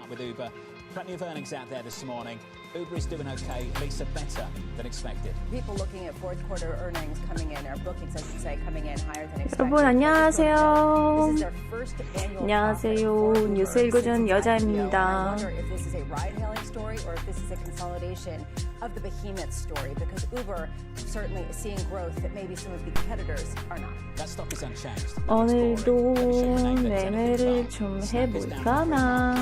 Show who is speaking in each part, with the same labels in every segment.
Speaker 1: With Uber, plenty of earnings out there this morning. Uber is doing okay, at least better than expected.
Speaker 2: People looking at fourth quarter earnings coming in, or bookings, I should say, coming in higher than expected.
Speaker 3: 여러분 안녕하세요.
Speaker 2: This is our first annual
Speaker 3: 안녕하세요. 뉴스 읽어주는 여자입니다.
Speaker 2: I wonder if this is a ride-hailing story or if this is a consolidation of the behemoth story, because Uber certainly is seeing growth that maybe some of the competitors are not.
Speaker 1: That stock is unchanged.
Speaker 3: 오늘도 매매를 좀 해볼까나.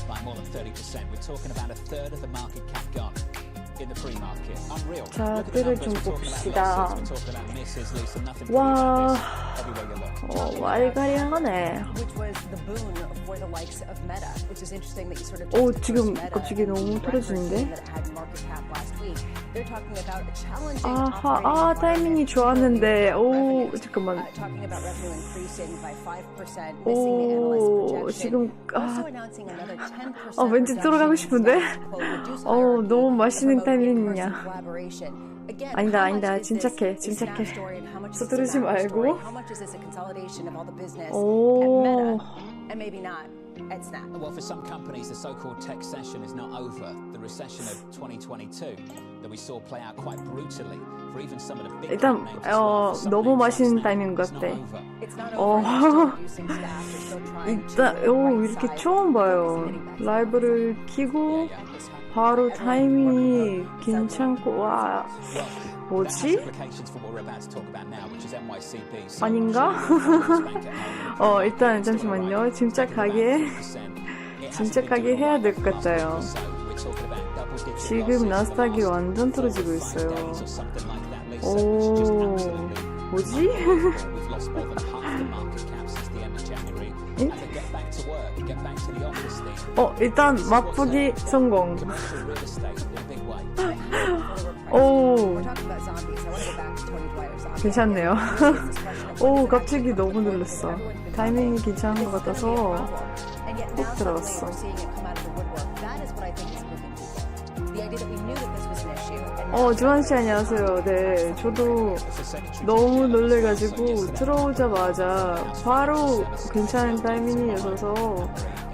Speaker 1: By more than 30%. We're talking about a third of the market cap gone in the free market. Unreal.
Speaker 3: 자, 글을 좀 봅시다. 와, 와리가리하네. 오, 지금 갑자기 너무 떨어지는데? 아하, 타이밍이 좋았는데, 오, 잠깐만. 오, 지금, 왠지 들어가고 싶은데? 너무 맛있는 타이밍이냐. 아니다, 침착해. 서두르지 말고. 오.
Speaker 1: Well, for some companies, the so-called tech recession is not over. The recession of 2022 that we saw play out quite brutally for even some of the big
Speaker 3: 일단 너무 맛있는 타이밍 같아. 일단 이렇게 처음 봐요. 라이브를 켜고 바로 타이밍이 괜찮고 와. 뭐지? 아닌가? 일단 잠시만요. 침착하게 해야 될 것 같아요. 지금 나스닥이 완전 떨어지고 있어요. 오, 뭐지? 일단 맛보기 성공. 오, 괜찮네요. 오, 갑자기 너무 놀랐어. 타이밍이 괜찮은 것 같아서 꼭 들어갔어. 주한씨 안녕하세요. 네, 저도 너무 놀래가지고 들어오자마자 바로 괜찮은 타이밍이어서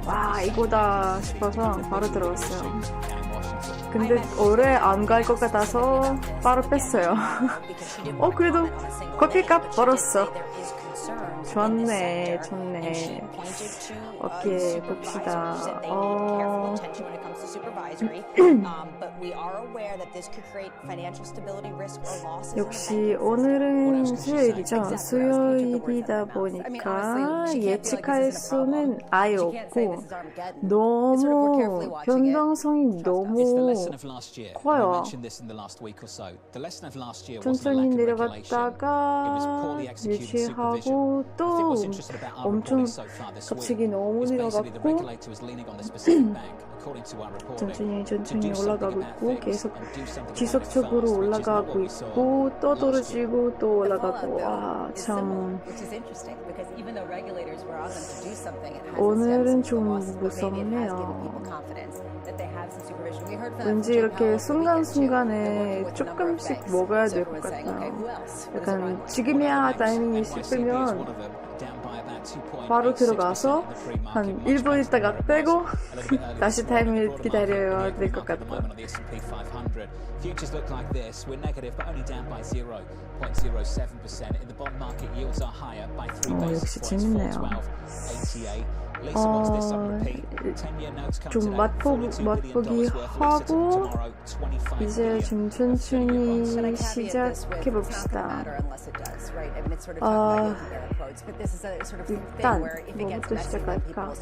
Speaker 3: 와, 이거다 싶어서 바로 들어갔어요. 근데 오래 안 갈 것 같아서 바로 뺐어요. 그래도 커피값 벌었어. 좋네. 오케이, 봅시다. 역시 오늘은 수요일이죠. 수요일이다 보니까 예측할 수는 아예 없고 너무 변동성이 너무 커요. 천천히 내려갔다가 유지하고 또 엄청 갑자기 너무 내려갔고 천천히 올라가고 있고 계속 지속적으로 올라가고 있고 또 떨어지고 또 올라가고 참 오늘은 좀 무섭네요. 왠지 이렇게 순간순간에 조금씩 먹어야 될 것 같아요. 약간 지금이야 타이밍이 싶으면 바로 들어가서 한 1분 있다가 빼고 다시 타이밍을 기다려야 될 것 같아요.
Speaker 1: Futures look like this. We're negative, but only down by 0.07%. In the bond market, yields are higher by 3 basis points, 4.1288. Lisa, what's this on repeat? 10-year notes come
Speaker 3: 좀
Speaker 1: today.
Speaker 3: 맛보기 하고 이제 좀 천천히 시작해 봅시다. 일단 뭐부터 시작할까?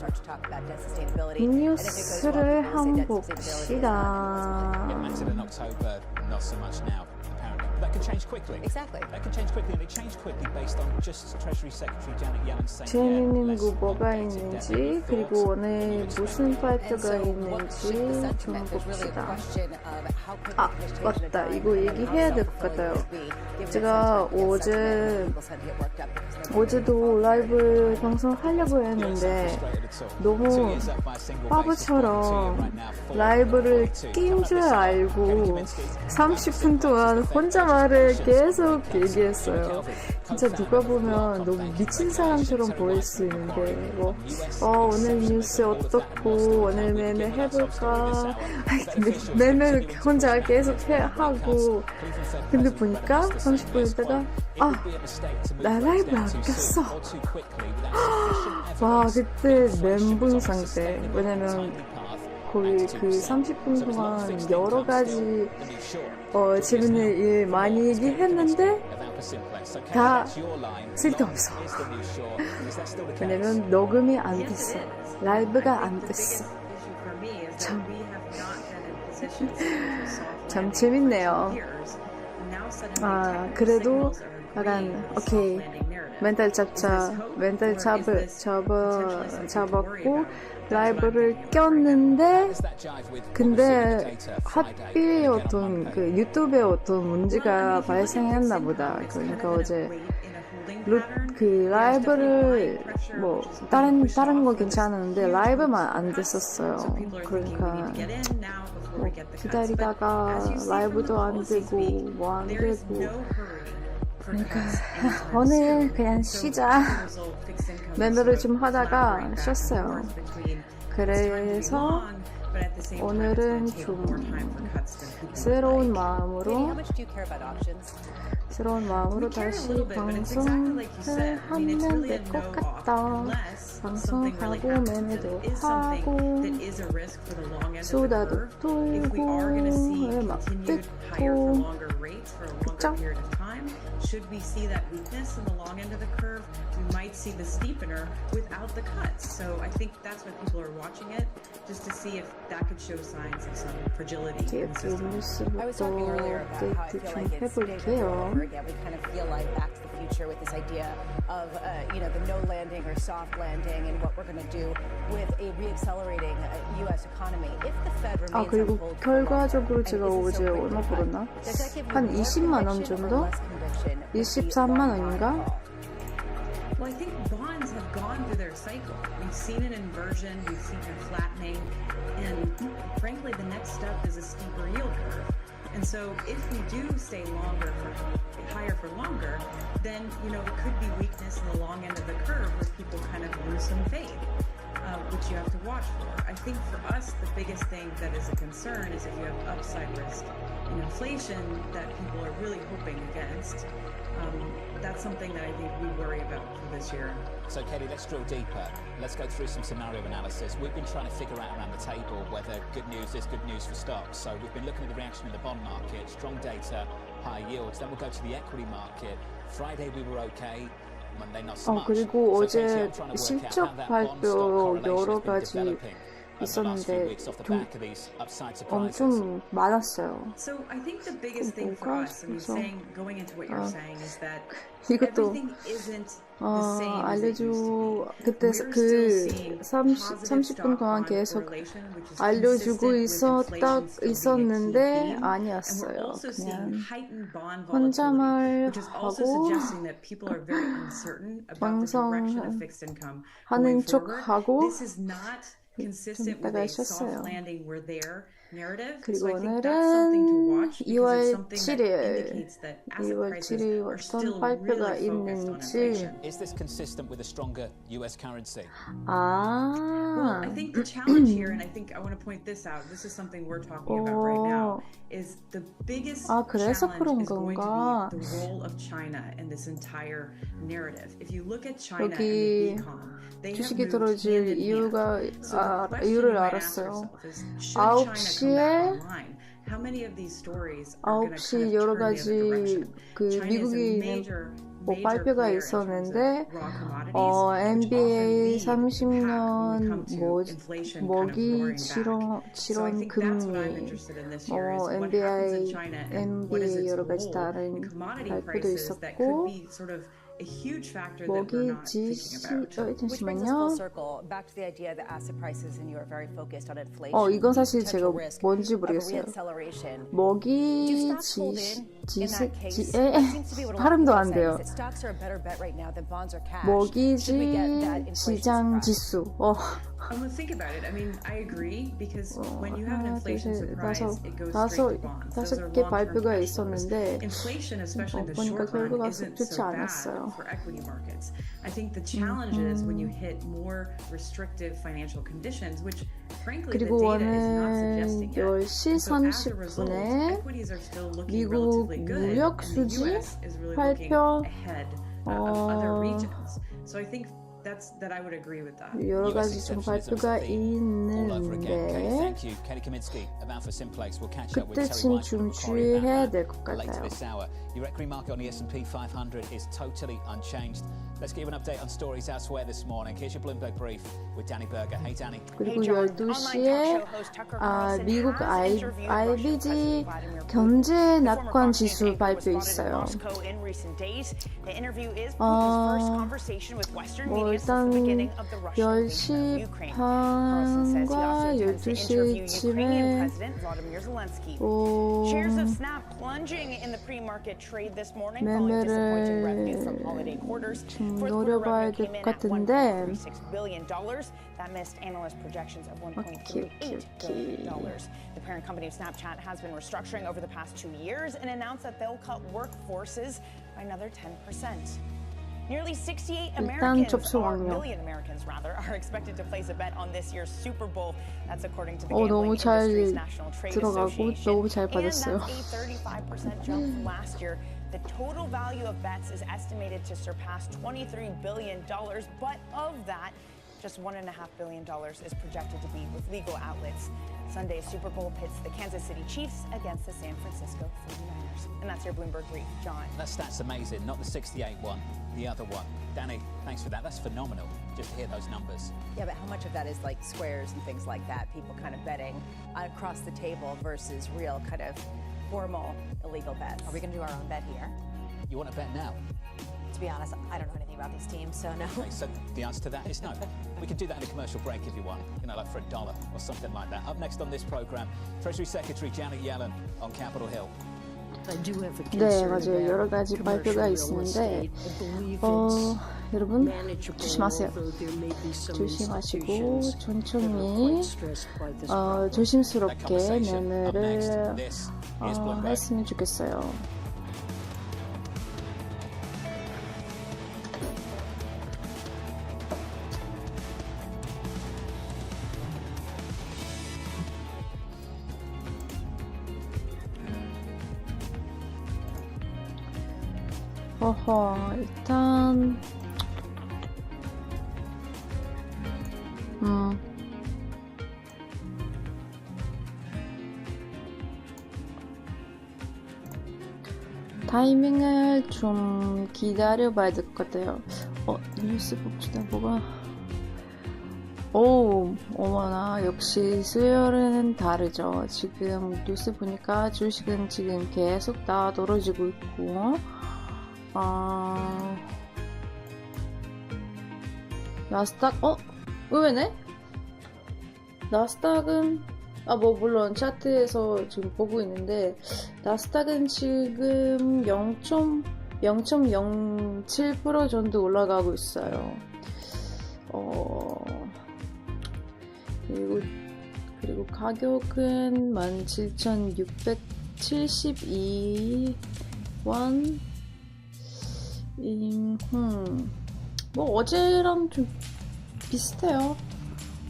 Speaker 3: 뉴스를 한번 봅시다.
Speaker 1: Not so much now, apparently. But that can change quickly.
Speaker 2: Exactly.
Speaker 1: That can change quickly, and it changed quickly based on just Treasury Secretary Janet Yellen saying.
Speaker 3: 재미있는 거 뭐가 있는지 그리고 오늘 무슨 발표가 있는지 좀 봅시다. 맞다. 이거 얘기해야 될 것 같아요. 제가 어제도 라이브 방송 하려고 했는데 너무 바보처럼 라이브를 낀 줄 알고 30분 동안 혼자말을 계속 얘기했어요. 진짜 누가 보면 너무 미친 사람처럼 보일 수 있는데 오늘 뉴스 어떻고 오늘 매매 해볼까 매매 혼자 계속 하고 근데 보니까 30분 있다가 나 라이브 안 꼈어. 와 그때 멘붕 상태. 왜냐면 거의 그 30분 동안 여러 가지 재밌는 일 많이 얘기했는데 다 쓸데없어. 왜냐면 녹음이 안 됐어. 라이브가 안 됐어. 참 재밌네요. 그래도 약간 오케이 멘탈 잡았고 라이브를 꼈는데 근데 하필 어떤 그 유튜브에 어떤 문제가 발생했나 보다. 그러니까 어제 그 라이브를 뭐 다른 거 괜찮은데 라이브만 안 됐었어요. 그러니까 뭐 기다리다가 라이브도 안 되고 뭐 안 되고 그러니까 오늘 그냥 쉬자. 매매를 좀 하다가 쉬었어요. 그래서 오늘은 좀 새로운 마음으로 다시 방송을 하면 될 것 같다. 방송하고 매매도 하고 수다도 돌고 음악 듣고 그쵸?
Speaker 4: Should we see that weakness in the long end of the curve, we might see the steepener without the cuts. So I think that's why people are watching it, just to see if that could show signs of some fragility in the system.
Speaker 2: I was talking earlier about how I feel like it's getting over again. We kind of feel like Back to the Future with this idea of the no landing or soft landing and what we're going to do with a reaccelerating U.S. economy. If the Fed remains
Speaker 3: 그리고 결과적으로 제가 어제 얼마 벌었나? 한 20만 원 정도? 23만 원인가?
Speaker 4: Well, I think bonds have gone through their cycle. We've seen an inversion, we've seen a flattening, and frankly, the next step is a steeper yield curve. And so if we do stay higher for longer, then, there could be weakness in the long end of the curve where people kind of lose some faith, which you have to watch for. I think for us, the biggest thing that is a concern is if you have upside risk in inflation that people are really hoping against. That's something that I think we worry about for this year.
Speaker 1: So, Kelly, let's drill deeper. Let's go through some scenario analysis. We've been trying to figure out around the table whether good news is good news for stocks. So we've been looking at the reaction in the bond market, strong data, high yields. Then we'll go to the equity market. Friday we were okay. Monday not so much.
Speaker 3: 그리고 어제 실적 발표 여러 가지 있었는데 좀 엄청 많았어요.
Speaker 4: So I think the biggest thing for us, I mean, going into what you're saying, is that
Speaker 3: 이것도
Speaker 4: everything isn't the same as it used to be.
Speaker 3: 그때
Speaker 4: We're
Speaker 3: 그
Speaker 4: still seeing
Speaker 3: 30분 동안
Speaker 4: stock-bond
Speaker 3: 계속
Speaker 4: correlation, which is
Speaker 3: 알려주고
Speaker 4: consistent with inflation still being a key
Speaker 3: 있었는데
Speaker 4: theme. And
Speaker 3: 아니었어요.
Speaker 4: we're also seeing
Speaker 3: 그냥
Speaker 4: heightened bond
Speaker 3: 혼잣말
Speaker 4: volatility, which is also
Speaker 3: 하고
Speaker 4: suggesting that people are very uncertain about the direction of fixed income
Speaker 3: 하는
Speaker 4: going forward.
Speaker 3: 척하고
Speaker 4: This is not consistent with a soft landing we're there narrative.
Speaker 3: 그리고
Speaker 4: So I think that's something to
Speaker 3: 오늘은
Speaker 4: watch because
Speaker 3: 2월
Speaker 4: it's something that
Speaker 3: 7일
Speaker 4: indicates that asset
Speaker 3: 2월
Speaker 4: prices
Speaker 3: 7일
Speaker 4: are
Speaker 3: 어떤
Speaker 4: still
Speaker 3: 발표가
Speaker 4: really focused on
Speaker 3: 있는지
Speaker 4: inflation.
Speaker 1: Is this consistent with a stronger US currency?
Speaker 4: Well, I think the challenge here, and I think I want to point this out, this is something we're talking about right now, is the biggest
Speaker 3: 그래서
Speaker 4: challenge
Speaker 3: 그런
Speaker 4: is going
Speaker 3: 건가?
Speaker 4: to be the role of China in this entire narrative. If you look at China and
Speaker 3: 여기
Speaker 4: the econ, they have
Speaker 3: 주식이
Speaker 4: moved
Speaker 3: 떨어질
Speaker 4: hand in hand.
Speaker 3: 이유가
Speaker 4: So the question
Speaker 3: 이유를
Speaker 4: you might ask
Speaker 3: 알았어요.
Speaker 4: yourself is, should China come
Speaker 3: 9시에
Speaker 4: back online? How many of these stories are going to
Speaker 3: 9시
Speaker 4: kind of
Speaker 3: 여러
Speaker 4: turn the other
Speaker 3: 가지
Speaker 4: direction?
Speaker 3: 그
Speaker 4: China is a
Speaker 3: 미국에 있는
Speaker 4: major
Speaker 3: 발표가
Speaker 4: player in terms of
Speaker 3: 있었는데
Speaker 4: raw commodities, which often
Speaker 3: MBA
Speaker 4: lead the pack when we
Speaker 3: 30년
Speaker 4: come to inflation kind of
Speaker 3: 먹이
Speaker 4: roaring back. So I
Speaker 3: 지원
Speaker 4: think that's what I'm
Speaker 3: 금리
Speaker 4: interested in this year is what happens in China and what is its
Speaker 3: 여러 가지
Speaker 4: role
Speaker 3: 다른
Speaker 4: in commodity
Speaker 3: 발표도
Speaker 4: prices that could
Speaker 3: 있었고
Speaker 4: be sort of a huge factor that we're
Speaker 3: 먹이
Speaker 4: not thinking
Speaker 3: 지시
Speaker 4: about.
Speaker 2: Which brings us full
Speaker 3: 잠시만요.
Speaker 2: circle back to the idea that asset prices and you are very focused on inflation.
Speaker 3: 이건 사실 제가
Speaker 2: potential risk
Speaker 3: 뭔지
Speaker 2: of a
Speaker 3: 모르겠어요.
Speaker 2: reacceleration.
Speaker 3: 먹이
Speaker 2: Do stocks hold in that case?
Speaker 3: 지에
Speaker 2: That seems to be what a lot of
Speaker 3: 발음도
Speaker 2: people are
Speaker 3: 안
Speaker 2: saying,
Speaker 3: 돼요.
Speaker 2: is that stocks are a better bet right now than bonds or cash.
Speaker 3: 먹이지
Speaker 2: Should we get that inflation
Speaker 3: 시장
Speaker 2: surprise?
Speaker 3: 지수.
Speaker 4: I'm gonna think about it. I mean, I agree because when you have an
Speaker 3: 하나, 둘,
Speaker 4: inflation
Speaker 3: 셋,
Speaker 4: surprise, it goes
Speaker 3: 다섯
Speaker 4: straight to bonds. Those are
Speaker 3: 개
Speaker 4: long-term
Speaker 3: 발표가
Speaker 4: cash flows.
Speaker 3: 있었는데
Speaker 4: Inflation, especially in the
Speaker 3: 보니까
Speaker 4: short run,
Speaker 3: 결과가
Speaker 4: isn't
Speaker 3: 좋지
Speaker 4: so bad
Speaker 3: 않았어요.
Speaker 4: for equity markets. I think the challenge is when you hit more restrictive financial conditions, which frankly the
Speaker 3: 그리고
Speaker 4: data is not
Speaker 3: 오늘
Speaker 4: suggesting yet.
Speaker 3: 10시
Speaker 4: So as a result,
Speaker 3: 30분에
Speaker 4: equities are still looking
Speaker 3: 미국
Speaker 4: relatively good,
Speaker 3: 무역
Speaker 4: and the
Speaker 3: 수지
Speaker 4: US is really looking
Speaker 3: 발표
Speaker 4: ahead of other regions. So I think that I would agree with that.
Speaker 3: 여러 가지 좀 발표가
Speaker 1: All over again. Katie,
Speaker 3: 있는데
Speaker 1: thank you. Katie Kaminsky of Alpha Simplex. We'll catch up with Terry
Speaker 3: 그때쯤
Speaker 1: White
Speaker 3: 좀
Speaker 1: from Macquarie
Speaker 3: 주의해야
Speaker 1: about
Speaker 3: 될 것
Speaker 1: that later
Speaker 3: 같아요.
Speaker 1: this hour. Your equity market on the S&P 500 is totally unchanged. Let's give you an update on stories elsewhere this morning. Here's your Bloomberg brief with Danny Berger. Hey, Danny.
Speaker 3: 그리고 12시에 미국 IBG 경제 낙관 지수 발표 있어요. 일단 10시 반과 12시쯤에 매매를 좀 노려봐야 될 것 같은데
Speaker 5: That missed analyst projections of $1.38 billion. The parent company of Snapchat has been restructuring over the past 2 years and announced that they'll cut workforces by another 10%. Nearly 68 million Americans are expected to place a bet on this year's Super Bowl. That's according to the gambling industry's National Trade Association.
Speaker 3: 너무 잘
Speaker 5: And that's
Speaker 3: 받았어요.
Speaker 5: a 35% jump from last year. The total value of bets is estimated to surpass $23 billion, but of that, just $1.5 billion is projected to be with legal outlets. Sunday's Super Bowl pits the Kansas City Chiefs against the San Francisco 49ers. And that's your Bloomberg brief. John.
Speaker 1: That stat's amazing. Not the 68 one, the other one. Danny, thanks for that. That's phenomenal. Just to hear those numbers.
Speaker 2: Yeah, but how much of that is like squares and things like that? People kind of betting across the table versus real kind of formal illegal bets.
Speaker 6: Are we going to do our own bet here?
Speaker 1: You want to bet now?
Speaker 6: To be honest, I don't know anything about these teams, so no.
Speaker 1: Okay, so the answer to that is no. We can do that in a commercial break if you want, like for $1 or something like that. Up next on this program, Treasury Secretary Janet Yellen on Capitol Hill.
Speaker 3: 네, 맞아요. 여러 가지 발표가 있는데 여러분 조심하세요. 조심하시고 천천히 조심스럽게 매매를 했으면 좋겠어요. 일단 타이밍을 좀 기다려 봐야 될 것 같아요. 뉴스 봅시다. 뭐가 오, 어머나, 역시 수요일은 다르죠. 지금 뉴스 보니까 주식은 지금 계속 다 떨어지고 있고, 나스닥, 의외네? 나스닥은, 물론 차트에서 지금 보고 있는데, 나스닥은 지금 0.07% 정도 올라가고 있어요. 그리고 가격은 17,672원. 뭐 어제랑 좀 비슷해요.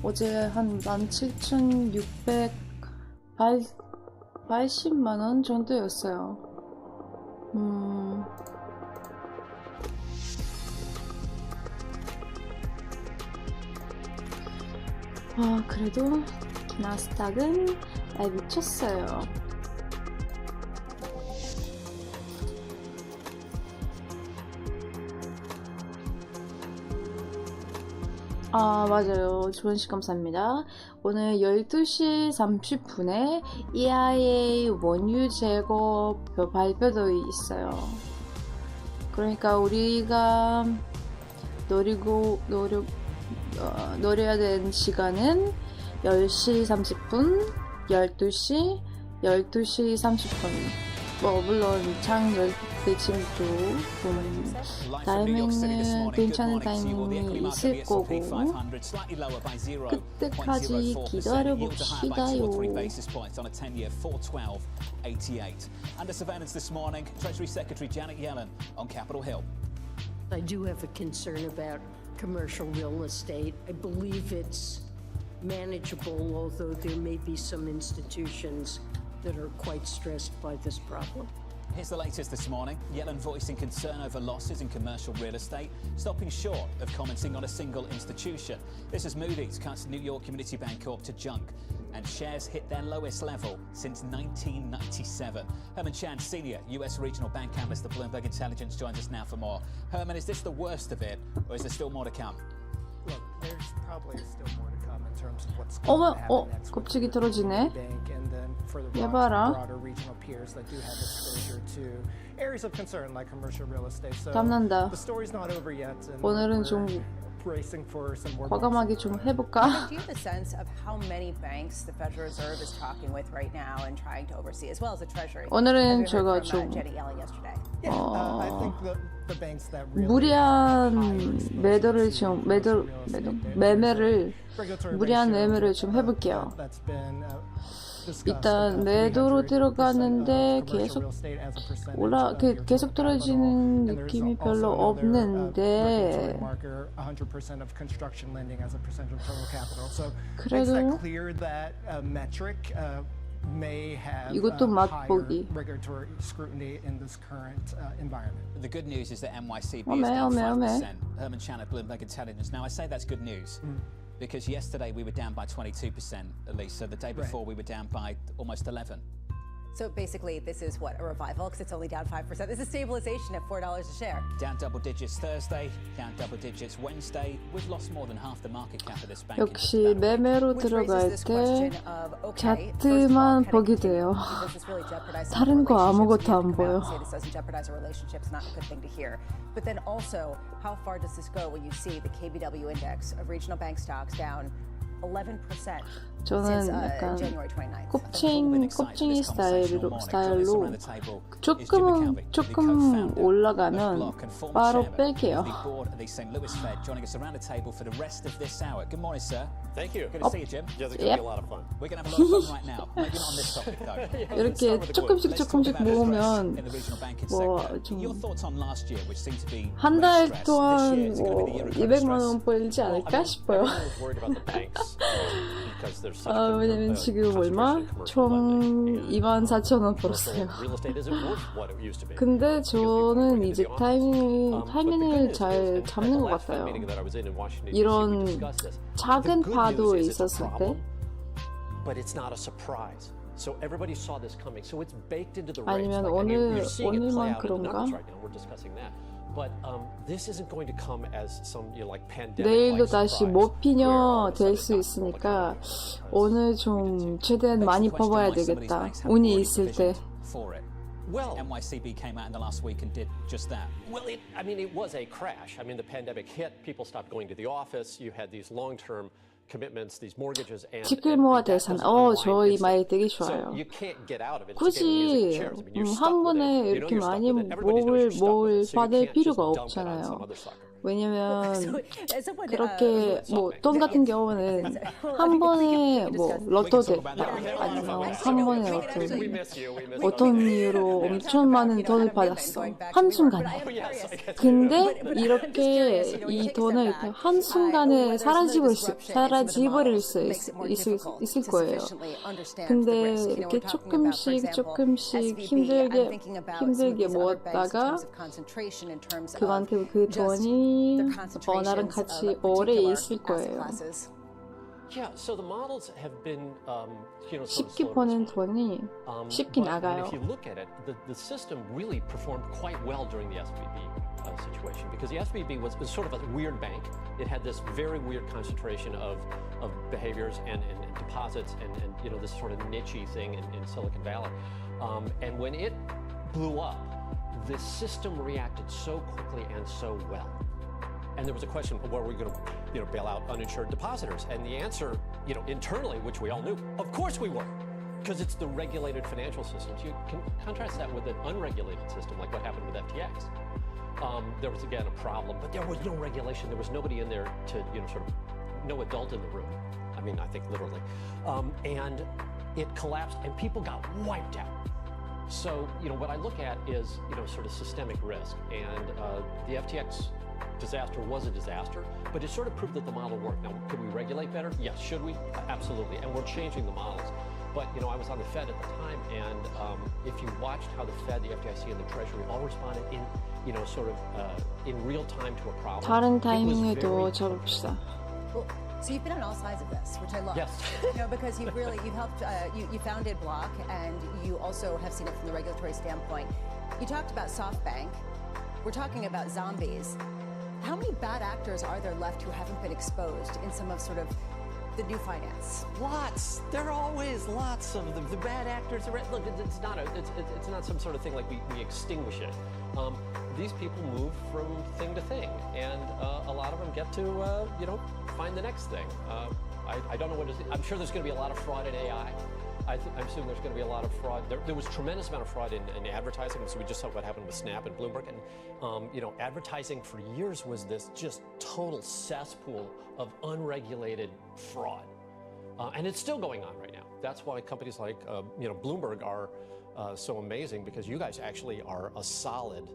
Speaker 3: 어제 한 17,680만원 정도였어요. 그래도 나스닥은 미쳤어요. 맞아요. 좋은 시간 감사합니다. 오늘 12시 30분에 EIA 원유 제거 발표도 있어요. 그러니까 우리가 노려야 되는 시간은 10시 30분, 12시 30분. 물론 장 10대 지금도 보면 타이밍은 괜찮은 타이밍이 있을 거고 그때까지 기다려봅시다요.
Speaker 1: Under surveillance this morning, Treasury Secretary Janet Yellen on Capitol Hill.
Speaker 7: I do have a concern about commercial real estate. I believe it's manageable, although there may be some institutions that are quite stressed by this problem.
Speaker 1: Here's the latest this morning. Yellen voicing concern over losses in commercial real estate, stopping short of commenting on a single institution. This as Moody's cuts New York Community Bank Corp to junk, and shares hit their lowest level since 1997. Herman Chan, senior US regional bank analyst at Bloomberg Intelligence, joins us now for more. Herman, is this the worst of it, or is there still more to come?
Speaker 8: Look, there's probably still more to come in terms of what's going to happen next with
Speaker 3: 갑자기
Speaker 8: the
Speaker 3: 떨어지네.
Speaker 8: bank and then for the
Speaker 3: 봐라.
Speaker 8: broader regional peers that do have exposure to areas of concern like commercial real estate. So
Speaker 3: 땀난다.
Speaker 8: the story's not over yet. And
Speaker 3: 오늘은
Speaker 8: we're
Speaker 3: 좀
Speaker 8: bracing for some more
Speaker 3: 과감하게 좀 해볼까?
Speaker 2: Do you have a sense of how many banks the Federal Reserve is talking with right now and trying to oversee, as well as the Treasury?
Speaker 3: 오늘은
Speaker 2: As we heard
Speaker 3: 제가
Speaker 2: from,
Speaker 3: 좀
Speaker 2: Janet Yellen yesterday.
Speaker 8: Yeah, I think the banks that really
Speaker 3: 무리한 매도를 좀 매매를 무리한 매매를 좀 해볼게요.
Speaker 8: that's been
Speaker 3: 일단 매도로 들어갔는데 계속 떨어지는 느낌이 별로 없는데 그래도 이것도 맛보기.
Speaker 1: The good news is that NYCB is down 5%. Herman Chan at Bloomberg Intelligence. Now I say that's good news. Because yesterday we were down by 22%, at least. So the day before we were down by almost 11%.
Speaker 2: So basically, this is what, a revival, because it's only down 5%. This is stabilization at $4 a share.
Speaker 1: Down double digits Thursday, down double digits Wednesday. We've lost more than half the market cap of this bank.
Speaker 3: 역시 매매로 들어갈 때 차트만 보게 돼요. 다른 거 아무것도 안 보여.
Speaker 2: This doesn't jeopardize our relationships, not a good thing to hear. But then also, how far does this go when you see the KBW index of regional bank stocks down 11%
Speaker 3: 저는
Speaker 2: since
Speaker 3: 약간
Speaker 2: January 29th?
Speaker 3: 곱쟁이 스타일로 조금 올라가면 바로 뺄게요.
Speaker 9: Thank you. Good to see you, Jim. Yeah, it's going to be a lot of fun.
Speaker 1: We're going to have a lot of fun right now. Maybe not on this topic, though.
Speaker 3: 이렇게 조금씩 모으면 한 달 동안 200만 원 벌지 않을까 싶어요. 왜냐면 지금 얼마? 총 24,000원 벌었어요. 근데 저는 이제 타이밍을 잘 잡는 것 같아요. 이런 작은 파도 있었을 때. 아니면 오늘만 그런가?
Speaker 9: But this isn't going to come as some like pandemic.
Speaker 3: 내일도 다시 모피녀 될 수 있으니까 오늘 좀 최대한 많이 퍼봐야 되겠다. 운이 있을 때.
Speaker 1: Well, NYCB came out in the last week and did just that.
Speaker 9: Well, I mean, it was a crash. I mean, the pandemic hit. People stopped going to the office. You had these long-term commitments, these mortgages, and
Speaker 3: 지킬모아 대산. 저 이 말 되게 좋아요. 굳이 한 번에 이렇게 많이 뭘 받을 필요가 없잖아요. 왜냐면 그렇게 뭐 돈 같은 경우는 한 번에 뭐 로또 됐다 아니면 한 번에 어떤 이유로 엄청 많은 돈을 받았어 한순간에. 근데 이렇게 이 돈을 한순간에 사라지버릴 수 있을 거예요. 근데 이렇게 조금씩 힘들게 모았다가 그만큼 그 돈이 나랑 같이 오래 있을 거예요.
Speaker 9: Yeah, so the models have been,
Speaker 3: 쉽게 버는 돈이 쉽게 나가요.
Speaker 9: If you look at it, the system really performed quite well during the SVB situation because the SVB was sort of a weird bank. It had this very weird concentration of behaviors and deposits and this sort of niche-y thing in Silicon Valley. And when it blew up, the system reacted so quickly and so well. And there was a question of were we going to, bail out uninsured depositors? And the answer, internally, which we all knew, of course we were, because it's the regulated financial systems. You can contrast that with an unregulated system, like what happened with FTX. There was again a problem, but there was no regulation. There was nobody in there to, sort of, no adult in the room. I mean, I think literally, and it collapsed, and people got wiped out. So, what I look at is, sort of systemic risk, and the FTX disaster was a disaster, but it sort of proved that the model worked. Now, could we regulate better? Yes. Should we? Absolutely. And we're changing the models. But, I was on the Fed at the time, and if you watched how the Fed, the FDIC, and the Treasury all responded in, sort of in real time to a problem.
Speaker 3: 다른 타이밍에도 잡읍시다.
Speaker 2: So you've been on all sides of this, which I love.
Speaker 9: Yes.
Speaker 2: Because you've helped, you founded Block, and you also have seen it from the regulatory standpoint. You talked about SoftBank. We're talking about zombies. How many bad actors are there left who haven't been exposed in some of sort of the new finance?
Speaker 9: Lots. There are always lots of them. The bad actors are. Look, it's not some sort of thing like we extinguish it. These people move from thing to thing, and a lot of them get to find the next thing. I don't know what it is. I'm sure there's going to be a lot of fraud in AI. I'm assuming there's going to be a lot of fraud. There was a tremendous amount of fraud in advertising. So we just saw what happened with Snap and Bloomberg. And, advertising for years was this just total cesspool of unregulated fraud. And it's still going on right now. That's why companies like, Bloomberg are so amazing because you guys actually are a solid,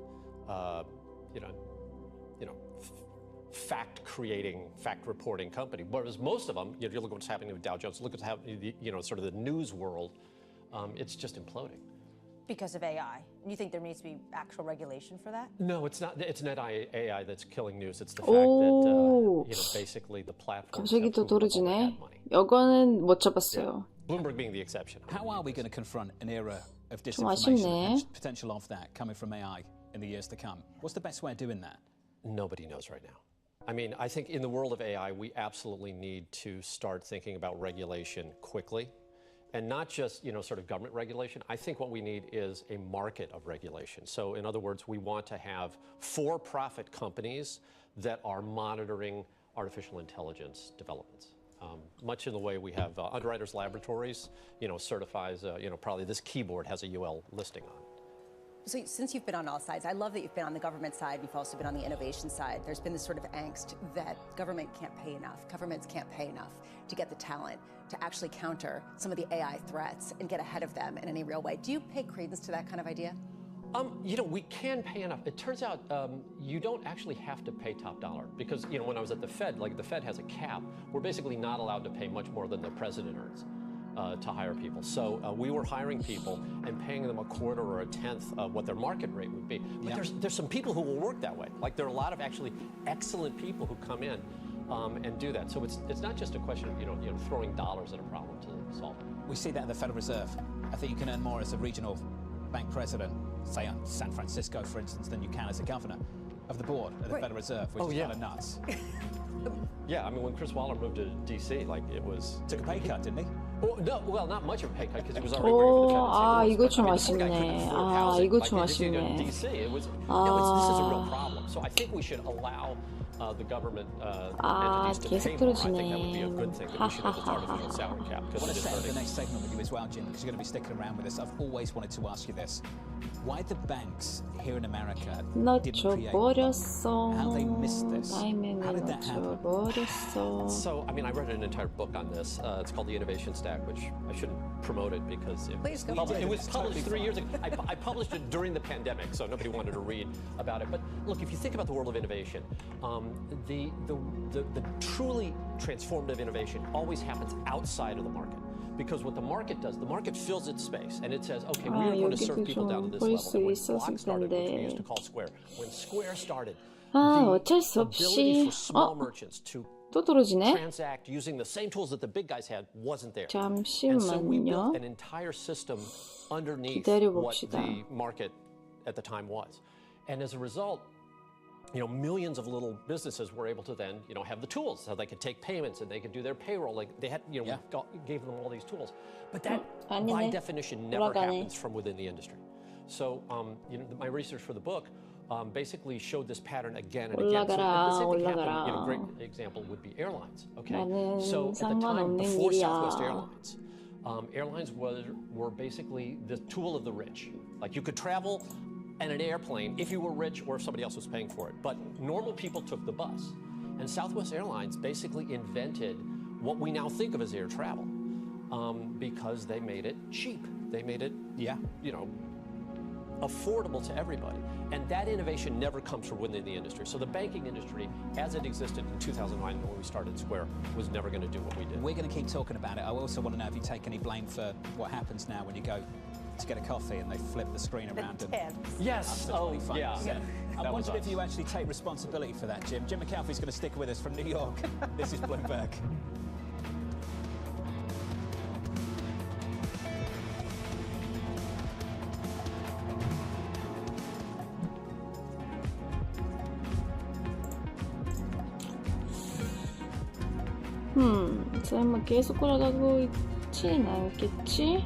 Speaker 9: fact-creating, fact-reporting company. Whereas most of them, you look at what's happening with Dow Jones, look at what's happening, sort of the news world, it's just imploding.
Speaker 6: Because of AI. And you think there needs to be actual regulation for that?
Speaker 9: No, it's not. It's not AI that's killing news. It's the fact that, basically the platforms
Speaker 3: 갑자기 또 떨어지네. 이거는 못 잡았어요.
Speaker 9: Bloomberg being the exception.
Speaker 1: How are we going to confront an era of disinformation and potential of that coming from AI in the years to come? What's the best way of doing that?
Speaker 9: Nobody knows right now. I mean, I think in the world of AI, we absolutely need to start thinking about regulation quickly. And not just, sort of government regulation. I think what we need is a market of regulation. So in other words, we want to have for-profit companies that are monitoring artificial intelligence developments. Much in the way we have Underwriters Laboratories, certifies, probably this keyboard has a UL listing on it.
Speaker 2: So since you've been on all sides, I love that you've been on the government side, you've also been on the innovation side. There's been this sort of angst that government can't pay enough, governments can't pay enough to get the talent to actually counter some of the AI threats and get ahead of them in any real way. Do you pay credence to that kind of idea?
Speaker 9: We can pay enough. It turns out you don't actually have to pay top dollar because, when I was at the Fed, like the Fed has a cap, we're basically not allowed to pay much more than the president earns. To hire people. So we were hiring people and paying them a quarter or a tenth of what their market rate would be. But there's some people who will work that way. Like there are a lot of actually excellent people who come in and do that. So it's not just a question of throwing dollars at a problem to solve it.
Speaker 1: We see that in the Federal Reserve. I think you can earn more as a regional bank president, say in San Francisco, for instance, than you can as a governor. of the board of the Federal Reserve, which is kind of nuts.
Speaker 9: Yeah, I mean, when Chris Waller moved to D.C., like it was
Speaker 1: Took a pay cut, didn't he?
Speaker 9: Oh, no, well, not much of a pay cut because he was already working for the Fed.
Speaker 3: 이거 좀
Speaker 9: I mean, the poor guy couldn't
Speaker 3: 아쉽네.
Speaker 9: afford
Speaker 3: 아,
Speaker 9: housing
Speaker 3: 이거
Speaker 9: like
Speaker 3: 좀
Speaker 9: they did in
Speaker 3: 아쉽네.
Speaker 9: D.C. It was, this is a real problem. So I think we should allow the government entities to
Speaker 3: 계속
Speaker 9: pay more. I think that would be a
Speaker 3: 들어주네.
Speaker 9: good thing, that we should have this artificial salary cap.
Speaker 1: I
Speaker 9: because
Speaker 1: want
Speaker 9: it
Speaker 1: to
Speaker 9: is
Speaker 1: set up the
Speaker 9: hurting.
Speaker 1: next segment with you as well, Jim, because you're going to be sticking around with us. I've always wanted to ask you this. Why the banks here in America didn't create
Speaker 3: 놓쳐버렸어.
Speaker 1: how they missed this. How
Speaker 3: 타이밍을
Speaker 1: did that happen?
Speaker 3: 놓쳐버렸어.
Speaker 9: So, I mean, I read an entire book on this. It's called The Innovation Stack, which I shouldn't promote it because it was published 3 years ago. I published it during the pandemic, so nobody wanted to read about it. But look, if you think about the world of innovation, the truly transformative innovation always happens outside of the market. Because what the market does, the market fills its space and it says, okay, we are going to serve people down to this level. And when Block started, which we used to call Square, when Square started,
Speaker 3: 어쩔 수
Speaker 9: the ability
Speaker 3: 없이.
Speaker 9: for small merchants to
Speaker 3: 또 떨어지네.
Speaker 9: transact using the same tools that the big guys had wasn't there. And so we built
Speaker 3: 잠시만요.
Speaker 9: an entire system underneath
Speaker 3: 기다려봅시다.
Speaker 9: what the market at the time was. And as a result, millions of little businesses were able to then, have the tools so they could take payments and they could do their payroll. Like they had, gave them all these tools. But that, by
Speaker 3: 아니네.
Speaker 9: definition, never
Speaker 3: 돌아가네.
Speaker 9: happens from within the industry. So, my research for the book basically showed this pattern again and again. So
Speaker 3: 올라가라,
Speaker 9: the same thing happened,
Speaker 3: 올라가라.
Speaker 9: great example would be airlines. Okay,
Speaker 3: 나는
Speaker 9: so at the time
Speaker 3: 상관없는
Speaker 9: before
Speaker 3: 일이야.
Speaker 9: Southwest Airlines, airlines were basically the tool of the rich. Like you could travel in an airplane if you were rich or if somebody else was paying for it. But normal people took the bus. And Southwest Airlines basically invented what we now think of as air travel because they made it cheap. They made it, affordable to everybody. And that innovation never comes from within the industry. So the banking industry, as it existed in 2009 when we started Square, was never going to do what we did.
Speaker 1: We're going to keep talking about it. I also want to know if you take any blame for what happens now when you go to get a coffee and they flip the screen around.
Speaker 9: Yes.
Speaker 1: Absolutely fun.
Speaker 9: Yeah.
Speaker 1: I wondered if you actually take responsibility for that, Jim. Jim McAfee's going to stick with us from New York. This is Bloomberg.
Speaker 3: 설마 계속 올라가고 있진 않겠지?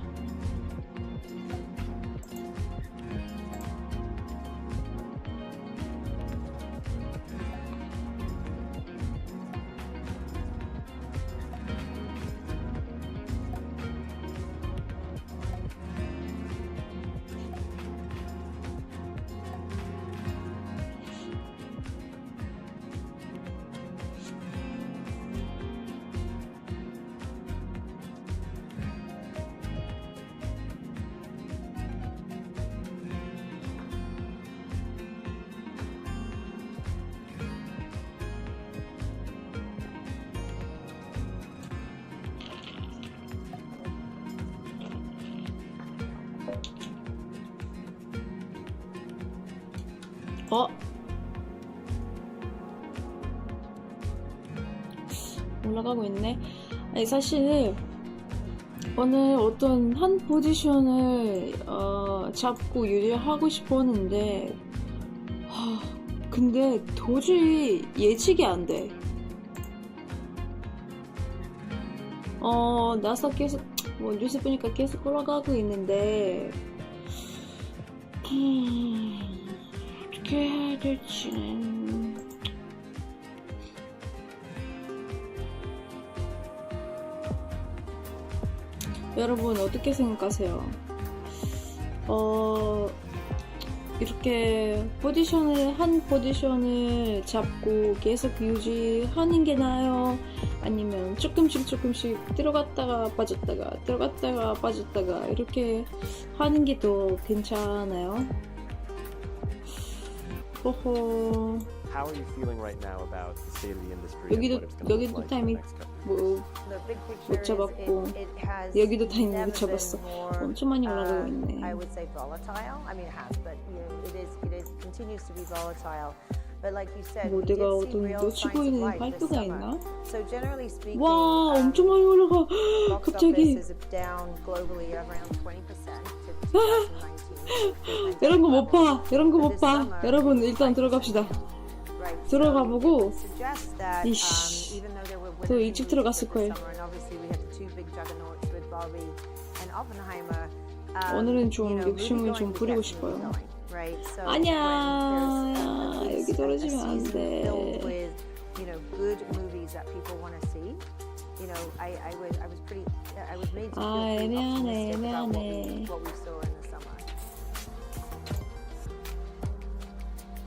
Speaker 3: 올라가고 있네. 아니, 사실 오늘 어떤 한 포지션을 잡고 유지하고 싶었는데 근데 도저히 예측이 안 돼. 나서 계속 뉴스 보니까 계속 올라가고 있는데 어떻게 해야 될지는 여러분 어떻게 생각하세요? 이렇게 한 포지션을 잡고 계속 유지하는 게 나아요? 아니면 조금씩 들어갔다가 빠졌다가 이렇게 하는 게 더 괜찮아요? 호호.
Speaker 10: How are you feeling right now about the state of the industry?
Speaker 3: 여기도 타이밍 못 잡았고 여기도 타이밍 못 잡았어. 엄청 많이 올라가고 있네.
Speaker 2: I would say volatile. I mean, it has, but it continues to be volatile. But like you said, we did
Speaker 3: 내가
Speaker 2: see
Speaker 3: 어떤
Speaker 2: real
Speaker 3: 놓치고
Speaker 2: signs of
Speaker 3: 있는
Speaker 2: life this
Speaker 3: 발표가
Speaker 2: summer.
Speaker 3: 있나?
Speaker 2: So generally speaking,
Speaker 3: 와, 엄청 많이 올라가.
Speaker 2: box
Speaker 3: 갑자기.
Speaker 2: office is down globally around 20% to 2019.
Speaker 3: 이런 거 못 봐. 이런 거 못 봐. 여러분 일단 들어갑시다. 들어가보고 이씨 또 일찍 들어갔을 거예요. 오늘은 좀 욕심을 좀 부리고 싶어요. 아니야 여기 떨어지면 안 돼. 아 애매하네 애매하네.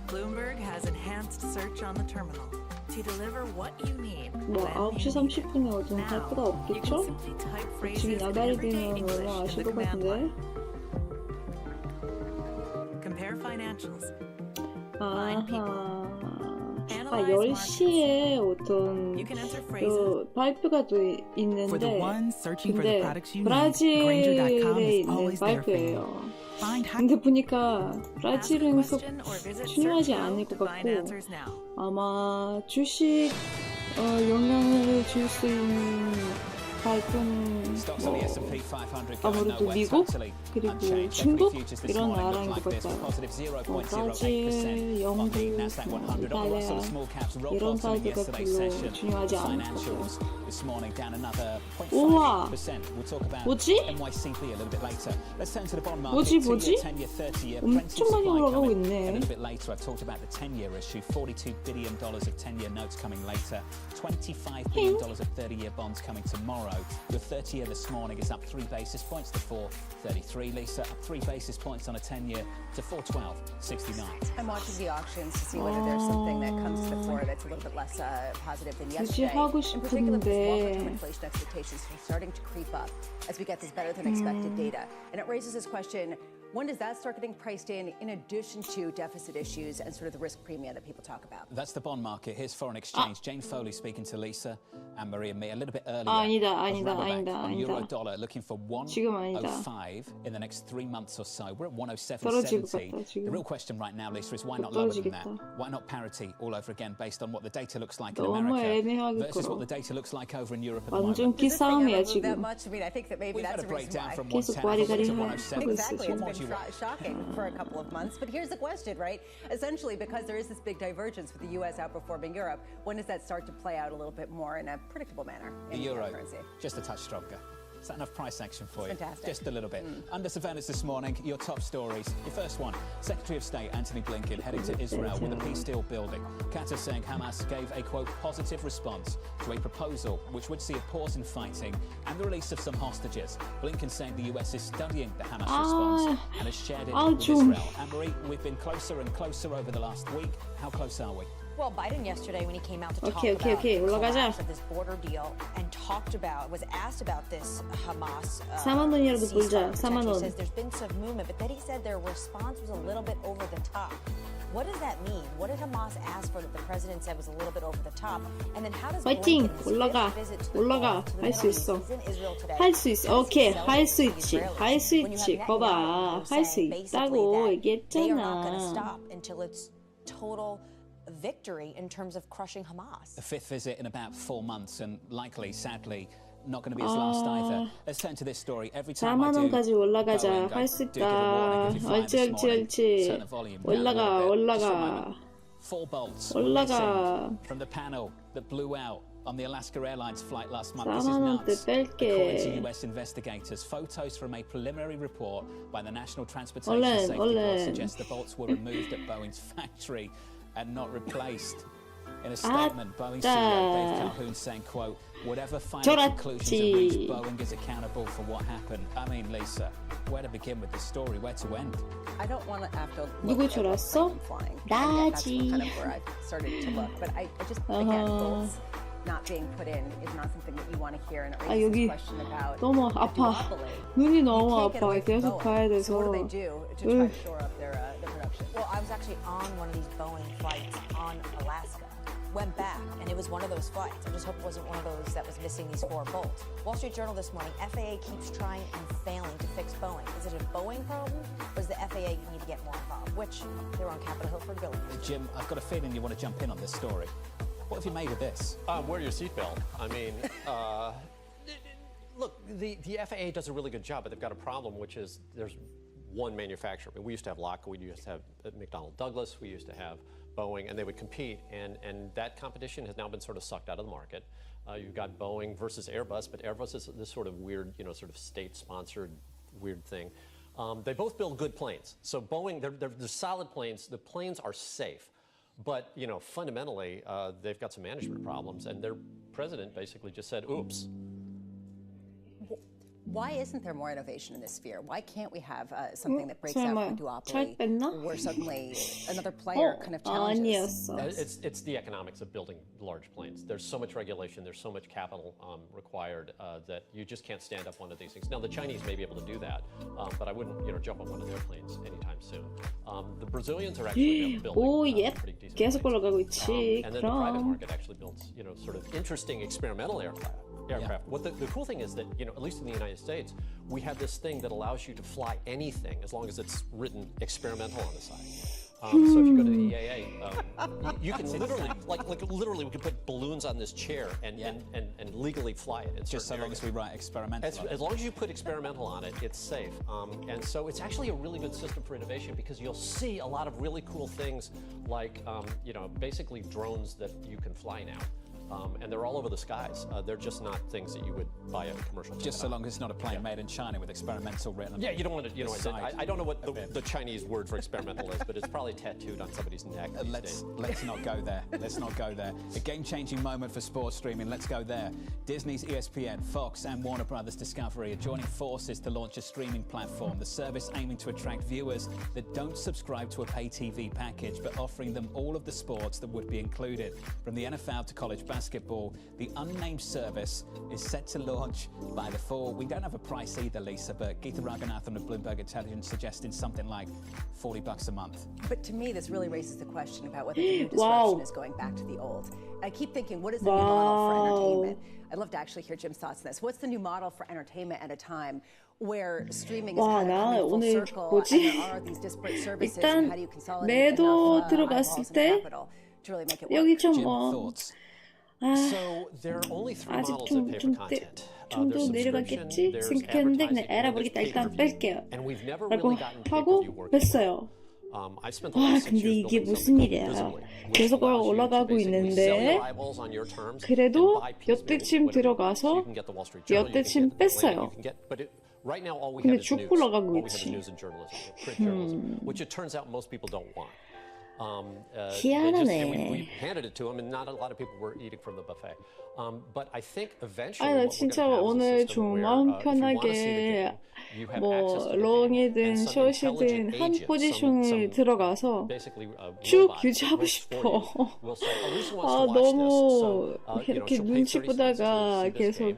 Speaker 11: Bloomberg has enhanced search on the terminal to deliver what you need.
Speaker 3: 뭐 9시 30분에 어딘 할 거다 없겠죠? 지금 나달이 되면 얼마 아실 것 같은데.
Speaker 11: Compare financials.
Speaker 3: 아하. 10시에 어떤 발표가 또 있는데 근데 브라질에 있는 발표예요. 근데 보니까 브라질은 속 중요하지 않을 것 같고 아마 주식 영향을 줄 수 있는 발표는 뭐 아무래도 미국 그리고 중국 이런 나라인 것 같아요. 브라질, 영국, 이탈리아 이런 발표가 별로 중요하지 않을 것 같아요. 우와 뭐지? 뭐지? 엄청 많이 올라가고 있네.
Speaker 1: Your 30-year this morning is up 3 basis points to 4.33. Lisa, up 3 basis points on a 10-year to 4.12.69.
Speaker 2: I'm watching the auctions to see whether there's something that comes to the fore that's a little bit less positive than yesterday. In particular, because longer-term inflation expectations are starting to creep up as we get this better-than-expected data. And it raises this question, when does that start getting priced in addition to deficit issues and sort of the risk premium that people talk about?
Speaker 1: That's the bond market. Here's foreign exchange. Jane Foley speaking to Lisa and Marie and me a little bit earlier.
Speaker 3: 아니다.
Speaker 1: Euro dollar looking for 105 in the next 3 months or so. We're at 107.70. The real question right now, Lisa, is why not lower than that? Why not parity all over again based on what the data looks like in America versus what the data looks like over in Europe at the moment?
Speaker 3: 완전 기싸움이야 지금.
Speaker 2: That much. I mean, I think that maybe that's the reason why.
Speaker 3: 계속 와리가리 하고 있어
Speaker 2: Exactly.
Speaker 3: 지금.
Speaker 2: Shocking for a couple of months. But here's the question, right? Essentially, because there is this big divergence with the U.S. outperforming Europe, when does that start to play out a little bit more in a predictable manner?
Speaker 1: The euro, just a touch stronger. Is that enough price action for you?
Speaker 2: Fantastic.
Speaker 1: Just a little bit. Under surveillance this morning, your top stories. Your first one, Secretary of State Antony Blinken heading to Israel with a peace deal building. Qatar saying Hamas gave a, quote, positive response to a proposal which would see a pause in fighting and the release of some hostages. Blinken saying the US is studying the Hamas response and has shared it with Israel. Anne-Marie, we've been closer and closer over the last week. How close are we?
Speaker 6: Well, Biden yesterday, when he came out to talk about the collapse of this border deal and was asked about this Hamas
Speaker 3: 4만 원이라도 벌자. 4만
Speaker 6: he
Speaker 3: 원.
Speaker 6: says there's been some movement, but then he said their response was a little bit over the top. What does that mean? What did Hamas ask for that the president said was a little bit over the top? And then how does
Speaker 3: 파이팅!
Speaker 6: Blinken,
Speaker 3: 올라가.
Speaker 6: visit to the
Speaker 3: 올라가.
Speaker 6: to the
Speaker 3: 할 수
Speaker 6: Middle East,
Speaker 3: 있어.
Speaker 6: he's in Israel today.
Speaker 3: 할 수 있어. 오케이. 할 수 있지. 할 수 있지. 거봐. 할 수 있다고
Speaker 6: They are not going to
Speaker 3: 얘기했잖아.
Speaker 6: stop until it's total victory in terms of crushing Hamas.
Speaker 1: The 5th visit in about 4 months and likely, sadly, not going to be his last either. Let's turn to this story. Every time I do
Speaker 3: 4만 원까지 올라가자. 할 수 있다. 옳지. 올라가.
Speaker 1: 4 bolts
Speaker 3: 올라가.
Speaker 1: from the panel that blew out on the Alaska Airlines flight last month.
Speaker 3: 4만
Speaker 1: This is
Speaker 3: 원대
Speaker 1: nuts. According to
Speaker 3: 뺄게.
Speaker 1: US investigators, photos from a preliminary report by the National Transportation
Speaker 3: 얼른,
Speaker 1: Safety Board
Speaker 3: 얼른.
Speaker 1: suggest the bolts were removed at Boeing's factory and not replaced. In a statement, Boeing CEO Dave Calhoun saying, quote, whatever final conclusions are reached, Boeing is accountable for what happened. I mean, Lisa, where to begin with this story? Where to end?
Speaker 2: I don't want to have to
Speaker 3: 누구
Speaker 2: look at
Speaker 3: 졸았어?
Speaker 2: what's flying. That's
Speaker 3: 나지.
Speaker 2: kind of where I started to look. But I just, again, bolts not being put in is not something that you want to hear. And it raises
Speaker 3: 여기
Speaker 2: this question about
Speaker 3: 너무 아파. 눈이 너무 아파. 계속 봐야 돼서.
Speaker 2: So what do they do to try to shore up their production?
Speaker 6: Well, I was actually on one of these Boeing flights on Alaska. Went back, and it was one of those flights. I just hope it wasn't one of those that was missing these 4 bolts. Wall Street Journal this morning, FAA keeps trying and failing to fix Boeing. Is it a Boeing problem, or does the FAA need to get more involved? Which, they're on Capitol Hill for billions.
Speaker 1: Jim, I've got a feeling you want to jump in on this story. What have you made of this?
Speaker 9: Wear your seatbelt. I mean, look, the FAA does a really good job, but they've got a problem, which is there's one manufacturer. I mean, we used to have Lockheed, we used to have McDonnell Douglas, we used to have Boeing, and they would compete, and that competition has now been sort of sucked out of the market. You've got Boeing versus Airbus, but Airbus is this sort of weird, sort of state-sponsored weird thing. They both build good planes. So Boeing, they're solid planes. The planes are safe. But, fundamentally, they've got some management problems, and their president basically just said, oops.
Speaker 2: Why isn't there more innovation in this sphere? Why can't we have something that breaks out from a duopoly where suddenly another player kind of challenges?
Speaker 9: It's the economics of building large planes. There's so much regulation, there's so much capital required that you just can't stand up one of these things. Now, the Chinese may be able to do that, but I wouldn't jump on one of their planes anytime soon. The Brazilians are actually building pretty decent
Speaker 3: 계속
Speaker 9: planes.
Speaker 3: 올라가고 있지.
Speaker 9: And then the private market actually builds sort of interesting experimental aircraft. What the cool thing is that, at least in the United States, we have this thing that allows you to fly anything as long as it's written experimental on the side. So if you go to the EAA, you can literally, literally, we can put balloons on this chair and legally fly it.
Speaker 1: Just so long as we write experimental.
Speaker 9: As long as you put experimental on it, it's safe. And so it's actually a really good system for innovation because you'll see a lot of really cool things like, basically drones that you can fly now. And they're all over the skies. They're just not things that you would buy at a commercial.
Speaker 1: Just so long as it's not a plane made in China with experimental written on.
Speaker 9: Yeah, you don't want to. I don't know what the Chinese word for experimental is, but it's probably tattooed on somebody's neck.
Speaker 1: Let's not go there. Let's not go there. A game-changing moment for sports streaming. Let's go there. Disney's ESPN, Fox, and Warner Brothers Discovery are joining forces to launch a streaming platform. The service aiming to attract viewers that don't subscribe to a pay TV package, but offering them all of the sports that would be included, from the NFL to college basketball. The unnamed service is set to launch by the fall. We don't have a price either, Lisa, but Geetha Raghunathan of Bloomberg Intelligence suggesting something like $40 a month.
Speaker 2: But to me, this really raises the question about whether the new disruption is going back to the old. I keep thinking, what is the new model for entertainment? I'd love to actually hear Jim's thoughts on this. What's the new model for entertainment at a time where streaming is kind of coming full circle and there are these disparate services? And how do you consolidate enough eyeballs and capital to really make it work?
Speaker 1: Jim, thoughts?
Speaker 9: So there are only three models that pay for content.
Speaker 3: 좀더 내려갔겠지 생각했는데 그냥 에라 모르겠다 일단 뺄게요 라고 하고 뺐어요. 근데 이게 무슨 일이야. 계속 올라가고 있는데 그래도 여태쯤 들어가서 여태쯤 뺐어요. 근데 쭉 올라가고 있지.
Speaker 9: We handed it to them, and not a lot of people were eating from the buffet. But I think eventually,
Speaker 3: 나 진짜 오늘 좀 마음 편하게 뭐 롱이든 숏이든 한 포지션을 들어가서 쭉 유지하고 싶어. 너무 이렇게 눈치 보다가 계속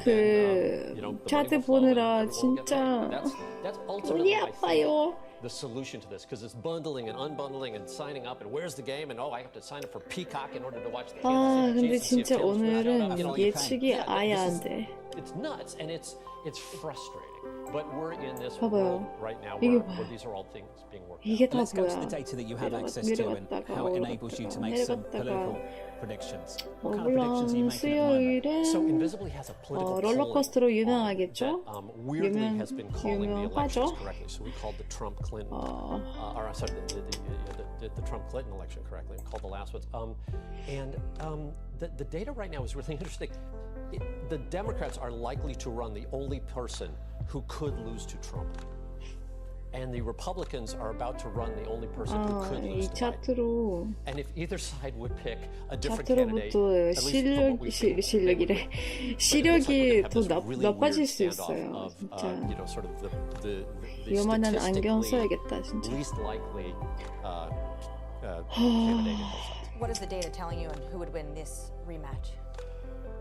Speaker 3: 그 차트 보느라 진짜 눈이 아파요.
Speaker 9: The solution to this, because it's bundling and unbundling and signing up and where's the game and I have to sign up for Peacock in order to watch the game.
Speaker 3: 근데 진짜 오늘은 예측이 아예 안 돼.
Speaker 9: It's nuts and it's frustrating. But we're in this world right now where these are all things being worked out.
Speaker 3: 이게 다
Speaker 1: Let's go to
Speaker 3: 뭐야?
Speaker 1: the data that you have access to and how it enables you to make some political predictions. What kind of predictions are you making at the moment?
Speaker 9: So Invisibly has a political
Speaker 3: rol러코스터로 유명하겠죠?
Speaker 9: weirdly has been calling the elections correctly. So we called the Trump-Clinton, or sorry, the Trump-Clinton election correctly, and called the last ones. The data right now is really interesting. The Democrats are likely to run the only person who could lose to Trump. And the Republicans are about to run the only person who could lose to Biden. And if either side would pick a different candidate, at least from what we've seen,
Speaker 3: 시력이 더 나빠질 수 있어요. 진짜.
Speaker 9: sort of the
Speaker 3: 요만한 안경 써야겠다, 진짜.
Speaker 9: least likely candidate in both sides.
Speaker 6: What is the data telling you on who would win this rematch?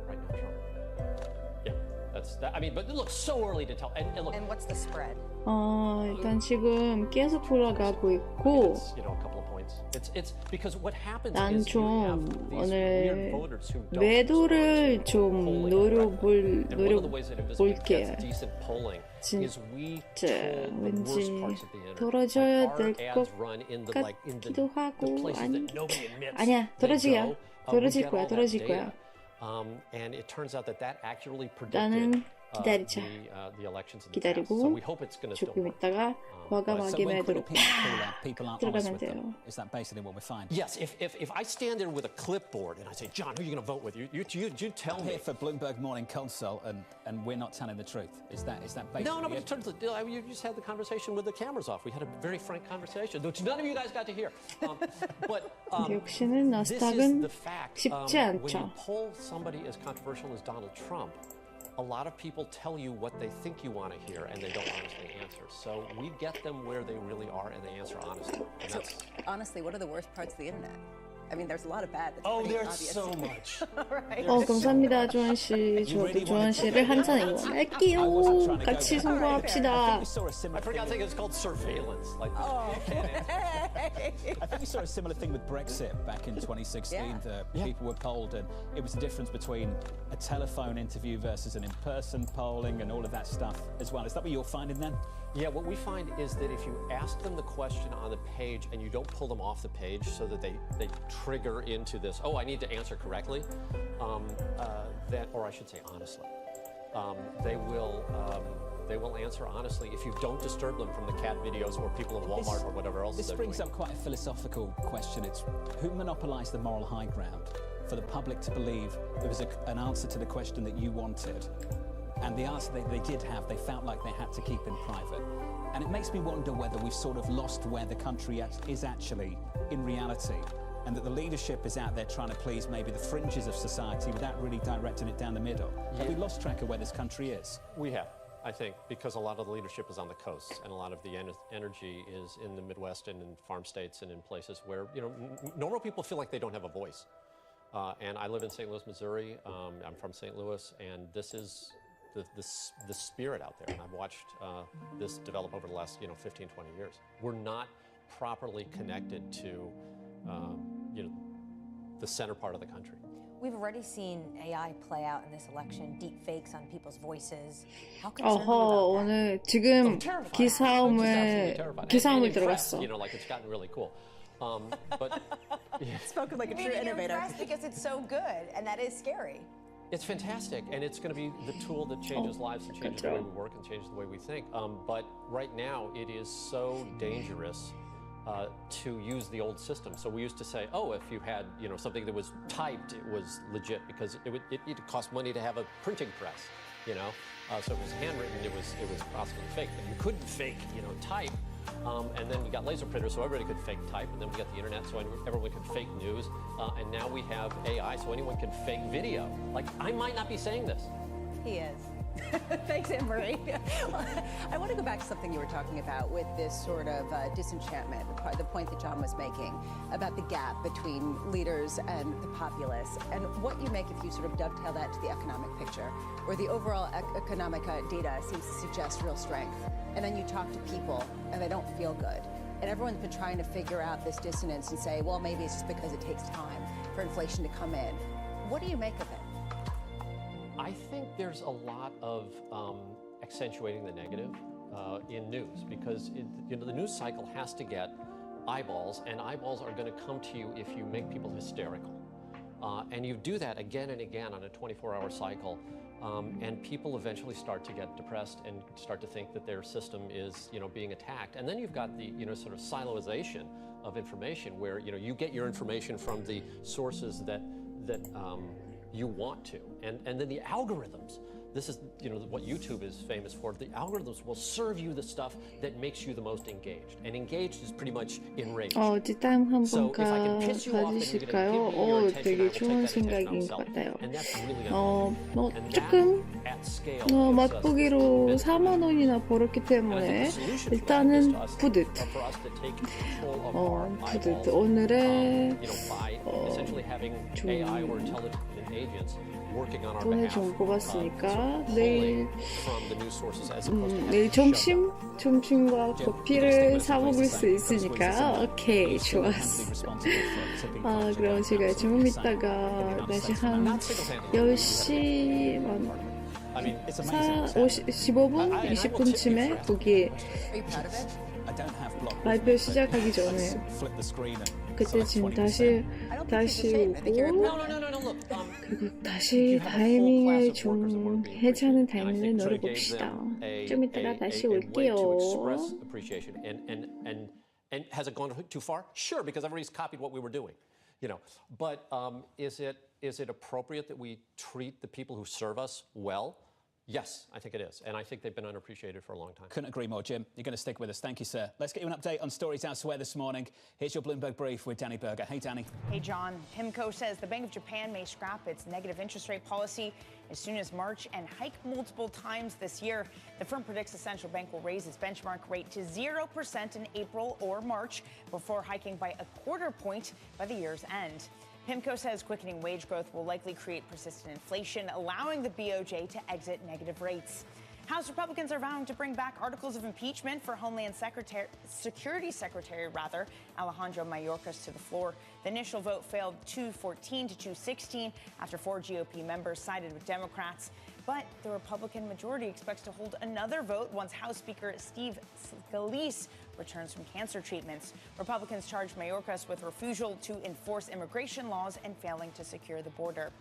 Speaker 9: Right now, Trump. Yeah, that's that. I mean, but look, so early to tell. And look,
Speaker 6: And what's the spread?
Speaker 3: 일단 지금 계속 올라가고 있고
Speaker 9: it's, a couple of points. It's because what happens
Speaker 3: 난
Speaker 9: is you
Speaker 3: 좀
Speaker 9: have these
Speaker 3: 오늘
Speaker 9: weird voters who don't
Speaker 3: 매도를 좀 노려볼게요. 진짜 왠지 떨어져야 될 것 같기도 하고 아니야 떨어질 거야.
Speaker 9: And it turns out that actually predicted
Speaker 3: 나는 기다리자.
Speaker 9: the elections in the past. So
Speaker 3: 기다리고
Speaker 9: we hope it's going to still
Speaker 3: 조금
Speaker 9: work.
Speaker 3: 있다가 과감
Speaker 1: So when
Speaker 3: 확인하도록
Speaker 1: people aren't honest
Speaker 3: 들어가면
Speaker 1: with them,
Speaker 3: 돼요.
Speaker 1: is that basically what we find?
Speaker 9: Yes, if I stand there with a clipboard and I say, John, who are you going to vote with? You tell
Speaker 1: I'm
Speaker 9: me.
Speaker 1: here for Bloomberg Morning Consult, and we're not telling the truth. Is that basically?
Speaker 9: No, but
Speaker 1: it?
Speaker 9: in terms of, you just had the conversation with the cameras off. We had a very frank conversation, which none of you guys got to hear.
Speaker 3: 역시는
Speaker 9: this is
Speaker 3: 나스닥은
Speaker 9: the fact.
Speaker 3: 쉽지
Speaker 9: When
Speaker 3: 않죠.
Speaker 9: you poll somebody as controversial as Donald Trump, a lot of people tell you what they think you want to hear, and they don't honestly answer. So we get them where they really are, and they answer honestly. And that's,
Speaker 2: Honestly, what are the worst parts of the internet? I mean, there's a lot of bad. That's
Speaker 9: oh,
Speaker 2: pretty
Speaker 9: there's
Speaker 2: obvious.
Speaker 9: so much.
Speaker 2: Right.
Speaker 3: 감사합니다, 조한 씨. 저도 조한 씨를 한 잔 응원할게요. 같이
Speaker 1: I
Speaker 3: 선거합시다.
Speaker 1: think we saw a similar
Speaker 9: I forgot to
Speaker 1: thing.
Speaker 9: say it's called surveillance. Like
Speaker 1: I think we saw a similar thing with Brexit back in 2016.
Speaker 2: Yeah.
Speaker 1: The people were polled, and it was the difference between a telephone interview versus an in-person polling, and all of that stuff as well. Is that what you're finding then?
Speaker 9: Yeah, what we find is that if you ask them the question on the page and you don't pull them off the page so that they trigger into this, oh, I need to answer correctly, then, or I should say honestly, they will answer honestly if you don't disturb them from the cat videos or people in Walmart or whatever else
Speaker 1: This
Speaker 9: they're
Speaker 1: brings
Speaker 9: doing.
Speaker 1: up quite a philosophical question. It's who monopolized the moral high ground for the public to believe there was an answer to the question that you wanted, and the answer they did have, they felt like they had to keep in private. And it makes me wonder whether we've sort of lost where the country is actually in reality, and that the leadership is out there trying to please maybe the fringes of society without really directing it down the middle. Have we lost track of where this country is?
Speaker 9: We have, I think, because a lot of the leadership is on the coasts, and a lot of the energy is in the Midwest and in farm states and in places where, you know, normal people feel like they don't have a voice. And I live in St. Louis, Missouri. I'm from St. Louis, and this is the spirit out there. And I've watched this develop over the last 15, 20 years. We're not properly connected to the center part of the country.
Speaker 6: We've already seen AI play out in this election, deep fakes on people's voices. How concerned are you
Speaker 3: 어허,
Speaker 6: about that?
Speaker 3: 오늘 지금
Speaker 9: Terrifying.
Speaker 3: 기사음에
Speaker 9: Terrifying.
Speaker 3: 기사음을
Speaker 9: And impressed,
Speaker 3: 들어갔어.
Speaker 9: like it's gotten really cool. But
Speaker 2: Spoken like a true
Speaker 6: You're
Speaker 2: innovator.
Speaker 6: impressed because it's so good, and that is scary.
Speaker 9: it's fantastic, and it's going to be the tool that changes lives and changes the way we work and changes the way we think. But right now, it is so dangerous to use the old system. So we used to say, oh, if you had something that was typed, it was legit because it cost money to have a printing press. So if it was handwritten, it was possibly fake. But you couldn't fake type. And then we got laser printers, so everybody could fake type. And then we got the internet, so everyone could fake news. And now we have AI, so anyone can fake video. Like, I might not be saying this.
Speaker 2: He is. Thanks, Anne-Marie. I want to go back to something you were talking about with this sort of disenchantment, the point that John was making about the gap between leaders and the populace, and what you make if you sort of dovetail that to the economic picture, where the overall economic data seems to suggest real strength. And then you talk to people, and they don't feel good. And everyone's been trying to figure out this dissonance and say, well, maybe it's just because it takes time for inflation to come in. What do you make of it?
Speaker 9: I think there's a lot of accentuating the negative in news because the news cycle has to get eyeballs, and eyeballs are going to come to you if you make people hysterical. And you do that again and again on a 24-hour cycle, and people eventually start to get depressed and start to think that their system is being attacked. And then you've got the sort of siloization of information where you get your information from the sources that you want to, and then the algorithms. This is what YouTube is famous for. The algorithms will serve you the stuff that makes you the most engaged, and engaged is pretty much enraged.
Speaker 3: 뒷담 한번
Speaker 9: So if I can piss you off, then you're
Speaker 3: 가주실까요?
Speaker 9: going to give me your attention. I
Speaker 3: 되게
Speaker 9: will
Speaker 3: 좋은
Speaker 9: take that attention
Speaker 3: 생각인 것
Speaker 9: myself.
Speaker 3: 같아요.
Speaker 9: And that's really unhealthy. And
Speaker 3: 조금
Speaker 9: that, at scale, gives us
Speaker 3: 맛보기로
Speaker 9: business
Speaker 3: 4만 원이나 벌었기
Speaker 9: And I think
Speaker 3: 때문에
Speaker 9: the solution to that is
Speaker 3: 일단은
Speaker 9: for us
Speaker 3: 푸듯.
Speaker 9: for us to take control of our
Speaker 3: 푸듯.
Speaker 9: eyeballs,
Speaker 3: 오늘의
Speaker 9: by essentially having
Speaker 3: 좀
Speaker 9: AI or intelligent agents working on our
Speaker 3: 돈을
Speaker 9: behalf.
Speaker 3: 좀 뽑았으니까
Speaker 9: pulling
Speaker 3: 내일
Speaker 9: from the news sources as opposed to
Speaker 3: 내일
Speaker 9: having to shut them.
Speaker 3: 점심과 커피를 사 먹을 수 있으니까 오케이 좋았어. 그럼 제가 좀 이따가 다시 한 10시 15분? 20분쯤에 거기 발표 시작하기 전에 그때쯤 다시 다시 오고 그리고 다시 타이밍을 좀 해자는 타이밍을 노려봅시다. 좀 이따가 다시 올게요.
Speaker 9: And has it gone too far? Sure, because everybody's copied what we were doing, you know. But is it appropriate that we treat the people who serve us well? Yes, I think it is. And I think they've been unappreciated for a long time.
Speaker 1: Couldn't agree more, Jim. You're going to stick with us. Thank you, sir. Let's get you an update on stories elsewhere this morning. Here's your Bloomberg Brief with Danny Berger. Hey, Danny.
Speaker 5: Hey, John. PIMCO says the Bank of Japan may scrap its negative interest rate policy as soon as March and hike multiple times this year. The firm predicts the central bank will raise its benchmark rate to 0% in April or March before hiking by a quarter point by the year's end. PIMCO says quickening wage growth will likely create persistent inflation, allowing the BOJ to exit negative rates. House Republicans are vowing to bring back articles of impeachment for Homeland Security Secretary Alejandro Mayorkas to the floor. The initial vote failed 214 to 216 after 4 GOP members sided with Democrats. But the Republican majority expects to hold another vote once House Speaker Steve Scalise returns from cancer treatments. Republicans charged Mayorkas with refusal to enforce immigration laws and failing to secure the border.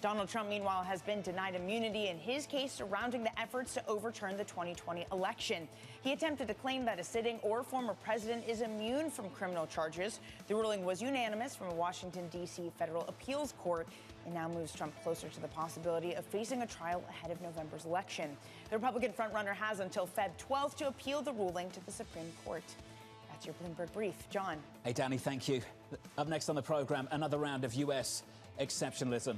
Speaker 5: Donald Trump, meanwhile, has been denied immunity in his case surrounding the efforts to overturn the 2020 election. He attempted to claim that a sitting or former president is immune from criminal charges. The ruling was unanimous from a Washington, D.C. federal appeals court. It now moves Trump closer to the possibility of facing a trial ahead of November's election. The Republican frontrunner has until Feb 12th to appeal the ruling to the Supreme Court. That's your Bloomberg Brief. John.
Speaker 1: Hey, Danny, thank you. Up next on the program, another round of U.S. exceptionalism.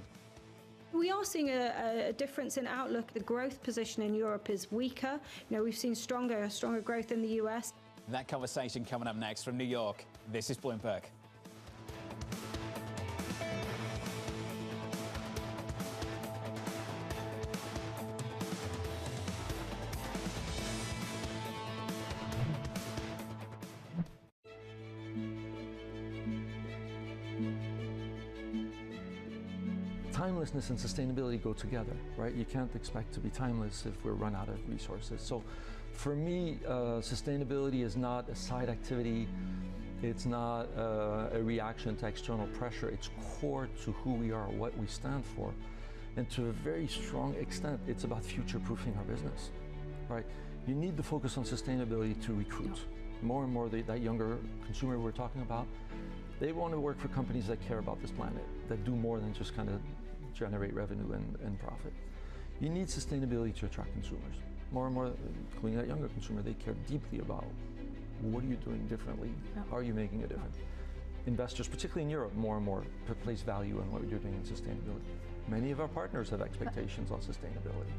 Speaker 12: We are seeing a difference in outlook. The growth position in Europe is weaker. You know, we've seen stronger growth in the US.
Speaker 1: That conversation coming up next from New York. This is Bloomberg.
Speaker 13: Timelessness and sustainability go together, right? You can't expect to be timeless if we're run out of resources. So for me, sustainability is not a side activity. It's not a reaction to external pressure. It's core to who we are, what we stand for. And to a very strong extent, it's about future-proofing our business, right? You need to focus on sustainability to recruit. More and more, that younger consumer we're talking about, they want to work for companies that care about this planet, that do more than just kind of generate revenue and profit. You need sustainability to attract consumers. More and more, including that younger consumer, they care deeply about what are you doing differently? Are you making a difference? Investors, particularly in Europe, more and more place value on what you're doing in sustainability. Many of our partners have expectations on sustainability.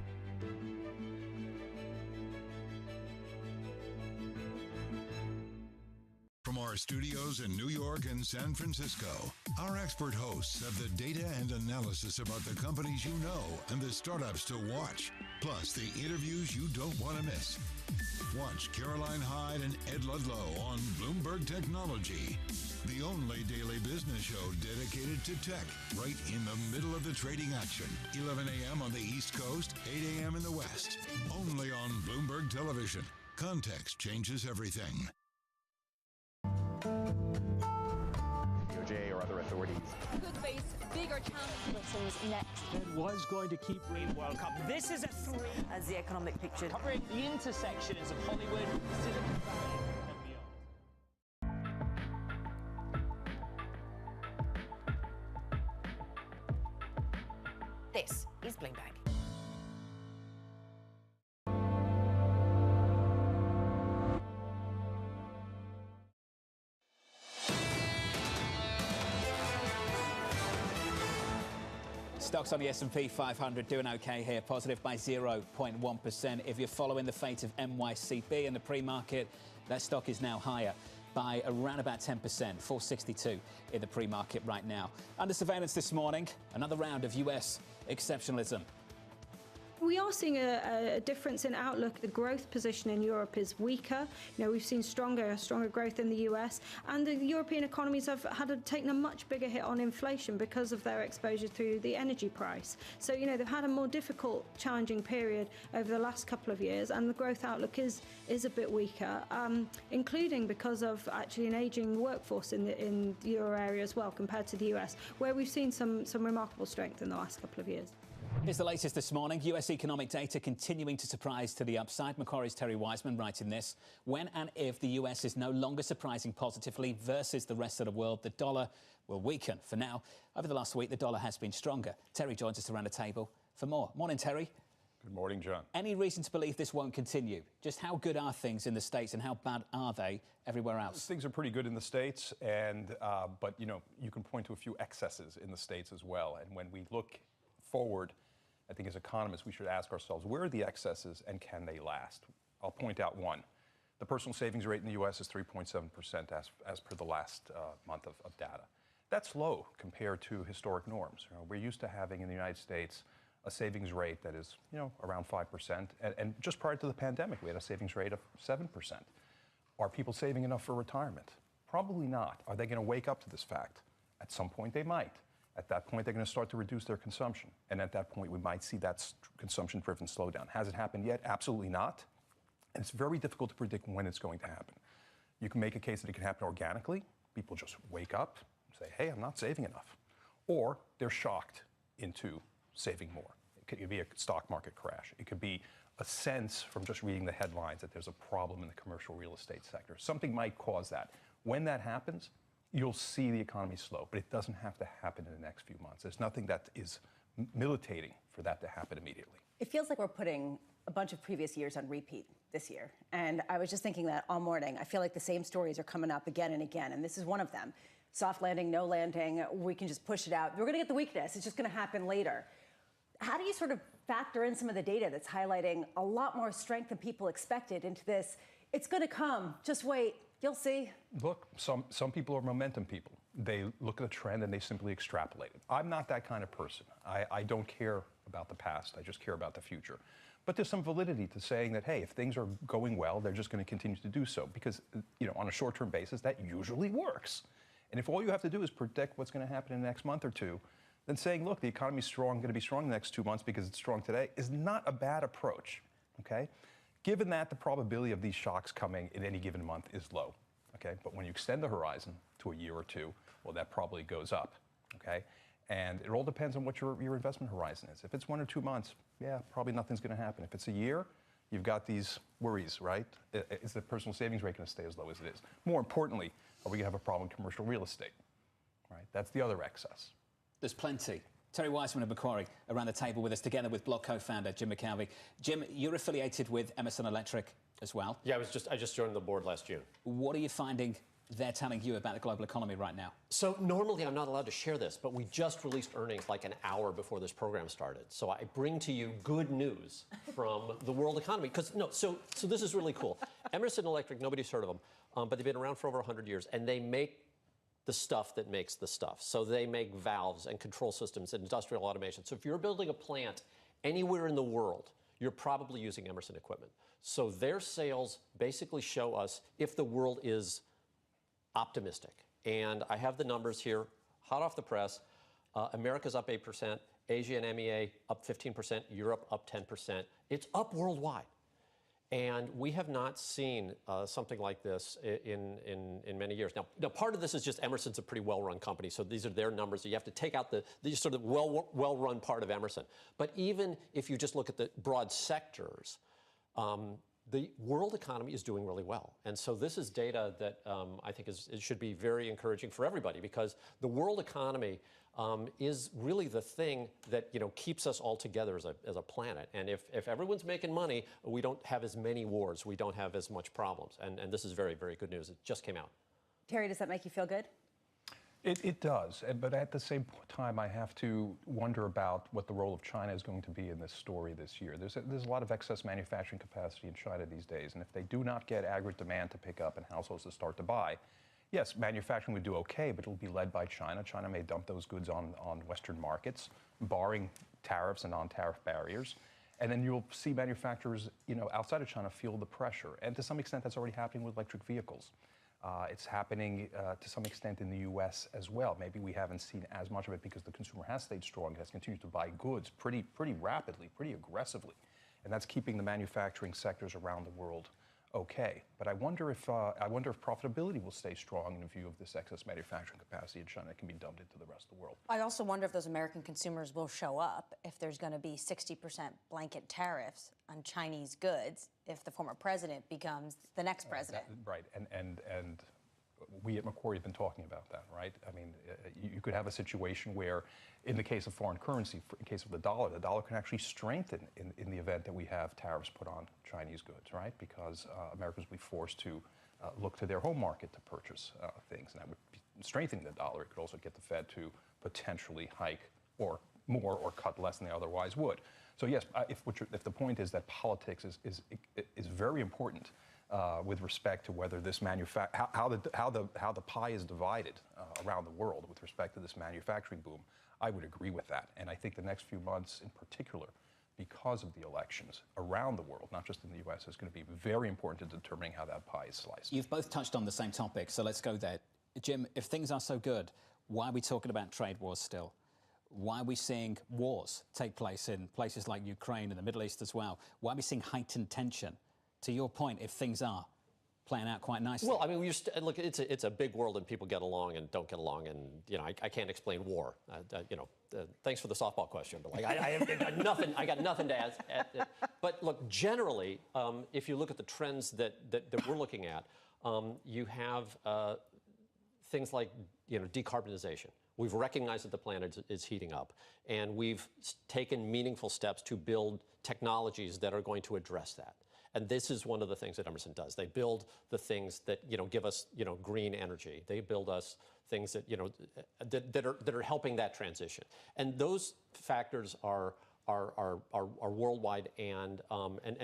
Speaker 14: From our studios in New York and San Francisco, our expert hosts have the data and analysis about the companies you know and the startups to watch, plus the interviews you don't want to miss. Watch Caroline Hyde and Ed Ludlow on Bloomberg Technology, the only daily business show dedicated to tech, right in the middle of the trading action. 11 a.m. on the East Coast, 8 a.m. in the West. Only on Bloomberg Television. Context changes everything.
Speaker 10: DOJ or other authorities
Speaker 15: could face bigger challenges next.
Speaker 16: It was going to keep reading World Cup. This is a three.
Speaker 17: As the economic picture.
Speaker 16: Covering the intersections of Hollywood, Silicon Valley, and beyond.
Speaker 6: This is Bloomberg.
Speaker 1: Stocks on the S&P 500 doing okay here, positive by 0.1%. If you're following the fate of NYCB in the pre-market, that stock is now higher by around about 10%, 462 in the pre-market right now. Under surveillance this morning, another round of US exceptionalism.
Speaker 12: We are seeing a difference in outlook. The growth position in Europe is weaker. We've seen stronger growth in the US, and the European economies have taken a much bigger hit on inflation because of their exposure through the energy price. So, they've had a more difficult, challenging period over the last couple of years, and the growth outlook is a bit weaker, including because of actually an aging workforce in the euro area as well, compared to the US, where we've seen some remarkable strength in the last couple of years.
Speaker 1: Here's the latest this morning. US economic data continuing to surprise to the upside. Macquarie's Terry Wiseman writing this. When and if the US is no longer surprising positively versus the rest of the world, the dollar will weaken. For now, over the last week, the dollar has been stronger. Terry joins us around the table for more. Morning, Terry.
Speaker 17: Good morning, John.
Speaker 1: Any reason to believe this won't continue? Just how good are things in the States and how bad are they everywhere else?
Speaker 17: Things are pretty good in the States, but you can point to a few excesses in the States as well. And when we look forward, I think as economists, we should ask ourselves, where are the excesses and can they last? I'll point out one. The personal savings rate in the U.S. is 3.7% as per the last month of data. That's low compared to historic norms. We're used to having in the United States a savings rate that is, around 5%. And just prior to the pandemic, we had a savings rate of 7%. Are people saving enough for retirement? Probably not. Are they going to wake up to this fact? At some point, they might. At that point, they're going to start to reduce their consumption. And at that point, we might see that consumption-driven slowdown. Has it happened yet? Absolutely not. And it's very difficult to predict when it's going to happen. You can make a case that it can happen organically. People just wake up and say, hey, I'm not saving enough. Or they're shocked into saving more. It could be a stock market crash. It could be a sense from just reading the headlines that there's a problem in the commercial real estate sector. Something might cause that. When that happens, you'll see the economy slow, but it doesn't have to happen in the next few months. There's nothing that is militating for that to happen immediately.
Speaker 2: It feels like we're putting a bunch of previous years on repeat this year. And I was just thinking that all morning. I feel like the same stories are coming up again and again, and this is one of them. Soft landing, no landing, we can just push it out. We're going to get the weakness. It's just going to happen later. How do you sort of factor in some of the data that's highlighting a lot more strength than people expected into this? It's going to come. Just wait. You'll see.
Speaker 17: Look, some people are momentum people. They look at the trend and they simply extrapolate it. I'm not that kind of person. I don't care about the past. I just care about the future. But there's some validity to saying that, hey, if things are going well, they're just going to continue to do so because, on a short-term basis, that usually works. And if all you have to do is predict what's going to happen in the next month or two, then saying, look, the economy's strong, going to be strong in the next 2 months because it's strong today is not a bad approach, okay? Given that the probability of these shocks coming in any given month is low, okay? But when you extend the horizon to a year or two, well, that probably goes up, okay? And it all depends on what your investment horizon is. If it's 1 or 2 months, yeah, probably nothing's going to happen. If it's a year, you've got these worries, right? Is the personal savings rate going to stay as low as it is? More importantly, are we going to have a problem in commercial real estate, right? That's the other excess.
Speaker 1: There's plenty. Terry Wiseman of Macquarie around the table with us, together with Block co-founder Jim McCalvey. Jim, you're affiliated with Emerson Electric as well.
Speaker 9: Yeah, I just joined the board last June.
Speaker 1: What are you finding they're telling you about the global economy right now?
Speaker 9: So normally I'm not allowed to share this, but we just released earnings like an hour before this program started. So I bring to you good news from the world economy. So this is really cool. Emerson Electric, nobody's heard of them, but they've been around for over 100 years, and they make the stuff that makes the stuff. So they make valves and control systems and industrial automation. So if you're building a plant anywhere in the world, you're probably using Emerson equipment. So their sales basically show us if the world is optimistic. And I have the numbers here, hot off the press. America's up 8%, Asia and MEA up 15%, Europe up 10%. It's up worldwide. And we have not seen something like this in many years. Now, part of this is just Emerson's a pretty well-run company, so these are their numbers. So you have to take out the sort of well-run part of Emerson. But even if you just look at the broad sectors, the world economy is doing really well. And so this is data that I think it should be very encouraging for everybody, because the world economy is really the thing that keeps us all together as a planet. And if everyone's making money, we don't have as many wars, we don't have as much problems. And this is very, very good news. It just came out.
Speaker 2: Terry, does that make you feel good?
Speaker 17: It does, but at the same time, I have to wonder about what the role of China is going to be in this story this year. There's a lot of excess manufacturing capacity in China these days, and if they do not get aggregate demand to pick up and households to start to buy, yes, manufacturing would do okay, but it'll be led by China. China may dump those goods on Western markets, barring tariffs and non-tariff barriers. And then you'll see manufacturers, outside of China feel the pressure. And to some extent, that's already happening with electric vehicles. It's happening to some extent in the U.S. as well. Maybe we haven't seen as much of it because the consumer has stayed strong, has continued to buy goods pretty rapidly, pretty aggressively. And that's keeping the manufacturing sectors around the world okay. But I wonder if profitability will stay strong in view of this excess manufacturing capacity in China that can be dumped into the rest of the world.
Speaker 6: I also wonder if those American consumers will show up if there's going to be 60% blanket tariffs on Chinese goods if the former president becomes the next president.
Speaker 17: Right, and we at Macquarie have been talking about that, right? I mean, you could have a situation where, in the case of foreign currency, in case of the dollar can actually strengthen in the event that we have tariffs put on Chinese goods, right? Because Americans will be forced to look to their home market to purchase things, and that would be strengthening the dollar. It could also get the Fed to potentially hike or more or cut less than they otherwise would. So yes, if the point is that politics is very important with respect to whether this how the pie is divided around the world with respect to this manufacturing boom, I would agree with that. And I think the next few months in particular, because of the elections around the world, not just in the U.S., is going to be very important to determining how that pie is sliced.
Speaker 1: You've both touched on the same topic, so let's go there. Jim, if things are so good, why are we talking about trade wars still? Why are we seeing wars take place in places like Ukraine and the Middle East as well? Why are we seeing heightened tension? To your point, if things are playing out quite nicely.
Speaker 9: Well, I mean, look, it's a big world and people get along and don't get along, and I can't explain war. Thanks for the softball question, but like I got nothing to add. But look, generally, if you look at the trends that we're looking at, you have things like decarbonization. We've recognized that the planet is heating up, and we've taken meaningful steps to build technologies that are going to address that. And this is one of the things that Emerson does. They build the things that give us green energy. They build us things that that are helping that transition. And those factors are worldwide and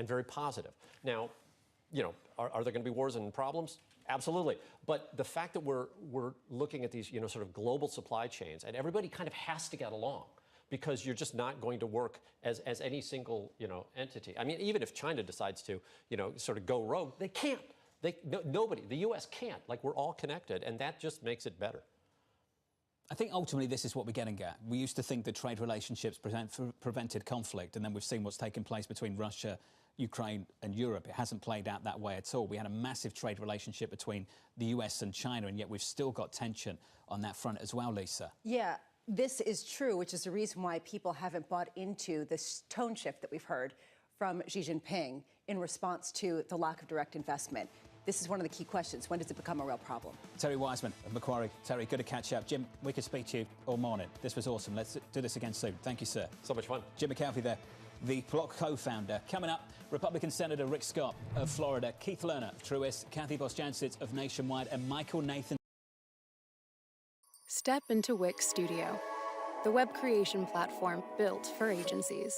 Speaker 9: very positive. Now, are there going to be wars and problems? Absolutely. But the fact that we're looking at these sort of global supply chains, and everybody kind of has to get along, because you're just not going to work as any single entity. I mean, even if China decides to sort of go rogue, they can't. Nobody. The U.S. can't. Like, we're all connected, and that just makes it better.
Speaker 1: I think ultimately this is what we're getting at. We used to think that trade relationships prevented conflict, and then we've seen what's taken place between Russia, Ukraine and Europe. It hasn't played out that way at all. We had a massive trade relationship between the US and China, and yet we've still got tension on that front as well, Lisa.
Speaker 2: Yeah, this is true, which is the reason why people haven't bought into this tone shift that we've heard from Xi Jinping in response to the lack of direct investment. This is one of the key questions. When does it become a real problem?
Speaker 1: Terry Wiseman of Macquarie. Terry, good to catch up. Jim, we could speak to you all morning. This was awesome. Let's do this again soon. Thank you, sir.
Speaker 9: So much fun.
Speaker 1: Jim McAfee there, the Block co-founder. Coming up, Republican Senator Rick Scott of Florida, Keith Lerner of Truist, Kathy Bosjancic of Nationwide, and Michael Nathan.
Speaker 18: Step into Wix Studio, the web creation platform built for agencies.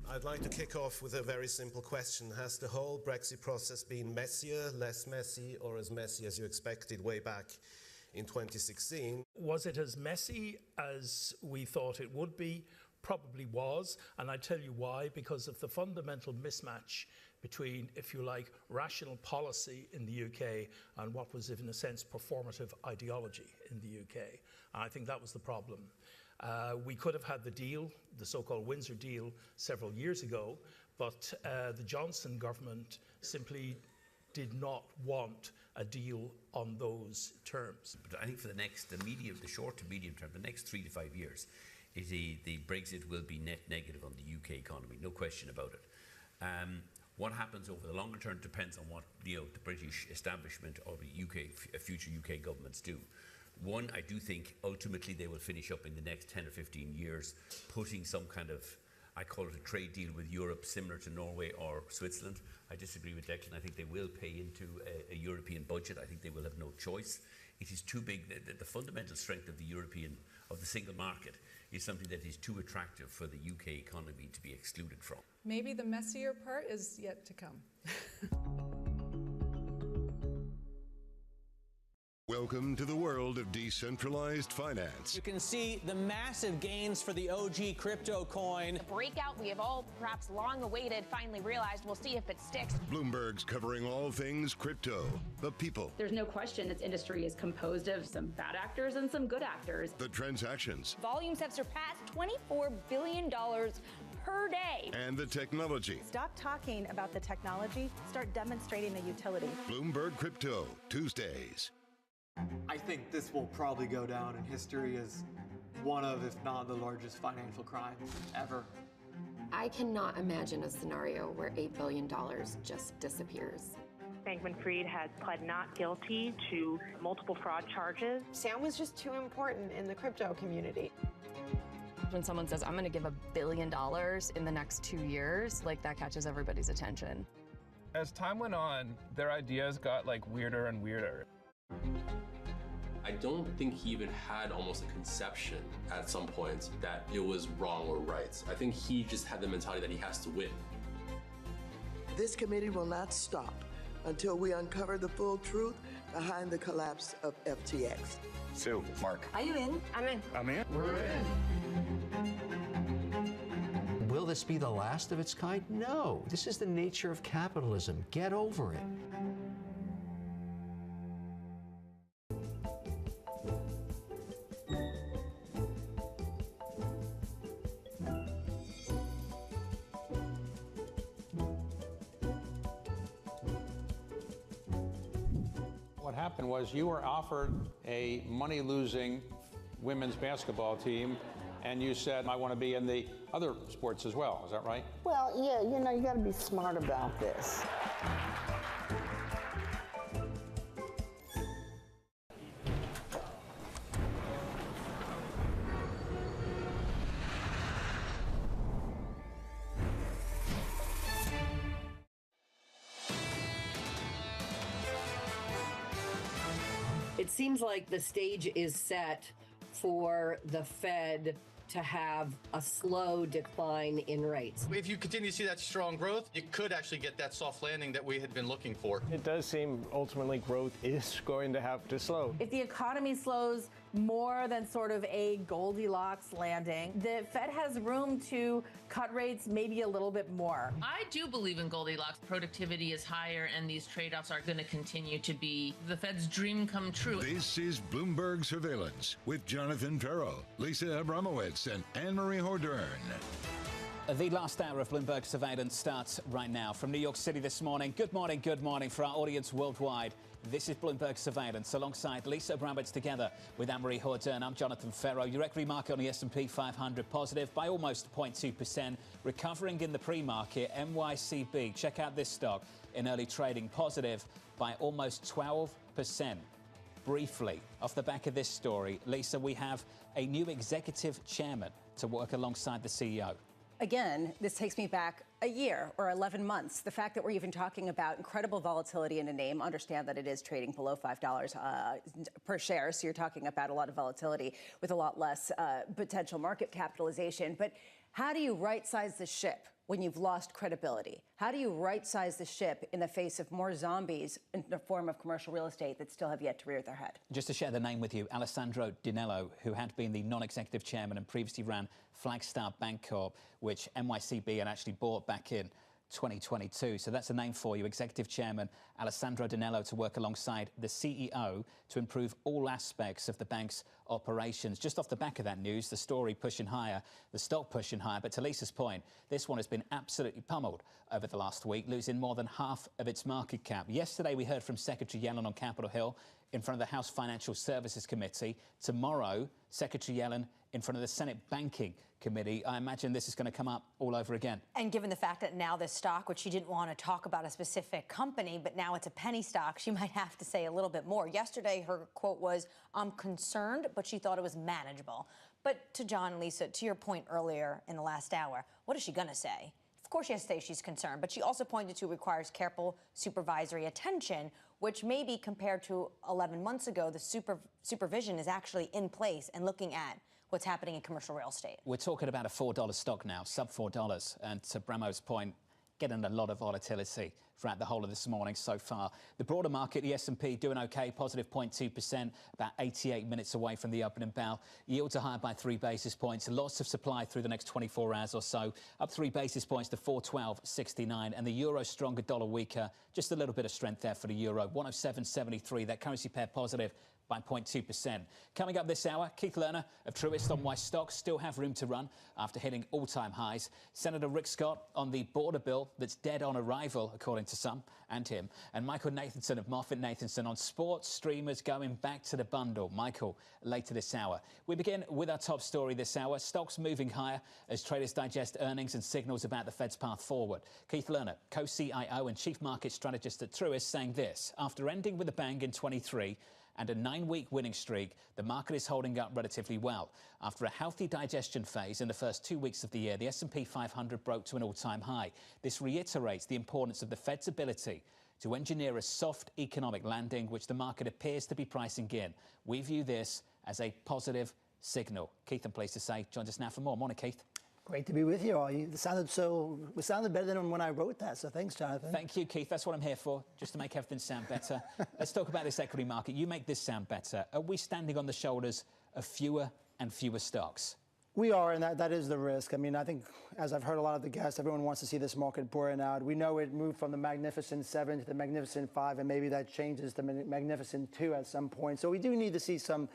Speaker 19: I'd like to kick off with a very simple question. Has the whole Brexit process been messier, less messy, or as messy as you expected way back in 2016?
Speaker 20: Was it as messy as we thought it would be? Probably was, and I tell you why, because of the fundamental mismatch between, if you like, rational policy in the UK and what was, in a sense, performative ideology in the UK. And I think that was the problem. We could have had the deal, the so-called Windsor deal, several years ago, but the Johnson government simply did not want a deal on those terms.
Speaker 21: But I think for the short to medium term, the next 3 to 5 years, the Brexit will be net negative on the UK economy, no question about it. What happens over the longer term depends on what the British establishment or the future UK governments do. One, I do think ultimately they will finish up in the next 10 or 15 years putting some kind of, I call it a trade deal with Europe similar to Norway or Switzerland. I disagree with Declan. I think they will pay into a European budget. I think they will have no choice. It is too big. The fundamental strength of the single market is something that is too attractive for the UK economy to be excluded from.
Speaker 22: Maybe the messier part is yet to come.
Speaker 14: Welcome to the world of decentralized finance.
Speaker 16: You can see the massive gains for the OG crypto coin.
Speaker 4: The breakout we have all perhaps long awaited finally realized. We'll see if it sticks.
Speaker 14: Bloomberg's covering all things crypto, the people,
Speaker 22: There's no question its industry is composed of some bad actors and some good actors.
Speaker 14: the transactions,
Speaker 4: Volumes have surpassed $24 billion per day.
Speaker 14: and the technology.
Speaker 2: Stop talking about the technology, start demonstrating the utility.
Speaker 14: Bloomberg Crypto, Tuesdays.
Speaker 23: I think this will probably go down in history as one of, if not the largest financial crime ever.
Speaker 24: I cannot imagine a scenario where $8 billion just disappears.
Speaker 25: Bankman-Fried has pled not guilty to multiple fraud charges.
Speaker 26: Sam was just too important in the crypto community.
Speaker 27: When someone says, I'm going to give $1 billion in the next 2 years, like that catches everybody's attention.
Speaker 28: As time went on, their ideas got like weirder and weirder.
Speaker 29: I don't think he even had almost a conception at some points that it was wrong or right. I think he just had the mentality that he has to win.
Speaker 30: This committee will not stop until we uncover the full truth behind the collapse of FTX.
Speaker 10: Sue, Mark.
Speaker 26: Are you in? I'm in.
Speaker 10: I'm in.
Speaker 28: We're in.
Speaker 31: Will this be the last of its kind? No. This is the nature of capitalism. Get over it.
Speaker 32: What happened was you were offered a money-losing women's basketball team, and you said, I want to be in the other sports as well. Is that right?
Speaker 26: Well, yeah, you know, you got to be smart about this.
Speaker 33: It seems like the stage is set for the Fed to have a slow decline in rates.
Speaker 34: If you continue to see that strong growth, you could actually get that soft landing that we had been looking for.
Speaker 28: It does seem ultimately growth is going to have to slow.
Speaker 35: If the economy slows more than sort of a Goldilocks landing, the Fed has room to cut rates maybe a little bit more.
Speaker 36: I do believe in Goldilocks. Productivity is higher, and these trade-offs are going to continue to be the Fed's dream come true.
Speaker 14: This is Bloomberg Surveillance with Jonathan Ferro, Lisa Abramowitz, and Anne-Marie Hordern.
Speaker 1: The last hour of Bloomberg Surveillance starts right now. From New York City this morning, good morning for our audience worldwide. This is Bloomberg Surveillance alongside Lisa Abramowitz together with Anne-Marie Hordern. I'm Jonathan Ferro. Your equity market on the S&P 500 positive by almost 0.2%. Recovering in the pre-market, NYCB. Check out this stock in early trading, positive by almost 12%. Briefly, off the back of this story, Lisa, we have a new executive chairman to work alongside the CEO.
Speaker 2: Again, this takes me back a year or 11 months. The fact that we're even talking about incredible volatility in a name, understand that it is trading below $5 per share. So you're talking about a lot of volatility with a lot less potential market capitalization. But how do you right-size the ship when you've lost credibility? How do you right-size the ship in the face of more zombies in the form of commercial real estate that still have yet to rear their head?
Speaker 1: Just to share the name with you, Alessandro Dinello, who had been the non-executive chairman and previously ran Flagstar Bancorp, which NYCB had actually bought back in 2022. So that's a name for you, Executive Chairman Alessandro Dinello, to work alongside the CEO to improve all aspects of the bank's operations. Just off the back of that news, the story pushing higher, the stock pushing higher. But to Lisa's point, this one has been absolutely pummeled over the last week, losing more than half of its market cap. Yesterday, we heard from Secretary Yellen on Capitol Hill in front of the House Financial Services Committee. Tomorrow, Secretary Yellen in front of the Senate Banking Committee. I imagine this is going to come up all over again.
Speaker 6: And given the fact that now this stock, which she didn't want to talk about a specific company, but now it's a penny stock, she might have to say a little bit more. Yesterday, her quote was, I'm concerned, but she thought it was manageable. But to John and Lisa, to your point earlier in the last hour, what is she going to say? Of course she has to say she's concerned, but she also pointed to requires careful supervisory attention, which maybe compared to 11 months ago, the supervision is actually in place and looking at what's happening in commercial real estate.
Speaker 1: We're talking about a $4 stock now, sub $4. And to Bramo's point, getting a lot of volatility throughout the whole of this morning so far. The broader market, the S&P doing okay, positive 0.2%, about 88 minutes away from the opening bell. Yields are higher by 3 basis points. Lots of supply through the next 24 hours or so, up 3 basis points to 412.69. And the euro stronger, dollar weaker. Just a little bit of strength there for the euro, 107.73. That currency pair positive by 0.2%. Coming up this hour, Keith Lerner of Truist on why stocks still have room to run after hitting all-time highs. Senator Rick Scott on the border bill that's dead on arrival, according to some, and him. And Michael Nathanson of MoffettNathanson on sports streamers going back to the bundle. Michael, later this hour. We begin with our top story this hour. Stocks moving higher as traders digest earnings and signals about the Fed's path forward. Keith Lerner, co-CIO and chief market strategist at Truist, saying this: after ending with a bang in 23, and a 9-week winning streak, the market is holding up relatively well. After a healthy digestion phase in the first 2 weeks of the year, the S&P 500 broke to an all-time high. This reiterates the importance of the Fed's ability to engineer a soft economic landing, which the market appears to be pricing in. We view this as a positive signal. Keith, I'm pleased to say, joins us now for more. Morning, Keith.
Speaker 3: Great to be with you all. It sounded better than when I wrote that, so thanks, Jonathan.
Speaker 1: Thank you, Keith. That's what I'm here for, just to make everything sound better. Let's talk about this equity market. You make this sound better. Are we standing on the shoulders of fewer and fewer stocks?
Speaker 3: We are, and that is the risk. I mean, I think, as I've heard a lot of the guests, everyone wants to see this market burn out. We know it moved from the Magnificent 7 to the Magnificent 5, and maybe that changes to the Magnificent 2 at some point. So we do need to see some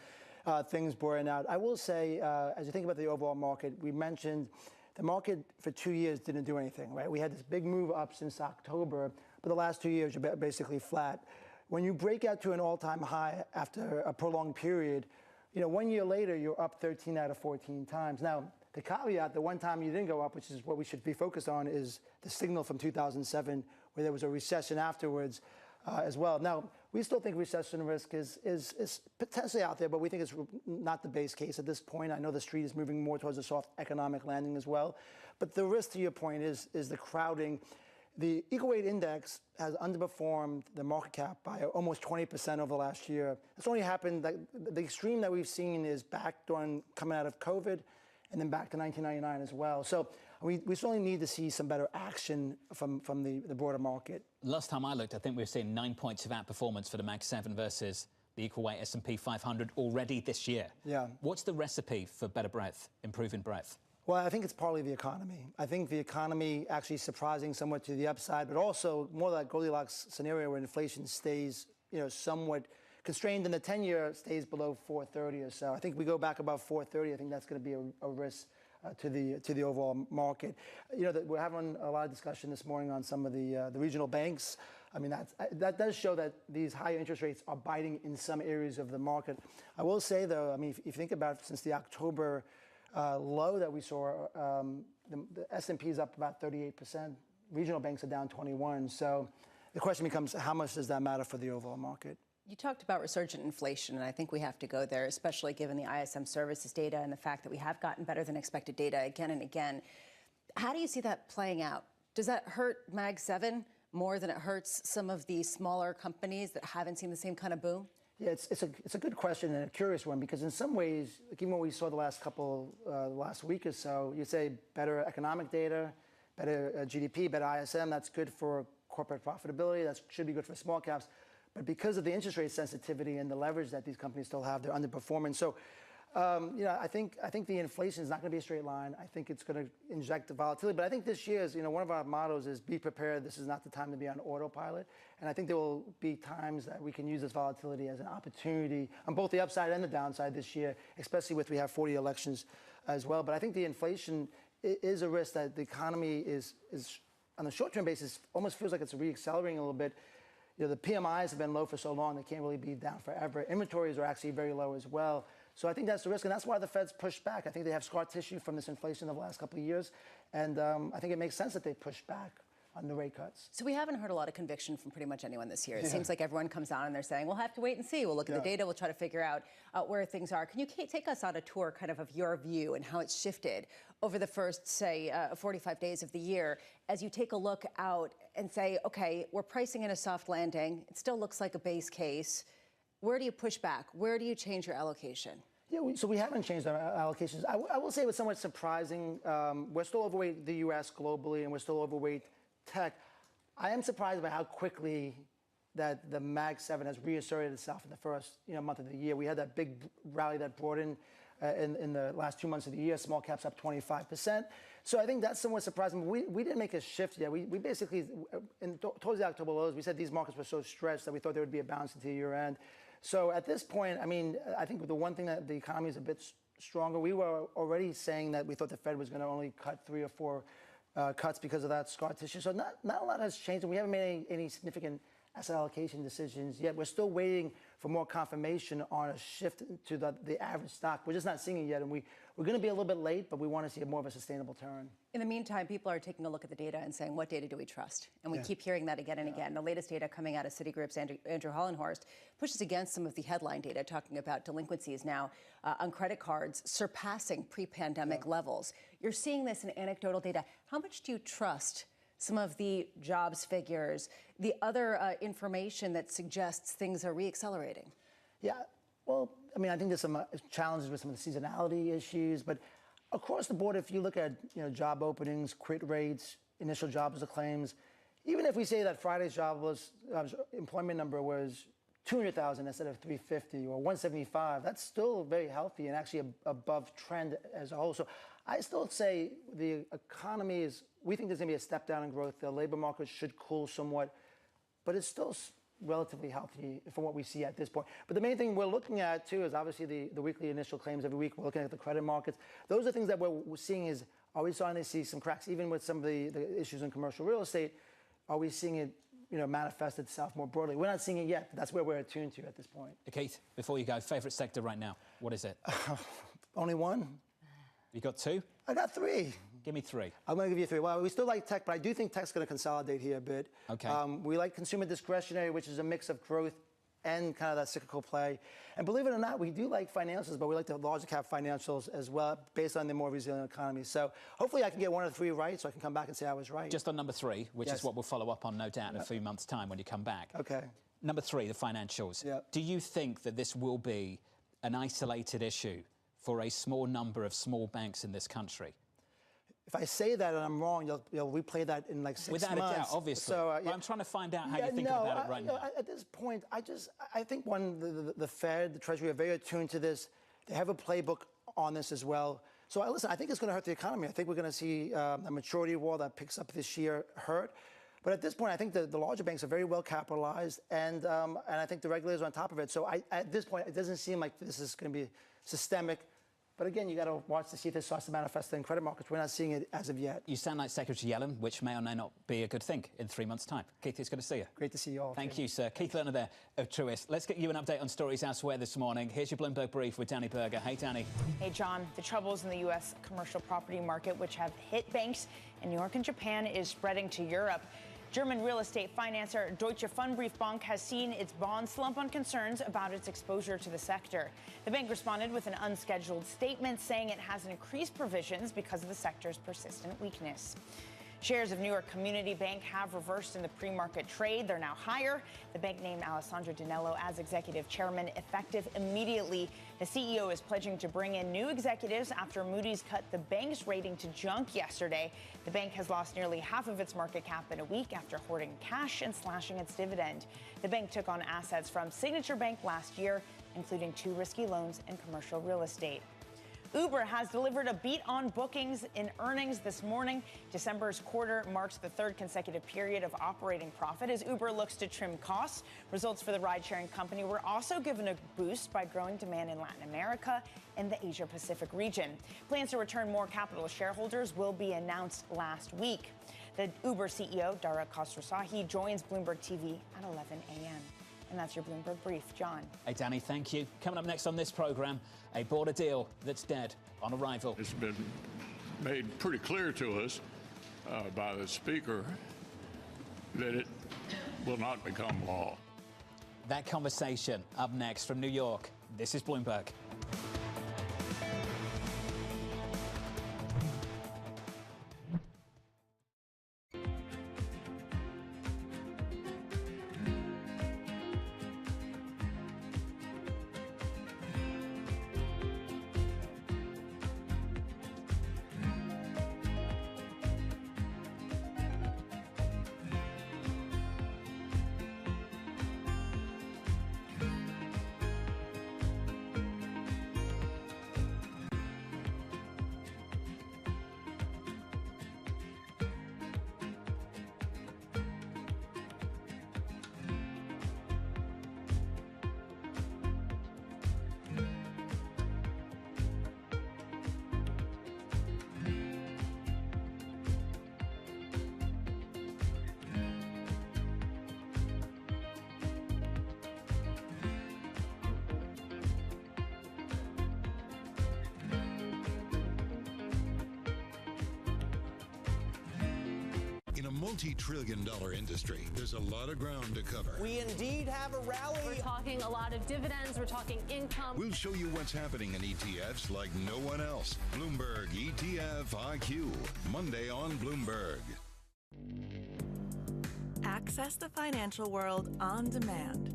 Speaker 3: things burn out. I will say, as you think about the overall market, we mentioned the market for 2 years didn't do anything, right? We had this big move up since October, but the last 2 years are basically flat. When you break out to an all-time high after a prolonged period, 1 year later, you're up 13 out of 14 times. Now, the caveat, the one time you didn't go up, which is what we should be focused on, is the signal from 2007, where there was a recession afterwards as well. Now, we still think recession risk is potentially out there, but we think it's not the base case at this point. I know the street is moving more towards a soft economic landing as well. But the risk, to your point, is the crowding. The equal weight index has underperformed the market cap by almost 20% over the last year. It's only happened, the extreme that we've seen is back during coming out of COVID and then back to 1999 as well. So we certainly need to see some better action from the broader market.
Speaker 1: Last time I looked, I think we were seeing 9 points of outperformance for the Mag 7 versus the equal weight S&P 500 already this year.
Speaker 3: Yeah.
Speaker 1: What's the recipe for better breadth, improving breadth?
Speaker 3: Well, I think it's partly the economy. I think the economy actually surprising somewhat to the upside, but also more like Goldilocks scenario where inflation stays, somewhat constrained, and the 10-year stays below 430 or so. I think we go back above 430. I think that's going to be a risk to the overall market. We're having a lot of discussion this morning on some of the regional banks. I mean, that does show that these high interest rates are biting in some areas of the market. I will say, though, I mean, if you think about since the October low that we saw, the S&P is up about 38%. Regional banks are down 21%. So the question becomes, how much does that matter for the overall market?
Speaker 2: You talked about resurgent inflation, and I think we have to go there, especially given the ISM services data and the fact that we have gotten better than expected data again and again. How do you see that playing out? Does that hurt Mag 7 more than it hurts some of the smaller companies that haven't seen the same kind of boom?
Speaker 3: Yeah, it's a good question and a curious one, because in some ways, given what we saw the last week or so, you say better economic data, better GDP, better ISM, that's good for corporate profitability, that should be good for small caps. But because of the interest rate sensitivity and the leverage that these companies still have, they're underperforming. So, I think the inflation is not going to be a straight line. I think it's going to inject the volatility. But I think this year's, one of our mottos is be prepared. This is not the time to be on autopilot. And I think there will be times that we can use this volatility as an opportunity on both the upside and the downside this year, especially with we have 40 elections as well. But I think the inflation is a risk that the economy is on a short-term basis almost feels like it's reaccelerating a little bit. The PMIs have been low for so long, they can't really be down forever. Inventories are actually very low as well. So I think that's the risk, and that's why the Fed's pushed back. I think they have scar tissue from this inflation of the last couple of years, and I think it makes sense that they push back on the rate cuts.
Speaker 2: So we haven't heard a lot of conviction from pretty much anyone this year. It seems like everyone comes out and they're saying, we'll have to wait and see. We'll look at the data. We'll try to figure out where things are. Can you take us on a tour kind of your view and how it's shifted over the first, say, 45 days of the year as you take a look out and say, okay, we're pricing in a soft landing. It still looks like a base case. Where do you push back? Where do you change your allocation?
Speaker 3: Yeah, so we haven't changed our allocations. I will say it was somewhat surprising. We're still overweight the U.S. globally, and we're still overweight tech, I am surprised by how quickly that the Mag 7 has reasserted itself in the first month of the year. We had that big rally that brought in the last 2 months of the year, small caps up 25%. So I think that's somewhat surprising. We didn't make a shift yet. We basically, towards the October lows, we said these markets were so stretched that we thought there would be a bounce into year end. So at this point, I mean, I think the one thing that the economy is a bit stronger, we were already saying that we thought the Fed was going to only cut 3 or 4 cuts because of that scar tissue. So not a lot has changed, and we haven't made any significant asset allocation decisions yet. We're still waiting for more confirmation on a shift to the average stock. We're just not seeing it yet, and we're going to be a little bit late, but we want to see more of a sustainable turn.
Speaker 2: In the meantime, people are taking a look at the data and saying, what data do we trust? And we keep hearing that again and again. The latest data coming out of Citigroup's Andrew Hollenhorst pushes against some of the headline data, talking about delinquencies now on credit cards surpassing pre-pandemic levels. You're seeing this in anecdotal data. How much do you trust some of the jobs figures, the other information that suggests things are reaccelerating?
Speaker 3: Yeah, well, I mean, I think there's some challenges with some of the seasonality issues, but across the board, if you look at job openings, quit rates, initial jobs claims, even if we say that Friday's jobless employment number was 200,000 instead of 350 or 175, that's still very healthy and actually above trend as a whole. So I still say the economy we think there's going to be a step down in growth. The labor market should cool somewhat, but it's still relatively healthy from what we see at this point. But the main thing we're looking at, too, is obviously the weekly initial claims every week. We're looking at the credit markets. Those are things that we're seeing is, are we starting to see some cracks, even with some of the issues in commercial real estate? Are we seeing it manifest itself more broadly? We're not seeing it yet, but that's where we're attuned to at this point.
Speaker 1: Keith, before you go, favorite sector right now, what is it?
Speaker 3: Only one.
Speaker 1: You got 2?
Speaker 3: I got 3.
Speaker 1: Give me 3.
Speaker 3: I'm going to give you 3. Well, we still like tech, but I do think tech's going to consolidate here a bit.
Speaker 1: Okay.
Speaker 3: We like consumer discretionary, which is a mix of growth and kind of that cyclical play. And believe it or not, we do like financials, but we like the larger cap financials as well, based on the more resilient economy. So hopefully I can get 1 of the 3 right, so I can come back and say I was right.
Speaker 1: Just on number 3, which is what we'll follow up on, no doubt, in a few months' time when you come back.
Speaker 3: Okay.
Speaker 1: Number 3, the financials.
Speaker 3: Yep.
Speaker 1: Do you think that this will be an isolated issue for a small number of small banks in this country?
Speaker 3: If I say that and I'm wrong, you'll replay that in like 6 months.
Speaker 1: Without a doubt, obviously.
Speaker 3: So,
Speaker 1: but I'm trying to find out how you think about it right now.
Speaker 3: At this point, I think the Fed, the Treasury are very attuned to this. They have a playbook on this as well. So listen, I think it's going to hurt the economy. I think we're going to see a maturity wall that picks up this year hurt. But at this point, I think the larger banks are very well capitalized, and I think the regulators are on top of it. So at this point, it doesn't seem like this is going to be systemic. But again, you got to watch to see if this starts to manifest in credit markets. We're not seeing it as of yet.
Speaker 1: You sound like Secretary Yellen, which may or may not be a good thing in 3 months' time. Keith, it's good to see you.
Speaker 3: Great to see you all.
Speaker 1: Thank you, sir. Keith Lerner there of Truist. Let's get you an update on stories elsewhere this morning. Here's your Bloomberg Brief with Danny Berger. Hey, Danny.
Speaker 4: Hey, John. The troubles in the U.S. commercial property market, which have hit banks in New York and Japan, is spreading to Europe. German real estate financer Deutsche Pfandbriefbank has seen its bond slump on concerns about its exposure to the sector. The bank responded with an unscheduled statement saying it has increased provisions because of the sector's persistent weakness. Shares of New York Community Bank have reversed in the pre-market trade. They're now higher. The bank named Alessandro Dinello as executive chairman effective immediately. The CEO is pledging to bring in new executives after Moody's cut the bank's rating to junk yesterday. The bank has lost nearly half of its market cap in a week after hoarding cash and slashing its dividend. The bank took on assets from Signature Bank last year, including 2 risky loans and commercial real estate. Uber has delivered a beat on bookings in earnings this morning. December's quarter marks the 3rd consecutive period of operating profit as Uber looks to trim costs. Results for the ride-sharing company were also given a boost by growing demand in Latin America and the Asia-Pacific region. Plans to return more capital to shareholders will be announced last week. The Uber CEO, Dara Khosrowshahi, joins Bloomberg TV at 11 a.m. And that's your Bloomberg Brief. John.
Speaker 1: Hey, Danny, thank you. Coming up next on this program, a border deal that's dead on arrival.
Speaker 5: It's been made pretty clear to us by the Speaker that it will not become law.
Speaker 1: That conversation up next from New York. This is Bloomberg.
Speaker 14: multi-trillion-dollar industry. There's a lot of ground to cover.
Speaker 7: We indeed have a rally.
Speaker 35: We're talking a lot of dividends. We're talking income.
Speaker 14: We'll show you what's happening in ETFs like no one else. Bloomberg ETF IQ, Monday on Bloomberg.
Speaker 8: Access the financial world on demand.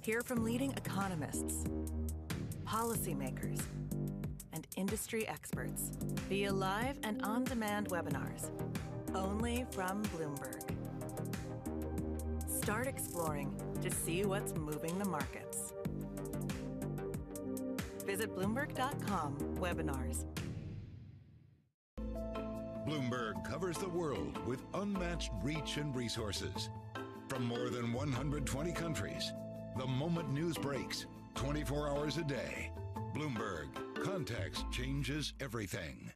Speaker 8: Hear from leading economists, policymakers, and industry experts via live and on-demand webinars, only from Bloomberg. Start exploring to see what's moving the markets. Visit Bloomberg.com/webinars.
Speaker 14: Bloomberg covers the world with unmatched reach and resources. From more than 120 countries, the moment news breaks, 24 hours a day. Bloomberg, context changes everything.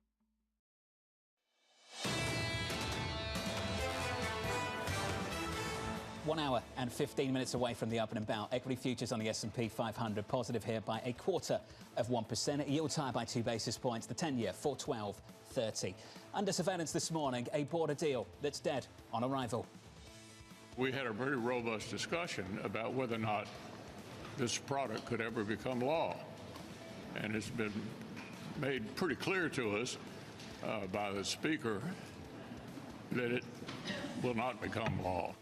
Speaker 1: One hour and 15 minutes away from the open and bout. Equity futures on the S&P 500 positive here by 0.25%. Yields higher by 2 basis points. The 10-year 4.1230. Under surveillance this morning, a border deal that's dead on arrival.
Speaker 5: We had a very robust discussion about whether or not this product could ever become law. And it's been made pretty clear to us by the Speaker that it will not become law.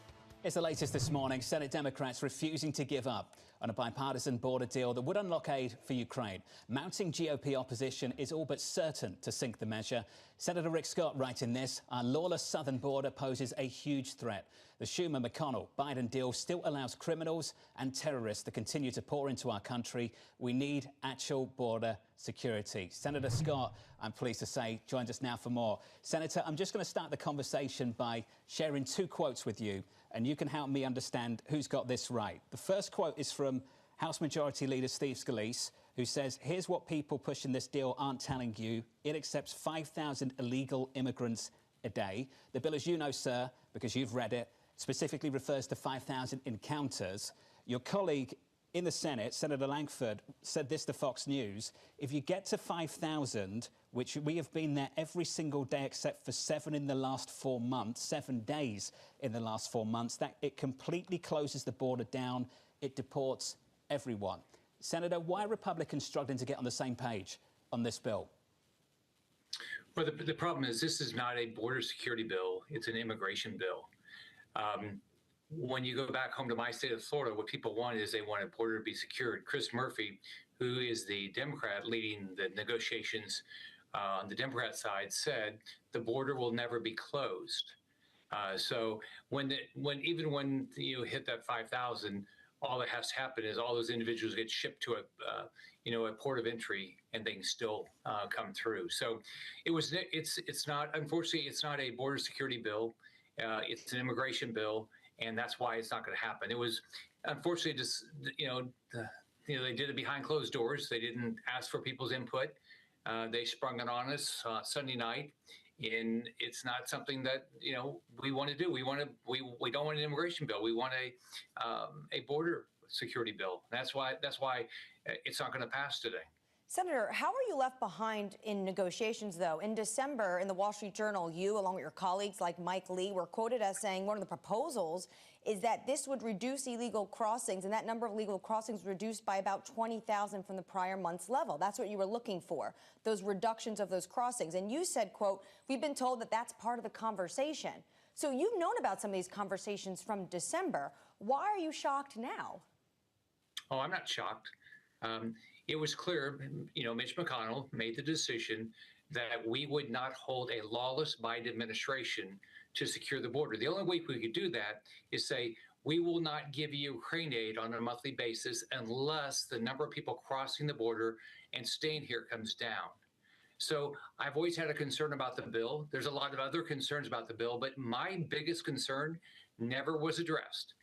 Speaker 1: It's the latest this morning. Senate Democrats refusing to give up on a bipartisan border deal that would unlock aid for Ukraine. Mounting GOP opposition is all but certain to sink the measure. Senator Rick Scott writing this: our lawless southern border poses a huge threat. The Schumer-McConnell-Biden deal still allows criminals and terrorists to continue to pour into our country. We need actual border security. Senator Scott, I'm pleased to say, joins us now for more. Senator, I'm just going to start the conversation by sharing 2 quotes with you, and you can help me understand who's got this right. The first quote is from House Majority Leader Steve Scalise, who says, here's what people pushing this deal aren't telling you. It accepts 5,000 illegal immigrants a day. The bill, as you know, sir, because you've read it, specifically refers to 5,000 encounters. Your colleague in the Senate, Senator Langford, said this to Fox News: if you get to 5,000, which we have been there every single day except for 7 in the last 4 months, 7 days in the last 4 months, that it completely closes the border down. It deports everyone. Senator, why are Republicans struggling to get on the same page on this bill?
Speaker 9: Well, the problem is this is not a border security bill. It's an immigration bill. When you go back home to my state of Florida, what people want is they want a border to be secured. Chris Murphy, who is the Democrat leading the negotiations on the Democrat side, said the border will never be closed. So even when you hit that 5,000, all that has to happen is all those individuals get shipped to a port of entry, and they can still come through. So it's not, unfortunately, it's not a border security bill. It's an immigration bill, and that's why it's not going to happen. It was, unfortunately, just they did it behind closed doors. They didn't ask for people's input. They sprung it on us Sunday night, and it's not something that we want to do. We don't want an immigration bill. We want a border security bill. That's why it's not going to pass today.
Speaker 6: Senator, how are you left behind in negotiations, though? In December, in the Wall Street Journal, you, along with your colleagues like Mike Lee, were quoted as saying one of the proposals is that this would reduce illegal crossings, and that number of illegal crossings reduced by about 20,000 from the prior month's level. That's what you were looking for, those reductions of those crossings. And you said, quote, we've been told that that's part of the conversation. So you've known about some of these conversations from December. Why are you shocked now?
Speaker 9: Oh, I'm not shocked. It was clear, Mitch McConnell made the decision that we would not hold a lawless Biden administration to secure the border. The only way we could do that is say, we will not give you Ukraine aid on a monthly basis unless the number of people crossing the border and staying here comes down. So I've always had a concern about the bill. There's a lot of other concerns about the bill, but my biggest concern never was addressed.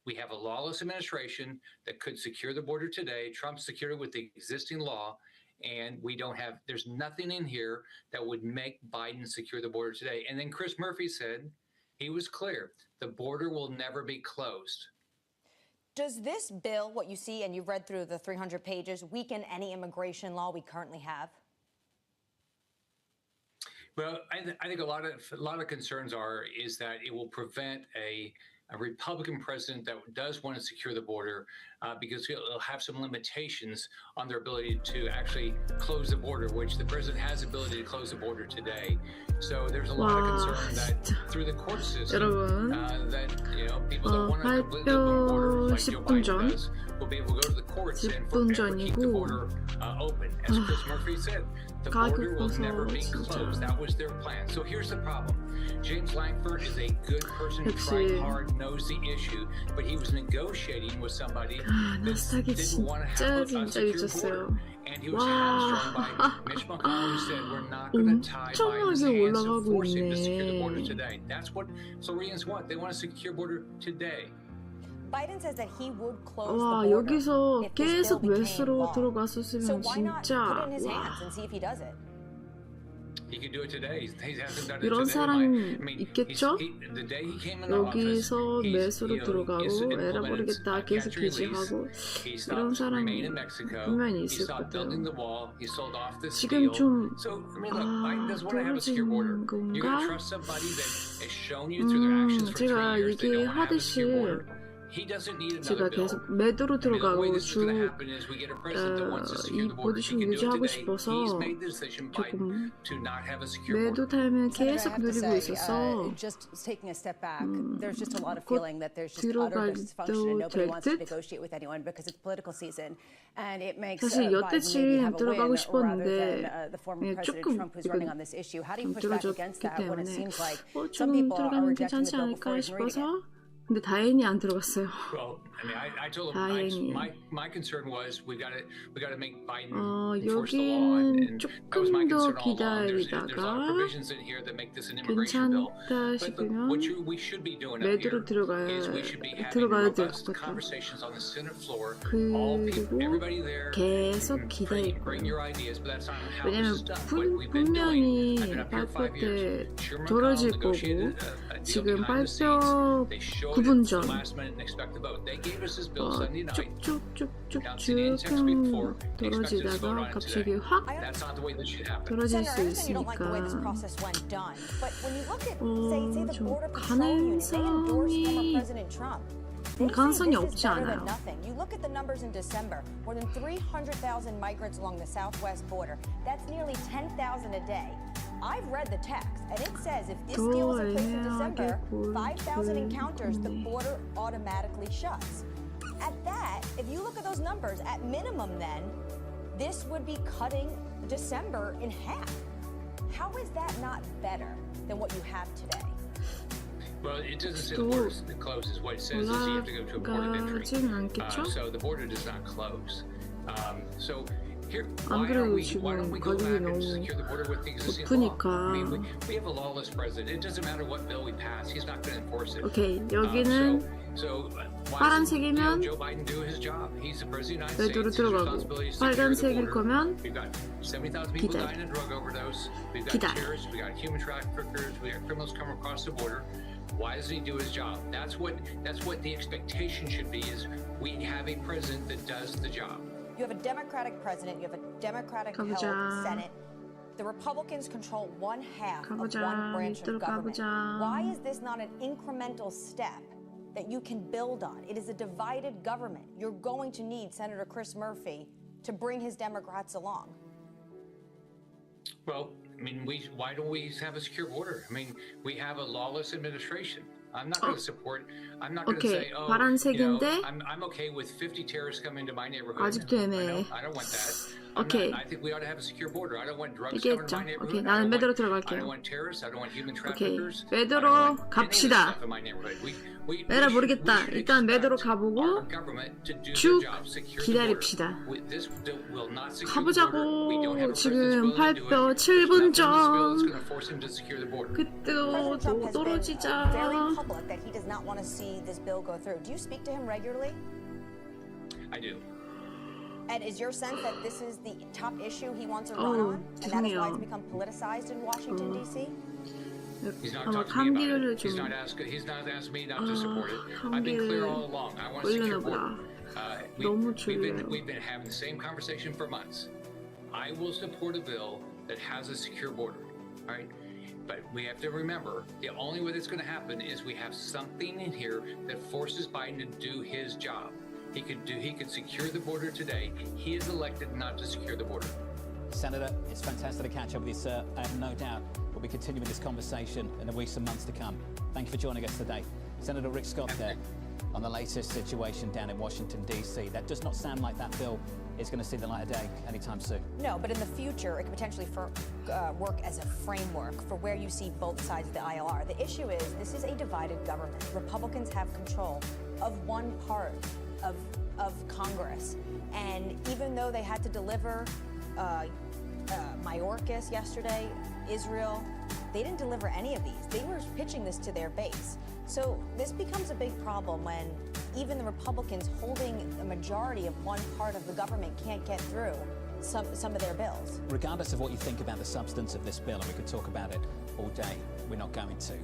Speaker 9: We have a lawless administration that could secure the border today. Trump secured it with the existing law, and there's nothing in here that would make Biden secure the border today. And then Chris Murphy said, he was clear, the border will never be closed.
Speaker 6: Does this bill, what you see, and you've read through the 300 pages, weaken any immigration law we currently have?
Speaker 9: Well, I think a lot of concerns is that it will prevent a Republican president that does want to secure the border because it'll have some limitations on their ability to actually close the border, which the president has the ability to close the border today. So there's a lot of concern that through the court system that people that want to completely open the border like Joe Biden does will be able to go to the courts and forever keep the border open. As Chris Murphy said, the border will never be closed. That was their plan. So here's the problem. James Lankford is a good person, trying hard, knows the issue, but he was negotiating with somebody that didn't want to have a secure border. And he was hamstrung by Mitch McConnell, who said, we're not going to tie Biden's hands and force him to secure the border today. That's what Floridians want. They want a secure border today.
Speaker 6: Biden says that he would close
Speaker 11: 와,
Speaker 6: the border
Speaker 11: 여기서
Speaker 6: if this bill
Speaker 11: 계속
Speaker 6: became
Speaker 11: 매수로
Speaker 6: law.
Speaker 11: 들어갔었으면
Speaker 6: So why not put
Speaker 11: 진짜
Speaker 6: it in his
Speaker 11: 와.
Speaker 6: hands and see if he does it?
Speaker 9: He can do it today. He hasn't done it
Speaker 11: 이런
Speaker 9: today.
Speaker 11: 사람이 있겠죠?
Speaker 9: The day he came in office,
Speaker 11: 여기서 매수로 들어가고 에라 모르겠다 계속 기지하고 이런 사람이 분명히 있을 것 같아요. 지금 좀 떨어지는 건가? 제가 얘기하듯이 제가 계속 매도로 들어가고 이 포지션 유지하고 싶어서 조금 매도 타임을 계속 누리고 있어서 곧 들어갈 도 될 듯? 사실 여태쯤 들어가고 싶었는데 조금 이건 좀 떨어졌기 때문에 조금 들어가면 괜찮지 않을까 싶어서 근데 다행히 안 들어갔어요.
Speaker 9: Well, I mean, I told him my concern was we got to make Biden enforce the law, and that was my concern all along. There's a lot of provisions in here that make this an immigration bill. But what we should be doing up here is we should be having robust conversations on the Senate floor. All people, everybody there,
Speaker 11: 계속 기다릴
Speaker 9: bring your ideas, but that's not how
Speaker 11: 왜냐면
Speaker 9: this is done. What we've been doing, I've been up here 5 years. Sherman
Speaker 11: 떨어질
Speaker 9: McConnell
Speaker 11: 거고
Speaker 9: negotiated a deal
Speaker 11: 지금
Speaker 9: behind the scenes.
Speaker 11: 발표
Speaker 9: They showed
Speaker 11: 9분
Speaker 9: it
Speaker 11: 전
Speaker 9: the last minute and expect the vote. They gave us this bill Sunday night.
Speaker 11: 쭉쭉쭉쭉 떨어지다가 갑자기 확 떨어질 수 있으니까 좀 가능성이 없지 않아요.
Speaker 6: You look at the numbers in December, more than 300,000 migrants along the southwest border. That's nearly 10,000 a day. I've read the text, and it says if this deal was in place in December, 5,000 encounters, the border automatically shuts. At that, if you look at those numbers, at minimum then, this would be cutting December in half. How is that not better than what you have today?
Speaker 9: Well, it doesn't say the border closes. What it says is you have to go to a port of entry. So the border does not close. So here, why don't we go back and secure the border with the existing law? I mean, we have a lawless president. It doesn't matter what bill we pass. He's not going to enforce it.
Speaker 11: 오케이, 여기는 파란색이면 매도로 들어가고 빨간색일 거면 기다려.
Speaker 9: Why doesn't he do his job? That's what the expectation should be, is we have a president that does the job.
Speaker 6: You have a Democratic president, you have a Democratic-held Senate. The Republicans control one half of one branch of government. Why is this not an incremental step that you can build on? It is a divided government. You're going to need Senator Chris Murphy to bring his Democrats along.
Speaker 9: Well, I mean, why don't we have a secure border? I mean, we have a lawless administration. I'm not going to support. I'm not going to say, oh, I'm okay with 50 terrorists coming into my neighborhood.
Speaker 11: 아직도 애매해.
Speaker 9: I don't want that.
Speaker 11: 오케이.
Speaker 9: I think we ought to have a secure border. I don't want drugs coming to my neighborhood.
Speaker 11: 오케이, 나는 매도로 들어갈게요.
Speaker 9: I don't want terrorists. I don't want human traffickers.
Speaker 11: 오케이, 매도로 갑시다. 에라 모르겠다. 일단 매도로 가보고 쭉 기다립시다. 가보자고. 지금 발표 7분 전. 그때도 또 떨어지자.
Speaker 9: I do.
Speaker 6: And is your sense that this is the top issue he wants to run on, and that is why it's become politicized in Washington, D.C.?
Speaker 9: He's not talking to me about it. He's not asked me not to support it. I've been clear all along. I want a secure border. We've been having the same conversation for months. I will support a bill that has a secure border. All right. But we have to remember, the only way that's going to happen is we have something in here that forces Biden to do his job. He could secure the border today. He is elected not to secure the border.
Speaker 1: Senator, it's fantastic to catch up with you, sir. I have no doubt we'll be continuing this conversation in the weeks and months to come. Thank you for joining us today. Senator Rick Scott there on the latest situation down in Washington, D.C. That does not sound like that bill is going to see the light of day anytime soon.
Speaker 6: No, but in the future, it could potentially work as a framework for where you see both sides of the aisle are. The issue is this is a divided government. Republicans have control of one part of Congress. And even though they had to deliver Mayorkas yesterday, Israel, they didn't deliver any of these. They were pitching this to their base. So this becomes a big problem when even the Republicans holding a majority of one part of the government can't get through some of their bills.
Speaker 1: Regardless of what you think about the substance of this bill, and we could talk about it all day, we're not going to.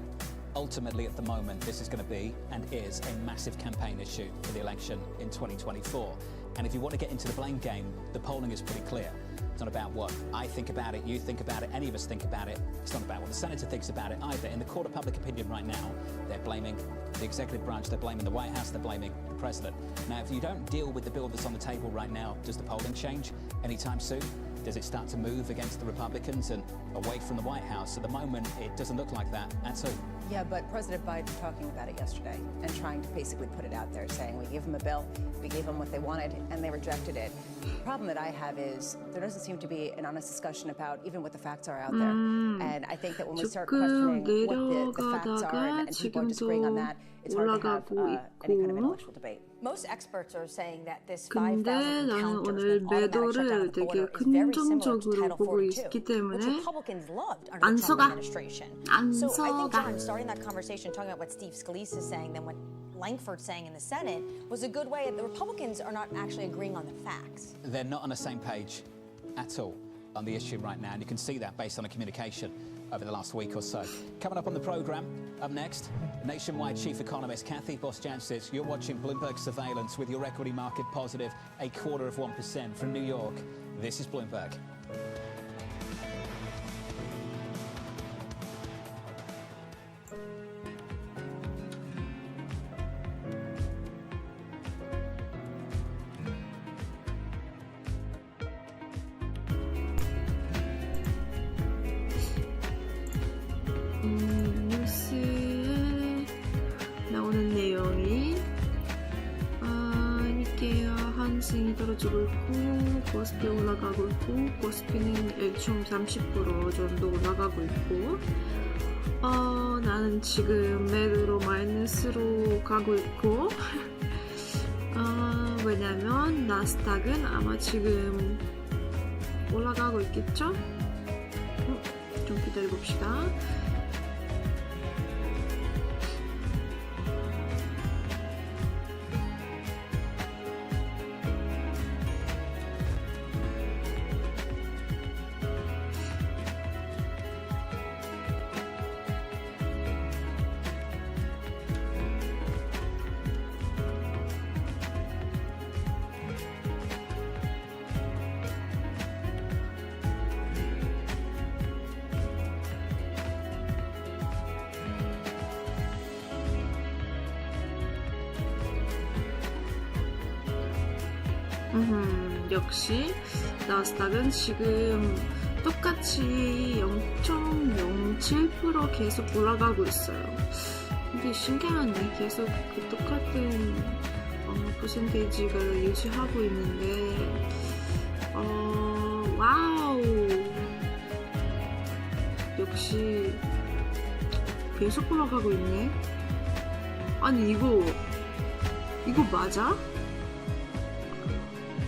Speaker 1: Ultimately, at the moment, this is going to be and is a massive campaign issue for the election in 2024. And if you want to get into the blame game, the polling is pretty clear. It's not about what I think about it, you think about it, any of us think about it. It's not about what the senator thinks about it either. In the court of public opinion right now, they're blaming the executive branch, they're blaming the White House, they're blaming the president. Now, if you don't deal with the bill that's on the table right now, does the polling change anytime soon? Does it start to move against the Republicans and away from the White House? At the moment, it doesn't look like that at all.
Speaker 2: Yeah, but President Biden talking about it yesterday and trying to basically put it out there, saying we gave them a bill, we gave them what they wanted, and they rejected it. The problem that I have is there doesn't seem to be an honest discussion about even what the facts are out there. And I think that when we start questioning what the facts are and people are disagreeing on that, it's hard to have any kind of intellectual debate.
Speaker 6: Most experts are saying that this
Speaker 11: 근데
Speaker 6: 5,000
Speaker 11: 나는
Speaker 6: counters
Speaker 11: 오늘
Speaker 6: with automatic shutdown of the
Speaker 11: 매도를
Speaker 6: border
Speaker 11: 되게
Speaker 6: is very similar to
Speaker 11: 긍정적으로
Speaker 6: Title
Speaker 11: 보고
Speaker 6: 42,
Speaker 11: 있기
Speaker 6: which
Speaker 11: 때문에
Speaker 6: Republicans loved under
Speaker 11: 안
Speaker 6: the Trump
Speaker 11: 속아.
Speaker 6: administration.
Speaker 11: 안
Speaker 6: So I think,
Speaker 11: 속아.
Speaker 6: John, starting that conversation, talking about what Steve Scalise is saying, then what Lankford's saying in the Senate, was a good way. The Republicans are not actually agreeing on the facts.
Speaker 1: They're not on the same page at all on the issue right now, and you can see that based on the communication over the last week or so. Coming up on the programme, up next, Nationwide Chief Economist Kathy Bosjantzis. You're watching Bloomberg Surveillance with your equity market positive 0.25% from New York. This is Bloomberg.
Speaker 11: 뉴스에 나오는 내용이 니케이와 한승이 떨어지고 있고 코스피 올라가고 있고 코스피는 1.30% 정도 올라가고 있고 나는 지금 매도로 마이너스로 가고 있고 왜냐면 나스닥은 아마 지금 올라가고 있겠죠? 좀 기다려봅시다. 역시 나스닥은 지금 똑같이 0.07% 계속 올라가고 있어요. 근데 신기하네. 계속 그 똑같은 퍼센테이지가 유지하고 있는데 와우, 역시 계속 올라가고 있네. 아니 이거 맞아?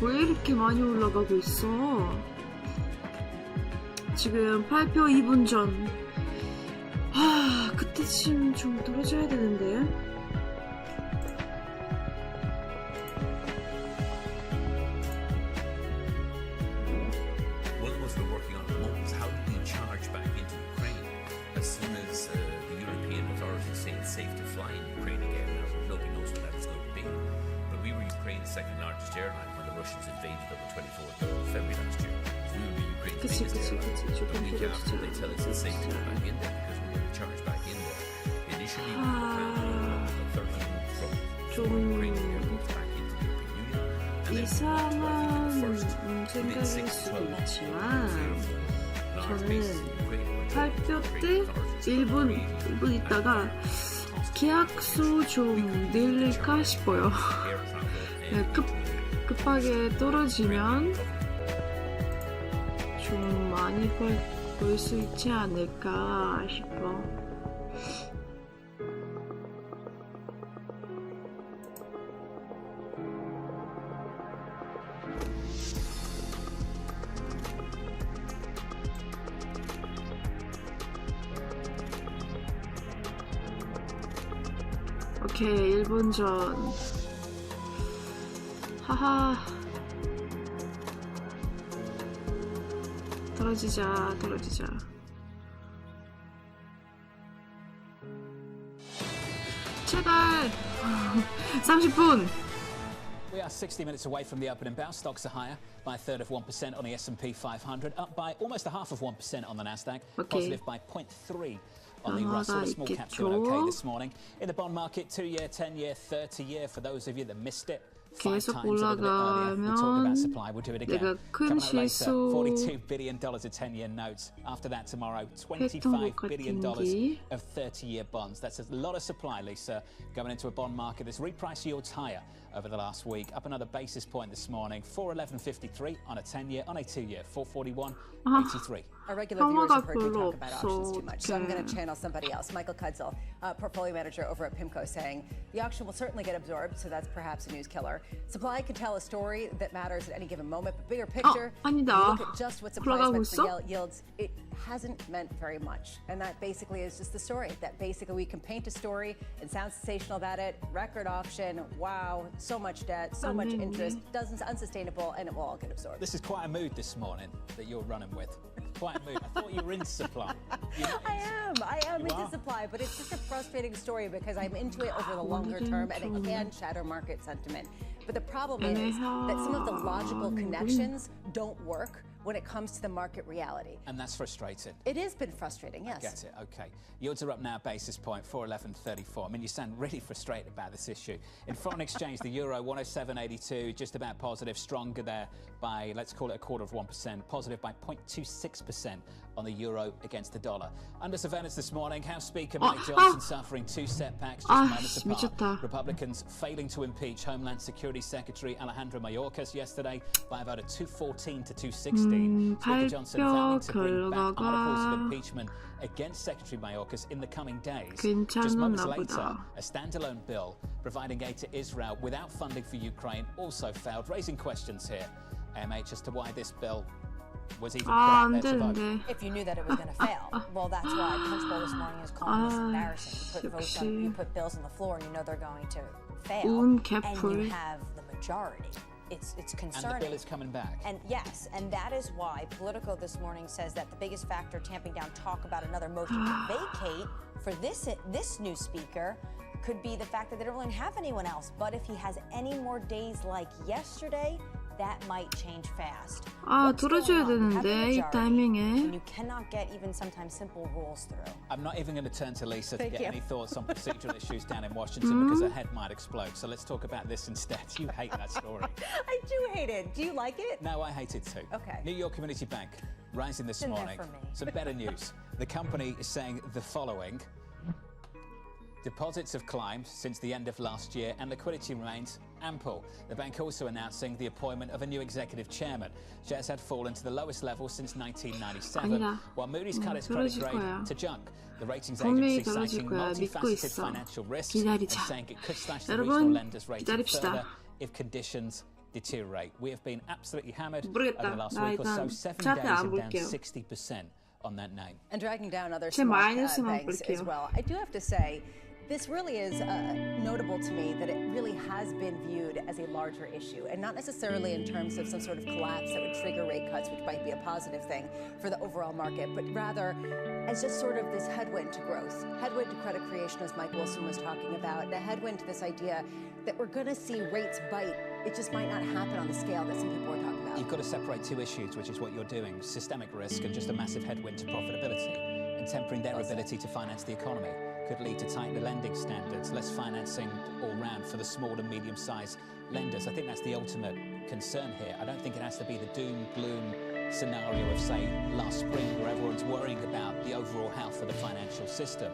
Speaker 11: 왜 이렇게 많이 올라가고 있어? 지금 발표 2분 전. 그때쯤 좀 떨어져야 되는데.
Speaker 12: One of the ones we're working on at the moment is how do we charge back into Ukraine as soon as the European authorities say it's safe to fly in Ukraine again. Now, nobody knows what that's going to be. But we were Ukraine's second largest airline when the the Russians invaded on the 24th of February last year. We would be Ukraine's biggest ally. But we can't, they tell us it's safe to go back in there because we're going to charge back in there. Initially, we were planning on 30 from Ukraine airports back into the European Union. And then
Speaker 11: 이상한 생각일 수도 있지만 저는 발표 때 1분 있다가 계약수 좀 늘릴까 싶어요. 급하게 떨어지면 좀 많이 벌 수 있지 않을까 싶어. 오케이, 일본전. 하하. 떨어지자. 제발. 30분.
Speaker 1: We are 60 minutes away from the opening bout. Stocks are higher by a third of 1% on the S&P 500, up by almost a half of 1% on the Nasdaq, positive by 0.3 on the Russell. The small caps doing okay this morning. In the bond market, 2-year, 10-year, 30-year, for those of you that missed it,
Speaker 11: 계속 올라가면 내가 큰 실수
Speaker 1: $42 billion of 10-year notes. After that tomorrow, $25 billion of 30-year bonds. That's a lot of supply, Lisa, going into a bond market that's repriced yields higher over the last week. Up another basis point this morning, 411.53 on a 10-year, on a 2-year, 441.83.
Speaker 2: Our regular viewers have heard me talk about options too much, so I'm going to channel somebody else. Michael Kudzel, portfolio manager over at PIMCO, saying the auction will certainly get absorbed, so that's perhaps a news killer. Supply can tell a story that matters at any given moment, but bigger picture, if you look at just what supply meant for yields, it hasn't meant very much. And that basically is just the story, that basically we can paint a story and sound sensational about it, record auction, wow, so much debt, so much interest, dozens unsustainable, and it will all get absorbed.
Speaker 1: This is quite a mood this morning that you're running with. Quite a mood. I thought you were in supply.
Speaker 2: I am into supply, but it's just a frustrating story because I'm into it over the longer term and it can shatter market sentiment. But the problem is that some of the logical connections don't work when it comes to the market reality.
Speaker 1: And that's frustrating.
Speaker 2: It has been frustrating, yes.
Speaker 1: I get it, okay. Yields are up now, basis point, 411.34. I mean, you sound really frustrated about this issue. In foreign exchange, the euro, 107.82, just about positive, stronger there by, let's call it a quarter of 1%, positive by 0.26% on the euro against the dollar. Under surveillance this morning, House Speaker Mike Johnson suffering 2 setbacks just moments apart. Republicans failing to impeach Homeland Security Secretary Alejandro Mayorkas yesterday by about a 214 to 216. Speaker Johnson vowing to bring back articles of impeachment against Secretary Mayorkas in the coming days. Just moments later, a standalone bill providing aid to Israel without funding for Ukraine also failed, raising questions here, MH, as to why this bill was even put out there to vote.
Speaker 6: If you knew that it was going to fail, well, that's why Principal this morning is calling this embarrassing. You put bills on the floor and you know they're going to fail, and you have the majority. It's concerning.
Speaker 1: And the bill is coming back.
Speaker 6: And yes, and that is why Politico this morning says that the biggest factor tamping down talk about another motion to vacate for this new speaker could be the fact that they don't really have anyone else. But if he has any more days like yesterday, that might change fast.
Speaker 11: 들어줘야 되는데 이 타이밍에.
Speaker 6: You cannot get even sometimes simple rules through.
Speaker 1: I'm not even going to turn to Lisa to get any thoughts on procedural issues down in Washington because her head might explode. So let's talk about this instead. You hate that story.
Speaker 2: I do hate it. Do you like it?
Speaker 1: No, I hate it too.
Speaker 2: Okay.
Speaker 1: New York Community Bank rising this morning. Some better news. The company is saying the following. Deposits have climbed since the end of last year and liquidity remains ample. The bank also announcing the appointment of a new executive chairman. Shares had fallen to the lowest level since 1997, while Moody's cut its credit grade to junk. The ratings agency citing multifaceted financial risks and saying it could slash the regional lenders' rating further if conditions deteriorate. We have been absolutely hammered over the last week or so. 7 days and down 60% on that name.
Speaker 2: And dragging down other small banks as well. I do have to say, This really is notable to me that it really has been viewed as a larger issue, and not necessarily in terms of some sort of collapse that would trigger rate cuts, which might be a positive thing for the overall market, but rather as just sort of this headwind to growth, headwind to credit creation, as Mike Wilson was talking about, and a headwind to this idea that we're going to see rates bite. It just might not happen on the scale that some people are talking about.
Speaker 1: You've got to separate two issues, which is what you're doing, systemic risk and just a massive headwind to profitability, and tempering their ability to finance the economy. Could lead to tighter lending standards, less financing all round for the small and medium-sized lenders. I think that's the ultimate concern here. I don't think it has to be the doom, gloom scenario of, say, last spring, where everyone's worrying about the overall health of the financial system.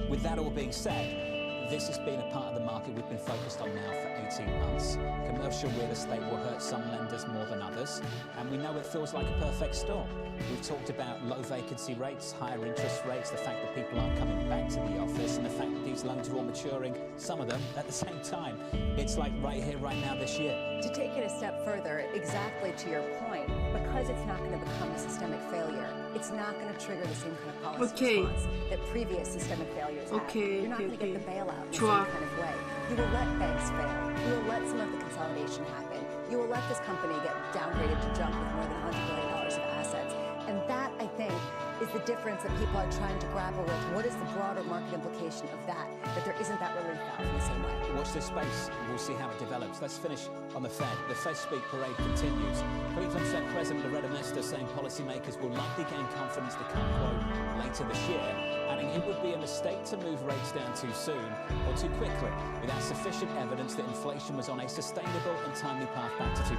Speaker 1: With that all being said, this has been a part of the market we've been focused on now for 18 months. Commercial real estate will hurt some lenders more than others, and we know it feels like a perfect storm. We've talked about low vacancy rates, higher interest rates, the fact that people aren't coming back to the office, and the fact that these loans are all maturing, some of them at the same time. It's like right here, right now this year.
Speaker 2: To take it a step further, exactly to your point, because it's not going to become a systemic failure, it's not going to trigger the same kind of policy response that previous systemic failures had. You're not going to get the bailout in the same kind of way. You will let banks fail. You will let some of the consolidation happen. You will let this company get downgraded to junk with more than $100 billion of assets. And that, I think, is the difference that people are trying to grapple with. What is the broader market implication of that there isn't that relief valve in the same way?
Speaker 1: Watch this space. We'll see how it develops. Let's finish on the Fed. The Fed speak parade continues. Cleveland Fed President Loretta Mester saying policymakers will likely gain confidence to cut quote later this year, adding it would be a mistake to move rates down too soon or too quickly without sufficient evidence that inflation was on a sustainable and timely path back to 2%.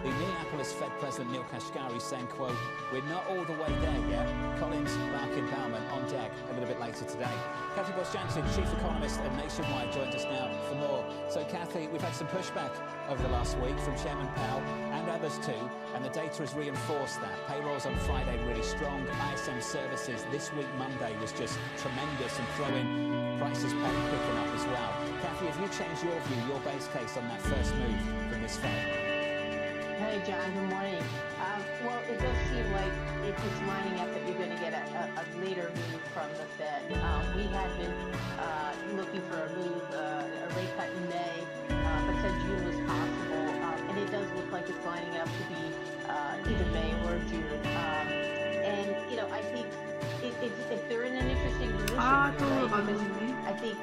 Speaker 1: The Minneapolis Fed President Neil Kashkari saying, quote, we're not all the way there yet. Collins, Barkin, Bauman on deck a little bit later today. Kathy Bosch-Janssen, Chief Economist at Nationwide, joins us now for more. So, Kathy, we've had some pushback over the last week from Chairman Powell and others too, and the data has reinforced that. Payrolls on Friday really strong. ISM services this week, Monday, was just tremendous, and throw-in prices picking up as well. Kathy, have you changed your view, your base case on that first move from this Fed?
Speaker 10: Hey, John, good morning. Well, it does seem like it's lining up that you're going to get a later move from the Fed. We had been looking for a move, a rate cut in May, but said June was possible. And it does look like it's lining up to be either May or June. And, you know, I think if they're in an interesting position, right? I think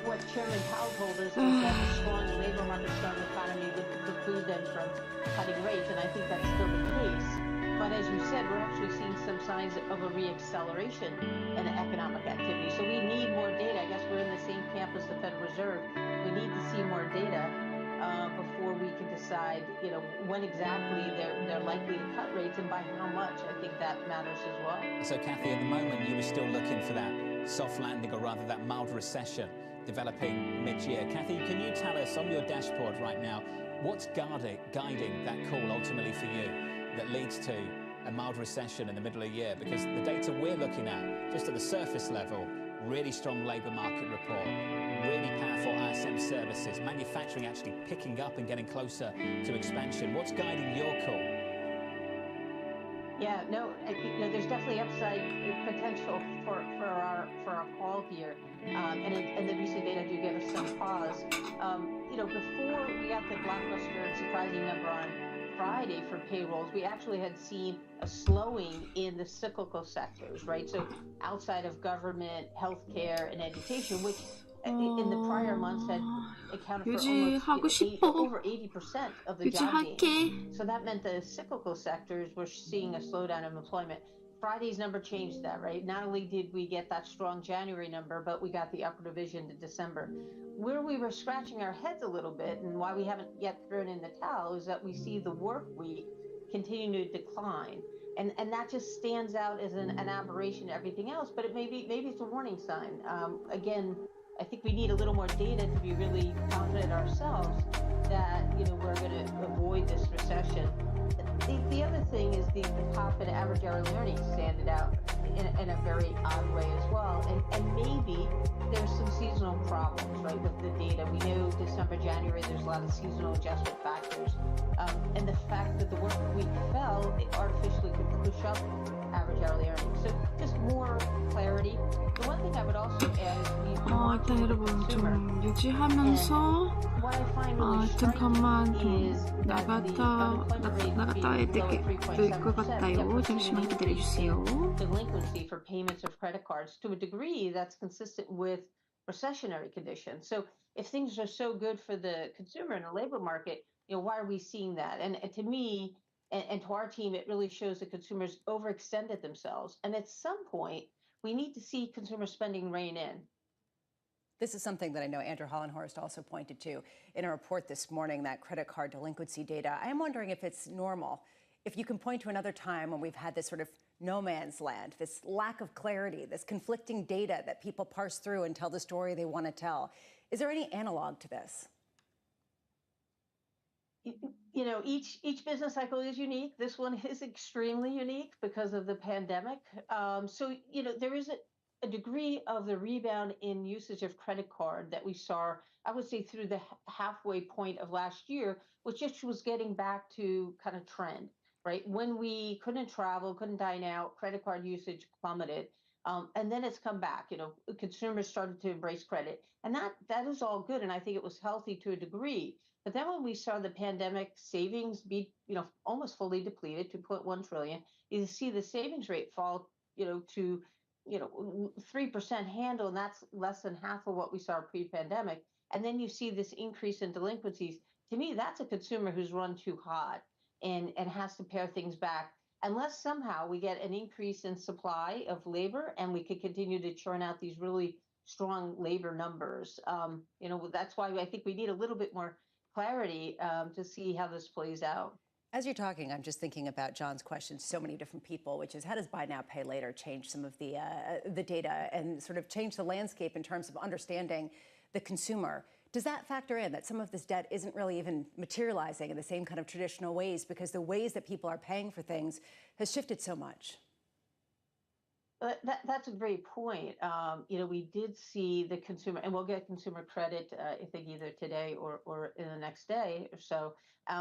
Speaker 10: what Chairman Powell told us was that a strong labor market, strong economy would preclude them from cutting rates, and I think that's still the case. But as you said, we're actually seeing some signs of a reacceleration in economic activity. So we need more data. I guess we're in the same camp as the Federal Reserve. We need to see more data before we can decide, you know, when exactly they're likely to cut rates and by how much. I think that matters as well.
Speaker 1: So, Kathy, at the moment, you were still looking for that soft landing, or rather that mild recession developing mid-year. Kathy, can you tell us on your dashboard right now, what's guiding that call ultimately for you that leads to a mild recession in the middle of the year? Because the data we're looking at, just at the surface level, really strong labour market report, really powerful ISM services, manufacturing actually picking up and getting closer to expansion. What's guiding your call?
Speaker 10: Yeah, no, I think there's definitely upside potential for our call here, and the recent data do give us some pause. You know, before we got the blockbuster and surprising number on Friday for payrolls, we actually had seen a slowing in the cyclical sectors, right? So outside of government, healthcare, and education, which in the prior months had accounted for almost over 80% of the job gains. So that meant the cyclical sectors were seeing a slowdown in employment. Friday's number changed that, right? Not only did we get that strong January number, but we got the upper revision to December. Where we were scratching our heads a little bit, and why we haven't yet thrown in the towel, is that we see the work week continue to decline. And that just stands out as an aberration to everything else, but maybe it's a warning sign. Again, I think we need a little more data to be really confident ourselves that, you know, we're going to avoid this recession. The other thing is the pop in average hourly earnings standing out in a very odd way as well. And maybe there's some seasonal problems, right, with the data. We know December, January, there's a lot of seasonal adjustment factors. And the fact that the work week fell, it artificially could push up average hourly earnings. So just more clarity. The one thing I would also add is we want
Speaker 11: 일단 여러분 좀 유지하면서 등판만 좀 나갔다 해야 될 것 같아요. 잠시만 기다려주세요.
Speaker 10: Delinquency for payments of credit cards to a degree that's consistent with recessionary conditions. So if things are so good for the consumer and the labor market, why are we seeing that? And to me and to our team, it really shows that consumers overextended themselves. And at some point, we need to see consumer spending rein in.
Speaker 2: This is something that I know Andrew Hollenhorst also pointed to in a report this morning, that credit card delinquency data. I am wondering if it's normal, if you can point to another time when we've had this sort of no man's land, this lack of clarity, this conflicting data that people parse through and tell the story they want to tell. Is there any analog to this?
Speaker 10: Each business cycle is unique. This one is extremely unique because of the pandemic. There is a degree of the rebound in usage of credit card that we saw, I would say, through the halfway point of last year, which just was getting back to kind of trend, right? When we couldn't travel, couldn't dine out, credit card usage plummeted. And then it's come back. Consumers started to embrace credit. And that is all good. And I think it was healthy to a degree. But then when we saw the pandemic savings be, almost fully depleted, 2.1 trillion, you see the savings rate fall, to 3% handle, and that's less than half of what we saw pre-pandemic. And then you see this increase in delinquencies. To me, that's a consumer who's run too hot and has to pare things back. Unless somehow we get an increase in supply of labor and we could continue to churn out these really strong labor numbers. That's why I think we need a little bit more clarity to see how this plays out.
Speaker 2: As you're talking, I'm just thinking about John's question to so many different people, which is how does buy now, pay later change some of the data and sort of change the landscape in terms of understanding the consumer? Does that factor in that some of this debt isn't really even materializing in the same kind of traditional ways because the ways that people are paying for things has shifted so much?
Speaker 10: That's a great point. We did see the consumer, and we'll get consumer credit, I think either today or in the next day or so.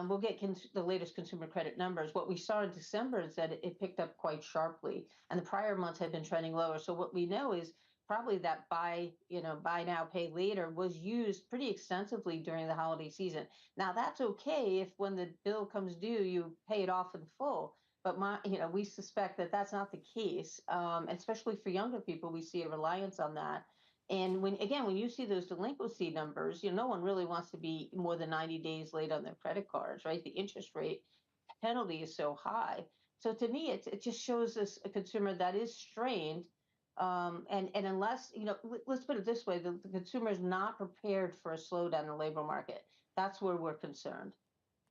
Speaker 10: We'll get the latest consumer credit numbers. What we saw in December is that it picked up quite sharply, and the prior months had been trending lower. So what we know is probably that buy now, pay later was used pretty extensively during the holiday season. Now that's okay if when the bill comes due, you pay it off in full. But we suspect that that's not the case, especially for younger people. We see a reliance on that. And when you see those delinquency numbers, no one really wants to be more than 90 days late on their credit cards, right? The interest rate penalty is so high. So to me, it just shows us a consumer that is strained. And unless, let's put it this way, the consumer is not prepared for a slowdown in the labor market. That's where we're concerned.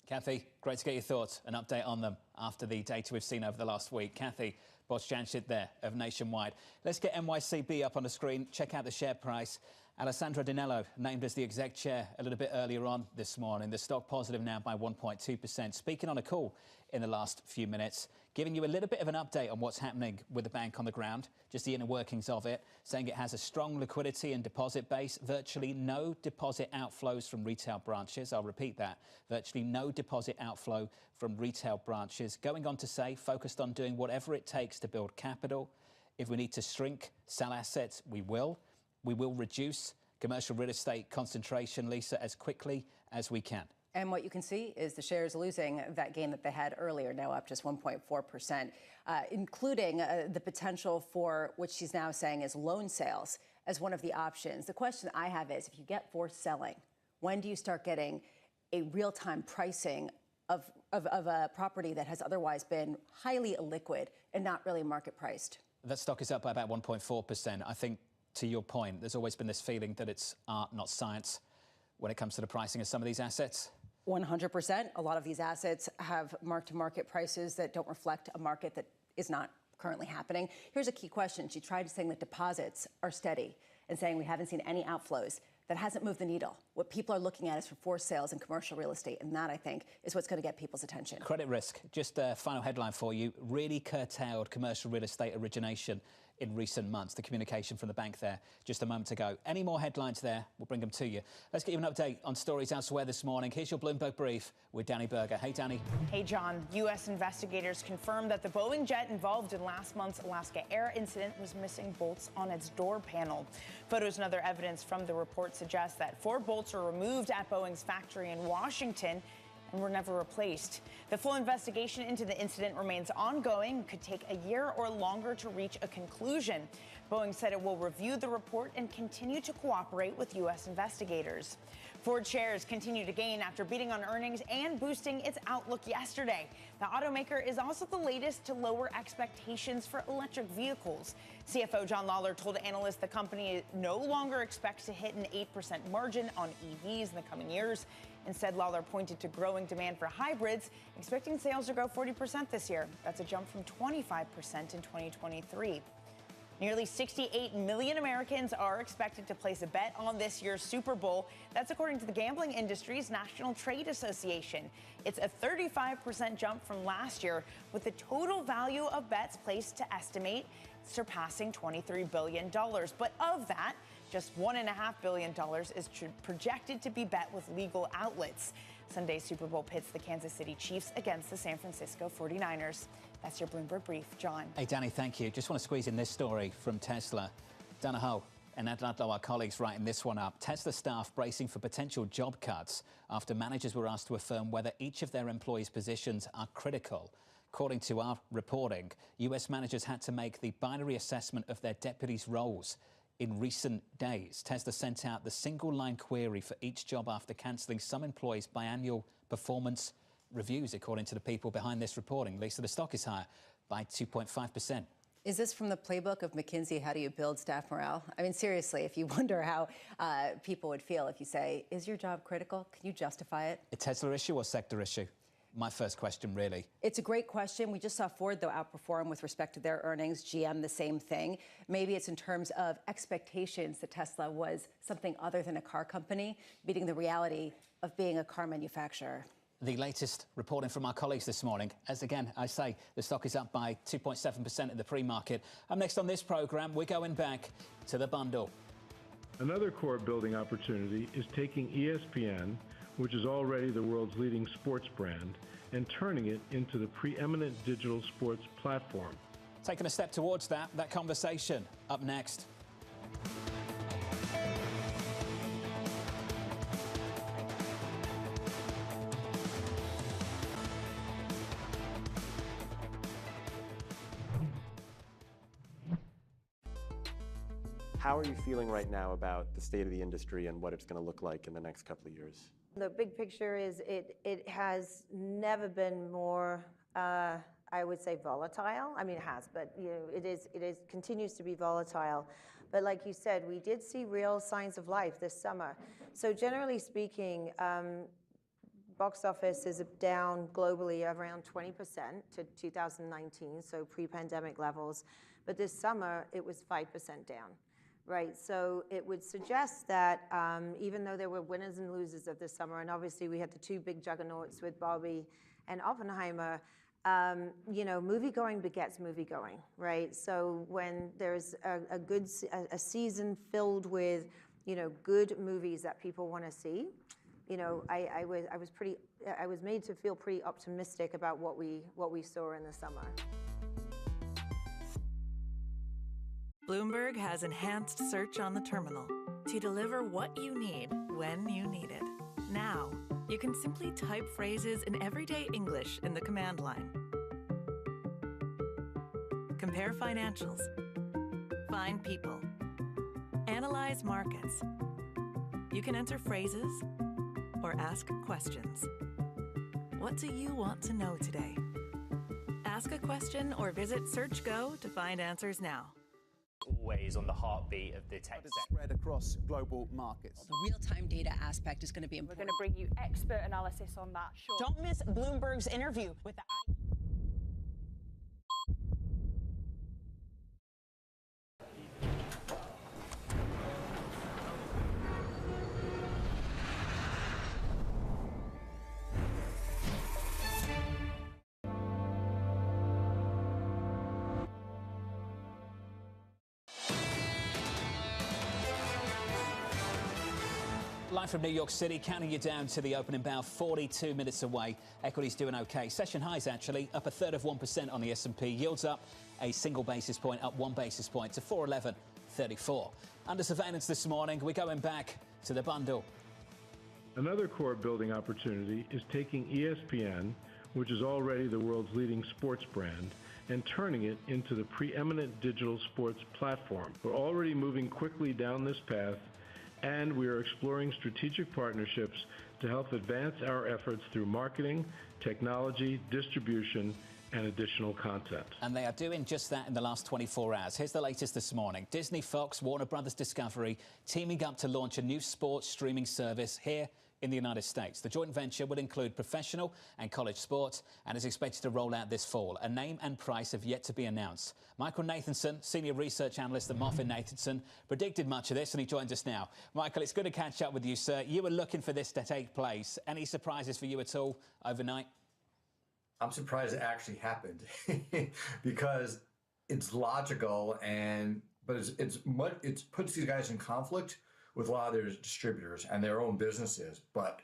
Speaker 1: Kathy, great to get your thoughts, an update on them after the data we've seen over the last week. Kathy Bosch-Janschid there of Nationwide. Let's get NYCB up on the screen. Check out the share price. Alessandra Dinello named as the exec chair a little bit earlier on this morning. The stock positive now by 1.2%. Speaking on a call in the last few minutes, giving you a little bit of an update on what's happening with the bank on the ground, just the inner workings of it, saying it has a strong liquidity and deposit base, virtually no deposit outflows from retail branches. I'll repeat that, virtually no deposit outflow from retail branches. Going on to say, focused on doing whatever it takes to build capital. If we need to shrink, sell assets, we will. We will reduce commercial real estate concentration, Lisa, as quickly as we can.
Speaker 2: And what you can see is the shares losing that gain that they had earlier, now up just 1.4%, including the potential for what she's now saying is loan sales as one of the options. The question I have is, if you get forced selling, when do you start getting a real-time pricing of a property that has otherwise been highly illiquid and not really market priced?
Speaker 1: That stock is up by about 1.4%. I think, to your point, there's always been this feeling that it's art, not science, when it comes to the pricing of some of these assets.
Speaker 2: 100%. A lot of these assets have mark-to-market prices that don't reflect a market that is not currently happening. Here's a key question. She tried saying that deposits are steady and saying we haven't seen any outflows. That hasn't moved the needle. What people are looking at is for forced sales in commercial real estate, and that, I think, is what's going to get people's attention.
Speaker 1: Credit risk, just a final headline for you, really curtailed commercial real estate origination in recent months. The communication from the bank there just a moment ago. Any more headlines there, we'll bring them to you. Let's get you an update on stories elsewhere this morning. Here's your Bloomberg Brief with Danny Berger. Hey, Danny.
Speaker 4: Hey, John. U.S. investigators confirmed that the Boeing jet involved in last month's Alaska Air incident was missing bolts on its door panel. Photos and other evidence from the report suggest that 4 bolts were removed at Boeing's factory in Washington and were never replaced. The full investigation into the incident remains ongoing, could take a year or longer to reach a conclusion. Boeing said it will review the report and continue to cooperate with U.S. investigators. Ford shares continue to gain after beating on earnings and boosting its outlook yesterday. The automaker is also the latest to lower expectations for electric vehicles. CFO John Lawler told analysts the company no longer expects to hit an 8% margin on EVs in the coming years. Instead, Lawler pointed to growing demand for hybrids, expecting sales to grow 40% this year. That's a jump from 25% in 2023. Nearly 68 million Americans are expected to place a bet on this year's Super Bowl. That's according to the Gambling Industry's National Trade Association. It's a 35% jump from last year, with the total value of bets placed to estimate surpassing $23 billion. But of that, just $1.5 billion is projected to be bet with legal outlets. Sunday's Super Bowl pits the Kansas City Chiefs against the San Francisco 49ers. That's your Bloomberg Brief. John.
Speaker 1: Hey, Danny, thank you. Just want to squeeze in this story from Tesla. Dana Ho and Ed Ladlow, our colleagues, writing this one up. Tesla staff bracing for potential job cuts after managers were asked to affirm whether each of their employees' positions are critical. According to our reporting, US managers had to make the binary assessment of their deputies' roles. In recent days, Tesla sent out the single-line query for each job after cancelling some employees' biannual performance reviews, according to the people behind this reporting. Lisa, the stock is higher by 2.5%.
Speaker 2: Is this from the playbook of McKinsey? How do you build staff morale? I mean, seriously, if you wonder how people would feel if you say, is your job critical? Can you justify it?
Speaker 1: A Tesla issue or sector issue? My first question, really.
Speaker 2: It's a great question. We just saw Ford, though, outperform with respect to their earnings. GM, the same thing. Maybe it's in terms of expectations that Tesla was something other than a car company, beating the reality of being a car manufacturer.
Speaker 1: The latest reporting from our colleagues this morning, as again, I say, the stock is up by 2.7% in the pre-market. Up next on this programme, we're going back to the bundle.
Speaker 13: Another core building opportunity is taking ESPN, which is already the world's leading sports brand, and turning it into the preeminent digital sports platform.
Speaker 1: Taking a step towards that conversation, up next.
Speaker 15: How are you feeling right now about the state of the industry and what it's going to look like in the next couple of years?
Speaker 16: The big picture is it has never been more, I would say, volatile. I mean, it has, but you know, it continues to be volatile. But like you said, we did see real signs of life this summer. So generally speaking, box office is down globally around 20% to 2019, so pre-pandemic levels. But this summer, it was 5% down. Right, so it would suggest that even though there were winners and losers of this summer, and obviously we had the 2 big juggernauts with Barbie and Oppenheimer, you know, movie-going begets movie-going, right? So when there's a season filled with, you know, good movies that people want to see, you know, I was made to feel pretty optimistic about what we saw in the summer.
Speaker 8: Bloomberg has enhanced search on the terminal to deliver what you need when you need it. Now, you can simply type phrases in everyday English in the command line. Compare financials. Find people. Analyze markets. You can enter phrases or ask questions. What do you want to know today? Ask a question or visit SearchGo to find answers now.
Speaker 17: Always on the heartbeat of the tech sector.
Speaker 7: Spread across global markets.
Speaker 2: The real-time data aspect is going to be important.
Speaker 4: We're going to bring you expert analysis on that. Sure. Don't miss Bloomberg's interview with the
Speaker 1: Live from New York City, counting you down to the opening bell, 42 minutes away. Equities doing okay. Session highs actually up 1/3% on the S&P. Yields up a single basis point, up 1 basis point to 411.34. Under surveillance this morning, we're going back to the bundle.
Speaker 13: Another core building opportunity is taking ESPN, which is already the world's leading sports brand, and turning it into the preeminent digital sports platform. We're already moving quickly down this path, and we are exploring strategic partnerships to help advance our efforts through marketing, technology, distribution, and additional content.
Speaker 1: And they are doing just that in the last 24 hours. Here's the latest this morning. Disney, Fox, Warner Brothers Discovery teaming up to launch a new sports streaming service here in the United States. The joint venture will include professional and college sports and is expected to roll out this fall. A name and price have yet to be announced. Michael Nathanson, senior research analyst at MoffettNathanson, predicted much of this and he joins us now. Michael, it's good to catch up with you, sir. You were looking for this to take place. Any surprises for you at all overnight?
Speaker 18: I'm surprised it actually happened because it's logical but it puts these guys in conflict with a lot of their distributors and their own businesses, but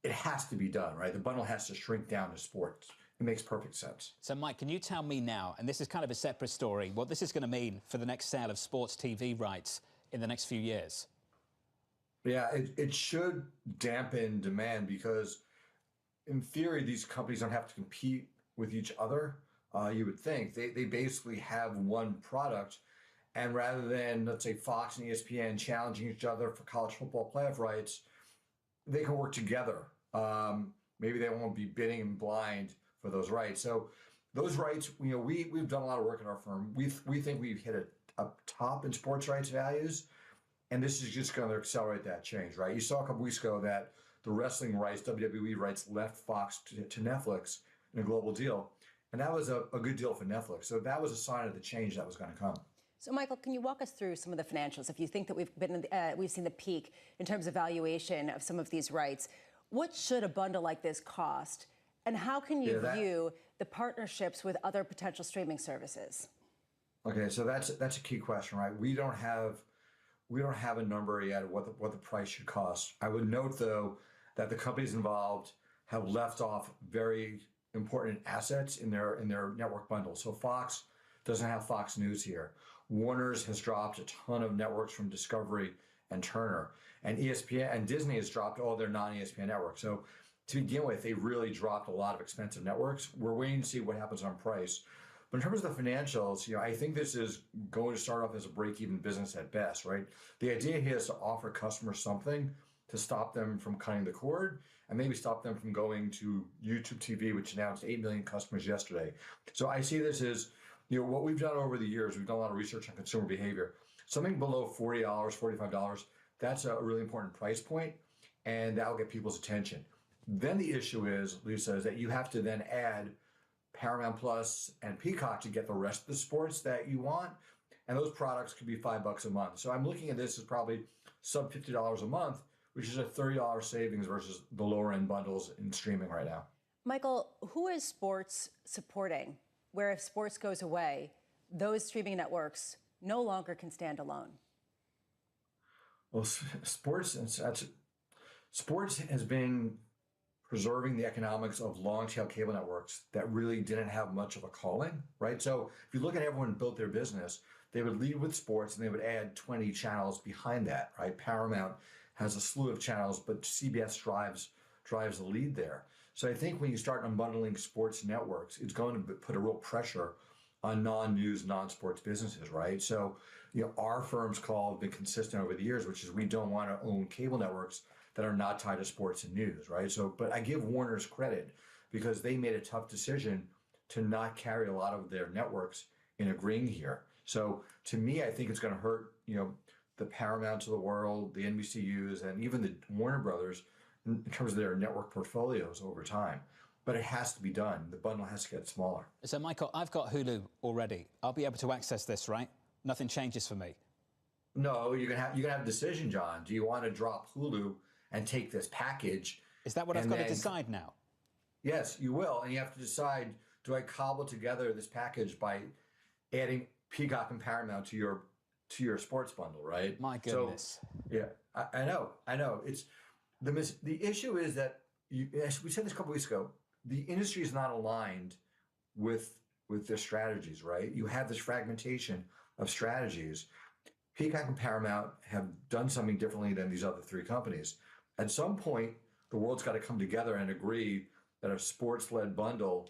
Speaker 18: it has to be done, right? The bundle has to shrink down to sports. It makes perfect sense.
Speaker 1: So, Mike, can you tell me now, and this is kind of a separate story, what this is going to mean for the next sale of sports TV rights in the next few years?
Speaker 18: Yeah, it should dampen demand because, in theory, these companies don't have to compete with each other. You would think they basically have one product. And rather than, let's say, Fox and ESPN challenging each other for college football playoff rights, they can work together. Maybe they won't be bidding blind for those rights. So those rights, we've done a lot of work in our firm. We think we've hit a top in sports rights values, and this is just going to accelerate that change, right? You saw a couple weeks ago that the wrestling rights, WWE rights, left Fox to Netflix in a global deal, and that was a good deal for Netflix. So that was a sign of the change that was going to come.
Speaker 2: So, Michael, can you walk us through some of the financials? If you think that we've seen the peak in terms of valuation of some of these rights, what should a bundle like this cost, and how can you view the partnerships with other potential streaming services?
Speaker 18: Okay, so that's a key question, right? We don't have a number yet of what the price should cost. I would note though that the companies involved have left off very important assets in their network bundle. So Fox doesn't have Fox News here. Warner's has dropped a ton of networks from Discovery and Turner, and ESPN and Disney has dropped all their non-ESPN networks. So to begin with, they really dropped a lot of expensive networks. We're waiting to see what happens on price. But in terms of the financials, I think this is going to start off as a break-even business at best, right? The idea here is to offer customers something to stop them from cutting the cord and maybe stop them from going to YouTube TV, which announced 8 million customers yesterday. So I see this as what we've done over the years. We've done a lot of research on consumer behavior. Something below $40, $45, that's a really important price point, and that'll get people's attention. Then the issue is, Lisa, is that you have to then add Paramount Plus and Peacock to get the rest of the sports that you want, and those products could be $5 a month. So I'm looking at this as probably sub $50 a month, which is a $30 savings versus the lower end bundles in streaming right now.
Speaker 2: Michael, who is sports supporting? Where if sports goes away, those streaming networks no longer can stand alone?
Speaker 18: Well, sports has been preserving the economics of long-tail cable networks that really didn't have much of a calling, right? So if you look at everyone who built their business, they would lead with sports and they would add 20 channels behind that, right? Paramount has a slew of channels, but CBS drives the lead there. So I think when you start unbundling sports networks, it's going to put a real pressure on non-news, non-sports businesses, right? So, our firm's call has been consistent over the years, which is we don't want to own cable networks that are not tied to sports and news, right? So, but I give Warner's credit because they made a tough decision to not carry a lot of their networks in agreeing here. So to me, I think it's going to hurt, the Paramounts of the world, the NBCUs, and even the Warner Brothers in terms of their network portfolios over time. But it has to be done. The bundle has to get smaller.
Speaker 1: So, Michael, I've got Hulu already. I'll be able to access this, right? Nothing changes for me.
Speaker 18: No, you're gonna have a decision, John. Do you want to drop Hulu and take this package?
Speaker 1: Is that what I've got to decide now?
Speaker 18: Yes, you will. And you have to decide, do I cobble together this package by adding Peacock and Paramount to your sports bundle, right?
Speaker 1: My goodness.
Speaker 18: So, yeah. I know. It's the issue is that as we said this a couple weeks ago, the industry is not aligned with their strategies, right? You have this fragmentation of strategies. Peacock and Paramount have done something differently than these other three companies. At some point, the world's got to come together and agree that a sports-led bundle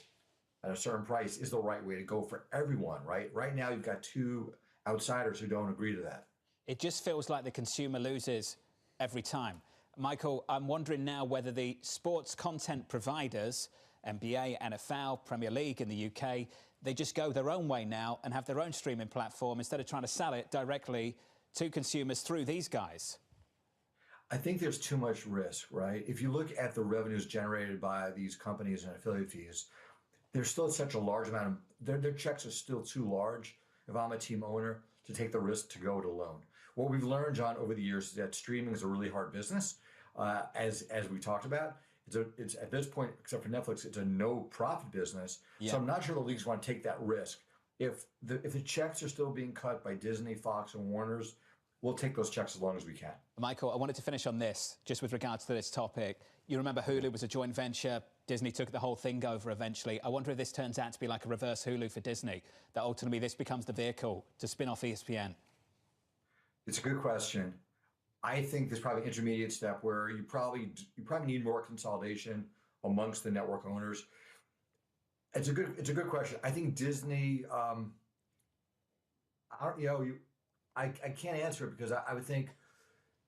Speaker 18: at a certain price is the right way to go for everyone, right? Right now, you've got two outsiders who don't agree to that.
Speaker 1: It just feels like the consumer loses every time. Michael, I'm wondering now whether the sports content providers, NBA, NFL, Premier League in the UK, they just go their own way now and have their own streaming platform instead of trying to sell it directly to consumers through these guys.
Speaker 18: I think there's too much risk, right? If you look at the revenues generated by these companies and affiliate fees, there's still such a large amount of, their checks are still too large if I'm a team owner to take the risk to go it alone. What we've learned, John, over the years is that streaming is a really hard business. As we talked about, it's at this point, except for Netflix, it's a no-profit business. Yeah. So I'm not sure the leagues want to take that risk. If the checks are still being cut by Disney, Fox, and Warner's, we'll take those checks as long as we can.
Speaker 1: Michael, I wanted to finish on this, just with regards to this topic. You remember Hulu was a joint venture. Disney took the whole thing over eventually. I wonder if this turns out to be like a reverse Hulu for Disney, that ultimately this becomes the vehicle to spin off ESPN.
Speaker 18: It's a good question. I think there's probably an intermediate step where you probably need more consolidation amongst the network owners. It's a good question. I think Disney, I can't answer it because I would think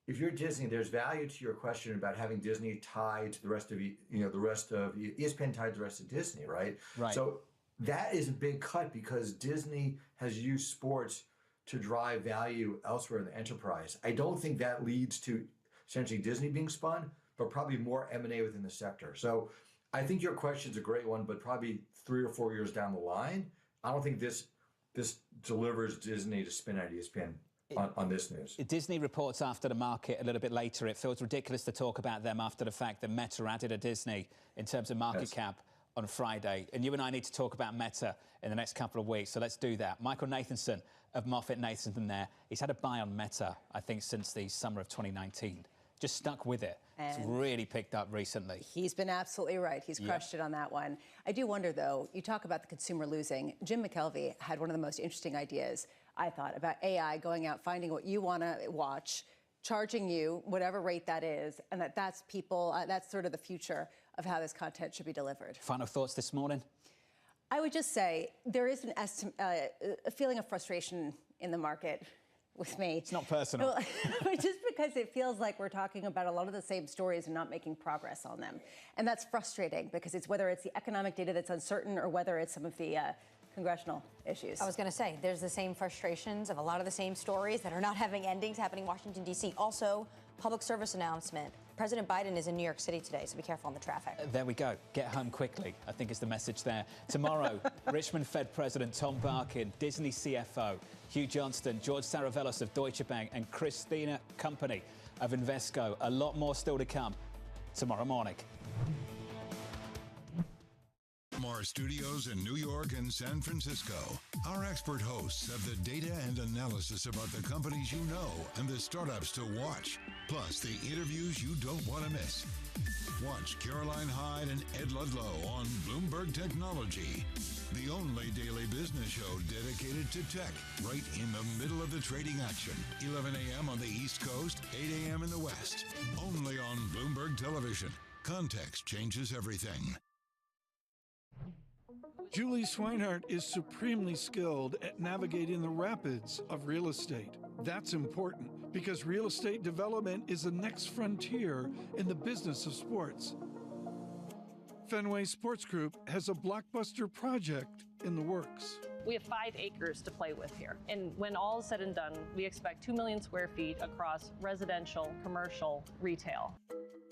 Speaker 18: if you're Disney, there's value to your question about having Disney tied to the rest of ESPN tied to the rest of Disney, right?
Speaker 1: Right.
Speaker 18: So that is a big cut because Disney has used sports to drive value elsewhere in the enterprise. I don't think that leads to essentially Disney being spun, but probably more M&A within the sector. So I think your question's a great one, but probably 3 or 4 years down the line, I don't think this delivers Disney to spin out ESPN on this news.
Speaker 1: Disney reports after the market a little bit later. It feels ridiculous to talk about them after the fact that Meta added a Disney in terms of market cap on Friday. And you and I need to talk about Meta in the next couple of weeks, so let's do that. Michael Nathanson of MoffettNathanson there. He's had a buy on Meta, I think, since the summer of 2019. Just stuck with it. It's really picked up recently.
Speaker 2: He's been absolutely right. He's crushed it on that one. I do wonder, though, you talk about the consumer losing. Jim McKelvey had one of the most interesting ideas, I thought, about AI going out, finding what you want to watch, charging you whatever rate that is, and that's sort of the future of how this content should be delivered.
Speaker 1: Final thoughts this morning?
Speaker 2: I would just say there is a feeling of frustration in the market with me.
Speaker 1: It's not personal.
Speaker 2: Just because it feels like we're talking about a lot of the same stories and not making progress on them. And that's frustrating because whether it's the economic data that's uncertain or whether it's some of the congressional issues.
Speaker 6: I was going to say, there's the same frustrations of a lot of the same stories that are not having endings happening in Washington, D.C. Also, public service announcement. President Biden is in New York City today, so be careful on the traffic.
Speaker 1: There we go. Get home quickly, I think is the message there. Tomorrow, Richmond Fed President Tom Barkin, Disney CFO, Hugh Johnston, George Saravelos of Deutsche Bank, and Christina Company of Invesco. A lot more still to come tomorrow morning.
Speaker 14: From our studios in New York and San Francisco, our expert hosts have the data and analysis about the companies you know and the startups to watch, plus the interviews you don't want to miss. Watch Caroline Hyde and Ed Ludlow on Bloomberg Technology, the only daily business show dedicated to tech, right in the middle of the trading action. 11 a.m. on the East Coast, 8 a.m. in the West. Only on Bloomberg Television. Context changes everything.
Speaker 19: Julie Swinehart is supremely skilled at navigating the rapids of real estate. That's important because real estate development is the next frontier in the business of sports. Fenway Sports Group has a blockbuster project in the works.
Speaker 20: We have 5 acres to play with here. And when all is said and done, we expect 2 million square feet across residential, commercial, retail.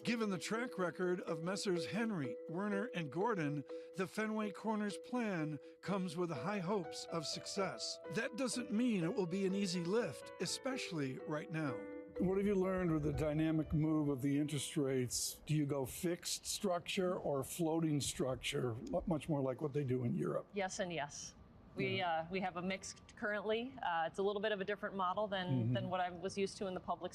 Speaker 19: Given the track record of Messrs. Henry, Werner, and Gordon, the Fenway Corners plan comes with high hopes of success. That doesn't mean it will be an easy lift, especially right now.
Speaker 21: What have you learned with the dynamic move of the interest rates? Do you go fixed structure or floating structure, much more like what they do in Europe?
Speaker 20: Yes and yes. We have a mix currently. It's a little bit of a different model than what I was used to in the public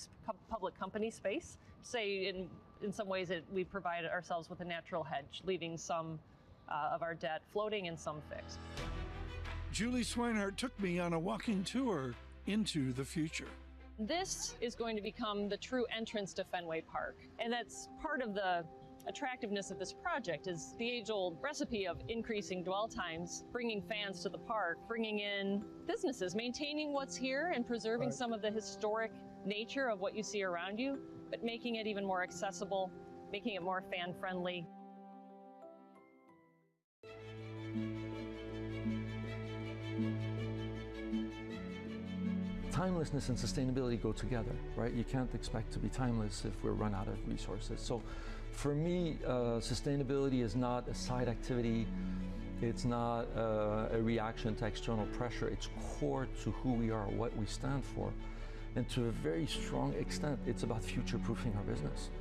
Speaker 20: company space. Say in some ways we provide ourselves with a natural hedge, leaving some of our debt floating and some fixed.
Speaker 19: Julie Swinehart took me on a walking tour into the future.
Speaker 20: This is going to become the true entrance to Fenway Park, and that's part of the attractiveness of this project is the age-old recipe of increasing dwell times, bringing fans to the park, bringing in businesses, maintaining what's here and preserving some of the historic nature of what you see around you, but making it even more accessible, making it more fan-friendly.
Speaker 3: Timelessness and sustainability go together, right? You can't expect to be timeless if we're run out of resources. So for me, sustainability is not a side activity. It's not a reaction to external pressure. It's core to who we are, what we stand for. And to a very strong extent, it's about future-proofing our business,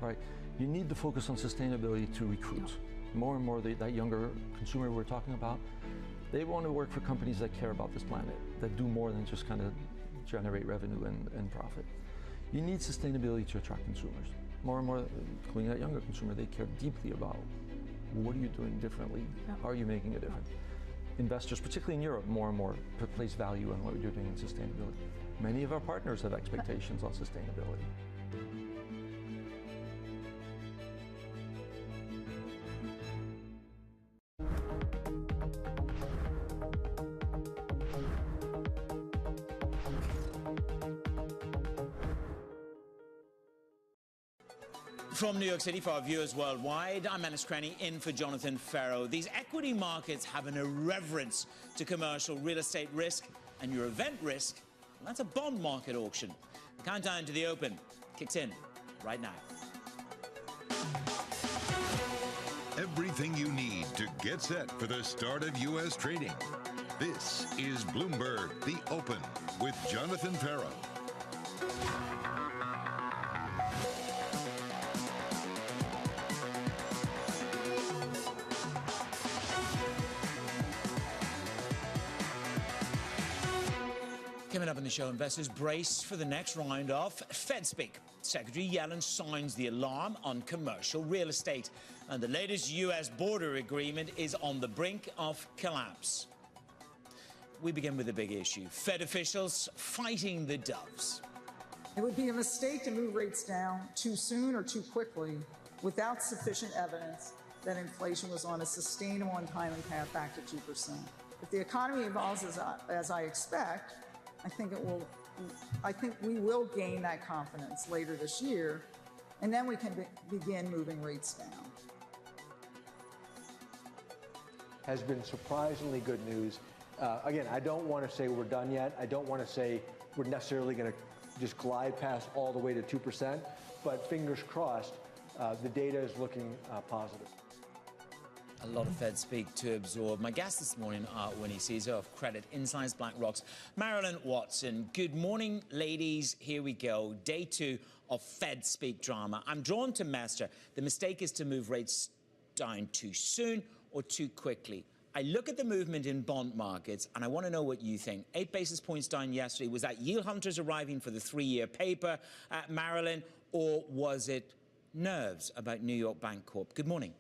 Speaker 3: right? You need to focus on sustainability to recruit. More and more, that younger consumer we're talking about, they want to work for companies that care about this planet, that do more than just kind of generate revenue and profit. You need sustainability to attract consumers. More and more, including that younger consumer, they care deeply about what are you doing differently? How are you making a difference? Investors, particularly in Europe, more and more place value on what you're doing in sustainability. Many of our partners have expectations on sustainability.
Speaker 22: From New York City for our viewers worldwide, I'm Manus Cranny in for Jonathan Farrow. These equity markets have an irreverence to commercial real estate risk, and your event risk, well, that's a bond market auction. The countdown to the open kicks in right now.
Speaker 14: Everything you need to get set for the start of U.S. trading. This is Bloomberg, The Open, with Jonathan Farrow.
Speaker 22: Coming up on the show, investors brace for the next round of Fed speak. Secretary Yellen signs the alarm on commercial real estate, and the latest U.S. border agreement is on the brink of collapse. We begin with the big issue. Fed officials fighting the doves.
Speaker 23: It would be a mistake to move rates down too soon or too quickly without sufficient evidence that inflation was on a sustainable and timely path back to 2%. If the economy evolves as I expect, I think we will gain that confidence later this year, and then we can begin moving rates down.
Speaker 24: Has been surprisingly good news. Again, I don't want to say we're done yet. I don't want to say we're necessarily going to just glide past all the way to 2%, but fingers crossed, the data is looking positive.
Speaker 22: A lot of Fed speak to absorb. My guests this morning are Winnie Caesar of Credit Insights BlackRock's Marilyn Watson. Good morning, ladies. Here we go. Day 2 of Fed speak drama. I'm drawn to master. The mistake is to move rates down too soon or too quickly. I look at the movement in bond markets, and I want to know what you think. 8 basis points down yesterday. Was that yield hunters arriving for the 3-year paper, Marilyn, or was it nerves about New York Bank Corp? Good morning.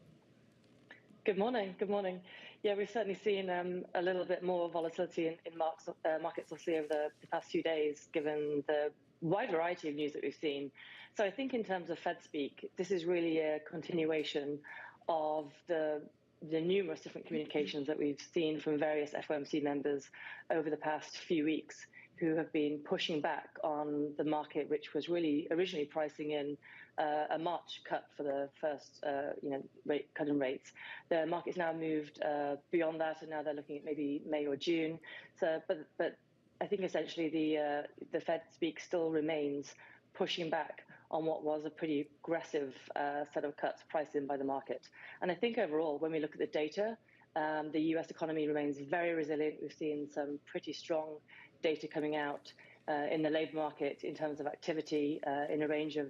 Speaker 25: Good morning. Good morning. Yeah, we've certainly seen a little bit more volatility in markets, obviously, over the past few days, given the wide variety of news that we've seen. So I think in terms of Fed speak, this is really a continuation of the numerous different communications that we've seen from various FOMC members over the past few weeks, who have been pushing back on the market, which was really originally pricing in a March cut for the first, rate cut in rates. The market's now moved beyond that, and now they're looking at maybe May or June. So, but I think essentially the Fed speak still remains pushing back on what was a pretty aggressive set of cuts priced in by the market. And I think overall, when we look at the data, the US economy remains very resilient. We've seen some pretty strong data coming out in the labour market in terms of activity in a range of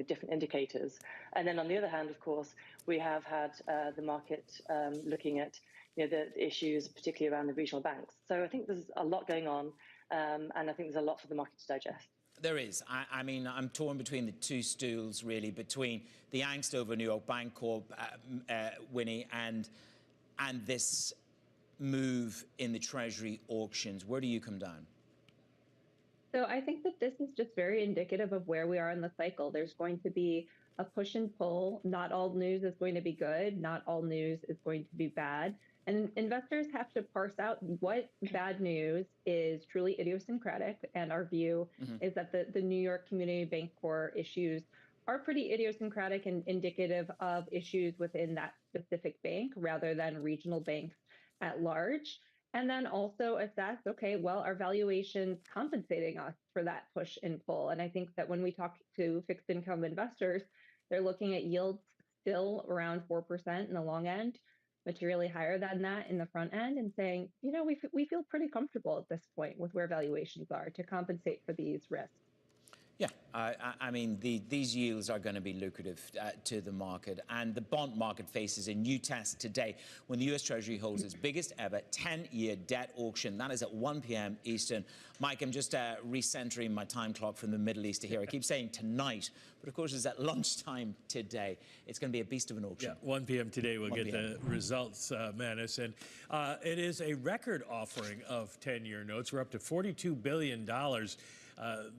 Speaker 25: different indicators. And then on the other hand, of course, we have had the market looking at the issues, particularly around the regional banks. So I think there's a lot going on, and I think there's a lot for the market to digest.
Speaker 22: There is. I mean, I'm torn between the two stools, really, between the angst over New York Bank Corp, Winnie, and this move in the Treasury auctions. Where do you come down?
Speaker 5: So I think that this is just very indicative of where we are in the cycle. There's going to be a push and pull. Not all news is going to be good. Not all news is going to be bad. And investors have to parse out what bad news is truly idiosyncratic. And our view is that the New York Community Bank Corp issues are pretty idiosyncratic and indicative of issues within that specific bank rather than regional banks at large. And then also assess, okay, well, are valuations compensating us for that push and pull? And I think that when we talk to fixed income investors, they're looking at yields still around 4% in the long end, materially higher than that in the front end, and saying, we feel pretty comfortable at this point with where valuations are to compensate for these risks.
Speaker 22: Yeah, I mean, these yields are going to be lucrative to the market, and the bond market faces a new test today when the U.S. Treasury holds its biggest ever 10-year debt auction. That is at 1 p.m. Eastern. Mike, I'm just recentering my time clock from the Middle East to here. I keep saying tonight, but of course it's at lunchtime today. It's going to be a beast of an auction.
Speaker 9: Yeah, 1 p.m. today we'll get the results, Manus. And it is a record offering of 10-year notes. We're up to $42 billion.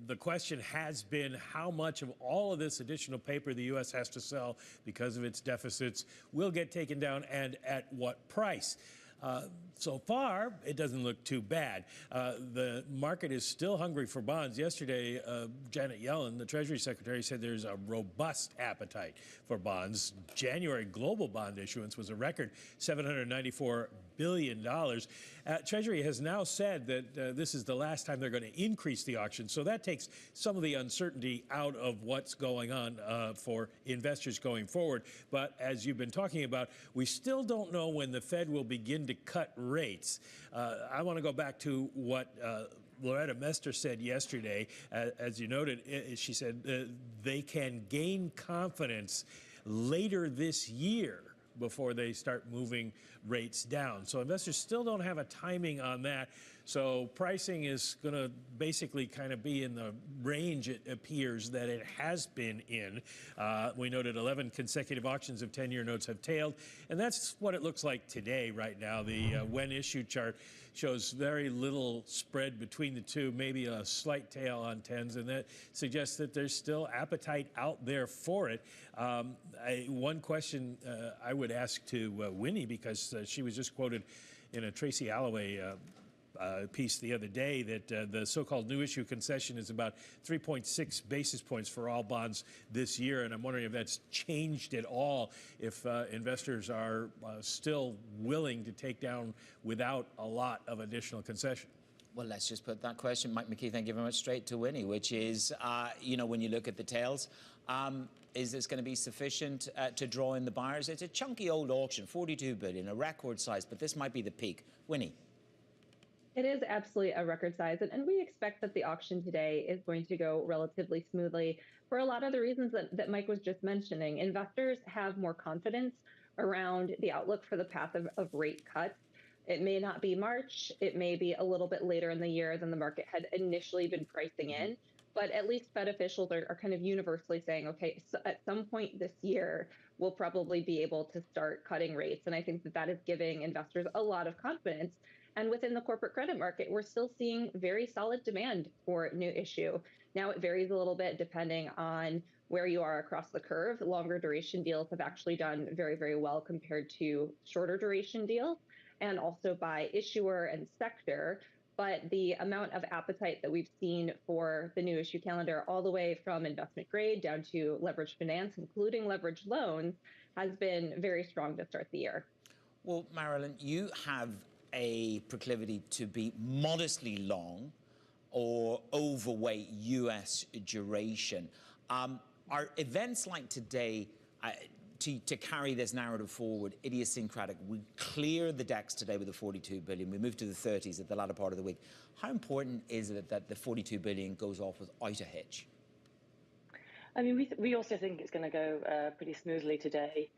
Speaker 9: The question has been how much of all of this additional paper the U.S. has to sell because of its deficits will get taken down and at what price. So far, it doesn't look too bad. The market is still hungry for bonds. Yesterday, Janet Yellen, the Treasury Secretary, said there's a robust appetite for bonds. January global bond issuance was a record $794 billion. Treasury has now said that this is the last time they're going to increase the auction. So that takes some of the uncertainty out of what's going on for investors going forward. But as you've been talking about, we still don't know when the Fed will begin to cut rates. I want to go back to what Loretta Mester said yesterday. As you noted, she said they can gain confidence later this year before they start moving rates down. So investors still don't have a timing on that. So pricing is going to basically kind of be in the range, it appears, that it has been in. We noted 11 consecutive auctions of 10-year notes have tailed, and that's what it looks like today right now. The when issue chart shows very little spread between the two, maybe a slight tail on 10s, and that suggests that there's still appetite out there for it. One question I would ask to Winnie, because she was just quoted in a Tracy Alloway piece the other day that the so-called new issue concession is about 3.6 basis points for all bonds this year, and I'm wondering if that's changed at all, if investors are still willing to take down without a lot of additional concession.
Speaker 22: Well, let's just put that question, Mike McKee, thank you very much, straight to Winnie, which is, when you look at the tails, is this going to be sufficient to draw in the buyers? It's a chunky old auction, $42 billion, a record size, but this might be the peak. Winnie.
Speaker 5: It is absolutely a record size, and we expect that the auction today is going to go relatively smoothly for a lot of the reasons that Mike was just mentioning. Investors have more confidence around the outlook for the path of rate cuts. It may not be March, it may be a little bit later in the year than the market had initially been pricing in, but at least Fed officials are kind of universally saying, okay, so at some point this year, we'll probably be able to start cutting rates. And I think that is giving investors a lot of confidence. And within the corporate credit market, we're still seeing very solid demand for new issue. Now it varies a little bit depending on where you are across the curve. Longer duration deals have actually done very, very well compared to shorter duration deals, and also by issuer and sector. But the amount of appetite that we've seen for the new issue calendar, all the way from investment grade down to leveraged finance, including leveraged loans, has been very strong to start the year.
Speaker 22: Well, Marilyn, you have a proclivity to be modestly long or overweight U.S. duration. Are events like today, to carry this narrative forward, idiosyncratic? We clear the decks today with the $42 billion. We move to the 30s at the latter part of the week. How important is it that the $42 billion goes off without a hitch?
Speaker 25: I mean, we also think it's going to go pretty smoothly today.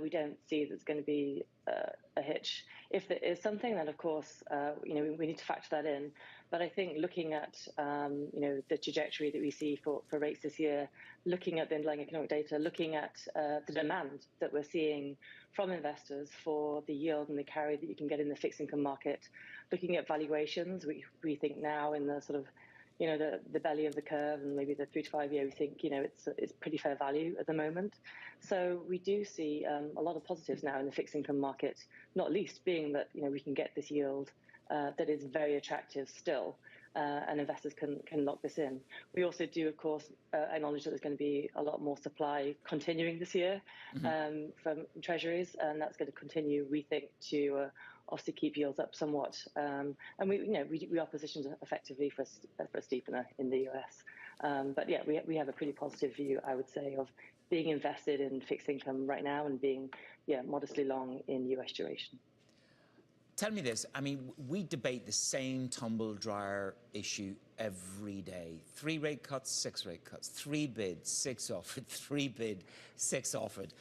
Speaker 25: We don't see there's going to be a hitch. If there is something, then of course, we need to factor that in. But I think looking at, the trajectory that we see for rates this year, looking at the underlying economic data, looking at the demand that we're seeing from investors for the yield and the carry that you can get in the fixed income market, looking at valuations, we think now in the sort of the belly of the curve and maybe the 3 to 5 year, we think, it's pretty fair value at the moment. So we do see a lot of positives now in the fixed income market, not least being that, we can get this yield that is very attractive still, and investors can lock this in. We also do, of course, acknowledge that there's going to be a lot more supply continuing this year from treasuries, and that's going to continue, we think, to obviously keep yields up somewhat. And we are positioned effectively for a steepener in the US. But yeah, we have a pretty positive view, I would say, of being invested in fixed income right now and being modestly long in US duration.
Speaker 22: Tell me this, I mean, we debate the same tumble dryer issue every day. 3 rate cuts, 6 rate cuts, 3 bid, 6 offered, 3 bid, 6 offered.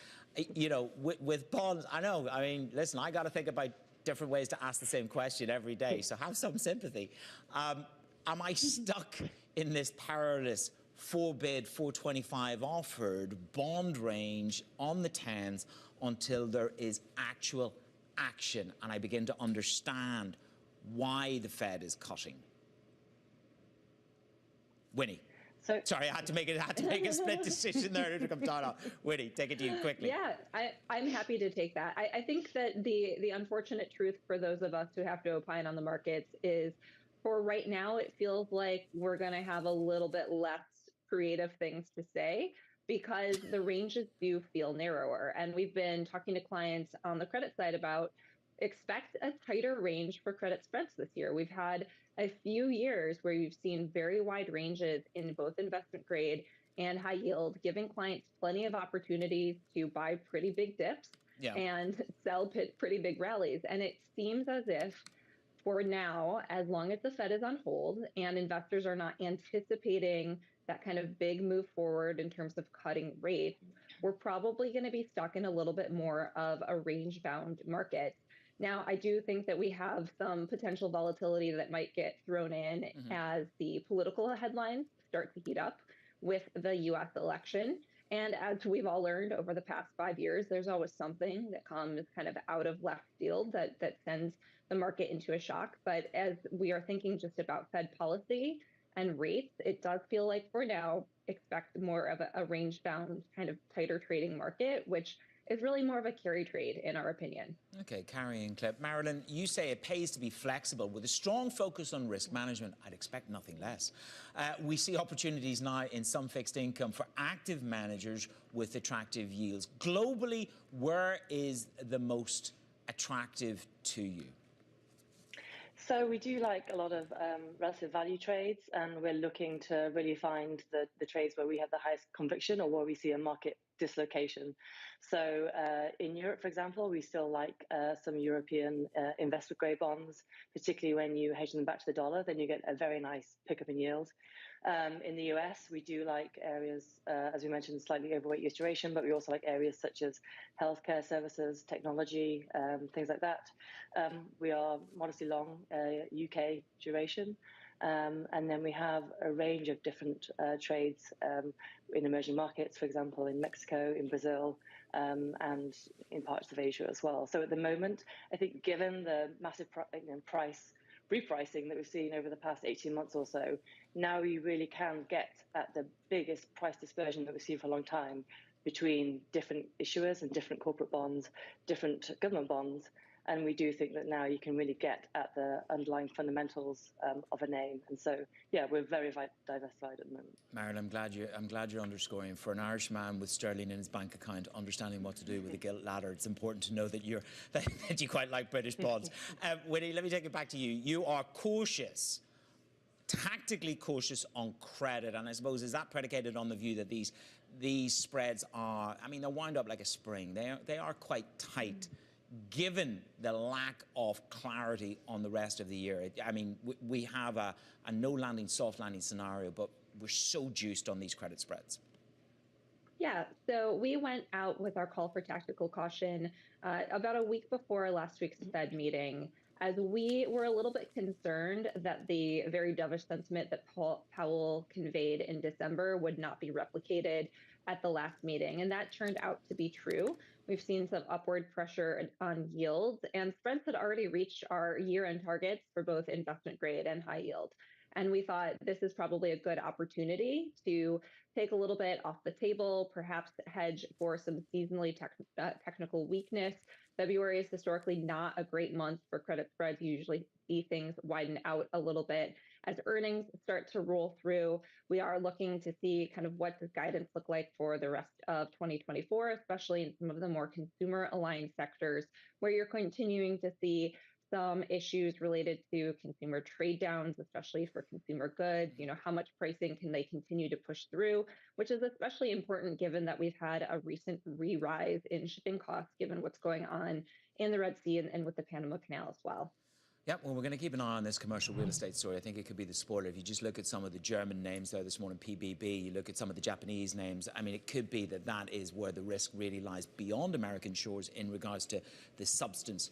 Speaker 22: With bonds, I know, I mean, listen, I got to think about different ways to ask the same question every day, so have some sympathy. Am I stuck in this perilous 4 bid, 425 offered bond range on the 10s until there is actual action and I begin to understand why the Fed is cutting? Winnie. Sorry, I had to make a split decision there to come down. Winnie, take it to you quickly.
Speaker 5: Yeah, I'm happy to take that. I think that the unfortunate truth for those of us who have to opine on the markets is, for right now, it feels like we're going to have a little bit less creative things to say because the ranges do feel narrower. And we've been talking to clients on the credit side about expect a tighter range for credit spreads this year. We've had a few years where you've seen very wide ranges in both investment grade and high yield, giving clients plenty of opportunities to buy pretty big dips and sell pretty big rallies. And it seems as if for now, as long as the Fed is on hold and investors are not anticipating that kind of big move forward in terms of cutting rates, we're probably going to be stuck in a little bit more of a range-bound market. Now, I do think that we have some potential volatility that might get thrown in as the political headlines start to heat up with the U.S. election. And as we've all learned over the past 5 years, there's always something that comes kind of out of left field that sends the market into a shock. But as we are thinking just about Fed policy and rates, it does feel like for now, expect more of a range-bound kind of tighter trading market, which is really more of a carry trade, in our opinion.
Speaker 22: Okay, carrying clip. Marilyn, you say it pays to be flexible. With a strong focus on risk management, I'd expect nothing less. We see opportunities now in some fixed income for active managers with attractive yields. Globally, where is the most attractive to you?
Speaker 25: So we do like a lot of relative value trades, and we're looking to really find the trades where we have the highest conviction or where we see a market dislocation. So in Europe, for example, we still like some European investment grade bonds, particularly when you hedge them back to the dollar, then you get a very nice pickup in yield. In the US, we do like areas, as we mentioned, slightly overweight US duration, but we also like areas such as healthcare services, technology, things like that. We are modestly long UK duration. And then we have a range of different trades in emerging markets, for example, in Mexico, in Brazil, and in parts of Asia as well. So at the moment, I think given the massive price repricing that we've seen over the past 18 months or so, now we really can get at the biggest price dispersion that we've seen for a long time between different issuers and different corporate bonds, different government bonds. And we do think that now you can really get at the underlying fundamentals of a name. And so, yeah, we're very diversified at the moment.
Speaker 22: Marilyn, I'm glad you're underscoring. For an Irishman with sterling in his bank account, understanding what to do with a gilt ladder, it's important to know that you quite like British bonds. Winnie, let me take it back to you. You are cautious, tactically cautious on credit. And I suppose, is that predicated on the view that these spreads are, I mean, they're wound up like a spring. They are quite tight. Given the lack of clarity on the rest of the year, I mean, we have a no landing, soft landing scenario, but we're so juiced on these credit spreads.
Speaker 5: Yeah, so we went out with our call for tactical caution about a week before last week's Fed meeting, as we were a little bit concerned that the very dovish sentiment that Powell conveyed in December would not be replicated at the last meeting. And that turned out to be true. We've seen some upward pressure on yields, and spreads had already reached our year-end targets for both investment grade and high yield. And we thought this is probably a good opportunity to take a little bit off the table, perhaps hedge for some seasonally technical weakness. February is historically not a great month for credit spreads. You usually see things widen out a little bit. As earnings start to roll through, we are looking to see kind of what does guidance look like for the rest of 2024, especially in some of the more consumer-aligned sectors, where you're continuing to see some issues related to consumer trade downs, especially for consumer goods. You know, how much pricing can they continue to push through, which is especially important given that we've had a recent re-rise in shipping costs, given what's going on in the Red Sea and with the Panama Canal as well.
Speaker 22: Yep, well, we're going to keep an eye on this commercial real estate story. I think it could be the spoiler. If you just look at some of the German names there this morning, PBB, you look at some of the Japanese names, I mean, it could be that that is where the risk really lies beyond American shores in regards to the substance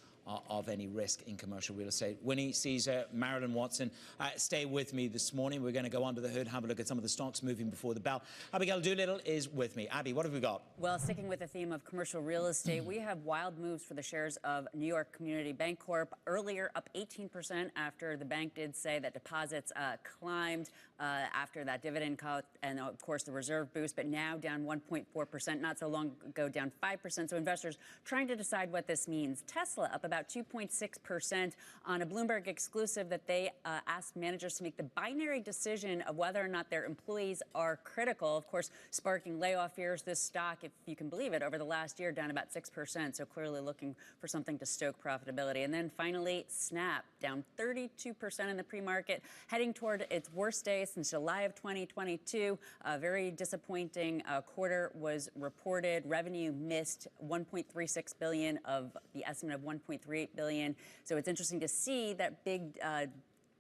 Speaker 22: of any risk in commercial real estate. Winnie, Caesar, Marilyn Watson, stay with me this morning. We're going to go under the hood, have a look at some of the stocks moving before the bell. Abigail Doolittle is with me. Abby, what have we got?
Speaker 10: Well, sticking with the theme of commercial real estate, we have wild moves for the shares of New York Community Bank Corp. Earlier, up 18% after the bank did say that deposits climbed after that dividend cut and, of course, the reserve boost, but now down 1.4%. Not so long ago, down 5%. So investors trying to decide what this means. Tesla up about 2.6% on a Bloomberg exclusive that they asked managers to make the binary decision of whether or not their employees are critical, of course, sparking layoff fears. This stock, if you can believe it, over the last year down about 6%, so clearly looking for something to stoke profitability. And then finally, Snap down 32% in the pre-market, heading toward its worst day since July of 2022. A very disappointing quarter was reported. Revenue missed $1.36 billion of the estimate of $1.38 billion. So it's interesting to see that big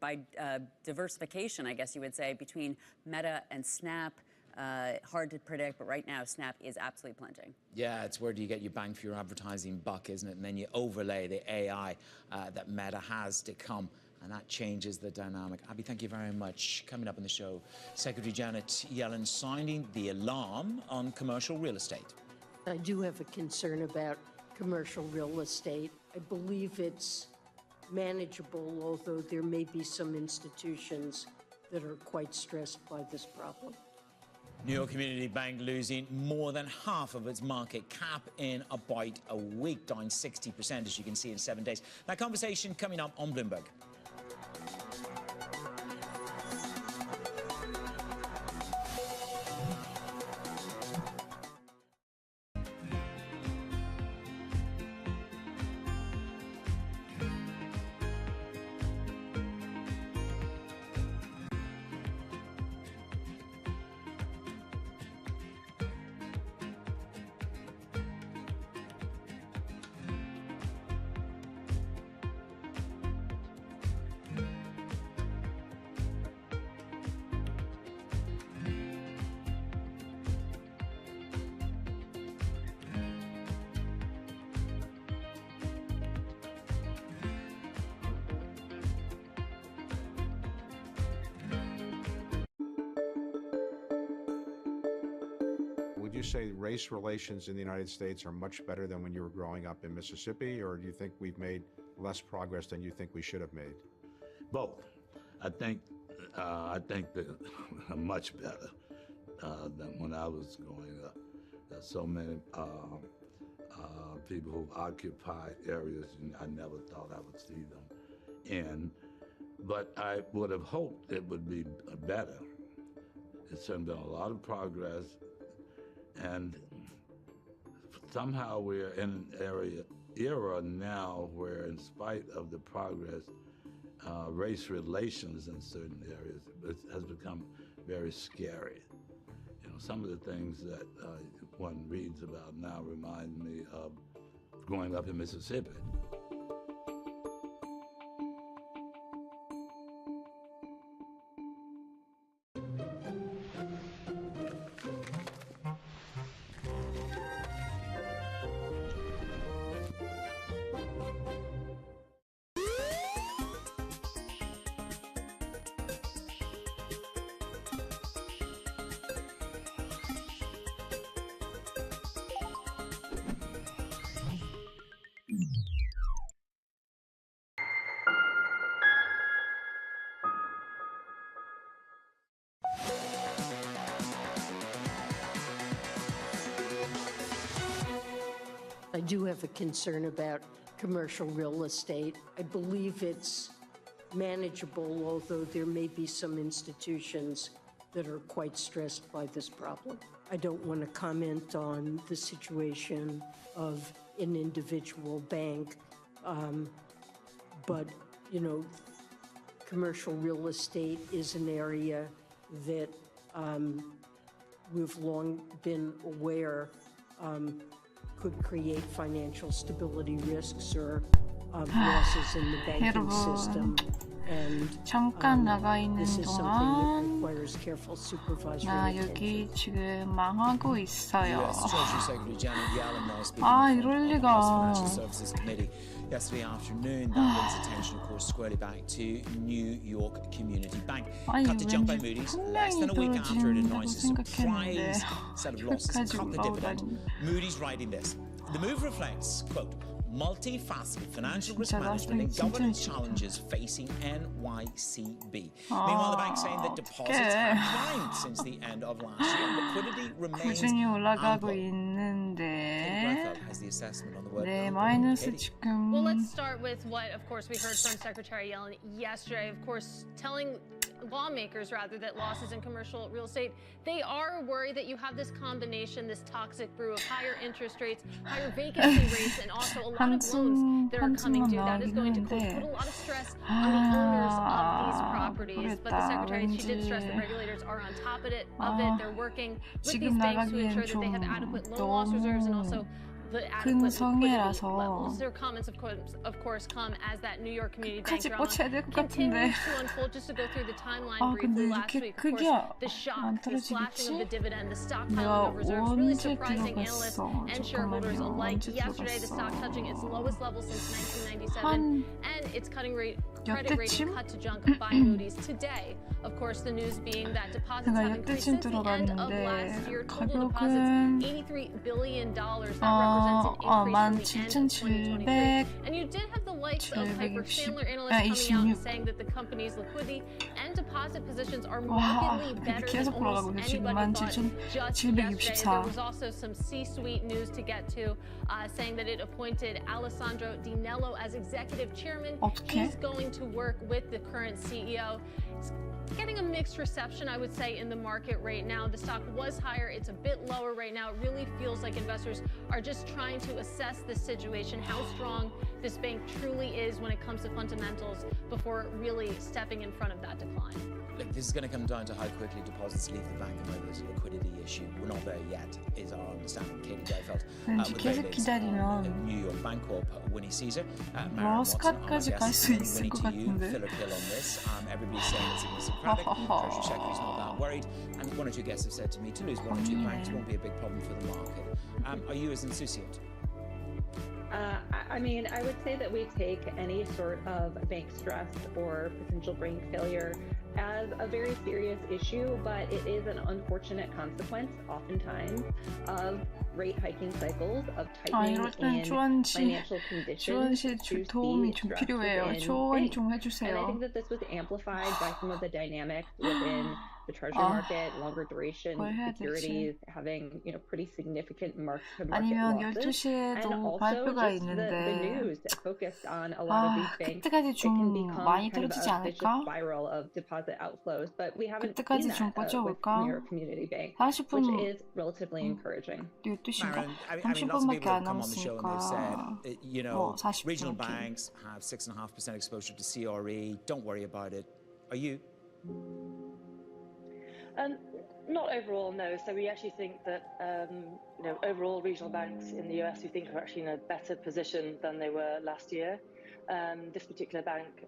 Speaker 10: by diversification, I guess you would say, between Meta and Snap. Hard to predict, but right now Snap is absolutely plunging.
Speaker 22: Yeah, it's where do you get your bang for your advertising buck, isn't it? And then you overlay the AI that Meta has to come, and that changes the dynamic. Abby, thank you very much. Coming up on the show, Secretary Janet Yellen sounding the alarm on commercial real estate.
Speaker 11: I do have a concern about commercial real estate. I believe it's manageable, although there may be some institutions that are quite stressed by this problem.
Speaker 22: New York Community Bank losing more than half of its market cap in about a week, down 60%, as you can see, in 7 days. That conversation coming up on Bloomberg.
Speaker 12: Would you say race relations in the United States are much better than when you were growing up in Mississippi, or do you think we've made less progress than you think we should have made?
Speaker 15: Both. I think that much better than when I was growing up. There's so many people who've occupied areas and I never thought I would see them in. But I would have hoped it would be better. It's been a lot of progress, and somehow we're in an era now where, in spite of the progress, race relations in certain areas has become very scary. You know, some of the things that one reads about now remind me of growing up in Mississippi.
Speaker 11: I do have a concern about commercial real estate. I believe it's manageable, although there may be some institutions that are quite stressed by this problem. I don't want to comment on the situation of an individual bank, but, you know, commercial real estate is an area that we've long been aware could create financial stability risks or losses in the banking system. And
Speaker 4: 잠깐 나가 있는
Speaker 11: this is something that
Speaker 4: 동안
Speaker 11: requires careful supervisory
Speaker 4: 나
Speaker 11: attention.
Speaker 4: 여기 지금 망하고 있어요.
Speaker 22: US Treasury Secretary Janet Yellen there speaking
Speaker 4: 아,
Speaker 22: in front
Speaker 4: 이럴
Speaker 22: of the
Speaker 4: 리가.
Speaker 22: House Financial Services Committee yesterday afternoon. That brings attention, of course, squarely back to New York Community Bank.
Speaker 4: 아니,
Speaker 22: Cut to jump by
Speaker 4: 왠지
Speaker 22: Moody's less than a week after it
Speaker 4: 떨어진다고
Speaker 22: announced a
Speaker 4: 생각했는데
Speaker 22: surprise set of losses and
Speaker 4: 끝까지
Speaker 22: cut the dividend.
Speaker 4: 올라오다니.
Speaker 22: Moody's writing this. The move reflects, quote, multifaceted financial risk
Speaker 4: 진짜
Speaker 22: management and
Speaker 4: 나중에
Speaker 22: governance
Speaker 4: 진짜
Speaker 22: challenges facing NYCB. Meanwhile, the bank saying that deposits
Speaker 4: 어떡해.
Speaker 22: have climbed since the end of last year. Liquidity remains
Speaker 4: 꾸준히 올라가고
Speaker 22: ample.
Speaker 4: 있는데
Speaker 22: Has the assessment on the word
Speaker 4: 네,
Speaker 22: ample.
Speaker 4: 마이너스
Speaker 22: Katie?
Speaker 4: 지금
Speaker 7: Well, let's start with what, of course, we heard from Secretary Yellen yesterday, of course, telling lawmakers, rather, that losses in commercial real estate, they are worried that you have this combination, this toxic brew of higher interest rates, higher vacancy rates, and also a lot of loans that are coming due. That is going to put a lot of stress on the owners of these properties. But the Secretary, she did stress that regulators are on top of it. They're working with these banks to ensure that they have adequate loan loss reserves and also the adequate liquidity levels. Their comments, of course, come as that New York Community Bank drama continues to unfold. Just to go through the timeline briefly, last week, of course, the shock, the slashing of the dividend, the stockpiling of reserves, really surprising analysts and shareholders alike. Yesterday, the stock touching its lowest level since 1997, and its credit rating cut to junk by Moody's. Today, of course, the news being that deposits have increased since the end of last year. Total deposits, $83 billion. That represents an increase from the end of 2023. And you did have the likes of Piper Sandler analysts coming out and saying that the company's liquidity and deposit positions are markedly better than almost anybody thought just yesterday. There was also some C-suite news to get to, saying that it appointed Alessandro Di Nello as executive chairman. He's going to work with the current CEO. It's getting a mixed reception, I would say, in the market right now. The stock was higher. It's a bit lower right now. It really feels like investors are just trying to assess the situation, how strong this bank truly is when it comes to fundamentals before really stepping in front of that decline.
Speaker 22: Look, this is going to come down to how quickly deposits leave the bank and whether there's a liquidity issue. We're not there yet, is our understanding. Katie Dayfeld with the latest on New York Bank Corp, Winnie Caesar, Marion Watson, our guest, Winnie to you, Philip Hill on this. Everybody's saying it's idiosyncratic. Treasury Secretary's not that worried. And one or two guests have said to me, to lose one or two banks won't be a big problem for the market. Are you as insouciant?
Speaker 5: I mean, I would say that we take any sort of bank stress or potential bank failure as a very serious issue, but it is an unfortunate consequence, oftentimes, of rate hiking cycles, of tightening in financial conditions to see stress within banks. And I think that this was amplified by some of the dynamics within the treasury market, longer duration securities having, pretty significant mark-to-market losses, and also just the news that focused on a lot of these banks. It can become kind of a vicious spiral of deposit outflows, but we haven't seen that with New York Community Bank, which is relatively encouraging.
Speaker 22: Marion, I mean, lots of people have come on the show and they've said, regional banks have 6.5% exposure to CRE. Don't worry about it. Are you?
Speaker 25: Not overall, no. So we actually think that overall regional banks in the US, we think, are actually in a better position than they were last year. This particular bank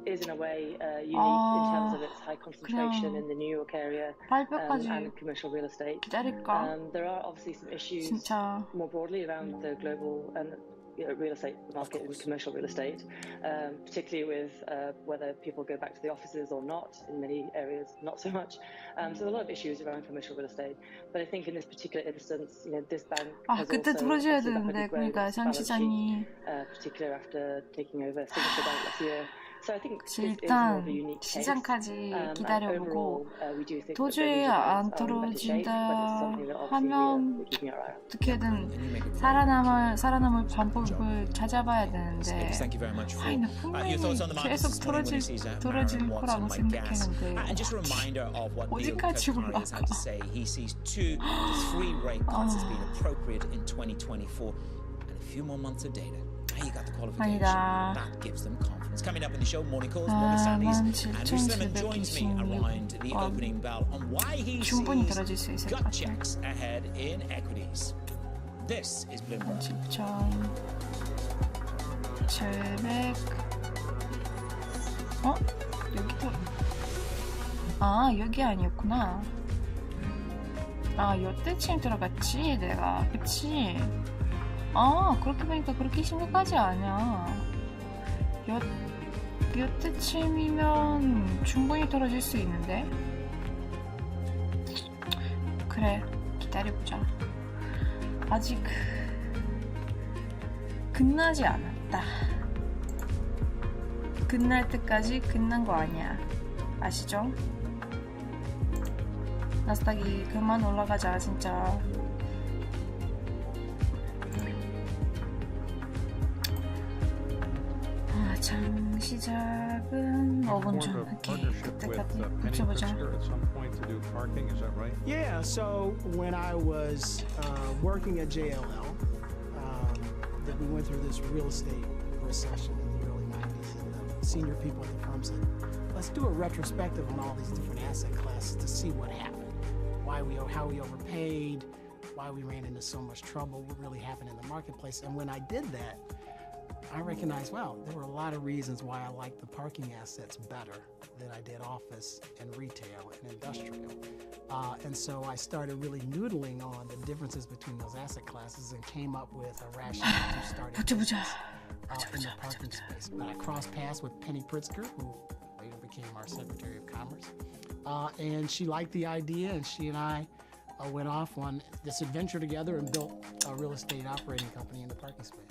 Speaker 25: is in a way unique in terms of its high concentration in the New York area and commercial real estate. There are obviously some issues more broadly around the global real estate market and commercial real estate, particularly with whether people go back to the offices or not. In many areas, not so much. So there are a lot of issues around commercial real estate. But I think in this particular instance, this bank has
Speaker 4: 그때 들어줘야
Speaker 25: also
Speaker 4: 되는데,
Speaker 25: grown
Speaker 4: 그러니까
Speaker 25: its
Speaker 4: 장
Speaker 25: balance sheet,
Speaker 4: 시장이
Speaker 25: particularly after taking over Signature Bank last year. So I think
Speaker 4: 그치,
Speaker 25: this is more
Speaker 4: 일단
Speaker 25: of a unique case.
Speaker 4: 시장까지
Speaker 25: And
Speaker 4: 기다려보고
Speaker 25: overall, we do think that the
Speaker 4: 도저히
Speaker 25: user
Speaker 4: 안
Speaker 25: brands are in better shape,
Speaker 4: 떨어진다
Speaker 25: but it's something that obviously
Speaker 4: 하면
Speaker 25: we're keeping our eye on.
Speaker 4: 어떻게든 살아남을 방법을 찾아봐야 되는데 아니 나 분명히 계속 떨어질 거라고 생각했는데
Speaker 22: And just a reminder of what Neil
Speaker 4: 어디까지
Speaker 22: Kirkconnell has had to say. He sees 2 to 3 rate cuts as being appropriate in 2024 and a few more months of data. Now you got the qualification.
Speaker 4: 아니다.
Speaker 22: That gives them confidence. Coming up in the show, Morning Calls, Morgan Stanley's Andrew Slimmon joins me around the opening bell on why he
Speaker 4: 충분히
Speaker 22: sees
Speaker 4: 떨어질 수 있을 것
Speaker 22: gut
Speaker 4: 같아.
Speaker 22: checks ahead in equities. This is Bloomberg.
Speaker 4: 1700 여기도 여기 아니었구나. 요때쯤 들어갔지 내가. 그치? 그렇게 보니까 그렇게 심각하지 않아. 요때쯤이면 충분히 떨어질 수 있는데. 그래, 기다려보자. 아직 끝나지 않았다. 끝날 때까지 끝난 거 아니야. 아시죠? 나스닥이 그만 올라가자 진짜. 장 시작은 5분 전. 오케이, 그때까지 붙여보자.
Speaker 8: Yeah, so when I was working at JLL, that we went through this real estate recession in the early 90s, and the senior people at the firm said, let's do a retrospective on all these different asset classes to see what happened, how we overpaid, why we ran into so much trouble, what really happened in the marketplace. And when I did that, I recognized, well, there were a lot of reasons why I liked the parking assets better than I did office and retail and industrial. And so I started really noodling on the differences between those asset classes and came up with a rationale to start a business in the parking space. But I crossed paths with Penny Pritzker, who later became our Secretary of Commerce. And she liked the idea, and she and I went off on this adventure together and built a real estate operating company in the parking space.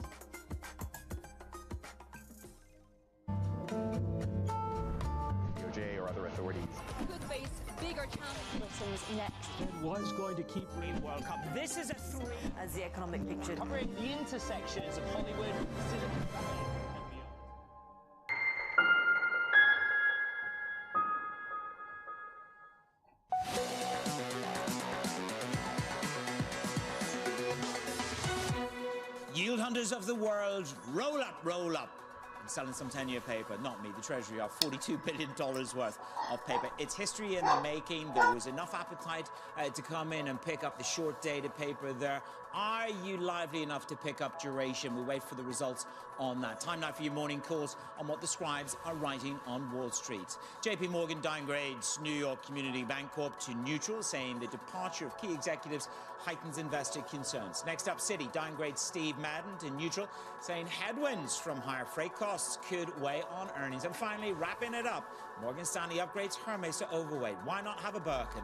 Speaker 13: Or other authorities.
Speaker 16: Could face bigger challenges next.
Speaker 17: It was going to keep winning World Cup. This is a 3
Speaker 16: as the economic picture
Speaker 17: covering the intersections of Hollywood, Silicon Valley.
Speaker 22: Yield hunters of the world, roll up, roll up. I'm selling some 10-year paper, not me, the Treasury, of $42 billion worth of paper. It's history in the making. There was enough appetite to come in and pick up the short-dated paper there. Are you lively enough to pick up duration? We wait for the results on that. Time now for your morning calls on what the scribes are writing on Wall Street. JP Morgan downgrades New York Community Bank Corp to neutral, saying the departure of key executives heightens investor concerns. Next up, Citi downgrades Steve Madden to neutral, saying headwinds from higher freight costs could weigh on earnings. And finally, wrapping it up, Morgan Stanley upgrades Hermes to overweight. Why not have a Birkin?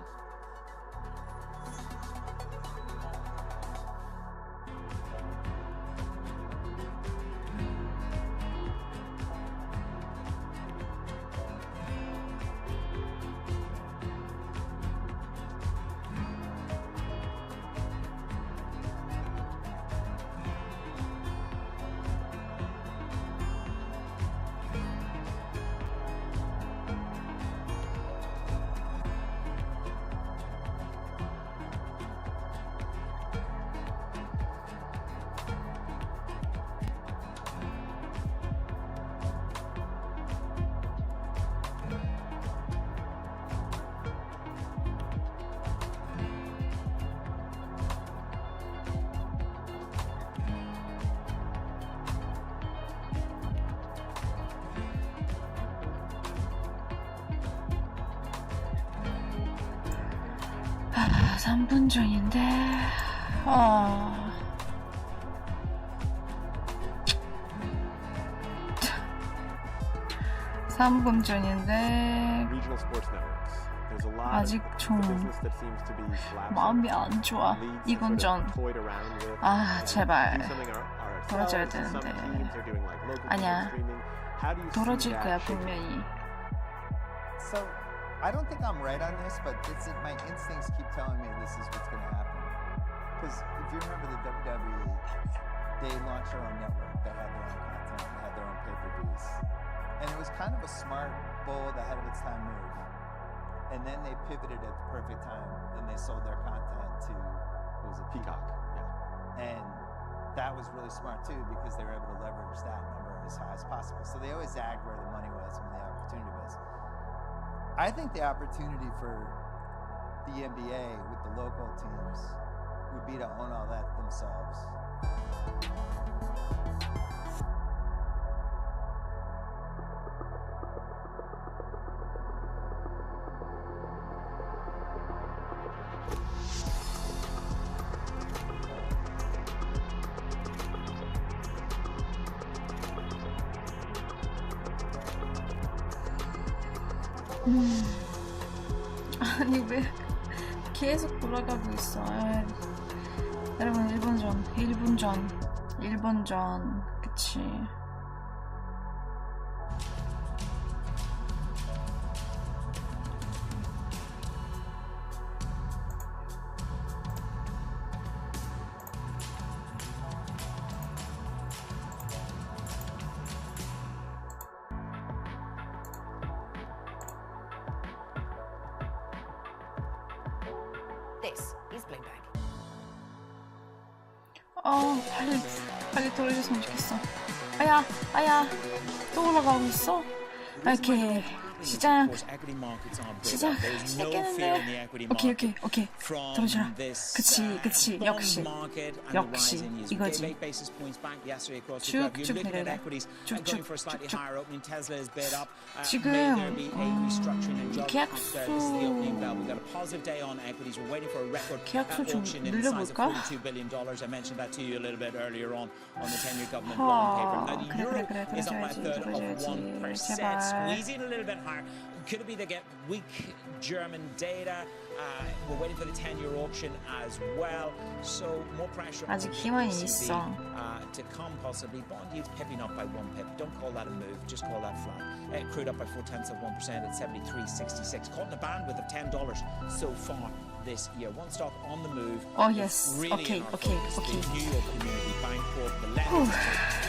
Speaker 4: 아, 3분 전인데. 3분 전인데 아직 좀 마음이 안 좋아. 이건 전 제발 돌아줘야 되는데. 아니야,
Speaker 1: how do you see
Speaker 4: 떨어질
Speaker 1: that
Speaker 4: 거야
Speaker 1: shaking?
Speaker 4: 분명히.
Speaker 1: So I don't think I'm right on this, but my instincts keep telling me this is what's going to happen. Because if you remember the WWE, they launched their own network that had their own content, that had their own pay-per-views. And it was kind of a smart, bold, ahead of its time move. And then they pivoted at the perfect time and they sold their content to, what was it, Peacock? Yeah. And that was really smart too because they were able to leverage that number as high as possible. So they always zagged where the money was and the opportunity was. I think the opportunity for the NBA with the local teams would be to own all that themselves.
Speaker 4: 아니 왜 계속 돌아가고 있어. 여러분 1분 전 그치.
Speaker 16: This is Bloomberg.
Speaker 4: 빨리 돌려줬으면 좋겠어. 아야 또 올라가고 있어? 이렇게 시작했는데. 오케이 들어주라. 그치 역시 이거지. 쭉쭉 내려라. 쭉쭉 지금 계약수 좀 늘려볼까? 그래 들어줘야지 제발.
Speaker 22: Could it be they get weak German data? We're waiting for the 10-year auction as well. So more pressure on
Speaker 4: 아직 희망이 있어.
Speaker 22: to come possibly. Bond yields pipping up by 1 pip. Don't call that a move, just call that flat. Crude up by 0.4% at 73.66. Caught in a bandwidth of $10 so far this year. One stock on the move.
Speaker 4: Oh yes.
Speaker 22: Really
Speaker 4: Okay.
Speaker 22: The New York Community Bank Corp, the lending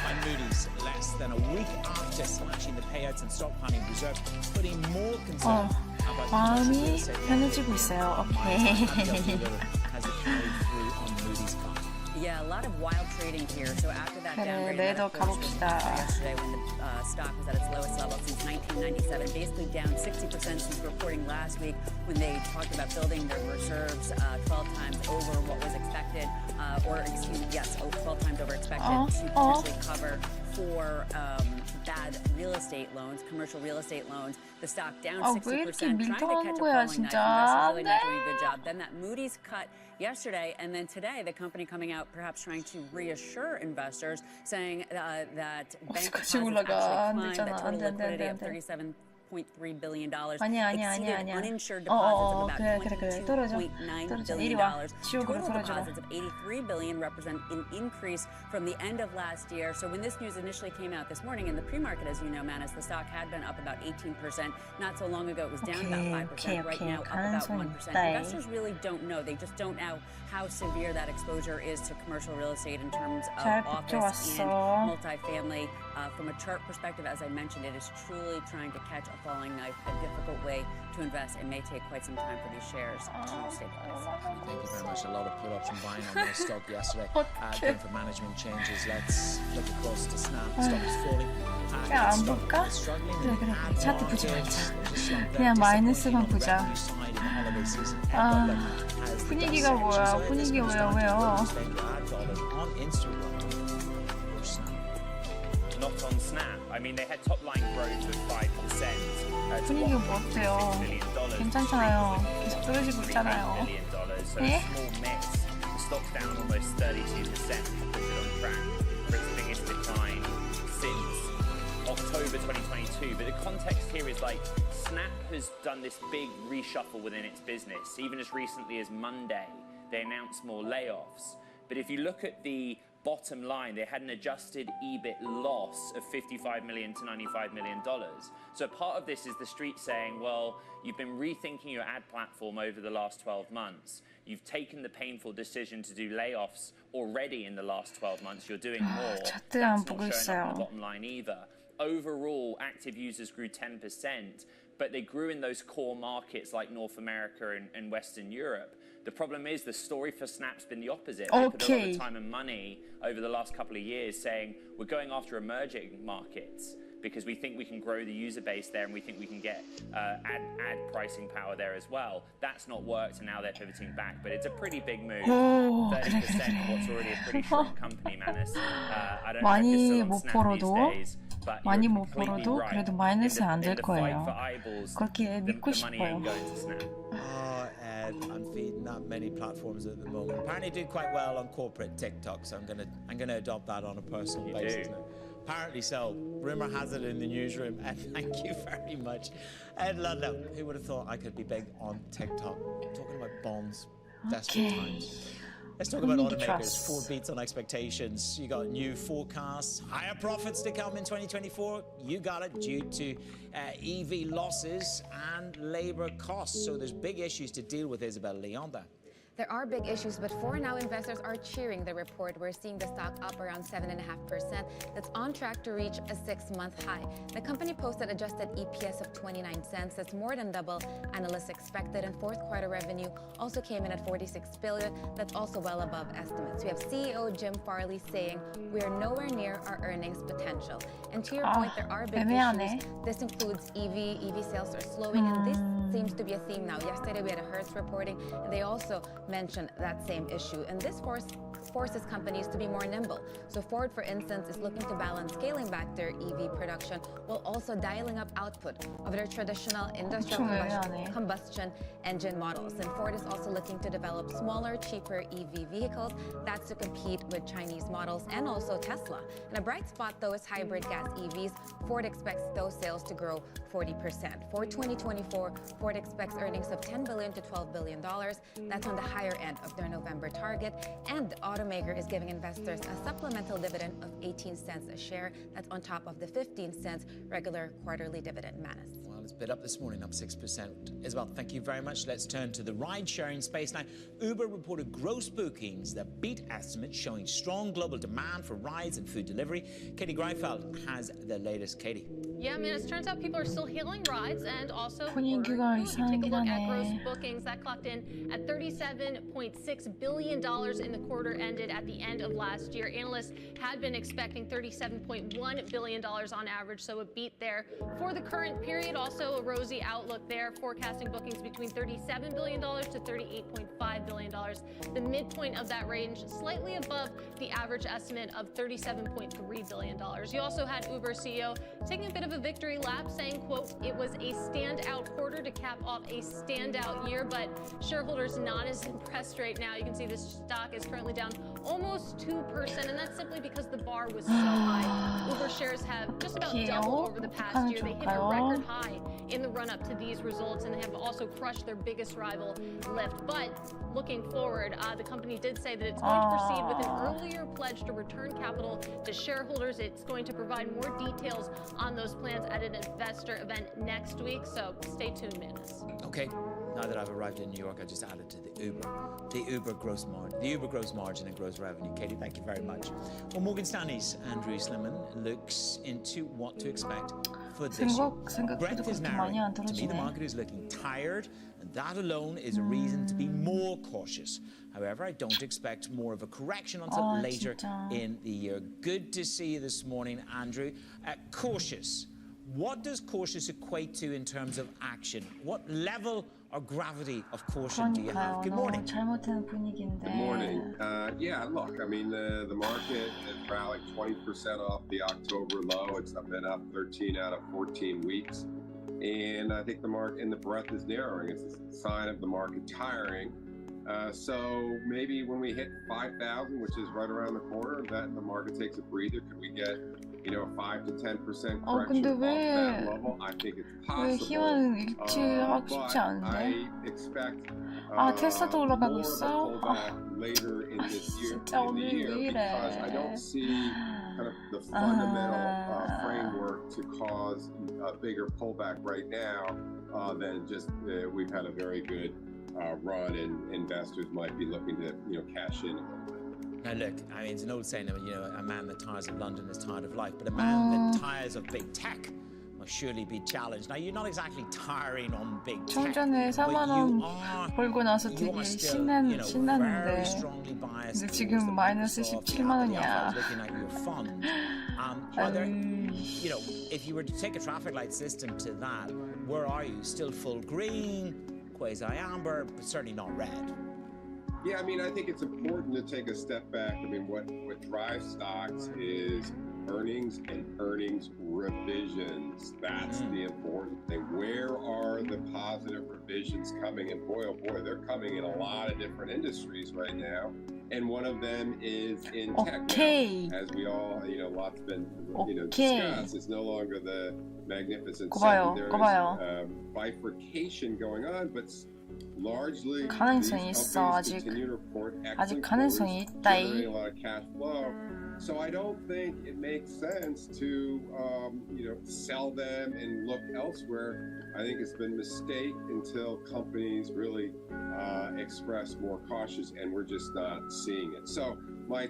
Speaker 22: by Moody's, less than a week after slashing the payouts and stockpiling reserves, putting more concern about
Speaker 4: 마음이 편해지고 있어요. 오케이.
Speaker 22: has it carried through on Moody's cut.
Speaker 10: Yeah, a lot of wild trading here. So after that downgrade,
Speaker 4: 매도 가봅시다.
Speaker 10: yesterday when the stock was at its lowest level since 1997, basically down 60% since reporting last week when they talked about building their reserves 12 times over what was expected, 12 times over expected to potentially cover for bad real estate loans, commercial real estate loans. The stock down 60%, trying to catch a falling knife. Investors really not doing a good job. Then that Moody's cut yesterday, and then today the company coming out perhaps trying to reassure investors, saying that bank deposits actually climbed, that total liquidity of $37.3 billion exceeded uninsured deposits of about $22.9 billion. Total deposits of $83 billion represent an increase from the end of last year. So when this news initially came out this morning in the pre-market, as you know, Manus, the stock had been up about 18%. Not so long ago, it was down about 5%. Right now, up about 1%. Investors really don't know. They just don't know how severe that exposure is to commercial real estate in terms of office and multifamily. From a chart perspective, as I mentioned, it is truly trying to catch a falling knife, a difficult way to invest. It may take quite some time for these shares to stabilize.
Speaker 22: Thank you very much. A lot of put option buying on this stock yesterday. Going for management changes. Let's look across to Snap. Stock is falling.
Speaker 4: 안 볼까? 그래. 차트 보지 말자. 그냥 마이너스만 보자. 분위기가 뭐야? 분위기 왜요?
Speaker 2: Not on Snap. I mean, they had top line growth of 5%.
Speaker 4: 분위기가 뭐 어때요? 괜찮잖아요. 계속 떨어지고 있잖아요.
Speaker 2: 네? Small miss. The stock's down almost 32%, puts it on track for its biggest decline since October 2022. But the context here is like Snap has done this big reshuffle within its business. Even as recently as Monday, they announced more layoffs. But if you look at the bottom line, they had an adjusted EBIT loss of $55 million to $95 million. So part of this is the street saying, well, you've been rethinking your ad platform over the last 12 months. You've taken the painful decision to do layoffs already in the last 12 months. You're doing more. That's not showing up on the bottom line either. Overall, active users grew 10%, but they grew in those core markets like North America and Western Europe. The problem is the story for Snap's been the opposite. They put a lot of time and money over the last couple of years saying we're going after emerging markets because we think we can grow the user base there and we think we can get ad pricing power there as well. That's not worked, and now they're pivoting back. But it's a pretty big move. 30% of what's already a pretty strong company, Manus. I don't know if you're still on Snap these days.
Speaker 4: 많이 못 벌어도 그래도 마이너스는 안 될 거예요. 그렇게 믿고 싶어요.
Speaker 22: I'm feeding that many platforms at the moment. Apparently do quite well on corporate TikTok, so I'm gonna adopt that on a personal basis now. Apparently so. Rumor has it in the newsroom. And thank you very much. Ed Ludlow, who would have thought I could be big on TikTok? Talking about bonds, desperate times. Let's talk about automakers. Ford beats on expectations. You got new forecasts, higher profits to come in 2024. You got it due to EV losses and labor costs. So there's big issues to deal with, Isabel Leonda.
Speaker 6: There are big issues, but for now, investors are cheering the report. We're seeing the stock up around 7.5%. That's on track to reach a 6-month high. The company posted adjusted EPS of 29 cents. That's more than double analysts expected. And fourth quarter revenue also came in at $46 billion. That's also well above estimates. We have CEO Jim Farley saying we are nowhere near our earnings potential. And to your point, there are big issues. This includes EV sales are slowing, and this seems to be a theme now. Yesterday we had a Hertz reporting, and they also mentioned that same issue. And this forces companies to be more nimble. So Ford, for instance, is looking to balance scaling back their EV production while also dialing up output of their traditional industrial combustion engine models. And Ford is also looking to develop smaller, cheaper EV vehicles. That's to compete with Chinese models and also Tesla. And a bright spot, though, is hybrid gas EVs. Ford expects those sales to grow 40%. For 2024, Ford expects earnings of $10 billion to $12 billion. That's on the higher end of their November target. And the automaker is giving investors a supplemental dividend of 18 cents a share. That's on top of the 15 cents regular quarterly dividend. Manus.
Speaker 22: Well, it's bid up this morning, up 6%. Isabel, thank you very much. Let's turn to the ride-sharing space now. Uber reported gross bookings that beat estimates, showing strong global demand for rides and food delivery. Katie Greifeld has the latest. Katie.
Speaker 7: Yeah, it turns out people are still hailing rides and also ordering food. You take a look at gross bookings that clocked in at $37.6 billion in the quarter ended at the end of last year. Analysts had been expecting $37.1 billion on average, so a beat there. For the current period, also a rosy outlook there, forecasting bookings between $37 billion to $38.5 billion. The midpoint of that range slightly above the average estimate of $37.3 billion. You also had Uber CEO taking a bit of a victory lap, saying, quote, it was a standout quarter to cap off a standout year, but shareholders not as impressed right now. You can see this stock is currently down almost 2%, and that's simply because the bar was so high. Uber shares have just about doubled over the past year. They hit a record high in the run-up to these results, and they have also crushed their biggest rival, Lyft. But looking forward, the company did say that it's going to proceed with an earlier pledge to return capital to shareholders. It's going to provide more details on those plans at an investor event next week, so stay tuned, Manus.
Speaker 22: Okay, now that I've arrived in New York, I just added to the Uber gross margin and gross revenue. Katie, thank you very much. Well, Morgan Stanley's Andrew Slimman looks into what to expect for this year. Breadth is narrowing. To me, the market is looking tired, and that alone is a reason to be more cautious. However, I don't expect more of a correction until later in the year. Good to see you this morning, Andrew. Cautious. What does cautious equate to in terms of action? What level or gravity of caution do you have? Good morning.
Speaker 13: Good morning. Yeah, look, I mean, the market has rallied 20% off the October low. It's been up 13 out of 14 weeks. And I think the market and the breadth is narrowing. It's a sign of the market tiring. So maybe when we hit 5,000, which is right around the corner, that the market takes a breather. Could we get, a 5 to 10% correction off that level? I think it's possible. But I expect
Speaker 4: 테슬라도 올라가고
Speaker 13: more of a
Speaker 4: 있어?
Speaker 13: pullback later in this year,
Speaker 4: 진짜
Speaker 13: in the
Speaker 4: 오늘
Speaker 13: year,
Speaker 4: 왜
Speaker 13: because I
Speaker 4: 이래?
Speaker 13: don't see kind of the fundamental framework to cause a bigger pullback right now than just we've had a very good run, and investors might be looking to cash in a little bit.
Speaker 22: Now look, I mean, it's an old saying, a man that tires of London is tired of life, but a man that tires of big tech must surely be challenged. Now, you're not exactly tiring on big tech,
Speaker 4: 총전에 4만 원 벌고 나서 되게 신났는데 근데 지금 마이너스 17만 원이야.
Speaker 22: If you were to take a traffic light system to that, where are you? Still full green, quasi-amber, but certainly not red.
Speaker 13: Yeah, I mean, I think it's important to take a step back. I mean, what drives stocks is earnings and earnings revisions. That's the important thing. Where are the positive revisions coming? And boy, oh boy, they're coming in a lot of different industries right now. And one of them is in tech. Now, as we all, lots been, discussed. It's no longer the magnificent seven. There is bifurcation going on, but largely
Speaker 4: 가능성이 있어. 아직 가능성이 있다이.
Speaker 13: a lot of cash flow. So I don't think it makes sense to sell them and look elsewhere. I think it's been a mistake until companies really express more cautious, and we're just not seeing it. So my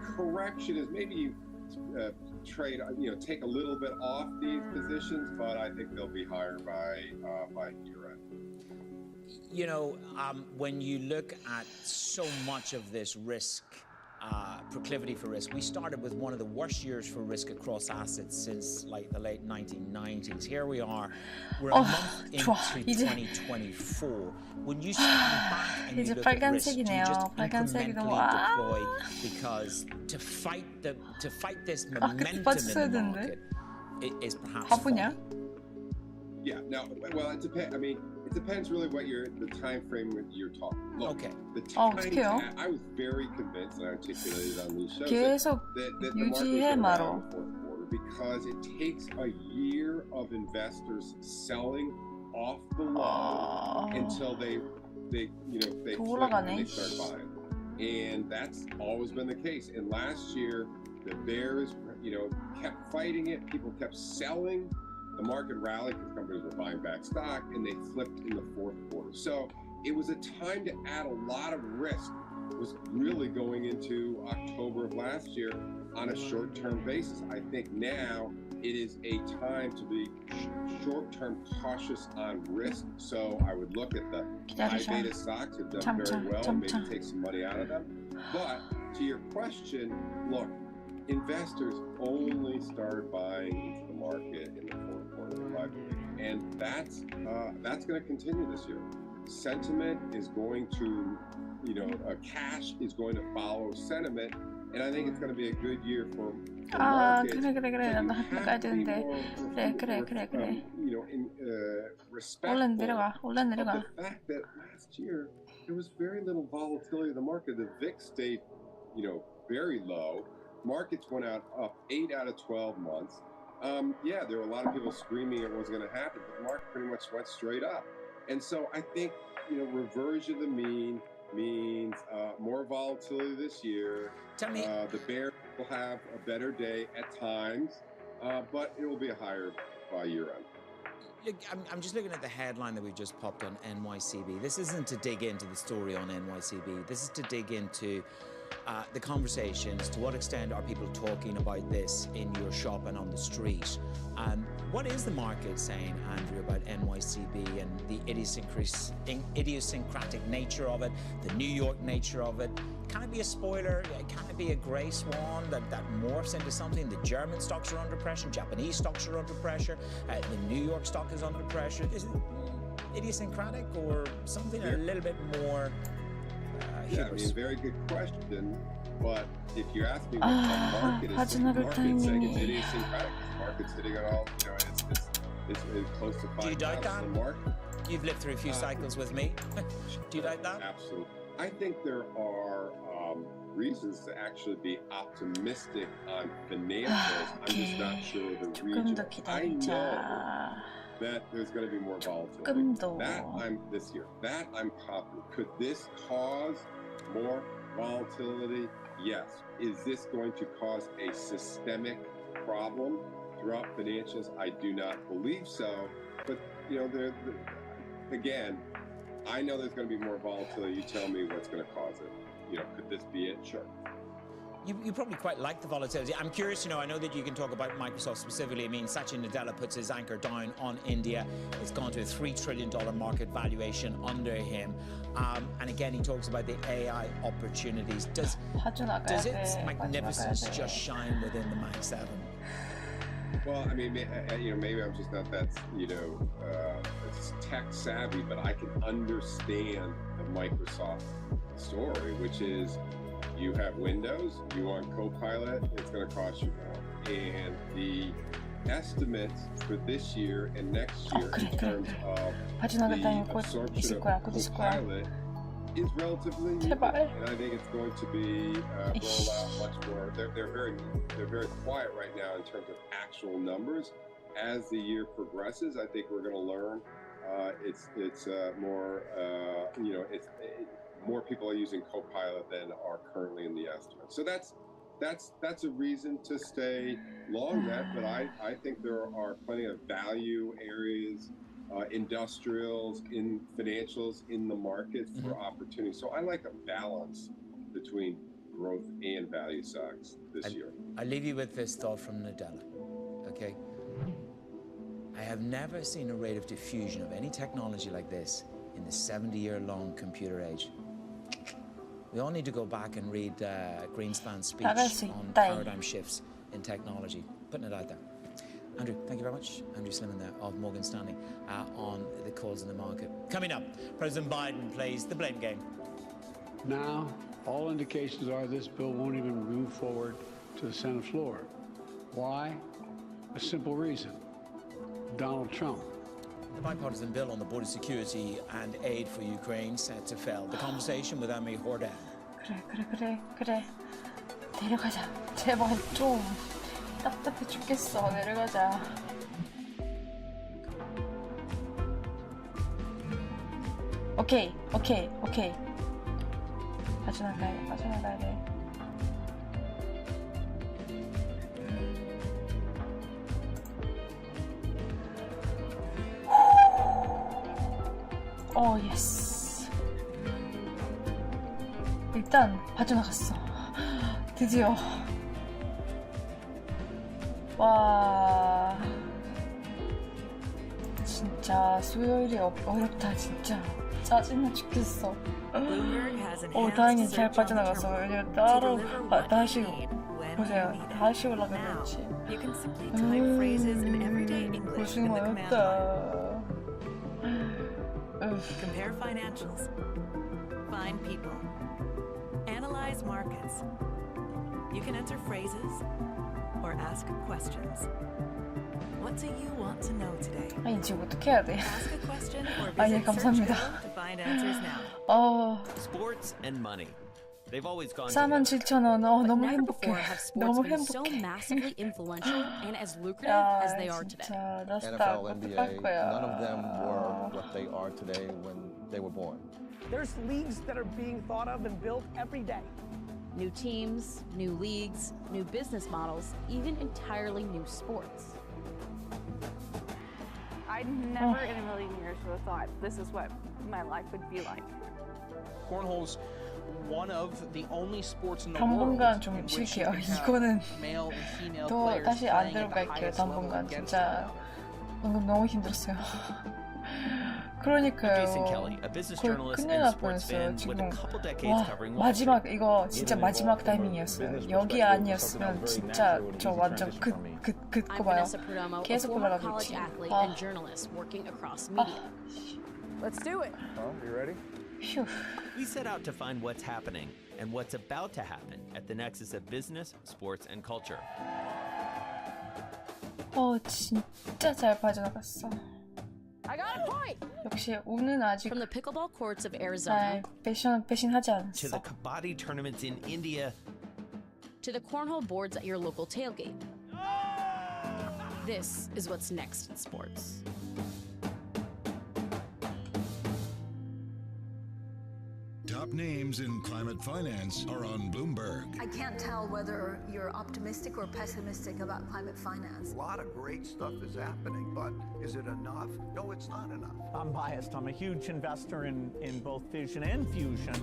Speaker 13: correction is maybe you trade, take a little bit off these positions, but I think they'll be higher by year-end.
Speaker 22: When you look at so much of this risk, proclivity for risk, we started with one of the worst years for risk across assets since like the late 1990s. Here we are, we're a month into 2024. When you stand back and you look at risk, do you just incrementally deploy because to fight this momentum in the market is perhaps fun?
Speaker 13: Yeah, no, well, it depends. I mean, it depends really what the time frame you're talking. Look,
Speaker 22: okay.
Speaker 13: The time I was very convinced and articulated on these shows that the market was going to rally in the fourth quarter because it takes a year of investors selling off the low until they flip and they start buying. And that's always been the case. And last year, the bears, kept fighting it. People kept selling. The market rallied because companies were buying back stock, and they flipped in the fourth quarter. So it was a time to add a lot of risk. It was really going into October of last year on a short-term basis. I think now it is a time to be short-term cautious on risk. So I would look at the high beta stocks that have done very well and maybe take some money out of them. But to your question, look, investors only started buying into the market in the fourth quarter, I believe, and that's going to continue this year. Sentiment is going to, cash is going to follow sentiment, and I think it's going to be a good year for markets.
Speaker 4: 그래. 나도 한번 가야 되는데. 그래.
Speaker 13: Respectful of the fact that last year there was very little volatility in the market. The VIX stayed, very low. Markets went up 8 out of 12 months. There were a lot of people screaming it wasn't going to happen, but the market pretty much went straight up. And so I think, reversion to the mean means more volatility this year.
Speaker 22: Tell me,
Speaker 13: the bear will have a better day at times, but it will be a higher by year-end.
Speaker 22: Look, I'm just looking at the headline that we've just popped on NYCB. This isn't to dig into the story on NYCB. This is to dig into the conversations. To what extent are people talking about this in your shop and on the street? What is the market saying, Andrew, about NYCB and the idiosyncratic nature of it, the New York nature of it? Can it be a spoiler? Can it be a grey swan that morphs into something? The German stocks are under pressure, Japanese stocks are under pressure, the New York stock is under pressure. Is it idiosyncratic or something a little bit more
Speaker 13: hubris? Very good question. But if you ask me what the market is saying, it's idiosyncratic. The market's hitting it all. It's close to 5,000.
Speaker 22: Do you doubt that?
Speaker 13: Mark.
Speaker 22: You've lived through a few cycles with me. Do you doubt that?
Speaker 13: Absolutely. I think there are reasons to actually be optimistic on financials. I'm just not sure the region. I know that there's going to be more volatility.
Speaker 4: 조금도.
Speaker 13: This year. That I'm confident. Could this cause more volatility? Yes. Is this going to cause a systemic problem throughout financials? I do not believe so. But again, I know there's going to be more volatility. You tell me what's going to cause it. Could this be it? Sure.
Speaker 22: You probably quite like the volatility. I'm curious to know, I know that you can talk about Microsoft specifically. I mean, Satya Nadella puts his anchor down on India. It's gone to a $3 trillion market valuation under him. And again, he talks about the AI opportunities. Does its magnificence just shine within the Mag 7?
Speaker 13: Well, I mean, maybe I'm just not that, tech savvy, but I can understand the Microsoft story, which is you have Windows, you want Copilot, it's going to cost you more. And the estimates for this year and next year in terms of the absorption of Copilot is relatively new, and I think it's going to be rolled out much more. They're very quiet right now in terms of actual numbers. As the year progresses, I think we're going to learn. More people are using Copilot than are currently in the estimate. So that's a reason to stay long that. But I think there are plenty of value areas. Industrials, in financials, in the market for opportunities. So I like a balance between growth and value stocks this year.
Speaker 22: I leave you with this thought from Nadella, okay? I have never seen a rate of diffusion of any technology like this in the 70-year-long computer age. We all need to go back and read Greenspan's speech on paradigm shifts in technology. Putting it out there. Andrew, thank you very much. Andrew Sliman there of Morgan Stanley on the calls in the market. Coming up, President Biden plays the blame game.
Speaker 3: Now, all indications are this bill won't even move forward to the Senate floor. Why? A simple reason. Donald Trump.
Speaker 22: The bipartisan bill on the border security and aid for Ukraine set to fail. The conversation with Amy Hordan.
Speaker 4: 그래. 내려가자. 제발 좀. 답답해 죽겠어. 내려가자. 오케이. 빠져나가야 돼. 예스. 일단 빠져나갔어. 드디어. 와, 진짜 수요일이 어렵다. 진짜 짜증나 죽겠어. 다행히 잘 빠져나갔어. 왜냐면 따로 다시 보세요. 다시 올라가겠지. 고생 많았다.
Speaker 18: Compare financials, find people, analyze markets. You can enter phrases or ask questions. What do you want to know today?
Speaker 4: 아니 지금 어떻게 해야 돼?
Speaker 18: Ask a question or
Speaker 4: 아니
Speaker 18: visit
Speaker 4: 감사합니다.
Speaker 18: to find answers now.
Speaker 19: Sports and money. They've always gone
Speaker 4: 47,000원. 너무 행복해. 너무
Speaker 20: so
Speaker 4: 행복해.
Speaker 20: massively influential and as lucrative as they are today.
Speaker 21: NFL, NBA, none of them were what they are today when they were born.
Speaker 26: There's leagues that are being thought of and built every day.
Speaker 20: New teams, new leagues, new business models, even entirely new sports.
Speaker 27: I never in a million years would have thought this is what my life would be like.
Speaker 28: Cornhole's one of the only sports in the world
Speaker 4: 당분간 좀 쉴게요. 이거는 또 다시 안 들어갈게요. 당분간 진짜 방금 너무 힘들었어요. 그러니까요. 거의 큰일 날 뻔했어요. 지금 와 마지막 이거 진짜 마지막 타이밍이었어요. 여기 아니었으면 진짜 저 완전 긋고 봐요. 계속 올라가겠지.
Speaker 27: Let's do it.
Speaker 21: Well, you ready?
Speaker 4: Phew.
Speaker 19: We set out to find what's happening and what's about to happen at the nexus of business, sports, and culture.
Speaker 4: 진짜 잘 빠져나갔어.
Speaker 27: I got a point.
Speaker 4: 역시 우는 아직
Speaker 20: From the pickleball courts of Arizona
Speaker 4: 배신하지
Speaker 19: To the
Speaker 4: 않았어.
Speaker 19: kabaddi tournaments in India.
Speaker 20: to the cornhole boards at your local tailgate. This is what's next in sports.
Speaker 5: Top names in climate finance are on Bloomberg.
Speaker 9: I can't tell whether you're optimistic or pessimistic about climate finance.
Speaker 11: A lot of great stuff is happening, but is it enough? No, it's not enough.
Speaker 12: I'm biased. I'm a huge investor in both fission and fusion,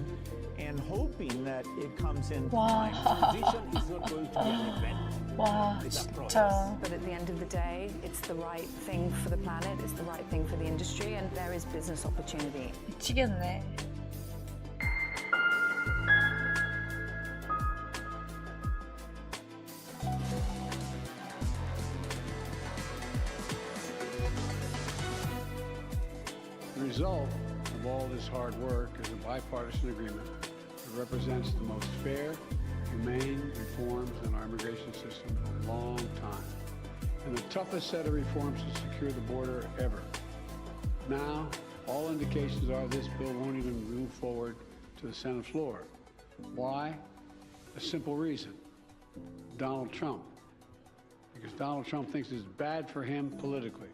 Speaker 12: and hoping that it comes in time. Vision is not going to be an event.
Speaker 4: 와, 진짜.
Speaker 9: But at the end of the day, it's the right thing for the planet, it's the right thing for the industry, and there is business opportunity.
Speaker 4: 미치겠네.
Speaker 3: The result of all this hard work is a bipartisan agreement that represents the most fair, humane reforms in our immigration system in a long time, and the toughest set of reforms to secure the border ever. Now, all indications are this bill won't even move forward to the Senate floor. Why? A simple reason. Donald Trump. Because Donald Trump thinks it's bad for him politically.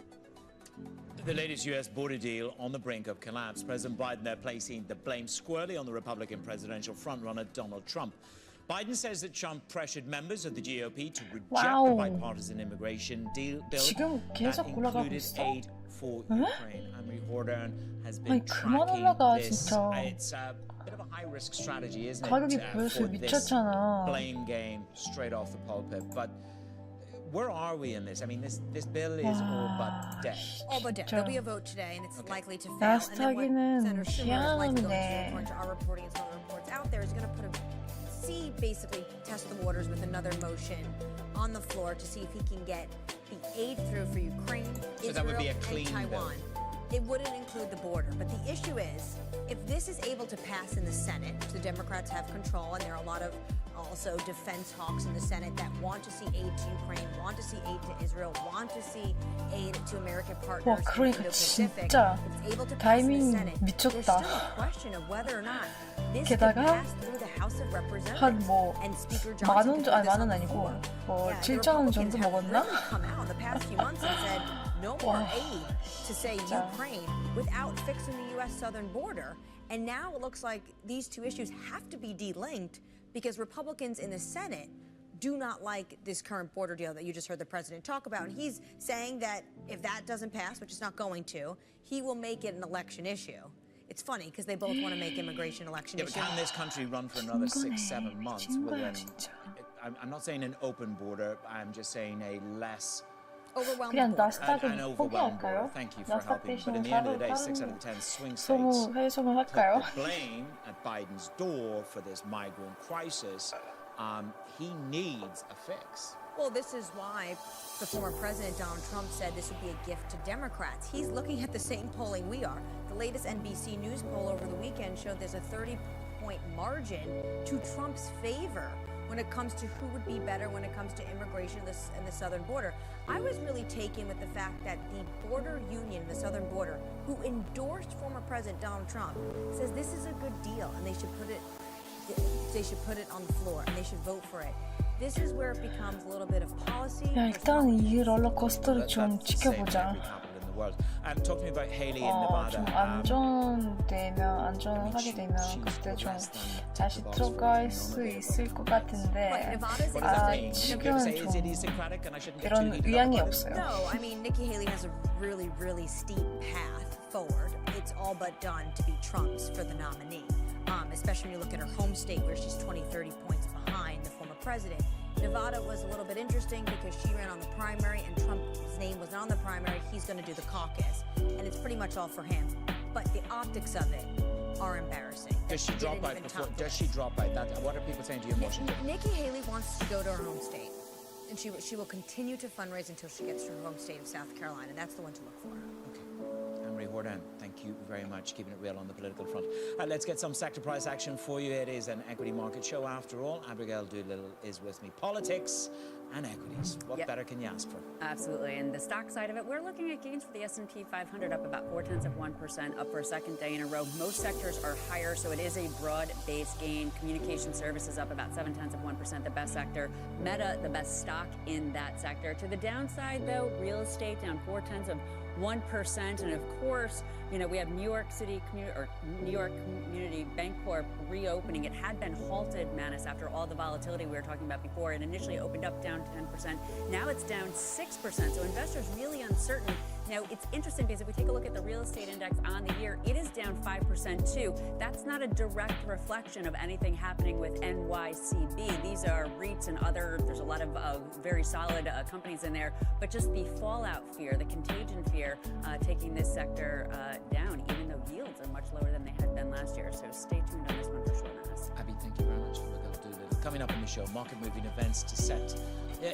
Speaker 22: The latest U.S. border deal on the brink of collapse. President Biden there placing the blame squarely on the Republican presidential frontrunner Donald Trump. Biden says that Trump pressured members of the GOP to reject the bipartisan immigration bill that included aid for Ukraine. Henry Hordan has been tracking this. It's a bit of a high-risk strategy, isn't it, for this blame game straight off the pulpit. But where are we in this? I mean, this bill is all but dead.
Speaker 14: All but dead. There'll be a vote today, and it's likely to fail. And then what Senator Schumer is likely going to do, according to our reporting and some other reports out there, is going to basically test the waters with another motion on the floor to see if he can get the aid through for Ukraine, Israel,
Speaker 22: that would be a clean
Speaker 14: and Taiwan.
Speaker 22: Bill.
Speaker 14: It wouldn't include the border. But the issue is, if this is able to pass in the Senate, the Democrats have control, and there are a lot of also defense hawks in the Senate that want to see aid to Ukraine, want to see aid to Israel, want to see aid to American partners in the Indo-Pacific. It's able to pass in the Senate. There's still a question of whether or not this can pass through the House of Representatives. and Speaker Johnson can put this on the floor. The Republicans have really come out in the past few months and said no more aid to, say, Ukraine without fixing the U.S. southern border. And now it looks like these two issues have to be delinked because Republicans in the Senate do not like this current border deal that you just heard the president talk about. And he's saying that if that doesn't pass, which it's not going to, he will make it an election issue. It's funny because they both want to make immigration election issue.
Speaker 22: But can this country run for another 6-7 months with I'm not saying an open border, I'm just saying a less
Speaker 4: 그냥 나스닥은 포기할까요? 나스닥 대신에 다른
Speaker 22: 6 out of 10 swing
Speaker 4: 소무
Speaker 22: states
Speaker 4: 해외선물 할까요?
Speaker 22: put the blame at Biden's door for this migrant crisis. He needs a fix.
Speaker 14: Well, this is why the former president, Donald Trump, said this would be a gift to Democrats. He's looking at the same polling we are. The latest NBC News poll over the weekend showed there's a 30-point margin to Trump's favor when it comes to who would be better when it comes to immigration and the southern border. I was really taken with the fact that the border union, the southern border, who endorsed former President Donald Trump, says this is a good deal and they should put it on the floor and they should vote for it. This is where it becomes a little bit of policy.
Speaker 4: 야, 일단 이 롤러코스터를 좀 지켜보자.
Speaker 22: Talk to me about Haley in Nevada.
Speaker 4: 좀 안전하게 되면 그때 좀 다시 들어갈 수 있을 것 같은데 지금은 좀 이런 의향이 없어요.
Speaker 14: No, I mean Nikki Haley has a really, really steep path forward. It's all but done to be Trump's for the nominee, especially when you look at her home state where she's 20-30 points behind the former president. Nevada was a little bit interesting because she ran on the primary and Trump's name was not on the primary. He's going to do the caucus, and it's pretty much all for him. But the optics of it are embarrassing.
Speaker 22: Does she drop out before? Does she drop out? What are people saying to you in Washington?
Speaker 14: Nikki Haley wants to go to her home state, and she will continue to fundraise until she gets to her home state of South Carolina, and that's the one to look for.
Speaker 22: Hordan, thank you very much, keeping it real on the political front. Let's get some sector price action for you. It is an equity market show after all. Abigail Doolittle is with me. Politics and equities. What better can you ask for?
Speaker 10: Absolutely. And the stock side of it, we're looking at gains for the S&P 500 up about 0.4%, up for a second day in a row. Most sectors are higher, so it is a broad-based gain. Communication services up about 0.7%, the best sector. Meta, the best stock in that sector. To the downside, though, real estate down 0.4%. 1%. And of course, you know, we have New York Community Bancorp reopening. It had been halted, Manus, after all the volatility we were talking about before. It initially opened up down 10%. Now it's down 6%. So investors really uncertain. Now, it's interesting because if we take a look at the real estate index on the year, it is down 5% too. That's not a direct reflection of anything happening with NYCB. These are REITs and other, there's a lot of very solid companies in there, but just the fallout fear, the contagion fear, taking this sector down, even though yields are much lower than they had been last year. So stay tuned on this one for sure, Manus.
Speaker 22: Abby, thank you very much. We're going to do a little coming up on the show, market moving events to set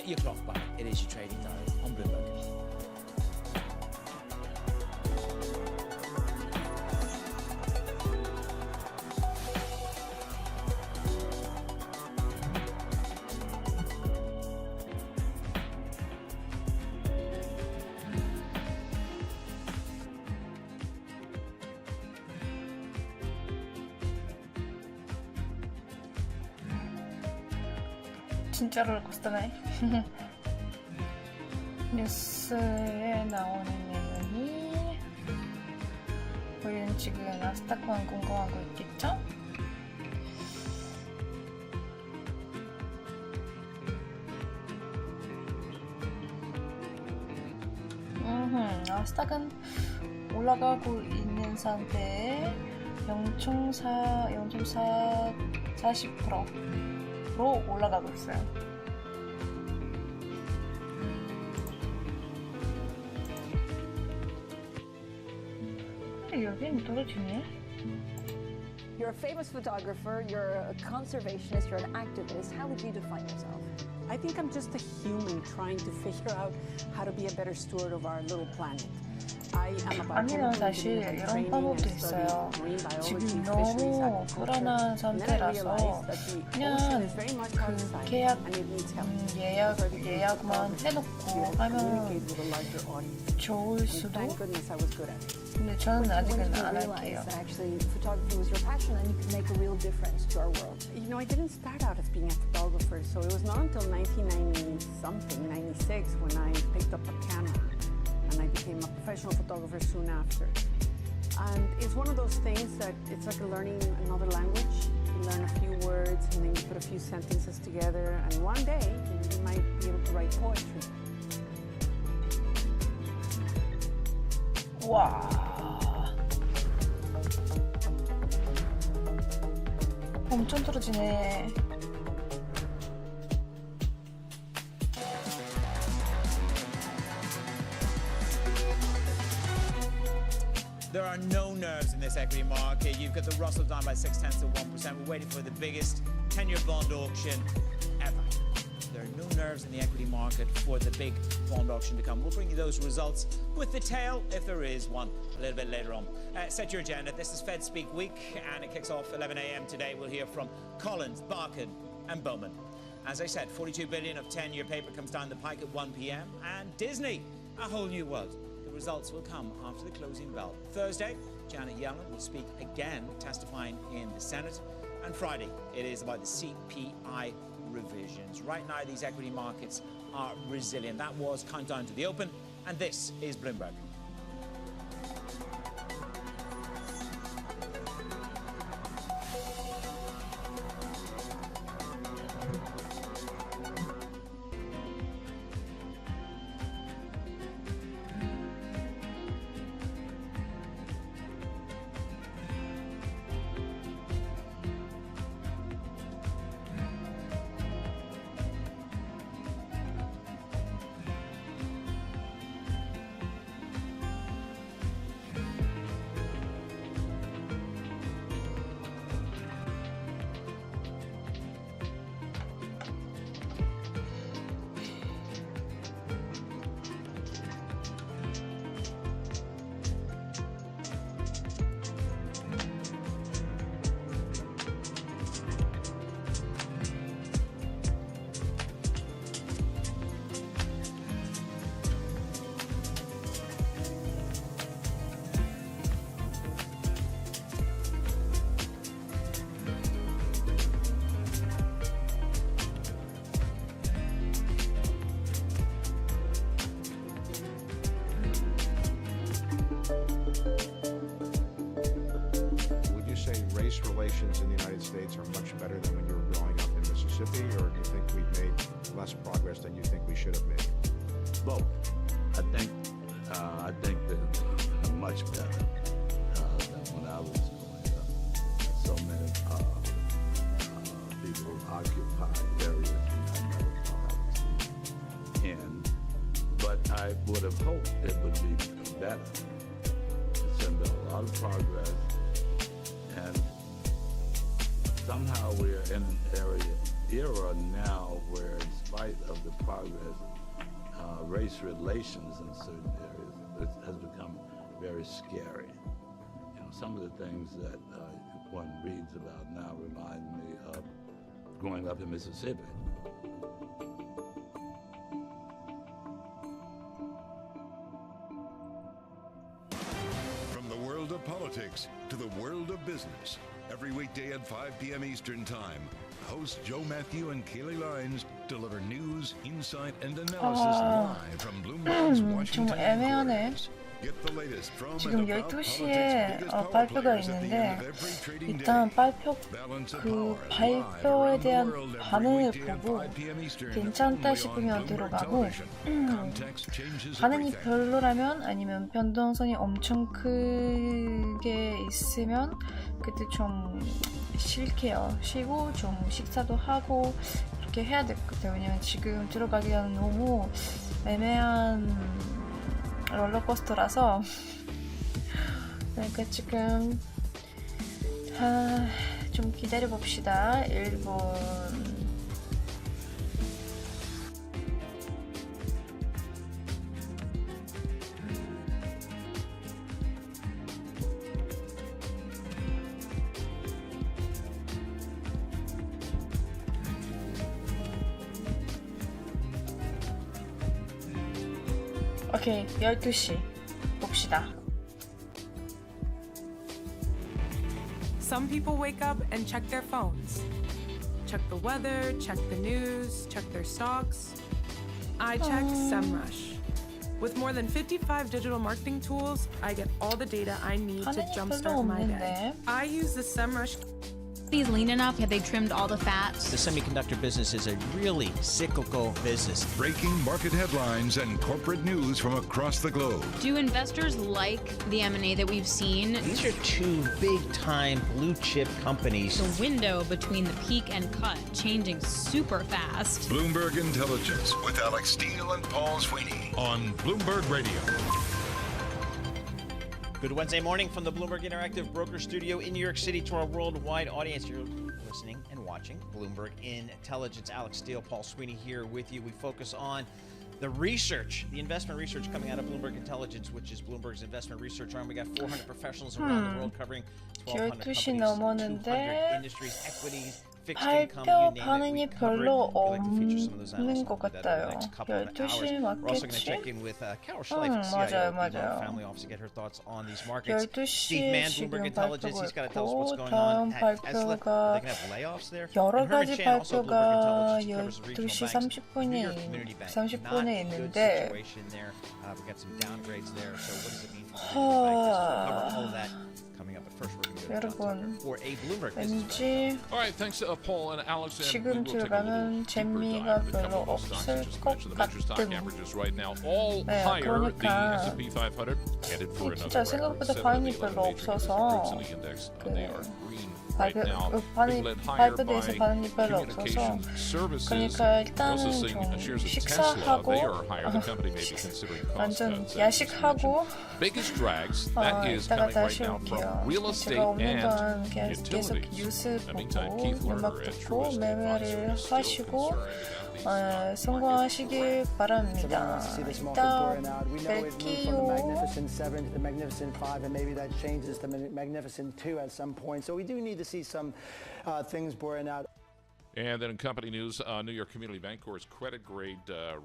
Speaker 22: your clock back. It is your trading diary on Bloomberg.
Speaker 4: 진짜로 컸다네. 뉴스에 나오는 내용이 우리는 지금 나스닥만 공부하고 있겠죠? 나스닥은 올라가고 있는 상태에 0.40%로 올라가고 있어요. 근데 여기는 떨어지네.
Speaker 1: You're a famous photographer, you're a conservationist, you're an activist. How would you define yourself?
Speaker 8: I think I'm just a human trying to figure out how to be a better steward of our little planet.
Speaker 4: 아니면 사실 이런 방법도 있어요. 지금 너무 불안한 상태라서 그냥 예약만 해놓고 하면 좋을 수도. 근데 저는 아직은 안 할게요.
Speaker 1: Photography was your passion and you could make a real difference to our world.
Speaker 8: You know, I didn't start out as being a photographer, so it was not until 1990-something, 96, when I picked up a camera. And I became a professional photographer soon after. And it's one of those things that it's like learning another language. You learn a few words and then you put a few sentences together, and one day you might be able to write poetry.
Speaker 4: 와. 엄청 떨어지네.
Speaker 22: There are no nerves in this equity market. You've got the Russell down by 0.6%. We're waiting for the biggest 10-year bond auction ever. There are no nerves in the equity market for the big bond auction to come. We'll bring you those results with the tail, if there is one, a little bit later on. Set your agenda. This is Fed Speak Week, and it kicks off 11 a.m. today. We'll hear from Collins, Barkin, and Bowman. As I said, 42 billion of 10-year paper comes down the pike at 1 p.m. And Disney, a whole new world. The results will come after the closing bell. Thursday, Janet Yellen will speak again, testifying in the Senate. And Friday, it is about the CPI revisions. Right now, these equity markets are resilient. That was Countdown to the Open, and this is Bloomberg.
Speaker 2: conditions in the United States are much better than when you were growing up in Mississippi, or do you think we've made less progress than you think we should have made?
Speaker 6: Both. I think that much better than when I was growing up. So many people occupied areas that I never thought I would see. But I would have hoped it would be better. It's been a lot of progress, and somehow we're in an era now where, in spite of the progress, race relations in certain areas has become very scary. You know, some of the things that one reads about now remind me of growing up in Mississippi.
Speaker 5: From the world of politics to the world of business, every weekday at 5 p.m. Eastern Time, hosts Joe Matthew and Kaylee Lines deliver news, insight, and analysis live from Bloomberg's Washington headquarters. Get the latest from
Speaker 4: 지금 12시에 발표가 있는데 일단 발표에 대한 반응을 보고 괜찮다 싶으면 들어가고 반응이 별로라면 아니면 변동성이 엄청 크게 있으면 그때 좀 쉬고 좀 식사도 하고 그렇게 해야 될 것 같아요. 왜냐면 지금 들어가기에는 너무 애매한 롤러코스터라서 그러니까 지금 좀 기다려 봅시다. 1분. 오케이, 12시 봅시다.
Speaker 15: Some people wake up and check their phones. Check the weather, check the news, check their stocks. I check SEMrush. With more than 55 digital marketing tools, I get all the data I need to jumpstart my day. I use the SEMrush.
Speaker 20: These lean enough? Have they trimmed all the fat?
Speaker 16: The semiconductor business is a really cyclical business.
Speaker 5: Breaking market headlines and corporate news from across the globe.
Speaker 20: Do investors like the M&A that we've seen?
Speaker 16: These are two big-time blue-chip companies.
Speaker 20: The window between the peak and cut changing super fast.
Speaker 5: Bloomberg Intelligence with Alex Steele and Paul Sweeney on Bloomberg Radio.
Speaker 16: Good Wednesday morning from the Bloomberg Interactive Broker Studio in New York City to our worldwide audience. You're listening and watching Bloomberg Intelligence. Alex Steele, Paul Sweeney here with you. We focus on the research, the investment research coming out of Bloomberg Intelligence, which is Bloomberg's investment research arm. We got 400 professionals around the world covering 1,200 companies, 200 industries, equities,
Speaker 4: 발표 반응이 별로 없는 것 같아요. 12시 맞겠지? 맞아요. 12시 지금 발표가 있고 다음 발표가 여러 가지 발표가 12시 30분에 있는데 여러분 왠지 지금 들어가면 재미가 별로 없을 것 같은 그러니까 진짜 생각보다 반응이 별로 없어서 발표대에서 반응이 별로 없어서 그러니까 일단은 좀 식사하고 완전 야식하고 이따가 다시 올게요. 제가 없는 동안 계속 뉴스 보고 음악 듣고 매매를 하시고 성공하시길 바랍니다. 이따 뵐게요.
Speaker 17: See some things borne out.
Speaker 23: And then in company news, New York Community Bancorp's credit grade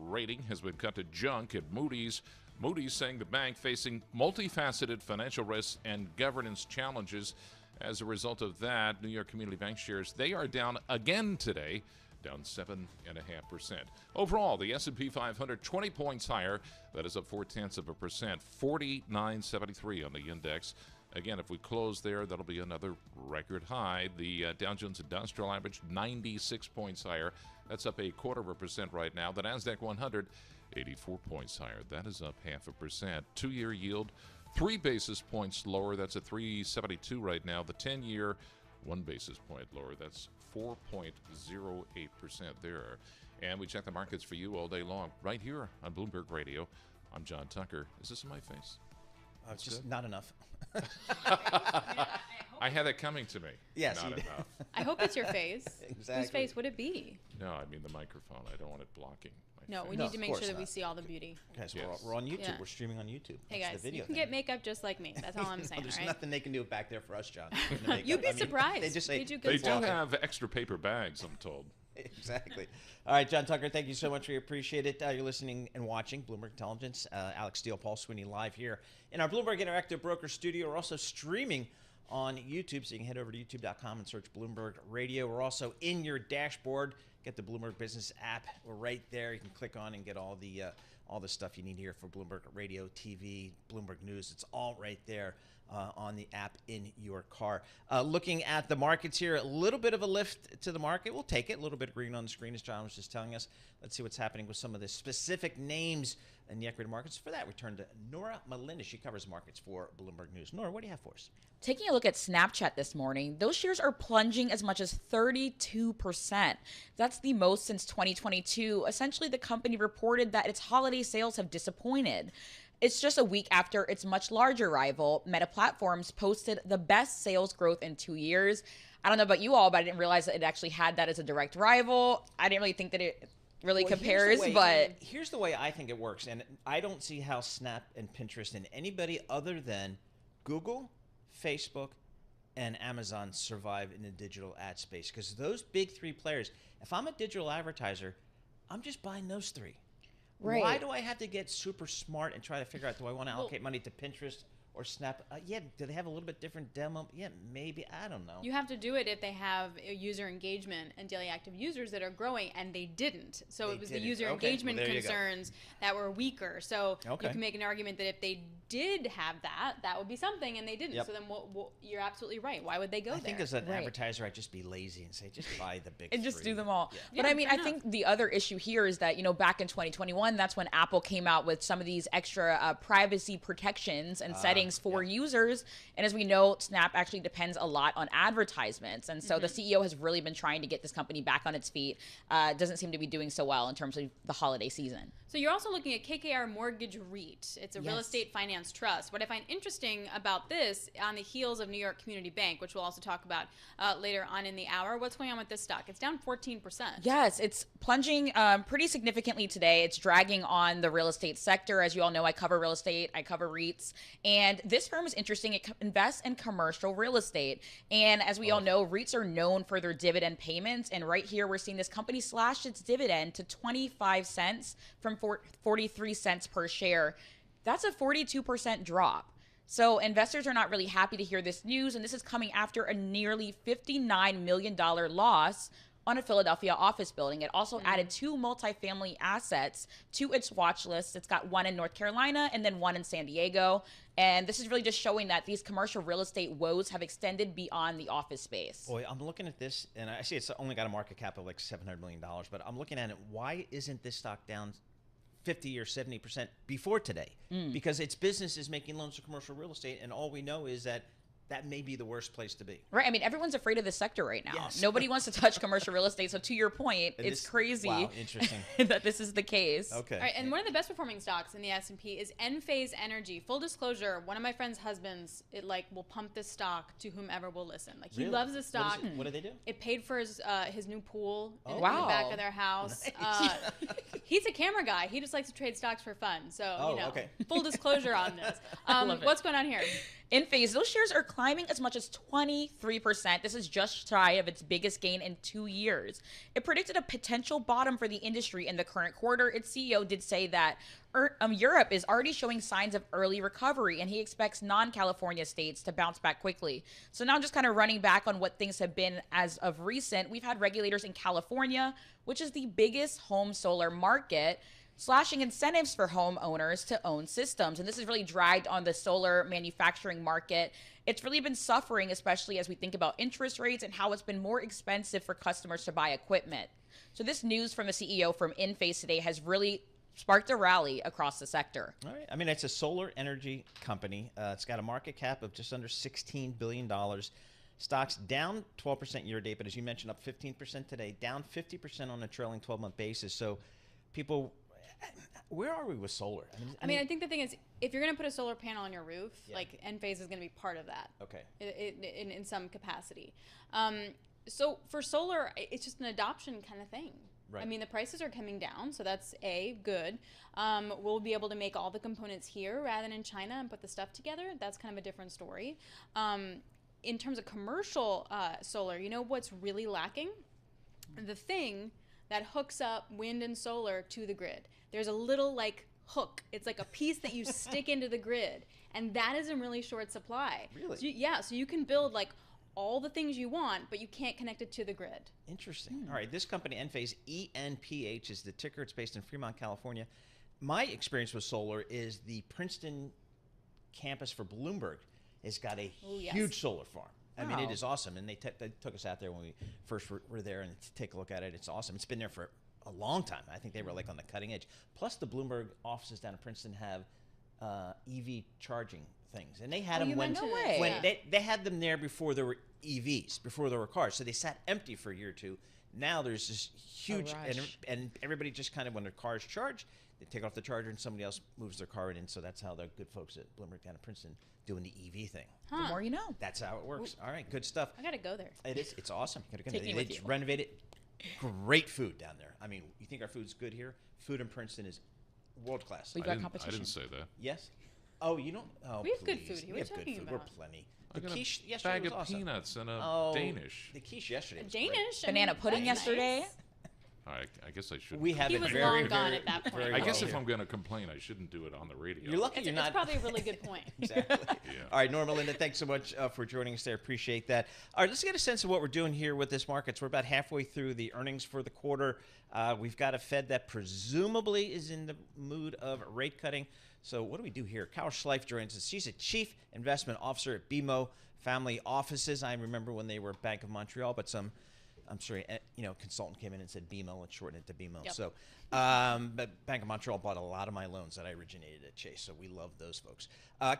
Speaker 23: rating has been cut to junk at Moody's. Moody's saying the bank facing multifaceted financial risks and governance challenges. As a result of that, New York Community Bank shares, they are down again today, down 7.5%. Overall, the S&P 500, 20 points higher. That is up 0.4%, 49.73 on the index. Again, if we close there, that'll be another record high. The Dow Jones Industrial Average, 96 points higher. That's up 0.25% right now. The NASDAQ 100, 84 points higher. That is up 0.5%. 2-year yield, 3 basis points lower. That's at 3.72 right now. The 10-year, 1 basis point lower. That's 4.08% there. And we check the markets for you all day long right here on Bloomberg Radio. I'm John Tucker. Is this in my face?
Speaker 16: It's just not enough.
Speaker 23: I had it coming to me.
Speaker 16: Yes,
Speaker 23: Not enough.
Speaker 20: I hope it's your face.
Speaker 16: Exactly.
Speaker 20: Whose face would it be?
Speaker 23: No, I mean the microphone. I don't want it blocking my
Speaker 20: No,
Speaker 23: face.
Speaker 20: we need to make sure that we see all the beauty.
Speaker 16: Okay, so
Speaker 23: Yes.
Speaker 16: we're on YouTube.
Speaker 20: Yeah.
Speaker 16: We're streaming on YouTube.
Speaker 20: Hey
Speaker 16: That's
Speaker 20: guys,
Speaker 16: the video
Speaker 20: you can
Speaker 16: thing.
Speaker 20: get makeup just like me. That's all I'm saying,
Speaker 16: There's
Speaker 20: all right?
Speaker 16: nothing they can do back there for us, John.
Speaker 20: You'd be surprised.
Speaker 16: They just say
Speaker 20: They do good
Speaker 23: They
Speaker 20: stuff.
Speaker 23: do have extra paper bags, I'm told.
Speaker 16: Exactly. All right, John Tucker, thank you so much. We appreciate it. You're listening and watching Bloomberg Intelligence. Alex Steele, Paul Sweeney live here in our Bloomberg Interactive Broker Studio. We're also streaming on YouTube, so you can head over to youtube.com and search Bloomberg Radio. We're also in your dashboard. Get the Bloomberg Business app. We're right there. You can click on and get all the stuff you need here for Bloomberg Radio, TV, Bloomberg News. It's all right there on the app in your car. Looking at the markets here, a little bit of a lift to the market. We'll take it. A little bit of green on the screen, as John was just telling us. Let's see what's happening with some of the specific names in the equity markets. For that, we turn to Nora Melinda. She covers markets for Bloomberg News. Nora, what do you have for us?
Speaker 7: Taking a look at Snapchat this morning, those shares are plunging as much as 32%. That's the most since 2022. Essentially, the company reported that its holiday sales have disappointed. It's just a week after its much larger rival, Meta Platforms, posted the best sales growth in 2 years. I don't know about you all, but I didn't realize that it actually had that as a direct rival. I didn't really think that it really compares, but
Speaker 16: here's the way I think it works, and I don't see how Snap and Pinterest and anybody other than Google, Facebook, and Amazon survive in the digital ad space, because those big three players, if I'm a digital advertiser, I'm just buying those three.
Speaker 7: Right.
Speaker 16: Why do I have to get super smart and try to figure out, do I want to allocate money to Pinterest or Snap? Yeah, do they have a little bit different demo? Yeah, maybe. I don't know.
Speaker 20: You have to do it if they have a user engagement and daily active users that are growing, and they didn't. So
Speaker 16: They
Speaker 20: it was
Speaker 16: didn't.
Speaker 20: the user
Speaker 16: Okay,
Speaker 20: engagement
Speaker 16: well, there you go.
Speaker 20: concerns that were weaker. So
Speaker 16: Okay.
Speaker 20: you can make an argument that if they did have that, that would be something, and they didn't.
Speaker 16: Yep.
Speaker 20: So then you're absolutely right. Why would they go
Speaker 16: I
Speaker 20: there?
Speaker 16: think as an
Speaker 7: Right.
Speaker 16: advertiser, I'd just be lazy and say, just buy the big
Speaker 7: and just
Speaker 16: three.
Speaker 7: do them all.
Speaker 16: Yeah.
Speaker 7: But I mean, I think the other issue here is that, back in 2021, that's when Apple came out with some of these extra privacy protections and settings for users. And as we know, Snap actually depends a lot on advertisements. And so the CEO has really been trying to get this company back on its feet. Doesn't seem to be doing so well in terms of the holiday season.
Speaker 20: So you're also looking at KKR Mortgage REIT. It's a real
Speaker 7: Yes.
Speaker 20: estate finance trust. What I find interesting about this, on the heels of New York Community Bank, which we'll also talk about later on in the hour, what's going on with this stock? It's down 14%.
Speaker 7: Yes, it's plunging pretty significantly today. It's dragging on the real estate sector. As you all know, I cover real estate, I cover REITs. And this firm is interesting. It invests in commercial real estate. And as we all know, REITs are known for their dividend payments. And right here, we're seeing this company slash its dividend to 25 cents from 43 cents per share. That's a 42% drop. So investors are not really happy to hear this news, and this is coming after a nearly $59 million loss on a Philadelphia office building. It also added 2 multifamily assets to its watch list. It's got one in North Carolina and then one in San Diego. And this is really just showing that these commercial real estate woes have extended beyond the office space.
Speaker 16: Boy, I'm looking at this, and I see it's only got a market cap of like $700 million, but I'm looking at it. Why isn't this stock down 50 or 70% before today? Because its business is making loans to commercial real estate, and all we know is that that may be the worst place to be.
Speaker 7: Right. I mean, everyone's afraid of this sector right now.
Speaker 16: Yes.
Speaker 7: Nobody wants to touch commercial real estate. So to your point,
Speaker 16: And
Speaker 7: it's
Speaker 16: this-
Speaker 7: crazy
Speaker 16: wow, interesting.
Speaker 7: that this is the case.
Speaker 16: Okay.
Speaker 20: All right, and one of the best performing stocks in the S&P is Enphase Energy. Full disclosure, one of my friend's husbands, will pump this stock to whomever will listen. Like, he
Speaker 16: Really?
Speaker 20: loves this stock.
Speaker 16: What do they do?
Speaker 20: It paid for his new pool in the
Speaker 7: wow.
Speaker 20: back of their house. He's a camera guy. He just likes to trade stocks for fun. So,
Speaker 16: okay.
Speaker 20: Full disclosure on this.
Speaker 7: Love it.
Speaker 20: What's going on here?
Speaker 7: Enphase, those shares are climbing as much as 23%. This is just shy of its biggest gain in 2 years. It predicted a potential bottom for the industry in the current quarter. Its CEO did say that Europe is already showing signs of early recovery, and he expects non-California states to bounce back quickly. So now just kind of running back on what things have been as of recent, we've had regulators in California, which is the biggest home solar market, slashing incentives for homeowners to own systems. And this has really dragged on the solar manufacturing market. It's really been suffering, especially as we think about interest rates and how it's been more expensive for customers to buy equipment. So this news from the CEO from Enphase today has really sparked a rally across the sector.
Speaker 16: All right. I mean, it's a solar energy company. It's got a market cap of just under $16 billion. Stocks down 12% year to date, but as you mentioned, up 15% today, down 50% on a trailing 12-month basis. So people, where are we with solar?
Speaker 20: I mean, I think the thing is, if you're going to put a solar panel on your roof, like Enphase is going to be part of that.
Speaker 16: Okay.
Speaker 20: In some capacity. So for solar, it's just an adoption kind of thing. Right. I mean, the prices are coming down, so that's good. We'll be able to make all the components here rather than in China and put the stuff together. That's kind of a different story. In terms of commercial solar, you know what's really lacking? The thing that hooks up wind and solar to the grid. There's a little like hook. It's like a piece that you stick into the grid, and that is in really short supply.
Speaker 16: Really?
Speaker 20: So so you can build like all the things you want, but you can't connect it to the grid.
Speaker 16: Interesting. All right, this company, Enphase, ENPH, is the ticker. It's based in Fremont, California. My experience with solar is the Princeton campus for Bloomberg has got a huge solar farm. I mean, it is awesome, and they took us out there when we first were there and to take a look at it. It's awesome. It's been there for a long time. I think they were like on the cutting edge. Plus, the Bloomberg offices down in Princeton have EV charging things, and they had them when they had them there before there were EVs, before there were cars. So they sat empty for a year or two. Now there's this huge, and everybody just kind of, when their car's charged, they take off the charger and somebody else moves their car in. So that's how the good folks at Bloomberg down in Princeton doing the EV thing.
Speaker 7: The more you know.
Speaker 16: That's how it works. All right, good stuff.
Speaker 20: I gotta go there.
Speaker 16: It's awesome.
Speaker 7: Take me with you.
Speaker 16: They renovated. Great food down there. I mean, you think our food's good here? Food in Princeton is world class.
Speaker 7: We've got competition.
Speaker 23: I didn't say that.
Speaker 16: Yes. Oh, you don't. Oh,
Speaker 20: we have good
Speaker 16: please.
Speaker 20: food here.
Speaker 16: We
Speaker 20: What
Speaker 16: have
Speaker 20: are you
Speaker 16: good
Speaker 20: talking
Speaker 16: food.
Speaker 20: about?
Speaker 16: We're plenty.
Speaker 23: I
Speaker 16: The
Speaker 23: got
Speaker 16: quiche
Speaker 23: a
Speaker 16: yesterday
Speaker 23: bag
Speaker 16: was
Speaker 23: of
Speaker 16: awesome.
Speaker 23: peanuts and a Danish.
Speaker 16: The quiche yesterday was
Speaker 20: Danish.
Speaker 7: Banana pudding yesterday.
Speaker 23: I guess I should.
Speaker 16: We have
Speaker 20: He
Speaker 16: it
Speaker 20: was
Speaker 16: very,
Speaker 20: long
Speaker 16: very,
Speaker 20: gone at that point.
Speaker 16: very
Speaker 23: I guess
Speaker 16: well
Speaker 23: if
Speaker 16: here.
Speaker 23: I'm going to complain, I shouldn't do it on the radio.
Speaker 16: You're lucky
Speaker 20: It's,
Speaker 16: you're
Speaker 20: it's
Speaker 16: not.
Speaker 20: probably a really good point.
Speaker 16: Exactly.
Speaker 23: Yeah.
Speaker 16: All right, Norma, Linda, thanks so much for joining us there. Appreciate that. All right, let's get a sense of what we're doing here with this markets. We're about halfway through the earnings for the quarter. We've got a Fed that presumably is in the mood of rate cutting. So what do we do here? Carol Schleif joins us. She's a chief investment officer at BMO Family Offices. I remember when they were Bank of Montreal, but consultant came in and said BMO. Let's shorten it to BMO.
Speaker 20: Yep.
Speaker 16: So, but Bank of Montreal bought a lot of my loans that I originated at Chase, so we love those folks.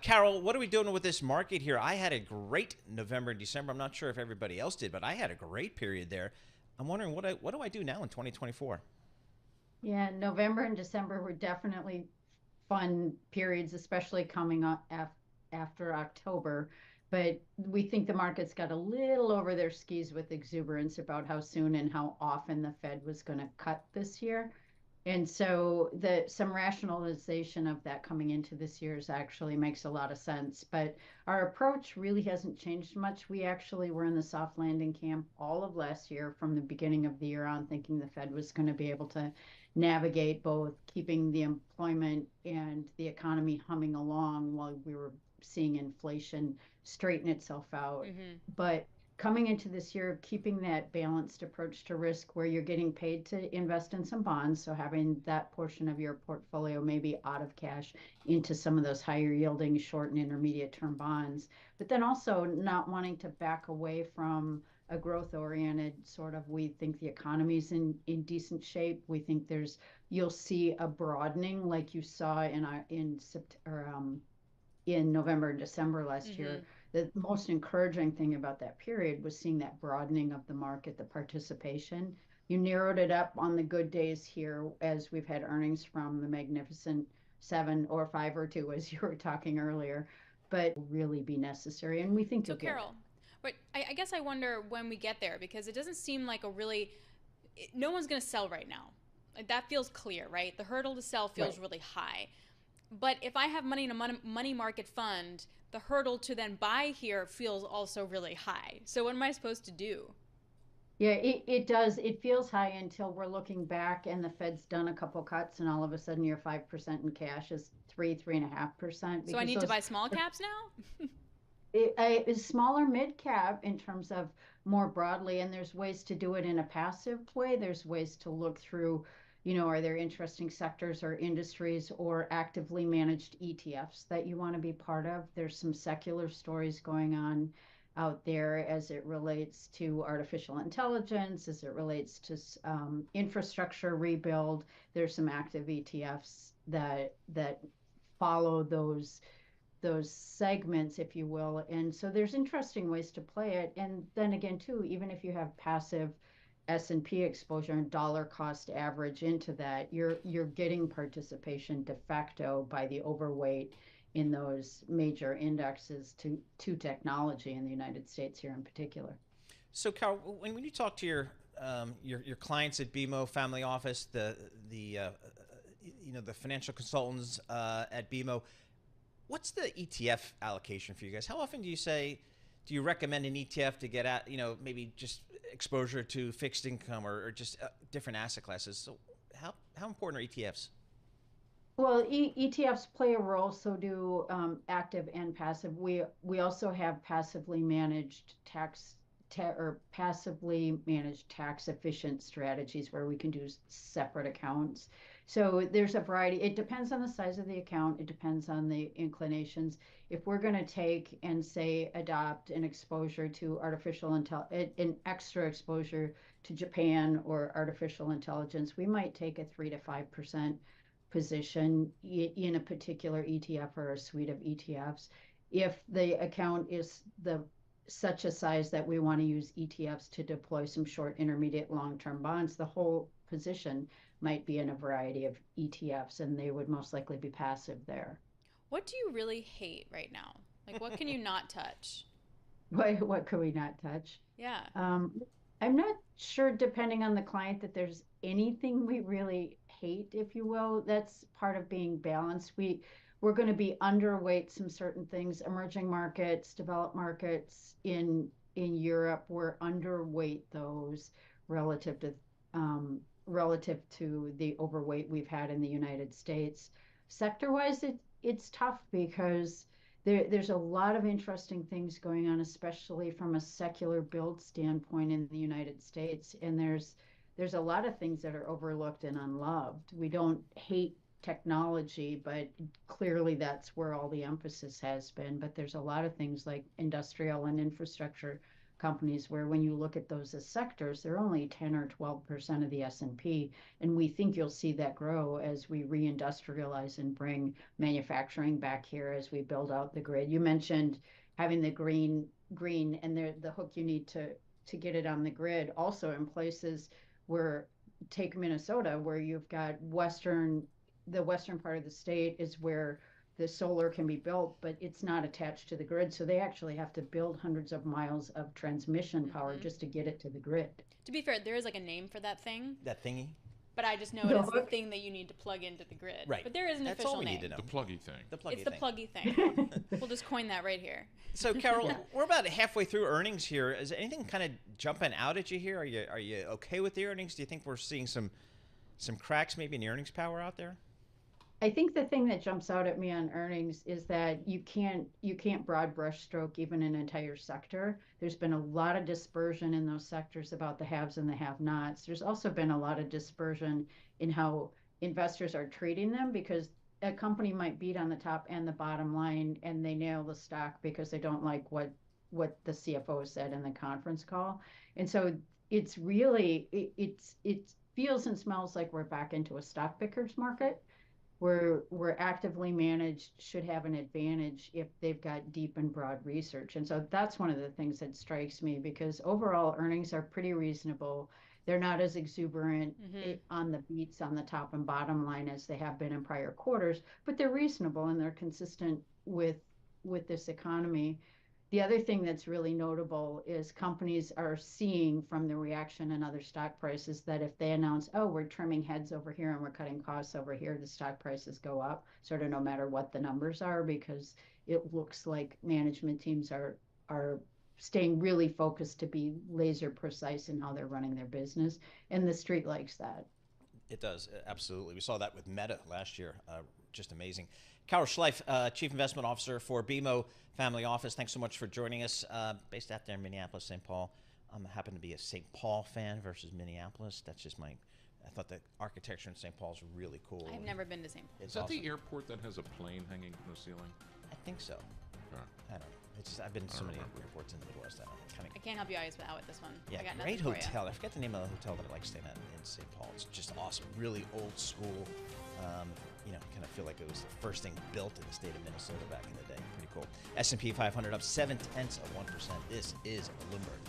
Speaker 16: Carol, what are we doing with this market here? I had a great November and December. I'm not sure if everybody else did, but I had a great period there. I'm wondering, what do I do now in 2024?
Speaker 13: Yeah, November and December were definitely fun periods, especially coming up after October. But we think the markets got a little over their skis with exuberance about how soon and how often the Fed was going to cut this year. And so some rationalization of that coming into this year's actually makes a lot of sense. But our approach really hasn't changed much. We actually were in the soft landing camp all of last year from the beginning of the year on, thinking the Fed was going to be able to navigate both keeping the employment and the economy humming along while we were seeing inflation straighten itself out.
Speaker 20: Mm-hmm.
Speaker 13: But coming into this year, keeping that balanced approach to risk where you're getting paid to invest in some bonds, so having that portion of your portfolio maybe out of cash into some of those higher yielding short and intermediate term bonds, but then also not wanting to back away from a growth oriented sort of, we think the economy's in decent shape. We think you'll see a broadening like you saw in November and December last year. The most encouraging thing about that period was seeing that broadening of the market, the participation. You narrowed it up on the good days here as we've had earnings from the Magnificent 7 or 5 or 2, as you were talking earlier, but really be necessary. And we think
Speaker 20: So Carol, but I guess I wonder when we get there, because it doesn't seem like no one's going to sell right now. Like, that feels clear, right? The hurdle to sell feels really high. But if I have money in a money market fund, the hurdle to then buy here feels also really high. So what am I supposed to do?
Speaker 13: Yeah, it does. It feels high until we're looking back and the Fed's done a couple cuts and all of a sudden your 5% in cash is 3.5%.
Speaker 20: So I need to buy small caps now?
Speaker 13: It's smaller mid cap in terms of more broadly, and there's ways to do it in a passive way. There's ways to look through are there interesting sectors or industries or actively managed ETFs that you want to be part of? There's some secular stories going on out there as it relates to artificial intelligence, as it relates to infrastructure rebuild. There's some active ETFs that follow those segments, if you will. And so there's interesting ways to play it. And then again, too, even if you have passive S&P exposure and dollar cost average into that, you're getting participation de facto by the overweight in those major indexes to technology in the United States here in particular.
Speaker 16: So, Carol, when you talk to your clients at BMO Family Office, the financial consultants at BMO, what's the ETF allocation for you guys? How often do you recommend an ETF to get at, maybe just exposure to fixed income or just different asset classes? So how important are ETFs?
Speaker 13: Well, ETFs play a role, so do active and passive. We also have passively managed tax efficient strategies where we can do separate accounts. So there's a variety. It depends on the size of the account. It depends on the inclinations. If we're going to take and say adopt an exposure to an extra exposure to Japan or artificial intelligence, we might take a 3 to 5% position in a particular ETF or a suite of ETFs. If the account is such a size that we want to use ETFs to deploy some short, intermediate, long-term bonds, the whole position might be in a variety of ETFs, and they would most likely be passive there.
Speaker 20: What do you really hate right now? Like, what can you not touch?
Speaker 13: What could we not touch?
Speaker 20: Yeah.
Speaker 13: I'm not sure, depending on the client, that there's anything we really hate, if you will. That's part of being balanced. We're going to be underweight some certain things. Emerging markets, developed markets in Europe, we're underweight those relative to the overweight we've had in the United States. Sector-wise, it's tough because there's a lot of interesting things going on, especially from a secular build standpoint in the United States. And there's a lot of things that are overlooked and unloved. We don't hate technology, but clearly that's where all the emphasis has been. But there's a lot of things like industrial and infrastructure companies where when you look at those as sectors, they're only 10 or 12% of the S&P. And we think you'll see that grow as we reindustrialize and bring manufacturing back here as we build out the grid. You mentioned having the green and the hook you need to get it on the grid. Also in places where, take Minnesota, where you've got the western part of the state is where the solar can be built, but it's not attached to the grid. So they actually have to build hundreds of miles of transmission power just to get it to the grid.
Speaker 20: To be fair, there is like a name for that thing.
Speaker 16: That thingy?
Speaker 20: But I just know it is the thing that you need to plug into the grid.
Speaker 16: Right.
Speaker 20: But there is an
Speaker 16: That's
Speaker 20: official
Speaker 16: all we
Speaker 20: name.
Speaker 16: need to know.
Speaker 23: The pluggy thing.
Speaker 20: It's the pluggy thing. We'll just coin that right here.
Speaker 16: So, Carol, we're about halfway through earnings here. Is anything kind of jumping out at you here? Are you okay with the earnings? Do you think we're seeing some cracks maybe in the earnings power out there?
Speaker 13: I think the thing that jumps out at me on earnings is that you can't broad brush stroke even an entire sector. There's been a lot of dispersion in those sectors about the haves and the have-nots. There's also been a lot of dispersion in how investors are treating them, because a company might beat on the top and the bottom line and they nail the stock because they don't like what the CFO said in the conference call. And so it's really, it feels and smells like we're back into a stock picker's market, where we're actively managed should have an advantage if they've got deep and broad research. And so that's one of the things that strikes me, because overall earnings are pretty reasonable. They're not as exuberant on the beats on the top and bottom line as they have been in prior quarters, but they're reasonable and they're consistent with this economy. The other thing that's really notable is companies are seeing from the reaction in other stock prices that if they announce, oh, we're trimming heads over here and we're cutting costs over here, the stock prices go up, sort of no matter what the numbers are, because it looks like management teams are staying really focused to be laser precise in how they're running their business. And the street likes that.
Speaker 16: It does, absolutely. We saw that with Meta last year. Just amazing. Carol Schleif, Chief Investment Officer for BMO Family Office. Thanks so much for joining us. Based out there in Minneapolis, St. Paul. I happen to be a St. Paul fan versus Minneapolis. That's just my I thought the architecture in St. Paul is really cool.
Speaker 20: I've never been to St. Paul.
Speaker 23: Is that the airport that has a plane hanging from the ceiling?
Speaker 16: I think so. I don't know. It's just, I've been to so many airports in the Midwest.
Speaker 20: I can't help you out with this one.
Speaker 16: Yeah,
Speaker 20: I got
Speaker 16: great
Speaker 20: nothing for
Speaker 16: hotel. I forget the name of the hotel that I like staying at in St. Paul. It's just awesome. Really old school. Kind of feel like it was the first thing built in the state of Minnesota back in the day. Pretty cool. S&P 500 up 0.7%. This is Bloomberg.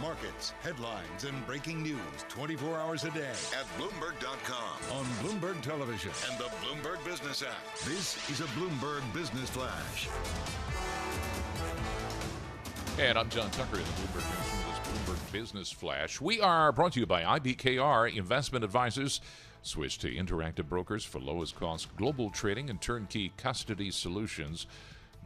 Speaker 5: Markets, headlines, and breaking news 24 hours a day at Bloomberg.com, on Bloomberg Television, and the Bloomberg Business app. This is a Bloomberg Business Flash.
Speaker 23: And I'm John Tucker in the Bloomberg News, Bloomberg Business Flash. We are brought to you by IBKR Investment Advisors. Switch to Interactive Brokers for lowest cost global trading and turnkey custody solutions.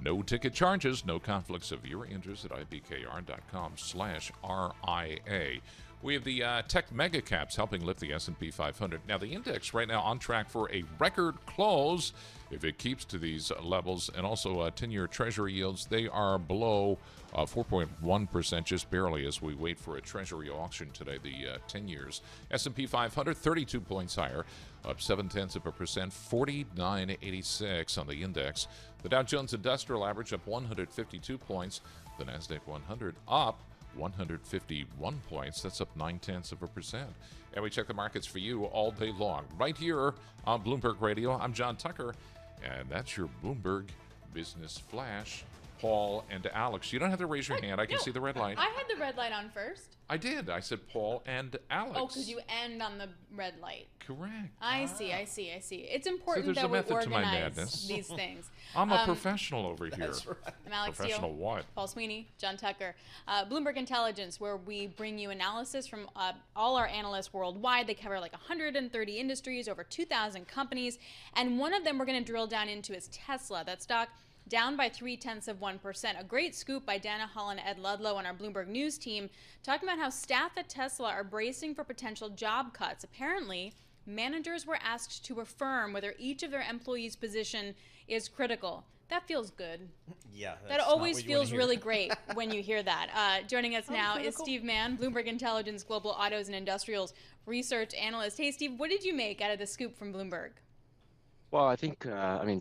Speaker 23: No ticket charges, no conflicts of your interest at ibkr.com/RIA. We have the tech mega caps helping lift the S&P 500. Now, the index right now on track for a record close if it keeps to these levels. And also 10-year Treasury yields, they are below 4.1%, just barely, as we wait for a Treasury auction today, the 10 years. S&P 500, 32 points higher, up 0.7%, 49.86 on the index. The Dow Jones Industrial Average up 152 points. The NASDAQ 100 up 151 points. That's up 0.9%. And we check the markets for you all day long, right here on Bloomberg Radio. I'm John Tucker, and that's your Bloomberg Business Flash. Paul and Alex. You don't have to raise your hand. I can see the red light.
Speaker 20: I had the red light on first.
Speaker 23: I did. I said Paul and Alex.
Speaker 20: Oh, because you end on the red light.
Speaker 23: Correct.
Speaker 20: I see. It's important
Speaker 23: there's
Speaker 20: that
Speaker 23: a
Speaker 20: we
Speaker 23: method to my
Speaker 20: organize
Speaker 23: madness.
Speaker 20: these things.
Speaker 23: I'm a professional over here.
Speaker 20: That's right. I'm Alex
Speaker 23: Professional
Speaker 20: Steele,
Speaker 23: what?
Speaker 20: Paul Sweeney, John Tucker. Bloomberg Intelligence, where we bring you analysis from all our analysts worldwide. They cover like 130 industries, over 2,000 companies. And one of them we're going to drill down into is Tesla. That stock down by 0.3%. A great scoop by Dana Hall and Ed Ludlow on our Bloomberg News team, talking about how staff at Tesla are bracing for potential job cuts. Apparently, managers were asked to affirm whether each of their employees' position is critical. That feels good.
Speaker 16: Yeah.
Speaker 20: That always feels really great when you hear that. Joining us now is Steve Mann, Bloomberg Intelligence Global Autos and Industrials Research Analyst. Hey, Steve, what did you make out of the scoop from Bloomberg?
Speaker 18: Well, I think,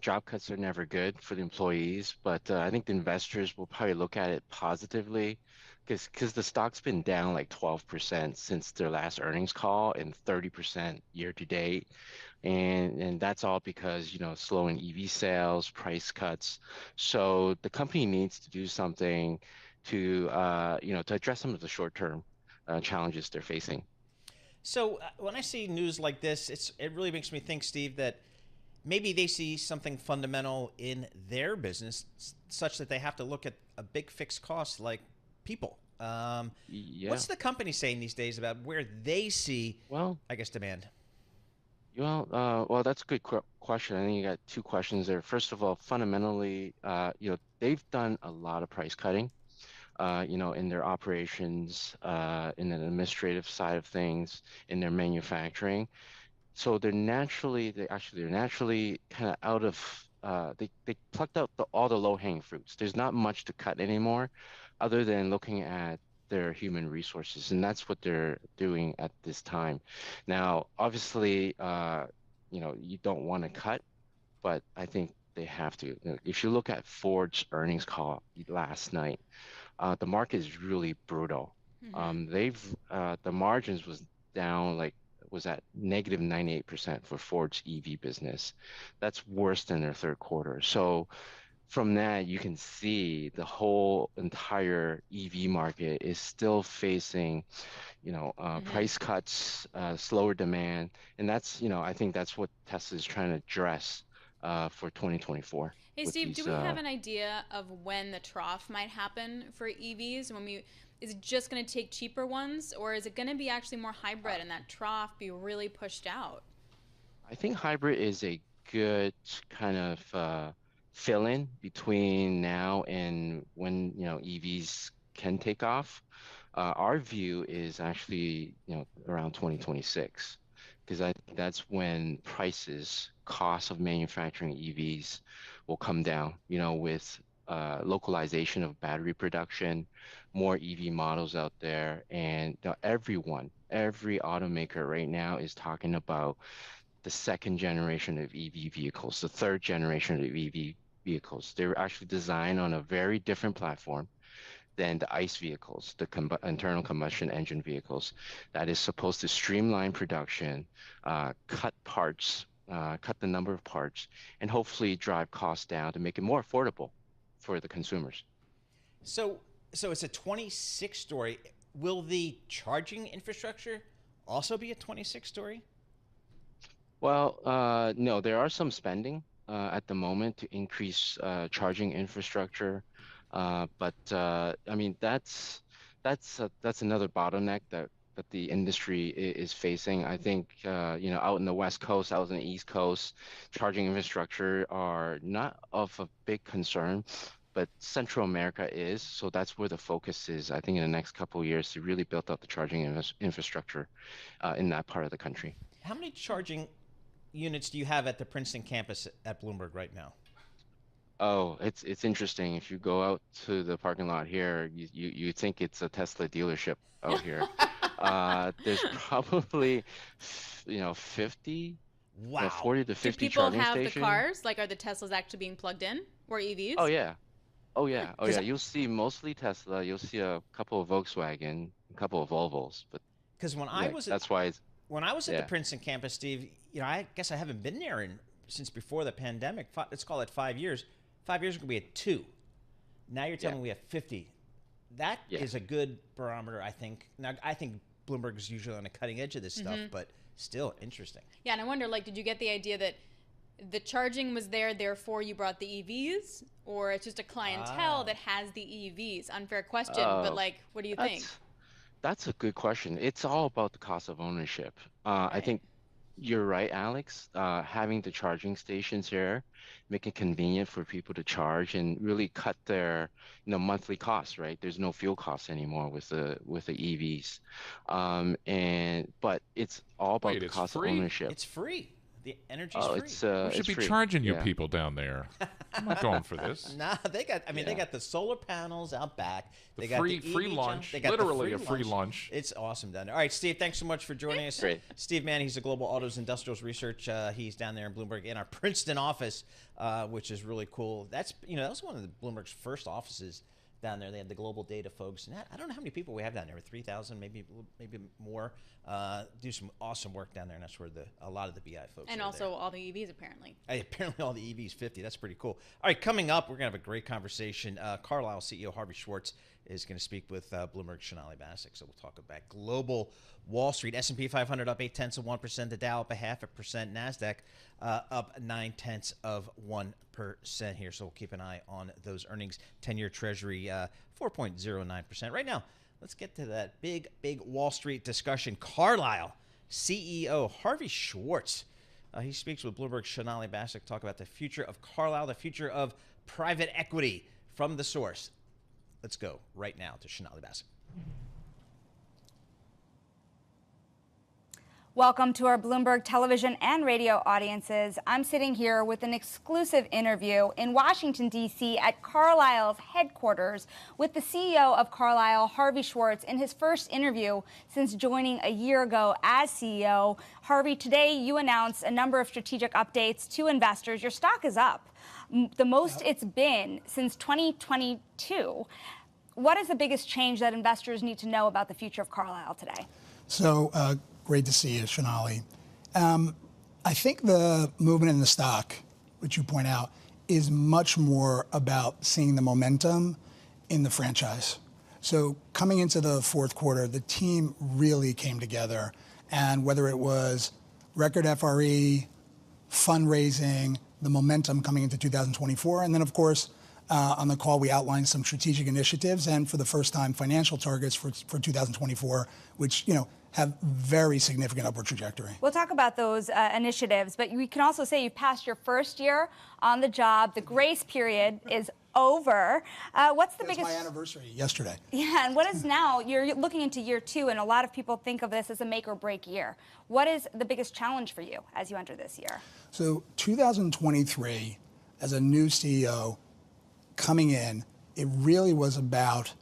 Speaker 18: job cuts are never good for the employees, but I think the investors will probably look at it positively because the stock's been down like 12% since their last earnings call and 30% year to date. And that's all because, slowing EV sales, price cuts. So the company needs to do something to address some of the short-term challenges they're facing.
Speaker 16: So when I see news like this, it really makes me think, Steve, that maybe they see something fundamental in their business such that they have to look at a big fixed cost like people. What's the company saying these days about where they see, demand?
Speaker 18: Well, that's a good question. I think you got two questions there. First of all, fundamentally, they've done a lot of price cutting, in their operations, in the administrative side of things, in their manufacturing. So they're naturally kind of out of, they plucked out all the low-hanging fruits. There's not much to cut anymore other than looking at their human resources, and that's what they're doing at this time. Now, obviously, you don't want to cut, but I think they have to. If you look at Ford's earnings call last night, the market is really brutal. Mm-hmm. The margins was down was at negative 98% for Ford's EV business. That's worse than their third quarter. So from that, you can see the whole entire EV market is still facing, price cuts, slower demand. And that's, I think that's what Tesla is trying to address for 2024.
Speaker 20: Hey, Steve, do we have an idea of when the trough might happen for EVs? Is it just going to take cheaper ones, or is it going to be actually more hybrid and that trough be really pushed out?
Speaker 18: I think hybrid is a good kind of fill-in between now and when EVs can take off. Our view is actually around 2026, because I think that's when cost of manufacturing EVs will come down. With localization of battery production, more EV models out there, and every automaker right now is talking about the second generation of EV vehicles, the third generation of EV vehicles. They were actually designed on a very different platform than the ICE vehicles, the internal combustion engine vehicles, that is supposed to streamline production, cut the number of parts, and hopefully drive costs down to make it more affordable for the consumers.
Speaker 16: So it's a 26 story. Will the charging infrastructure also be a 26 story?
Speaker 18: Well, no, there are some spending at the moment to increase charging infrastructure, but that's another bottleneck that the industry is facing. I think out in the West Coast, out in the East Coast, charging infrastructure are not of a big concern, but Central America is. So that's where the focus is, I think, in the next couple of years, to really build up the charging infrastructure in that part of the country.
Speaker 16: How many charging units do you have at the Princeton campus at Bloomberg right now?
Speaker 18: Oh, it's interesting. If you go out to the parking lot here, you think it's a Tesla dealership out here. There's probably 50, 40 to 50 charging stations.
Speaker 20: Do people have the cars? Are the Teslas actually being plugged in, or EVs?
Speaker 18: Oh yeah. Oh yeah, You'll see mostly Tesla. You'll see a couple of Volkswagen, a couple of Volvos, but
Speaker 16: because when
Speaker 18: that's why it's.
Speaker 16: When I was at the Princeton campus, Steve, I guess I haven't been there since before the pandemic. Let's call it 5 years. 5 years ago, we had 2. Now you're telling me we have 50. That is a good barometer, I think. Now, I think Bloomberg is usually on the cutting edge of this stuff, but still interesting.
Speaker 20: Yeah, and I wonder, did you get the idea that the charging was there, therefore you brought the EVs? Or it's just a clientele that has the EVs? Unfair question, but, what do you think?
Speaker 18: That's a good question. It's all about the cost of ownership. I think you're right, Alex. Having the charging stations here, make it convenient for people to charge and really cut their monthly costs. Right, there's no fuel costs anymore with the EVs, but it's all about the cost of ownership.
Speaker 16: It's free. The energy's free.
Speaker 23: We should be charging you people down there. I'm not going for this.
Speaker 16: Nah, they got the solar panels out back. They
Speaker 23: got
Speaker 16: got
Speaker 23: free lunch. Literally a free lunch.
Speaker 16: It's awesome down there. All right, Steve, thanks so much for joining us.
Speaker 18: Great.
Speaker 16: Steve Mann, he's a global autos industrials research. He's down there in Bloomberg in our Princeton office, which is really cool. That was one of the Bloomberg's first offices down there. They had the global data folks. And I don't know how many people we have down there, 3,000, maybe more. Do some awesome work down there, and that's where a lot of the BI folks
Speaker 20: and
Speaker 16: are
Speaker 20: also
Speaker 16: there.
Speaker 20: all the EVs, apparently.
Speaker 16: Apparently all the EVs 50. That's pretty cool. All right, coming up, we're going to have a great conversation. Carlyle CEO Harvey Schwartz is going to speak with Bloomberg's Sonali Basak. So we'll talk about global Wall Street. S&P 500 up 0.8%. The Dow up 0.5%. NASDAQ up 0.9% here. So we'll keep an eye on those earnings. 10-year Treasury 4.09%. Right now, let's get to that big Wall Street discussion. Carlyle CEO Harvey Schwartz. He speaks with Bloomberg's Sonali Basak. Talk about the future of Carlyle, the future of private equity from the source. Let's go right now to Sonali Basak.
Speaker 11: Welcome to our Bloomberg television and radio audiences. I'm sitting here with an exclusive interview in Washington, D.C. at Carlyle's headquarters with the CEO of Carlyle, Harvey Schwartz, in his first interview since joining a year ago as CEO. Harvey, today you announced a number of strategic updates to investors. Your stock is up, the most it's been since 2022. What is the biggest change that investors need to know about the future of Carlyle today?
Speaker 19: So, great to see you, Sonali. I think the movement in the stock, which you point out, is much more about seeing the momentum in the franchise. So coming into the fourth quarter, the team really came together. And whether it was record FRE, fundraising, the momentum coming into 2024, and then, of course, on the call, we outlined some strategic initiatives and, for the first time, financial targets for 2024, which, have very significant upward trajectory.
Speaker 11: We'll talk about those initiatives, but we can also say you passed your first year on the job. The grace period is over. What's the biggest?
Speaker 19: It's my anniversary yesterday.
Speaker 11: Yeah, and what is now? You're looking into year 2, and a lot of people think of this as a make or break year. What is the biggest challenge for you as you enter this year?
Speaker 19: So 2023, as a new CEO coming in, it really was about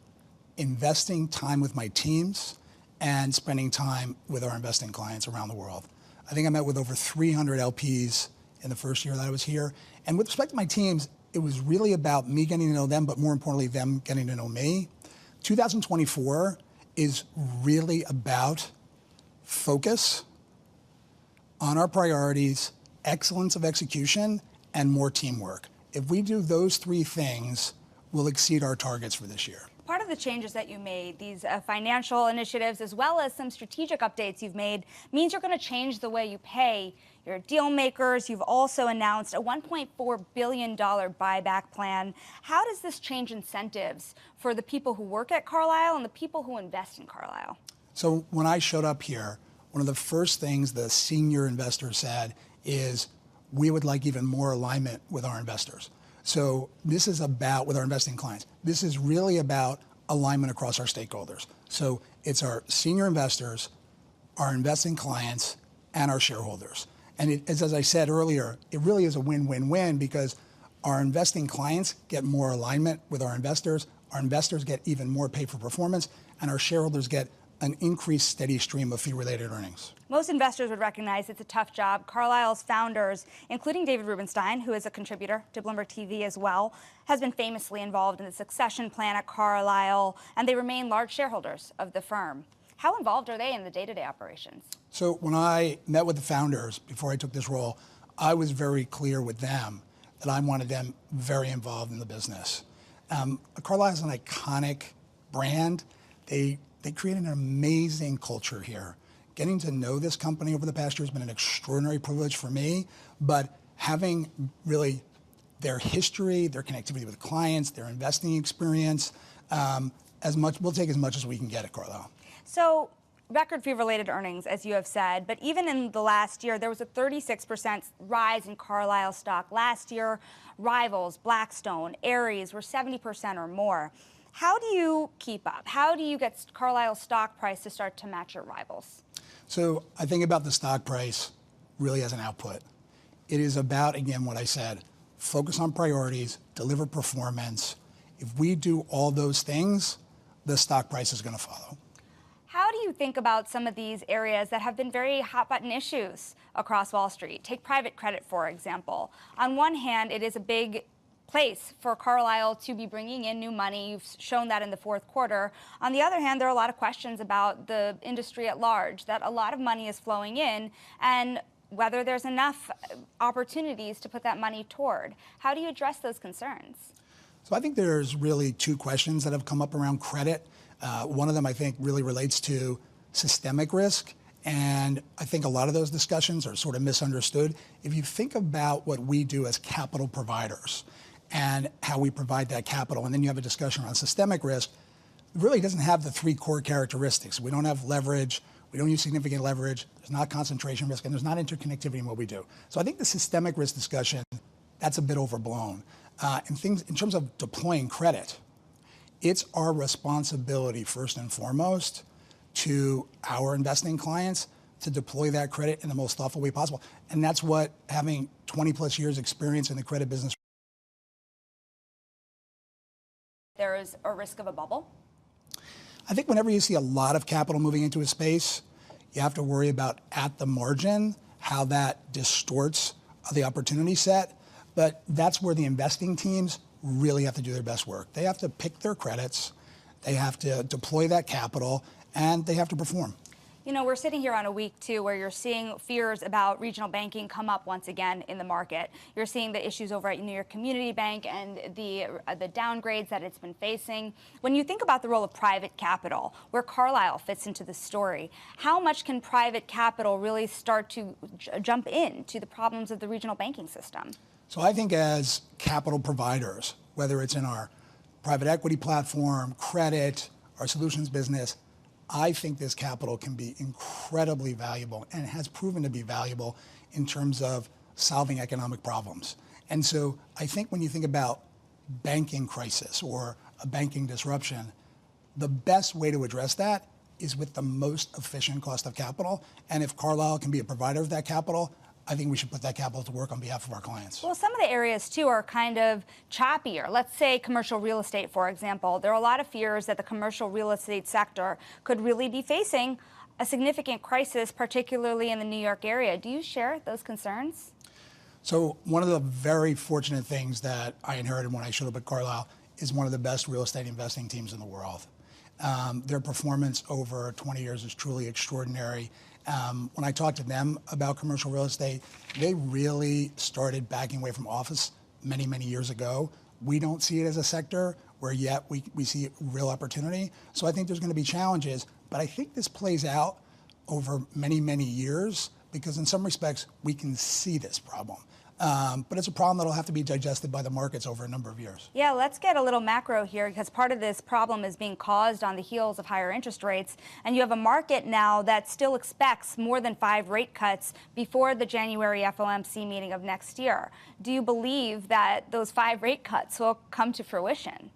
Speaker 19: investing time with my teams and spending time with our investing clients around the world. I think I met with over 300 LPs in the first year that I was here. And with respect to my teams, it was really about me getting to know them, but more importantly, them getting to know me. 2024 is really about focus on our priorities, excellence of execution, and more teamwork. If we do those 3 things, we'll exceed our targets for this year.
Speaker 11: Part of the changes that you made, these financial initiatives, as well as some strategic updates you've made, means you're going to change the way you pay your deal makers. You've also announced a $1.4 billion buyback plan. How does this change incentives for the people who work at Carlyle and the people who invest in Carlyle?
Speaker 19: So when I showed up here, one of the first things the senior investor said is, we would like even more alignment with our investors. So this is about, with our investing clients, this is really about alignment across our stakeholders. So it's our senior investors, our investing clients, and our shareholders. And it, as I said earlier, it really is a win-win-win because our investing clients get more alignment with our investors get even more pay for performance, and our shareholders get an increased steady stream of fee-related earnings.
Speaker 11: Most investors would recognize it's a tough job. Carlyle's founders, including David Rubenstein, who is a contributor to Bloomberg TV as well, has been famously involved in the succession plan at Carlyle, and they remain large shareholders of the firm. How involved are they in the day-to-day operations?
Speaker 19: So when I met with the founders before I took this role, I was very clear with them that I wanted them very involved in the business. Carlyle is an iconic brand. They created an amazing culture here. Getting to know this company over the past year has been an extraordinary privilege for me, but having really their history, their connectivity with clients, their investing experience, we'll take as much as we can get at Carlyle.
Speaker 11: So, record fee-related earnings, as you have said, but even in the last year, there was a 36% rise in Carlyle stock. Last year, rivals, Blackstone, Ares were 70% or more. How do you keep up? How do you get Carlyle's stock price to start to match your rivals?
Speaker 19: So I think about the stock price really as an output. It is about, again, what I said, focus on priorities, deliver performance. If we do all those things, the stock price is going to follow.
Speaker 11: How do you think about some of these areas that have been very hot-button issues across Wall Street? Take private credit, for example. On one hand, it is a big place for Carlyle to be bringing in new money. You've shown that in the fourth quarter. On the other hand, there are a lot of questions about the industry at large, that a lot of money is flowing in, and whether there's enough opportunities to put that money toward. How do you address those concerns?
Speaker 19: So I think there's really two questions that have come up around credit. One of them, I think, really relates to systemic risk. And I think a lot of those discussions are sort of misunderstood. If you think about what we do as capital providers and how we provide that capital, and then you have a discussion around systemic risk, it really doesn't have the three core characteristics. We don't have leverage. We don't use significant leverage. There's not concentration risk, and there's not interconnectivity in what we do. So I think the systemic risk discussion, that's a bit overblown. In terms of deploying credit, it's our responsibility, first and foremost, to our investing clients to deploy that credit in the most thoughtful way possible. And that's what having 20 plus years experience in the credit business.
Speaker 11: There is a risk of a bubble?
Speaker 19: I think whenever you see a lot of capital moving into a space, you have to worry about at the margin how that distorts the opportunity set. But that's where the investing teams really have to do their best work. They have to pick their credits, they have to deploy that capital, and they have to perform.
Speaker 11: You know, we're sitting here on a week, too, where you're seeing fears about regional banking come up once again in the market. You're seeing the issues over at New York Community Bank and the downgrades that it's been facing. When you think about the role of private capital, where Carlyle fits into the story, how much can private capital really start to jump into the problems of the regional banking system?
Speaker 19: So I think as capital providers, whether it's in our private equity platform, credit, our solutions business, I think this capital can be incredibly valuable and has proven to be valuable in terms of solving economic problems. And so I think when you think about banking crisis or a banking disruption, the best way to address that is with the most efficient cost of capital. And if Carlyle can be a provider of that capital, I think we should put that capital to work on behalf of our clients.
Speaker 11: Well, some of the areas, too, are kind of choppier. Let's say commercial real estate, for example. There are a lot of fears that the commercial real estate sector could really be facing a significant crisis, particularly in the New York area. Do you share those concerns?
Speaker 19: So one of the very fortunate things that I inherited when I showed up at Carlyle is one of the best real estate investing teams in the world. Their performance over 20 years is truly extraordinary. When I talked to them about commercial real estate, they really started backing away from office many, many years ago. We don't see it as a sector where yet we see real opportunity. So I think there's going to be challenges, but I think this plays out over many, many years because in some respects we can see this problem. But it's a problem that'll have to be digested by the markets over a number of years.
Speaker 11: Yeah, let's get a little macro here because part of this problem is being caused on the heels of higher interest rates. And you have a market now that still expects more than 5 rate cuts before the January FOMC meeting of next year. Do you believe that those 5 rate cuts will come to fruition?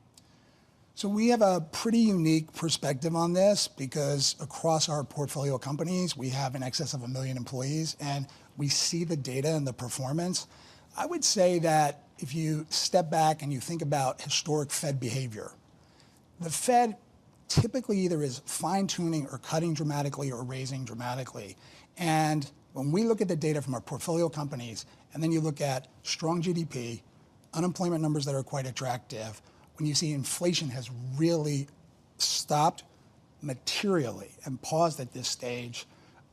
Speaker 19: So we have a pretty unique perspective on this because across our portfolio companies, we have in excess of 1 million employees and we see the data and the performance. I would say that if you step back and you think about historic Fed behavior, the Fed typically either is fine-tuning or cutting dramatically or raising dramatically. And when we look at the data from our portfolio companies, and then you look at strong GDP, unemployment numbers that are quite attractive, when you see inflation has really stopped materially and paused at this stage,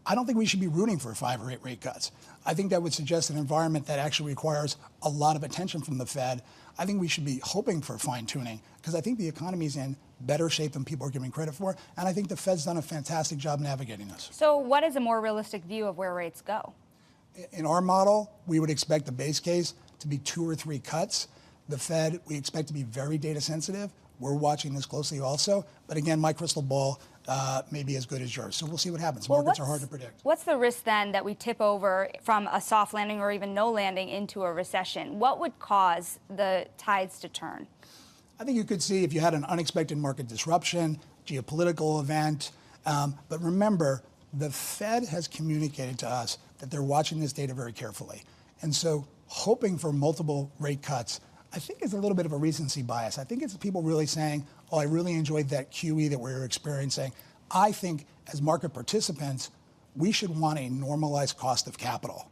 Speaker 19: I don't think we should be rooting for 5 or 8 rate cuts. I think that would suggest an environment that actually requires a lot of attention from the Fed. I think we should be hoping for fine-tuning because I think the economy is in better shape than people are giving credit for, and I think the Fed's done a fantastic job navigating this.
Speaker 11: So what is a more realistic view of where rates go?
Speaker 19: In our model, we would expect the base case to be 2 or 3 cuts. The Fed, we expect to be very data sensitive. We're watching this closely also, but again, my crystal ball may be as good as yours. So we'll see what happens. Markets are hard to predict.
Speaker 11: What's the risk then that we tip over from a soft landing or even no landing into a recession? What would cause the tides to turn?
Speaker 19: I think you could see if you had an unexpected market disruption, geopolitical event. But remember, the Fed has communicated to us that they're watching this data very carefully. And so hoping for multiple rate cuts, I think is a little bit of a recency bias. I think it's people really saying, oh, I really enjoyed that QE that we were experiencing. I think as market participants, we should want a normalized cost of capital.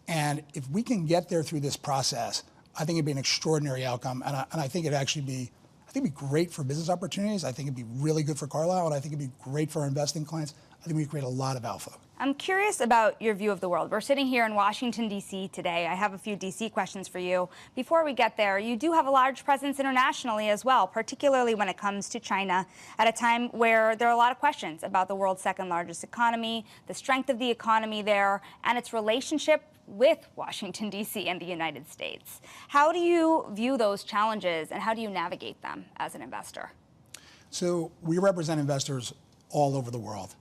Speaker 19: And if we can get there through this process, I think it'd be an extraordinary outcome. And I think it'd actually be, I think it'd be great for business opportunities. I think it'd be really good for Carlyle, and I think it'd be great for our investing clients. I think we create a lot of alpha.
Speaker 11: I'm curious about your view of the world. We're sitting here in Washington, D.C. today. I have a few D.C. questions for you. Before we get there, you do have a large presence internationally as well, particularly when it comes to China, at a time where there are a lot of questions about the world's second largest economy, the strength of the economy there, and its relationship with Washington, D.C. and the United States. How do you view those challenges, and how do you navigate them as an investor?
Speaker 19: So we represent investors all over the world.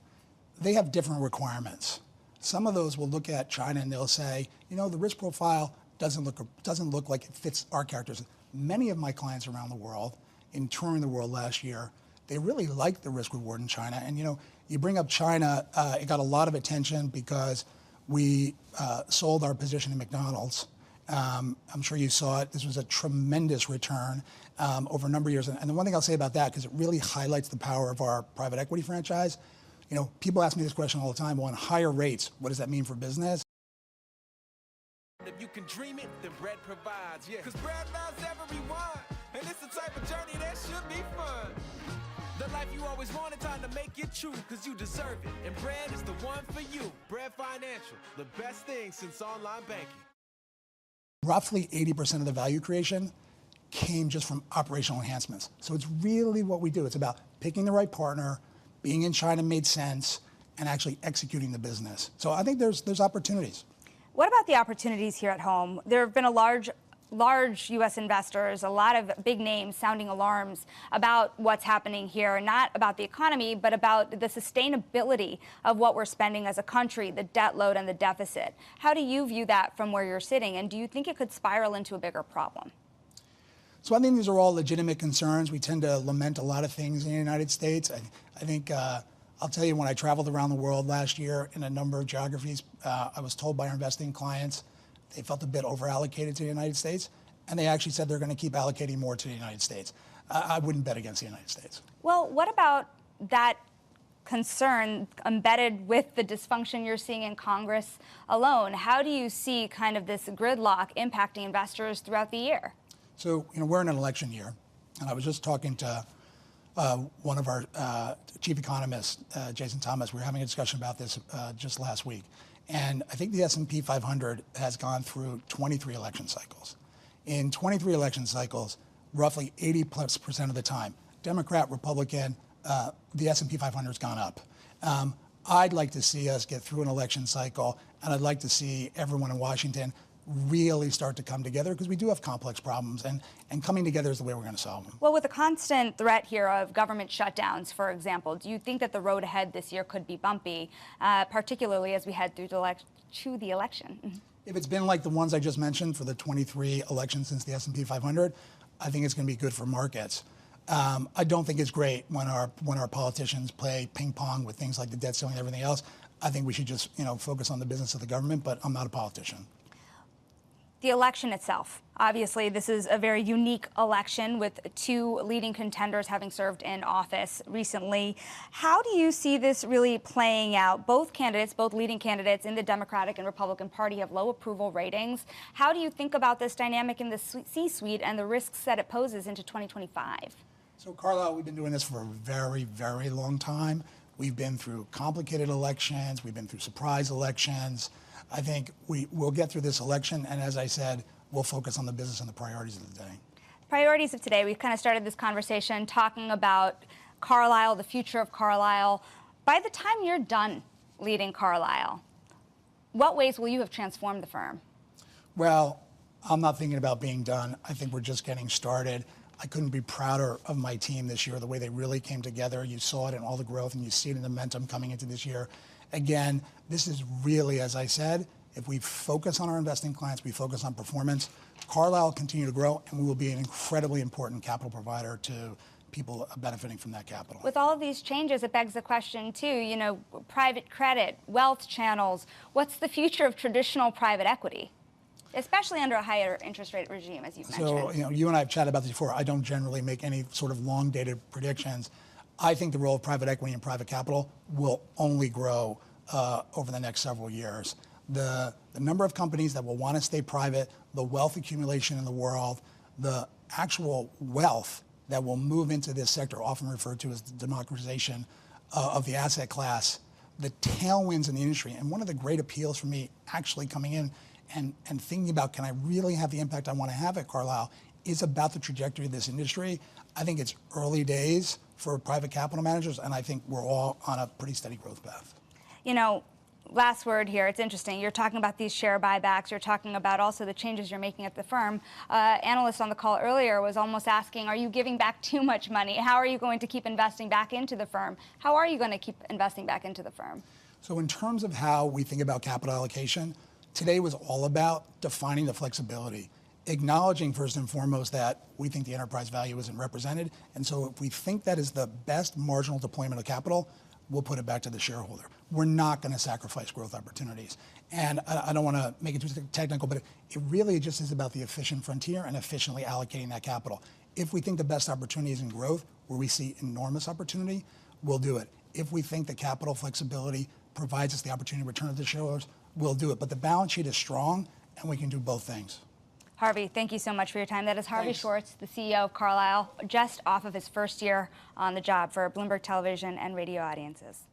Speaker 19: They have different requirements. Some of those will look at China and they'll say, you know, the risk profile doesn't look like it fits our characters. Many of my clients around the world, in touring the world last year, they really liked the risk reward in China. And you know, you bring up China, it got a lot of attention because we sold our position in McDonald's. I'm sure you saw it. This was a tremendous return over a number of years. And the one thing I'll say about that, because it really highlights the power of our private equity franchise, you know, people ask me this question all the time. Well, on higher rates, what does that mean for business?
Speaker 9: If you can dream it, then bread provides, yeah. Cause bread loves everyone, and it's the type of journey that should be fun. The life you always wanted, time to make it true, cause you deserve it. And bread is the one for you. Bread Financial, the best thing since online banking.
Speaker 19: Roughly 80% of the value creation came just from operational enhancements. So it's really what we do. It's about picking the right partner, being in China made sense, and actually executing the business. So I think there's opportunities.
Speaker 11: What about the opportunities here at home? There have been a large U.S. investors, a lot of big names sounding alarms about what's happening here, not about the economy, but about the sustainability of what we're spending as a country, the debt load and the deficit. How do you view that from where you're sitting, and do you think it could spiral into a bigger problem?
Speaker 19: So I think these are all legitimate concerns. We tend to lament a lot of things in the United States. I think, I'll tell you, when I traveled around the world last year in a number of geographies, I was told by our investing clients they felt a bit over-allocated to the United States, and they actually said they're going to keep allocating more to the United States. I wouldn't bet against the United States.
Speaker 11: Well, what about that concern embedded with the dysfunction you're seeing in Congress alone? How do you see kind of this gridlock impacting investors throughout the year?
Speaker 19: So, you know, we're in an election year, and I was just talking to one of our chief economists, Jason Thomas. We were having a discussion about this just last week. And I think the S&P 500 has gone through 23 election cycles. In 23 election cycles, roughly 80+% of the time, Democrat, Republican, the S&P 500 has gone up. I'd like to see us get through an election cycle, and I'd like to see everyone in Washington really start to come together, because we do have complex problems, and coming together is the way we're going to solve them.
Speaker 11: Well, with the constant threat here of government shutdowns, for example, do you think that the road ahead this year could be bumpy, particularly as we head through to the election?
Speaker 19: If it's been like the ones I just mentioned for the 23 elections since the S&P 500, I think it's going to be good for markets. I don't think it's great when our politicians play ping pong with things like the debt ceiling and everything else. I think we should just, you know, focus on the business of the government, but I'm not a politician.
Speaker 11: The election itself. Obviously, this is a very unique election with two leading contenders having served in office recently. How do you see this really playing out? Both candidates, both leading candidates in the Democratic and Republican Party have low approval ratings. How do you think about this dynamic in the C-suite and the risks that it poses into 2025?
Speaker 19: So, Carlisle, we've been doing this for a very, very long time. We've been through complicated elections. We've been through surprise elections. I think we'll get through this election, and as I said, we'll focus on the business and the priorities of the day.
Speaker 11: Priorities of today. We've kind of started this conversation talking about Carlisle, the future of Carlisle. By the time you're done leading Carlisle, what ways will you have transformed the firm?
Speaker 19: Well, I'm not thinking about being done. I think we're just getting started. I couldn't be prouder of my team this year, the way they really came together. You saw it in all the growth, and you see it in the momentum coming into this year. Again, this is really, as I said, if we focus on our investing clients, we focus on performance, Carlisle will continue to grow, and we will be an incredibly important capital provider to people benefiting from that capital.
Speaker 11: With all of these changes, it begs the question, too, you know, private credit, wealth channels, what's the future of traditional private equity? Especially under a higher interest rate regime, as you've mentioned.
Speaker 19: So, you know, you and I have chatted about this before. I don't generally make any sort of long-dated predictions. I think the role of private equity and private capital will only grow over the next several years. The number of companies that will want to stay private, the wealth accumulation in the world, the actual wealth that will move into this sector, often referred to as the democratization of the asset class, the tailwinds in the industry. And one of the great appeals for me actually coming in and thinking about, can I really have the impact I want to have at Carlisle, is about the trajectory of this industry. I think it's early days for private capital managers, and I think we're all on a pretty steady growth path.
Speaker 11: You know, last word here, it's interesting. You're talking about these share buybacks. You're talking about also the changes you're making at the firm. Analyst on the call earlier was almost asking, are you giving back too much money? How are you going to keep investing back into the firm? How are you going to keep investing back into the firm?
Speaker 19: So in terms of how we think about capital allocation, today was all about defining the flexibility, acknowledging first and foremost that we think the enterprise value isn't represented. And so if we think that is the best marginal deployment of capital, we'll put it back to the shareholder. We're not going to sacrifice growth opportunities. And I don't want to make it too technical, but it really just is about the efficient frontier and efficiently allocating that capital. If we think the best opportunity is in growth, where we see enormous opportunity, we'll do it. If we think the capital flexibility provides us the opportunity to return it to shareholders, we'll do it. But the balance sheet is strong, and we can do both things.
Speaker 11: Harvey, thank you so much for your time. That is Harvey Schwartz, the CEO of Carlisle, just off of his first year on the job for Bloomberg television and radio audiences.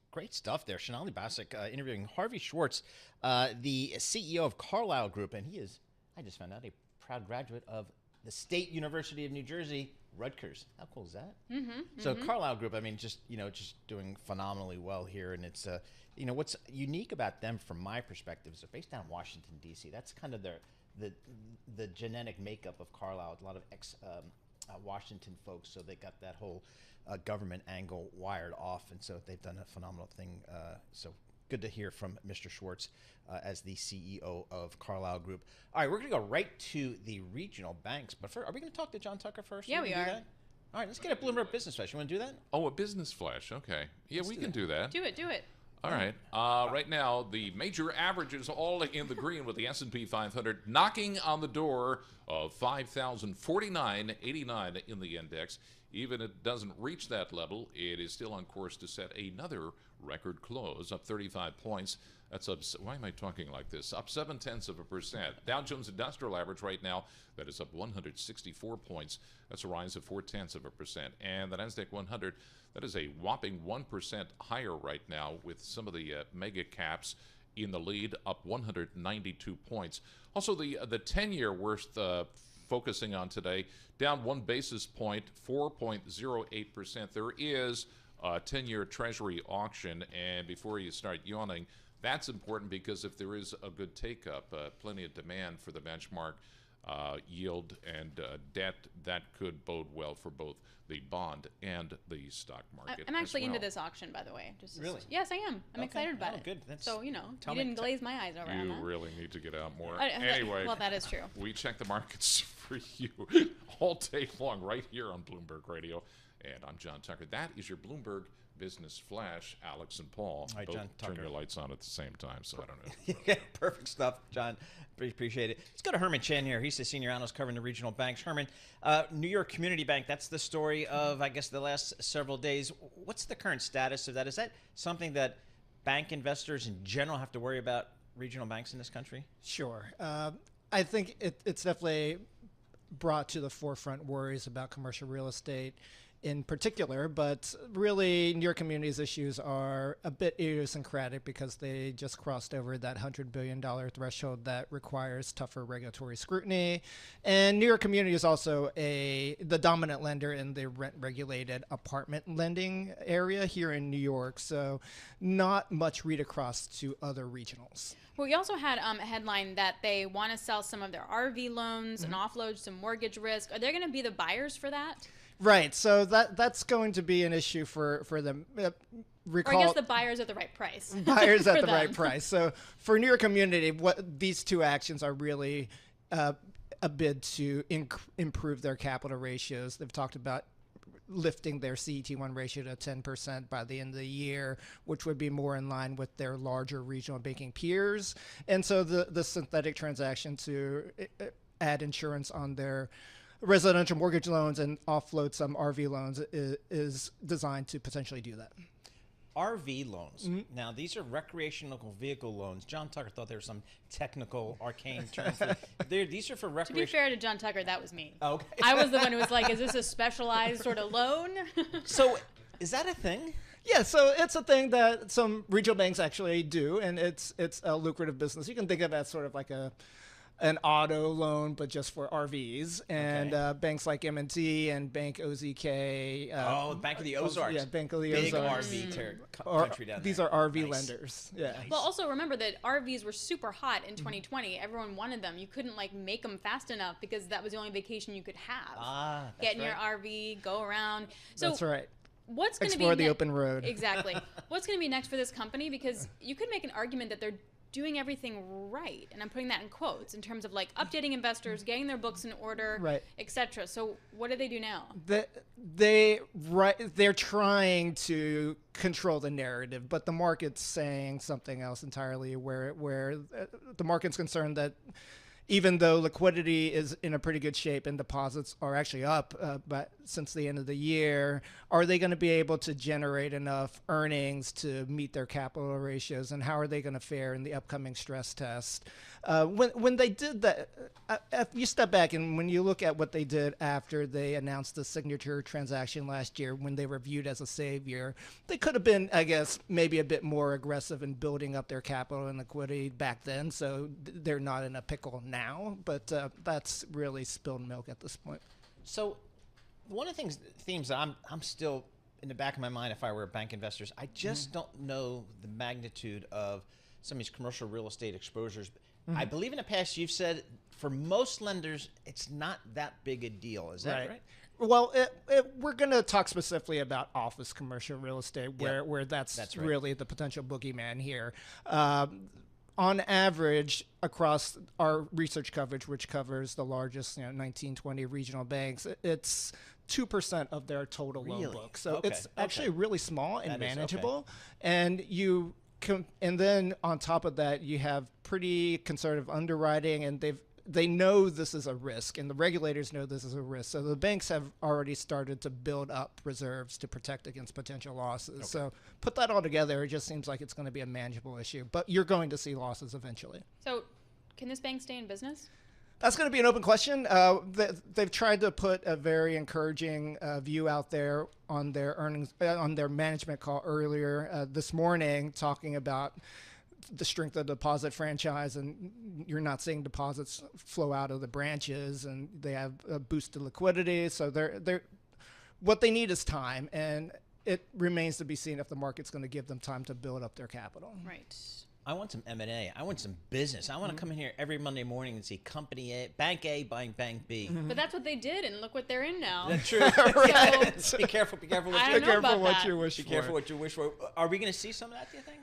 Speaker 16: Great stuff there. Shonali Basak interviewing Harvey Schwartz, the CEO of Carlisle Group. And he is, I just found out, a proud graduate of the State University of New Jersey, Rutgers. How cool is that? So Carlisle Group, I mean, just doing phenomenally well here. And it's, what's unique about them from my perspective is they're based down in Washington, D.C. That's kind of the genetic makeup of Carlisle. A lot of ex-Washington folks, so they got that whole government angle wired off, and so they've done a phenomenal thing. So good to hear from Mr. Schwartz as the CEO of Carlisle Group. All right, we're going to go right to the regional banks, but first, are we going to talk to John Tucker first?
Speaker 20: Yeah, we are.
Speaker 16: All right, let's get a Bloomberg Business Flash. You want to do that?
Speaker 23: Oh, a business flash. Okay. Yeah, we can do that.
Speaker 20: Do it.
Speaker 23: All right. Right now, the major averages all in the green with the S&P 500 knocking on the door of 5,049.89 in the index. Even if it doesn't reach that level, it is still on course to set another record close, up 35 points. That's up, why am I talking like this? Up 0.7%. Dow Jones Industrial Average right now, that is up 164 points. That's a rise of 0.4%. And the NASDAQ 100, that is a whopping 1% higher right now, with some of the mega caps in the lead, up 192 points. Also, the 10-year worth focusing on today, down 1 basis point, 4.08%. There is a 10-year Treasury auction, and before you start yawning, that's important because if there is a good take-up, plenty of demand for the benchmark yield and debt, that could bode well for both the bond and the stock market.
Speaker 20: I'm actually
Speaker 16: as well.
Speaker 20: into this auction, by the way.
Speaker 16: Really?
Speaker 20: Yes, I am. I'm excited about it.
Speaker 16: Good.
Speaker 20: So, you didn't glaze my eyes over on
Speaker 23: You
Speaker 20: that.
Speaker 23: really need to get out more.
Speaker 20: Anyway. Well, that is true.
Speaker 23: We check the markets for you all day long right here on Bloomberg Radio. And I'm John Tucker. That is your Bloomberg business flash, Alex and Paul
Speaker 16: All right,
Speaker 23: both
Speaker 16: John
Speaker 23: turn
Speaker 16: Tucker.
Speaker 23: your lights on at the same time, so I don't know.
Speaker 16: Yeah, perfect stuff, John. Appreciate it. Let's go to Herman Chan here. He's the senior analyst covering the regional banks. Herman, New York Community Bank, that's the story of, I guess, the last several days. What's the current status of that? Is that something that bank investors in general have to worry about, regional banks in this country?
Speaker 3: Sure. I think it's definitely brought to the forefront worries about commercial real estate in particular, but really New York Community's issues are a bit idiosyncratic because they just crossed over that $100 billion threshold that requires tougher regulatory scrutiny. And New York Community is also the dominant lender in the rent-regulated apartment lending area here in New York, so not much read across to other regionals.
Speaker 20: Well, we also had a headline that they want to sell some of their RV loans and offload some mortgage risk. Are they going to be the buyers for that?
Speaker 3: Right, so that's going to be an issue for them.
Speaker 20: Or I guess the buyers at the right price.
Speaker 3: Buyers at
Speaker 20: for
Speaker 3: the
Speaker 20: them.
Speaker 3: right price. So for New York Community, what these two actions are really a bid to improve their capital ratios. They've talked about lifting their CET1 ratio to 10% by the end of the year, which would be more in line with their larger regional banking peers. And so the synthetic transaction to add insurance on their residential mortgage loans and offload some RV loans is designed to potentially do that.
Speaker 16: RV loans. Now, these are recreational vehicle loans. John Tucker thought there was some technical, arcane term. These are for recreational.
Speaker 20: To be fair to John Tucker, that was me.
Speaker 16: Okay.
Speaker 20: I was the one who was like, is this a specialized sort of loan?
Speaker 16: So is that a thing?
Speaker 3: Yeah, so it's a thing that some regional banks actually do, and it's a lucrative business. You can think of it as sort of like an auto loan, but just for RVs. And banks like M&T and Bank OZK.
Speaker 16: Bank of the Ozarks.
Speaker 3: Yeah, Bank of the
Speaker 16: Big
Speaker 3: Ozarks.
Speaker 16: RV country down there.
Speaker 3: These are RV lenders. Yeah.
Speaker 20: Well, also remember that RVs were super hot in 2020. Everyone wanted them. You couldn't make them fast enough because that was the only vacation you could have. Get in your RV, go around. So
Speaker 3: that's right.
Speaker 20: What's going to be
Speaker 3: explore the open road?
Speaker 20: Exactly. What's going to be next for this company? Because you could make an argument that they're doing everything right, and I'm putting that in quotes, in terms of updating investors, getting their books in order,
Speaker 3: right,
Speaker 20: etc. So what do they do now?
Speaker 3: They're trying to control the narrative, but the market's saying something else entirely, where the market's concerned that even though liquidity is in a pretty good shape and deposits are actually up but since the end of the year, are they going to be able to generate enough earnings to meet their capital ratios, and how are they going to fare in the upcoming stress test? When they did that, if you step back and when you look at what they did after they announced the signature transaction last year, when they were viewed as a savior, they could have been, I guess, maybe a bit more aggressive in building up their capital and liquidity back then, so they're not in a pickle now, but that's really spilled milk at this point.
Speaker 16: So one of the themes that I'm still in the back of my mind, if I were bank investors, I just don't know the magnitude of some of these commercial real estate exposures. I believe in the past you've said for most lenders it's not that big a deal. Is that right?
Speaker 3: Well, we're going to talk specifically about office commercial real estate, where that's right, really the potential boogeyman here. On average, across our research coverage, which covers the largest 1920 regional banks, it's 2% of their total loan book. So it's actually really small and manageable. And and then on top of that, you have pretty conservative underwriting, and they know this is a risk, and the regulators know this is a risk. So the banks have already started to build up reserves to protect against potential losses. So put that all together, it just seems like it's going to be a manageable issue. But you're going to see losses eventually.
Speaker 20: So can this bank stay in business?
Speaker 3: That's going to be an open question. They've tried to put a very encouraging view out there on their earnings, on their management call earlier this morning, talking about the strength of the deposit franchise, and you're not seeing deposits flow out of the branches, and they have a boost to liquidity. So what they need is time, and it remains to be seen if the market's going to give them time to build up their capital.
Speaker 20: Right.
Speaker 16: I want some M&A. I want some business. I want to come in here every Monday morning and see company A, bank A buying bank B.
Speaker 20: But that's what they did, and look what they're in now.
Speaker 16: That's true. Right. So, be careful what you wish for. Be careful what you wish for. Are we going to see some of that, do you think?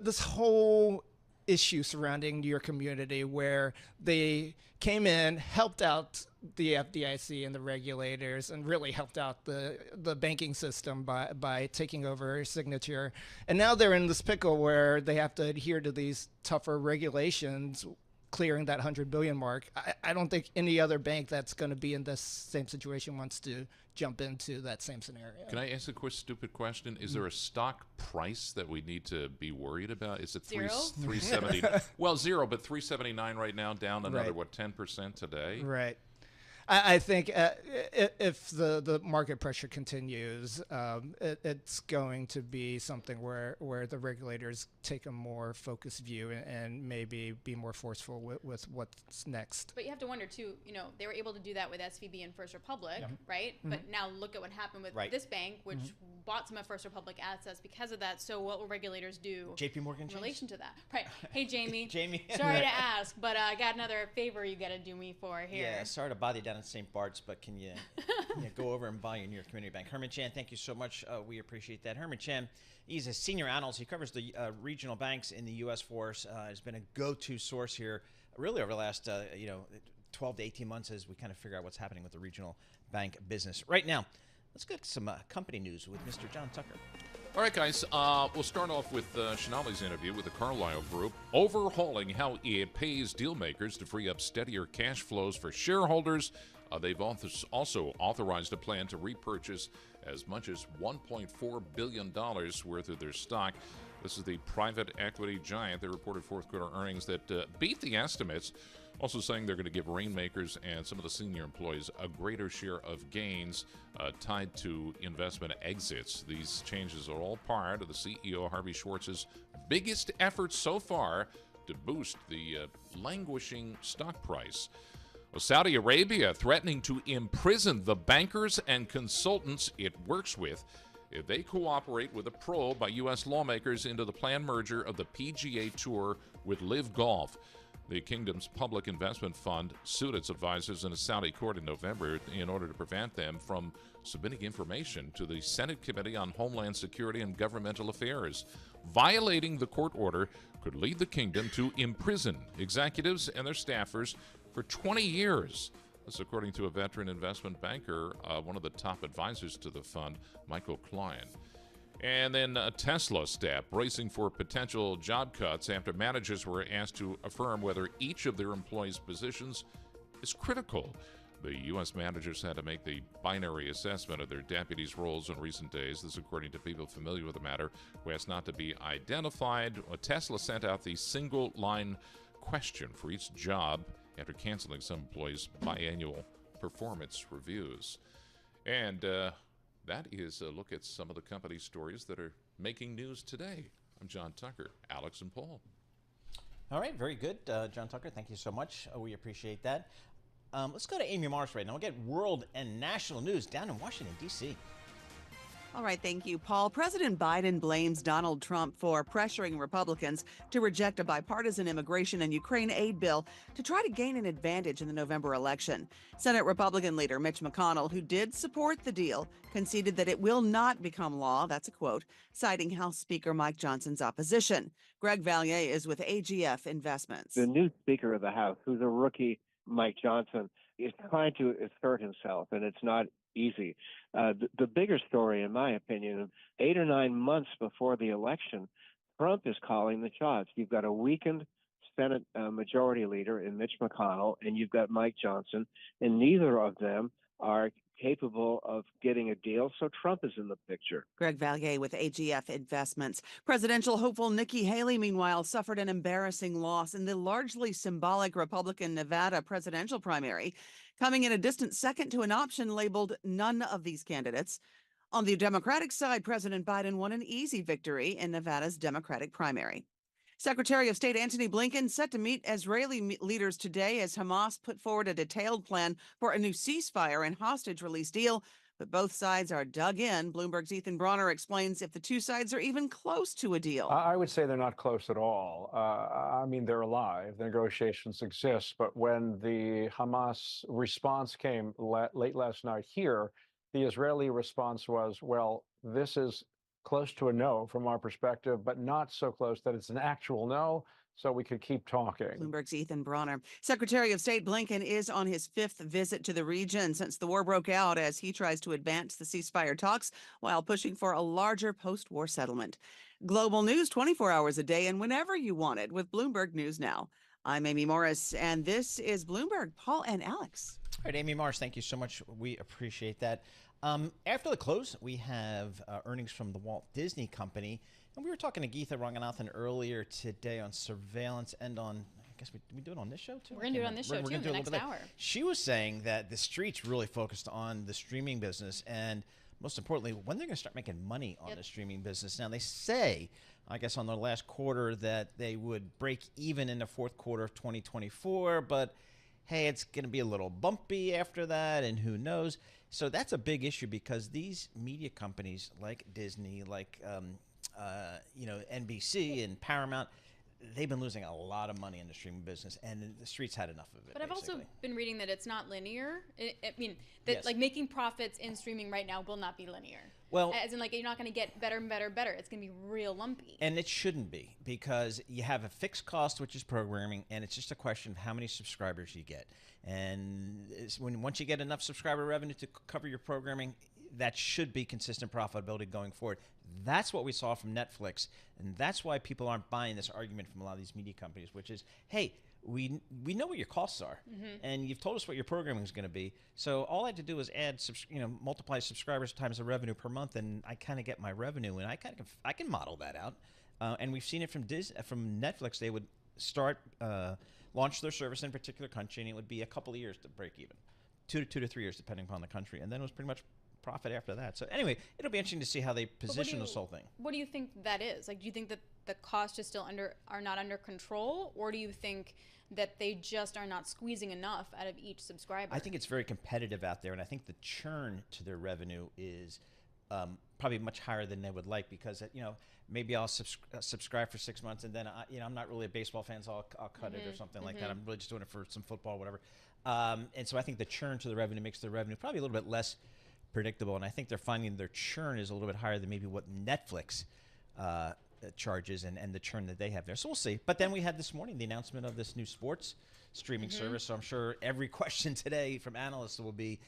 Speaker 3: This whole issue surrounding New York Community, where they came in, helped out the FDIC and the regulators and really helped out the banking system by taking over Signature. And now they're in this pickle where they have to adhere to these tougher regulations, clearing that 100 billion mark. I don't think any other bank that's going to be in this same situation wants to jump into that same scenario.
Speaker 23: Can I ask a quick stupid question? Is there a stock price that we need to be worried about? Is it 370? Well, zero, but 379 right now, down another, what, 10% today?
Speaker 3: Right. I think if the market pressure continues, it's going to be something where the regulators take a more focused view and maybe be more forceful with what's next.
Speaker 20: But you have to wonder too, they were able to do that with SVB and First Republic, right? Mm-hmm. But now look at what happened with this bank, which bought some of First Republic assets because of that. So what will regulators do?
Speaker 16: JP Morgan
Speaker 20: in relation to that? Right. Hey, Jamie.
Speaker 16: Jamie.
Speaker 20: Sorry to ask, but I got another favor you got to do me for here.
Speaker 16: Yeah, sorry to bother you down in St. Bart's, but can you go over and buy your New York Community Bank? Herman Chan, thank you so much. We appreciate that. Herman Chan, he's a senior analyst. He covers the regional banks in the U.S. for us. Has been a go-to source here really over the last 12 to 18 months as we kind of figure out what's happening with the regional bank business. Right now, let's get some company news with Mr. John Tucker.
Speaker 23: All right, guys, we'll start off with Shinali's interview with the Carlyle Group, overhauling how it pays deal makers to free up steadier cash flows for shareholders. They've also authorized a plan to repurchase as much as $1.4 billion worth of their stock. This is the private equity giant. They reported fourth quarter earnings that beat the estimates, also saying they're going to give rainmakers and some of the senior employees a greater share of gains tied to investment exits. These changes are all part of the CEO, Harvey Schwartz's biggest effort so far to boost the languishing stock price. Well, Saudi Arabia threatening to imprison the bankers and consultants it works with if they cooperate with a probe by U.S. lawmakers into the planned merger of the PGA Tour with Live Golf. The kingdom's public investment fund sued its advisors in a Saudi court in November in order to prevent them from submitting information to the Senate Committee on Homeland Security and Governmental Affairs. Violating the court order could lead the kingdom to imprison executives and their staffers for 20 years. This according to a veteran investment banker, one of the top advisors to the fund, Michael Klein. And then a Tesla staff bracing for potential job cuts after managers were asked to affirm whether each of their employees' positions is critical. The U.S. managers had to make the binary assessment of their deputies' roles in recent days. This according to people familiar with the matter who asked not to be identified. Tesla sent out the single-line question for each job after canceling some employees' biannual performance reviews. And that is a look at some of the company stories that are making news today. I'm John Tucker, Alex and Paul.
Speaker 16: All right, very good. John Tucker, thank you so much. We appreciate that. Let's go to Amy Marsh right now. We'll get world and national news down in Washington, D.C.
Speaker 12: All right, thank you, Paul. President Biden blames Donald Trump for pressuring Republicans to reject a bipartisan immigration and Ukraine aid bill to try to gain an advantage in the November election. Senate Republican leader Mitch McConnell, who did support the deal, conceded that it will not become law. That's a quote, citing House Speaker Mike Johnson's opposition. Greg Vallier is with AGF Investments.
Speaker 14: The new Speaker of the House, who's a rookie, Mike Johnson, is trying to assert himself, and it's not easy. The bigger story, in my opinion, 8 or 9 months before the election, Trump is calling the shots. You've got a weakened Senate Majority Leader in Mitch McConnell, and you've got Mike Johnson, and neither of them are capable of getting a deal, so Trump is in the picture.
Speaker 12: Greg Vallier with AGF Investments. Presidential hopeful Nikki Haley, meanwhile, suffered an embarrassing loss in the largely symbolic Republican Nevada presidential primary, coming in a distant second to an option labeled none of these candidates. On the Democratic side, President Biden won an easy victory in Nevada's Democratic primary. Secretary of State Antony Blinken set to meet Israeli leaders today as Hamas put forward a detailed plan for a new ceasefire and hostage release deal. But both sides are dug in. Bloomberg's Ethan Bronner explains if the two sides are even close to a deal.
Speaker 21: I would say they're not close at all. I mean, they're alive. The negotiations exist. But when the Hamas response came late last night here, the Israeli response was, well, this is close to a no from our perspective, but not so close that it's an actual no. So we could keep talking.
Speaker 12: Bloomberg's Ethan Bronner. Secretary of State Blinken is on his 5th visit to the region since the war broke out as he tries to advance the ceasefire talks while pushing for a larger post-war settlement. Global news 24 hours a day and whenever you want it with Bloomberg News Now. I'm Amy Morris, and this is Bloomberg. Paul and Alex.
Speaker 16: All right, Amy Morris, thank you so much. We appreciate that. After the close, we have earnings from the Walt Disney Company. And we were talking to Geetha Ranganathan earlier today on surveillance and on, I guess we do it on this show too?
Speaker 20: We're going to do it on this show too in the next hour.
Speaker 16: She was saying that the street's really focused on the streaming business and most importantly, when they're going to start making money on the streaming business. Now, they say, I guess on their last quarter, that they would break even in the fourth quarter of 2024, but hey, it's going to be a little bumpy after that, and who knows? So that's a big issue because these media companies like Disney, like NBC and Paramount, they've been losing a lot of money in the streaming business, and the street's had enough of it.
Speaker 20: But I've also been reading that it's not linear. I mean, that
Speaker 16: Yes.
Speaker 20: like making profits in streaming right now will not be linear.
Speaker 16: Well,
Speaker 20: as in like you're not going to get better and better and better. It's going to be real lumpy.
Speaker 16: And it shouldn't be because you have a fixed cost, which is programming, and it's just a question of how many subscribers you get. And once you get enough subscriber revenue to cover your programming, that should be consistent profitability going forward. That's what we saw from Netflix, and that's why people aren't buying this argument from a lot of these media companies, which is, hey, we know what your costs are, and you've told us what your programming is going to be. So all I had to do is add, multiply subscribers times the revenue per month, and I kind of get my revenue, and I can model that out. And we've seen it from Netflix. They would start launch their service in a particular country, and it would be a couple of years to break even, 2 to 3 years depending upon the country, and then it was pretty much profit after that. So anyway, it'll be interesting to see how they position this whole thing.
Speaker 20: What do you think that is? Like, do you think that the costs are still are not under control, or do you think that they just are not squeezing enough out of each subscriber?
Speaker 16: I think it's very competitive out there, and I think the churn to their revenue is probably much higher than they would like because maybe I'll subscribe for 6 months and then I'm not really a baseball fan, so I'll cut it or something like that. I'm really just doing it for some football, whatever. And so I think the churn to the revenue makes the revenue probably a little bit less predictable, and I think they're finding their churn is a little bit higher than maybe what Netflix charges and the churn that they have there. So we'll see. But then we had this morning the announcement of this new sports streaming service. So I'm sure every question today from analysts will be,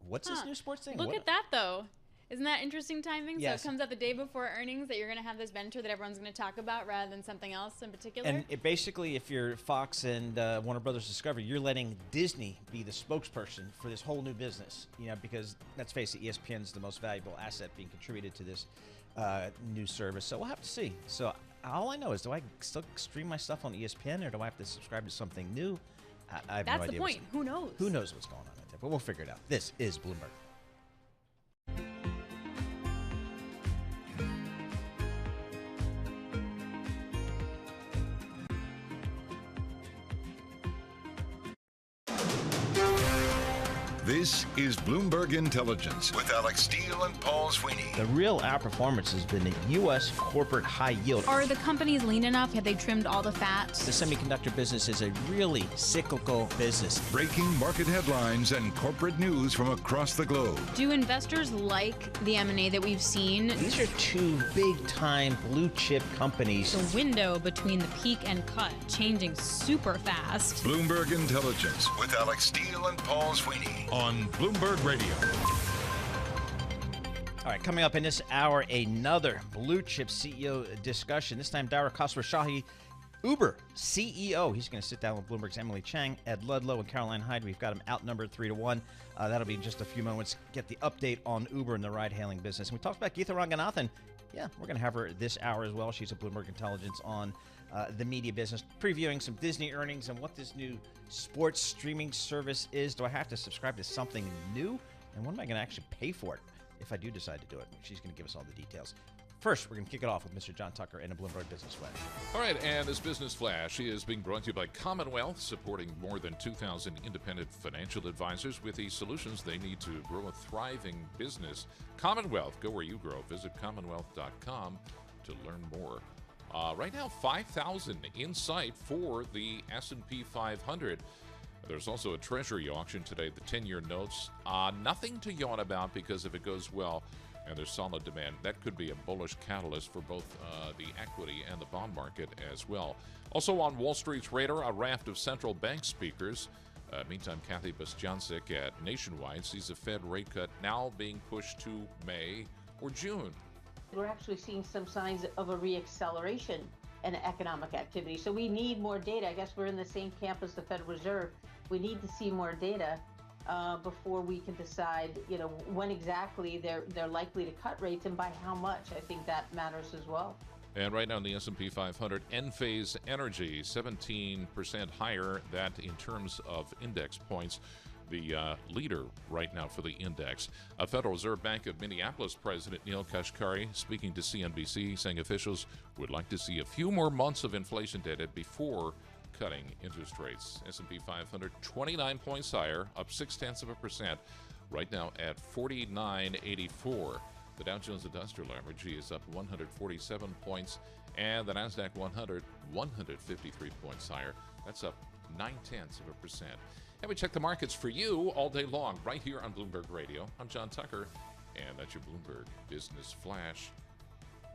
Speaker 16: what's this new sports thing?
Speaker 20: Look at that, though. Isn't that interesting timing?
Speaker 16: Yes.
Speaker 20: So it comes out the day before earnings that you're going to have this venture that everyone's going to talk about rather than something else in particular.
Speaker 16: And it basically, if you're Fox and Warner Brothers Discovery, you're letting Disney be the spokesperson for this whole new business. Because let's face it, ESPN is the most valuable asset being contributed to this new service. So we'll have to see. So all I know is, do I still stream my stuff on ESPN or do I have to subscribe to something new? I have no idea.
Speaker 20: That's the point. Who knows?
Speaker 16: Who knows what's going on out there? But we'll figure it out. This is Bloomberg.
Speaker 5: This is Bloomberg Intelligence with Alex Steele and Paul Sweeney.
Speaker 16: The real outperformance has been the U.S. corporate high yield.
Speaker 20: Are the companies lean enough? Have they trimmed all the fat?
Speaker 16: The semiconductor business is a really cyclical business.
Speaker 5: Breaking market headlines and corporate news from across the globe.
Speaker 20: Do investors like the M&A that we've seen?
Speaker 16: These are two big-time blue-chip companies.
Speaker 20: The window between the peak and cut changing super fast.
Speaker 5: Bloomberg Intelligence with Alex Steele and Paul Sweeney on Bloomberg Radio.
Speaker 16: All right, coming up in this hour, another blue-chip CEO discussion. This time, Dara Khosrowshahi, Uber CEO. He's going to sit down with Bloomberg's Emily Chang, Ed Ludlow, and Caroline Hyde. We've got him outnumbered 3-1. That'll be in just a few moments. Get the update on Uber and the ride-hailing business. And we talked about Geetha Ranganathan. Yeah, we're going to have her this hour as well. She's at Bloomberg Intelligence on the media business, previewing some Disney earnings and what this new sports streaming service is. Do I have to subscribe to something new? And when am I going to actually pay for it if I do decide to do it? She's going to give us all the details. First, we're going to kick it off with Mr. John Tucker in a Bloomberg Business Flash.
Speaker 23: All right, and this Business Flash is being brought to you by Commonwealth, supporting more than 2,000 independent financial advisors with the solutions they need to grow a thriving business. Commonwealth, go where you grow. Visit commonwealth.com to learn more. Right now, 5,000 in sight for the S&P 500. There's also a Treasury auction today, the 10-year notes. Nothing to yawn about because if it goes well, and there's solid demand. That could be a bullish catalyst for both the equity and the bond market as well. Also on Wall Street's radar, a raft of central bank speakers. Meantime, Kathy Bostjancic at Nationwide sees the Fed rate cut now being pushed to May or June.
Speaker 1: We're actually seeing some signs of a reacceleration in economic activity. So we need more data. I guess we're in the same camp as the Federal Reserve. We need to see more data before we can decide, when exactly they're likely to cut rates and by how much. I think that matters as well.
Speaker 23: And right now in the S&P 500, Enphase Energy, 17% higher. That in terms of index points, the leader right now for the index. A Federal Reserve Bank of Minneapolis President Neil Kashkari speaking to CNBC, saying officials would like to see a few more months of inflation data before cutting interest rates. S&P 500, 29 points higher, up 0.6%, right now at 4984. The Dow Jones Industrial Average is up 147 points, and the NASDAQ 100, 153 points higher. That's up 0.9%. And we check the markets for you all day long, right here on Bloomberg Radio. I'm John Tucker, and that's your Bloomberg Business Flash.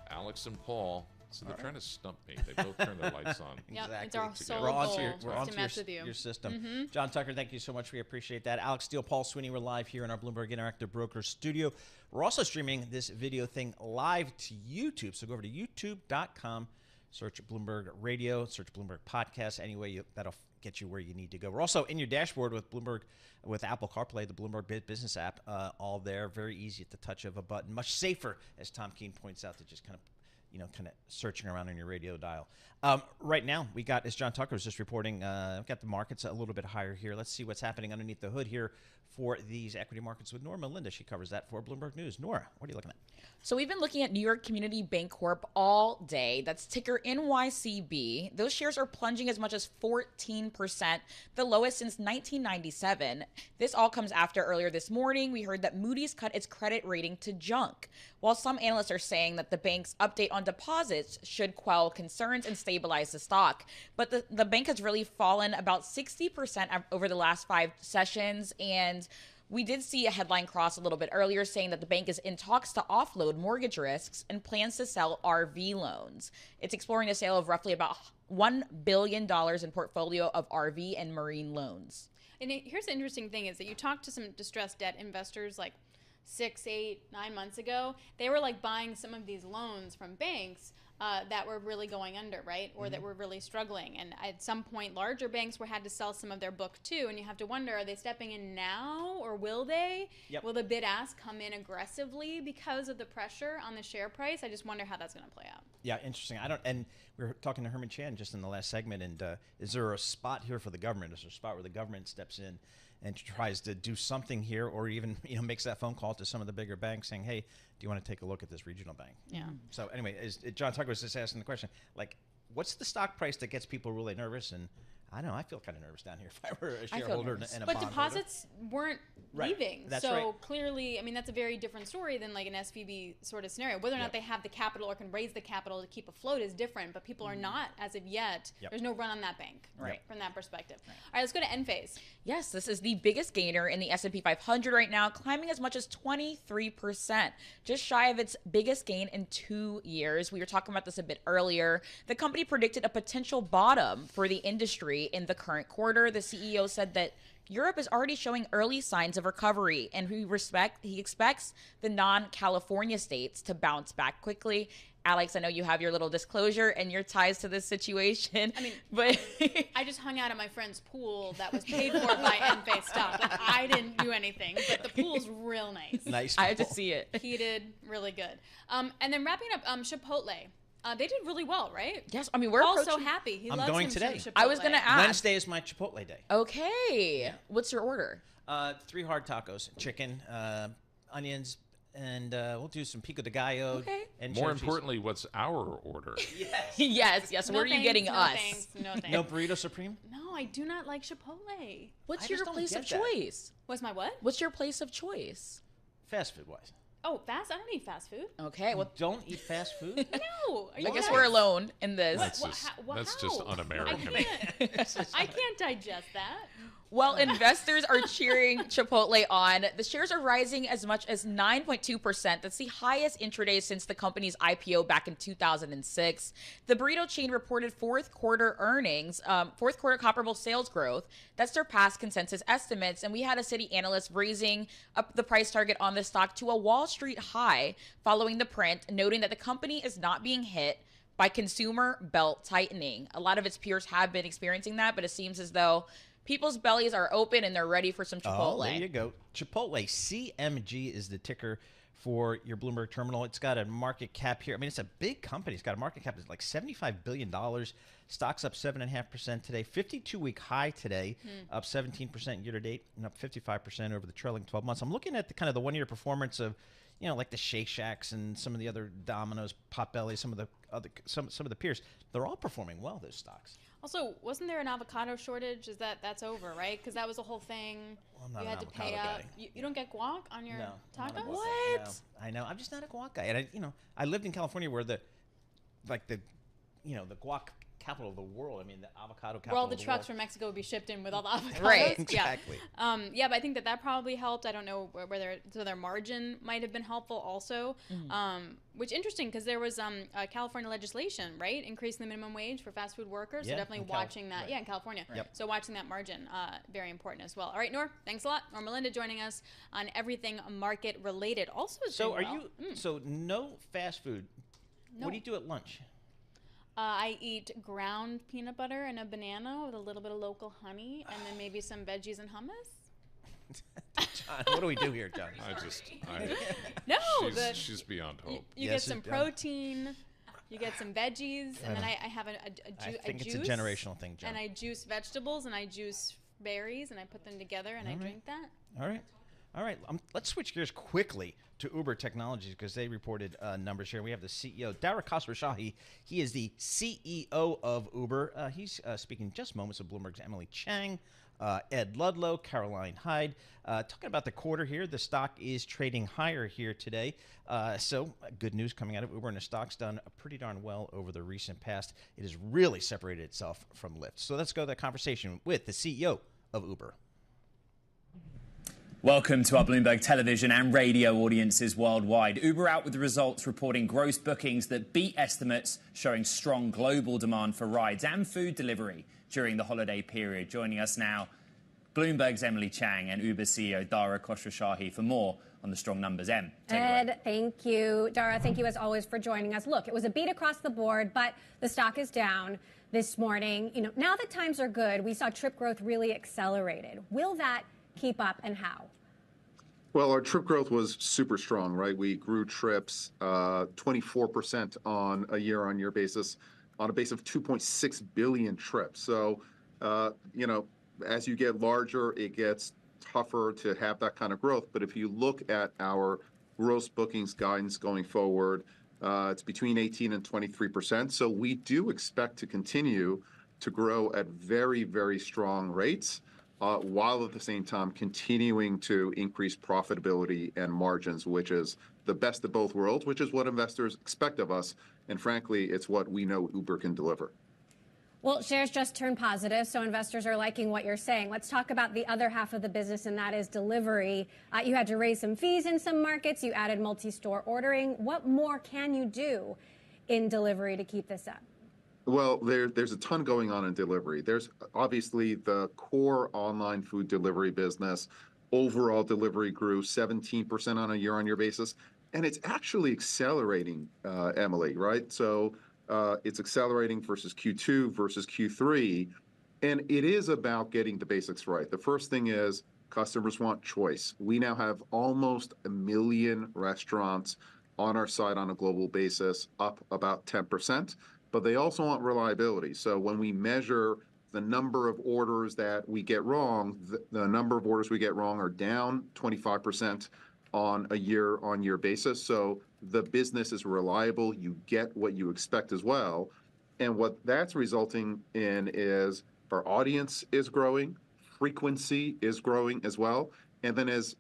Speaker 23: Alex and Paul. So they're trying to stump me. They both turn their lights on.
Speaker 20: Yeah,
Speaker 16: Exactly.
Speaker 20: it's our sole
Speaker 16: We're on
Speaker 20: goal
Speaker 16: to
Speaker 20: to mess with you.
Speaker 16: your system.
Speaker 20: Mm-hmm.
Speaker 16: John Tucker, thank you so much. We appreciate that. Alex Steele, Paul Sweeney, we're live here in our Bloomberg Interactive Brokers studio. We're also streaming this video thing live to YouTube. So go over to youtube.com, search Bloomberg Radio, search Bloomberg Podcast. Anyway, that'll get you where you need to go. We're also in your dashboard with Bloomberg, with Apple CarPlay, the Bloomberg Business app, all there. Very easy at the touch of a button. Much safer, as Tom Keene points out, to just kind of searching around on your radio dial. Right now, we got, as John Tucker was just reporting, we've got the markets a little bit higher here. Let's see what's happening underneath the hood here for these equity markets with Nora Melinda. She covers that for Bloomberg News. Nora, what are you looking at?
Speaker 7: So we've been looking at New York Community Bancorp all day. That's ticker NYCB. Those shares are plunging as much as 14%, the lowest since 1997. This all comes after earlier this morning, we heard that Moody's cut its credit rating to junk. While some analysts are saying that the bank's update on deposits should quell concerns and stabilize the stock. But the bank has really fallen about 60% over the last 5 sessions, and we did see a headline cross a little bit earlier saying that the bank is in talks to offload mortgage risks and plans to sell RV loans. It's exploring a sale of roughly about $1 billion in portfolio of RV and marine loans.
Speaker 20: And here's the interesting thing is that you talk to some distressed debt investors like 6, 8, 9 months ago. They were like buying some of these loans from banks that were really going under, right? Or that were really struggling. And at some point, larger banks had to sell some of their book too. And you have to wonder, are they stepping in now or will they?
Speaker 16: Yep.
Speaker 20: Will the bid ask come in aggressively because of the pressure on the share price? I just wonder how that's going to play out.
Speaker 16: Yeah, interesting. And we were talking to Herman Chan just in the last segment, and is there a spot here for the government? Is there a spot where the government steps in and tries to do something here, or even makes that phone call to some of the bigger banks saying, hey, do you want to take a look at this regional bank?
Speaker 20: Yeah.
Speaker 16: So anyway, John Tucker was just asking the question, like, what's the stock price that gets people really nervous? And I don't know, I feel kind of nervous down here if I were a shareholder and a
Speaker 20: But
Speaker 16: bondholder.
Speaker 20: deposits weren't leaving.
Speaker 16: That's
Speaker 20: so
Speaker 16: right.
Speaker 20: clearly, that's a very different story than like an SVB sort of scenario. Whether or not they have the capital or can raise the capital to keep afloat is different, but people are not as of yet.
Speaker 7: Yep.
Speaker 20: There's no run on that bank from that perspective. All right, let's go to Enphase.
Speaker 7: Yes, this is the biggest gainer in the S&P 500 right now, climbing as much as 23%, just shy of its biggest gain in 2 years. We were talking about this a bit earlier. The company predicted a potential bottom for the industry in the current quarter. The CEO said that Europe is already showing early signs of recovery, and he expects the non-California states to bounce back quickly. Alex, I know you have your little disclosure and your ties to this situation. But
Speaker 20: I just hung out at my friend's pool that was paid for by Enphase stock. Like, I didn't do anything, but the pool's real nice.
Speaker 16: Nice.
Speaker 7: I have to see it.
Speaker 20: Heated, really good. And then wrapping up, Chipotle. They did really well, right?
Speaker 7: Yes, we're
Speaker 20: all so
Speaker 7: approaching-
Speaker 20: happy. He
Speaker 16: I'm
Speaker 20: loves
Speaker 16: going
Speaker 20: him
Speaker 16: today.
Speaker 20: some
Speaker 7: I was
Speaker 20: Chipotle.
Speaker 7: going to ask.
Speaker 16: Wednesday is my Chipotle day.
Speaker 7: Okay. What's your order?
Speaker 16: 3 hard tacos, chicken, onions, and we'll do some pico de gallo.
Speaker 7: Okay.
Speaker 16: And
Speaker 23: More
Speaker 16: cheddar cheese.
Speaker 23: importantly, what's our order?
Speaker 7: yes.
Speaker 20: No
Speaker 7: Where are you
Speaker 20: thanks,
Speaker 7: getting
Speaker 20: no
Speaker 7: us?
Speaker 20: Thanks, no thanks.
Speaker 16: No burrito supreme?
Speaker 20: No, I do not like Chipotle.
Speaker 7: What's
Speaker 16: I
Speaker 7: your
Speaker 16: just don't
Speaker 7: place of
Speaker 16: get that.
Speaker 7: choice?
Speaker 20: What's my what?
Speaker 7: What's your place of choice?
Speaker 16: Fast food wise.
Speaker 20: Oh, fast? I don't eat fast food.
Speaker 7: Okay, well,
Speaker 16: don't eat fast food.
Speaker 20: No.
Speaker 7: I guess we're alone in this.
Speaker 23: That's just un-American.
Speaker 20: I can't digest that.
Speaker 7: While investors are cheering Chipotle on, the shares are rising as much as 9.2%. That's the highest intraday since the company's IPO back in 2006. The burrito chain reported fourth quarter earnings, fourth quarter comparable sales growth that surpassed consensus estimates. And we had a Citi analyst raising up the price target on the stock to a Wall Street high following the print, noting that the company is not being hit by consumer belt tightening. A lot of its peers have been experiencing that, but it seems as though people's bellies are open and they're ready for some Chipotle.
Speaker 16: Oh, there you go. Chipotle, CMG is the ticker for your Bloomberg terminal. It's got a market cap here. I mean, it's a big company. It's got a market cap that's like $75 billion. Stock's up 7.5% today. 52-week high today, up 17% year to date, and up 55% over the trailing 12 months. I'm looking at the kind of the one-year performance of, you know, like the Shake Shacks and some of the other Domino's, Potbelly, some of the peers. They're all performing well, those stocks.
Speaker 20: Also, wasn't there an avocado shortage? That's over, right? Because that was the whole thing.
Speaker 16: Well, I'm not
Speaker 20: you
Speaker 16: an
Speaker 20: had to pay
Speaker 16: avocado
Speaker 20: up.
Speaker 16: guy.
Speaker 20: You don't get guac on your tacos?
Speaker 16: What? No, I know. I'm just not a guac guy. And I lived in California where the guac capital of the world. I mean, the avocado capital.
Speaker 20: Where all the
Speaker 16: of the
Speaker 20: trucks
Speaker 16: world.
Speaker 20: from Mexico would be shipped in with all the avocados.
Speaker 16: Right, exactly.
Speaker 20: Yeah, but I think that probably helped. I don't know whether their margin might have been helpful also. Which interesting because there was California legislation, right, increasing the minimum wage for fast food workers.
Speaker 16: Yeah,
Speaker 20: so definitely watching that. Right. Yeah, in California.
Speaker 16: Yep.
Speaker 20: So watching that margin, very important as well. All right, Noor, thanks a lot. Nor Melinda joining us on everything market related. Also,
Speaker 16: So are you? So no fast food.
Speaker 20: No.
Speaker 16: What do you do at lunch?
Speaker 20: I eat ground peanut butter and a banana with a little bit of local honey, and then maybe some veggies and hummus.
Speaker 16: John, what do we do here, John?
Speaker 23: She's beyond hope.
Speaker 20: You get some protein, you get some veggies, and then I have a
Speaker 16: think
Speaker 20: juice.
Speaker 16: it's a generational thing, John.
Speaker 20: And I juice vegetables, and I juice berries, and I put them together, and I drink that.
Speaker 16: All right. Let's switch gears quickly to Uber Technologies because they reported numbers here. We have the CEO, Dara Khosrowshahi. He is the CEO of Uber. He's speaking just moments of Bloomberg's Emily Chang, Ed Ludlow, Caroline Hyde. Talking about the quarter here, the stock is trading higher here today. So good news coming out of Uber, and the stock's done pretty darn well over the recent past. It has really separated itself from Lyft. So let's go to that conversation with the CEO of Uber.
Speaker 8: Welcome to our Bloomberg television and radio audiences worldwide. Uber out with the results reporting gross bookings that beat estimates, showing strong global demand for rides and food delivery during the holiday period. Joining us now, Bloomberg's Emily Chang and Uber CEO Dara Khosrowshahi for more on the strong numbers. Em, take it away.
Speaker 10: Ed, thank you. Dara, thank you as always for joining us. Look, it was a beat across the board, but the stock is down this morning. You know, now that times are good, we saw trip growth really accelerated. Will that keep up, and how?
Speaker 22: Well, our trip growth was super strong, right? We grew trips 24% on a year-on-year basis on a base of 2.6 billion trips. So, as you get larger, it gets tougher to have that kind of growth. But if you look at our gross bookings guidance going forward, it's between 18 and 23%. So we do expect to continue to grow at very, very strong rates. While at the same time continuing to increase profitability and margins, which is the best of both worlds, which is what investors expect of us. And frankly, it's what we know Uber can deliver.
Speaker 10: Well, shares just turned positive, so investors are liking what you're saying. Let's talk about the other half of the business, and that is delivery. You had to raise some fees in some markets. You added multi-store ordering. What more can you do in delivery to keep this up?
Speaker 22: Well, there's a ton going on in delivery. There's obviously the core online food delivery business. Overall delivery grew 17% on a year-on-year basis. And it's actually accelerating, Emily, right? So it's accelerating versus Q2 versus Q3. And it is about getting the basics right. The first thing is customers want choice. We now have almost 1 million restaurants on our site on a global basis, up about 10%. But they also want reliability. So when we measure the number of orders that we get wrong, the number of orders we get wrong are down 25% on a year-on-year basis. So the business is reliable. You get what you expect as well. And what that's resulting in is our audience is growing, frequency is growing as well. And then as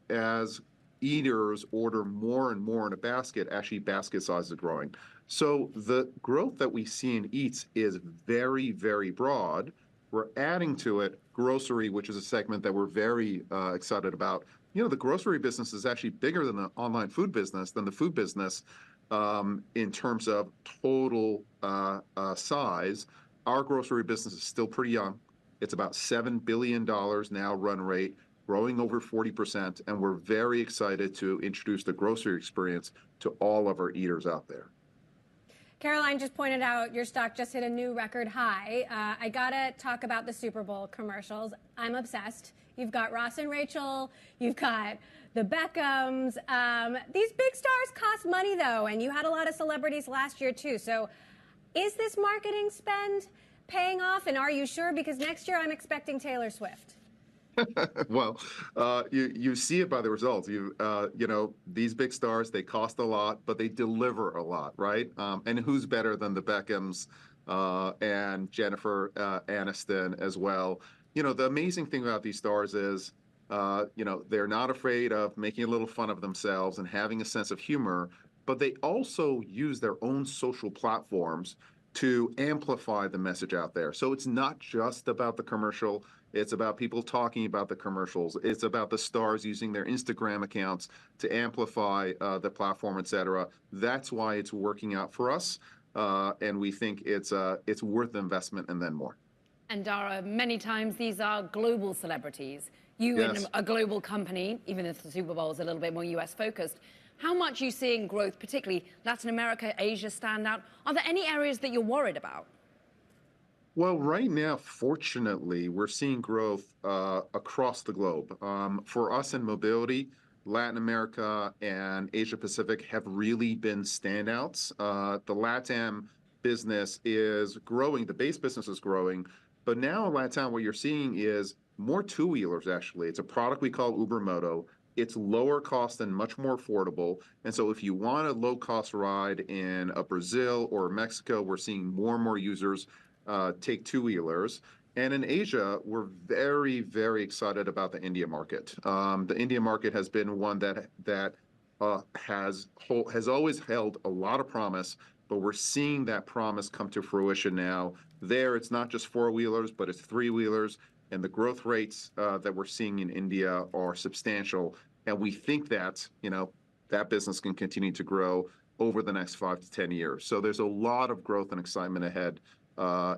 Speaker 22: eaters order more and more in a basket, actually basket size is growing. So the growth that we see in Eats is very, very broad. We're adding to it grocery, which is a segment that we're very excited about. You know, the grocery business is actually bigger than the online food business, than the food business in terms of total size. Our grocery business is still pretty young. It's about $7 billion now run rate, growing over 40%, and we're very excited to introduce the grocery experience to all of our eaters out there.
Speaker 10: Caroline just pointed out your stock just hit a new record high. I gotta talk about the Super Bowl commercials. I'm obsessed. You've got Ross and Rachel, you've got the Beckhams. These big stars cost money though, and you had a lot of celebrities last year too. So is this marketing spend paying off, and are you sure? Because next year I'm expecting Taylor Swift.
Speaker 22: Well, you see it by the results. You know, these big stars, they cost a lot, but they deliver a lot, right? And who's better than the Beckhams and Jennifer Aniston as well? You know, the amazing thing about these stars is, you know, they're not afraid of making a little fun of themselves and having a sense of humor, but they also use their own social platforms to amplify the message out there. So it's not just about the commercial. It's about people talking about the commercials. It's about the stars using their Instagram accounts to amplify the platform, et cetera. That's why it's working out for us. And we think it's worth the investment and then more.
Speaker 2: And Dara, many times these are global celebrities. You
Speaker 22: Yes.
Speaker 2: in a global company, even if the Super Bowl is a little bit more US focused, how much are you seeing growth, particularly Latin America, Asia stand out? Are there any areas that you're worried about?
Speaker 22: Well, right now, fortunately, we're seeing growth across the globe. For us in mobility, Latin America and Asia Pacific have really been standouts. The LATAM business is growing, the base business is growing, but now in LATAM, what you're seeing is more two-wheelers, actually. It's a product we call Uber Moto. It's lower cost and much more affordable. And so if you want a low-cost ride in Brazil or Mexico, we're seeing more and more users take two-wheelers. And in Asia, we're very, very excited about the India market. The India market has been one that has always held a lot of promise, but we're seeing that promise come to fruition now. There, it's not just four-wheelers, but it's three-wheelers. And the growth rates that we're seeing in India are substantial. And we think that, you know, that business can continue to grow over the next 5 to 10 years. So there's a lot of growth and excitement ahead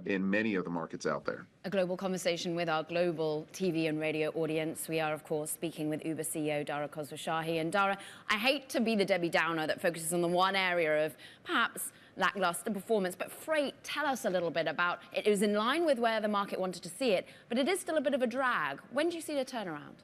Speaker 22: in many of the markets out there.
Speaker 2: A global conversation with our global TV and radio audience. We are, of course, speaking with Uber CEO Dara Khosrowshahi. And Dara, I hate to be the Debbie Downer that focuses on the one area of perhaps lackluster performance, but freight, tell us a little bit about it. It was in line with where the market wanted to see it, but it is still a bit of a drag. When do you see the turnaround?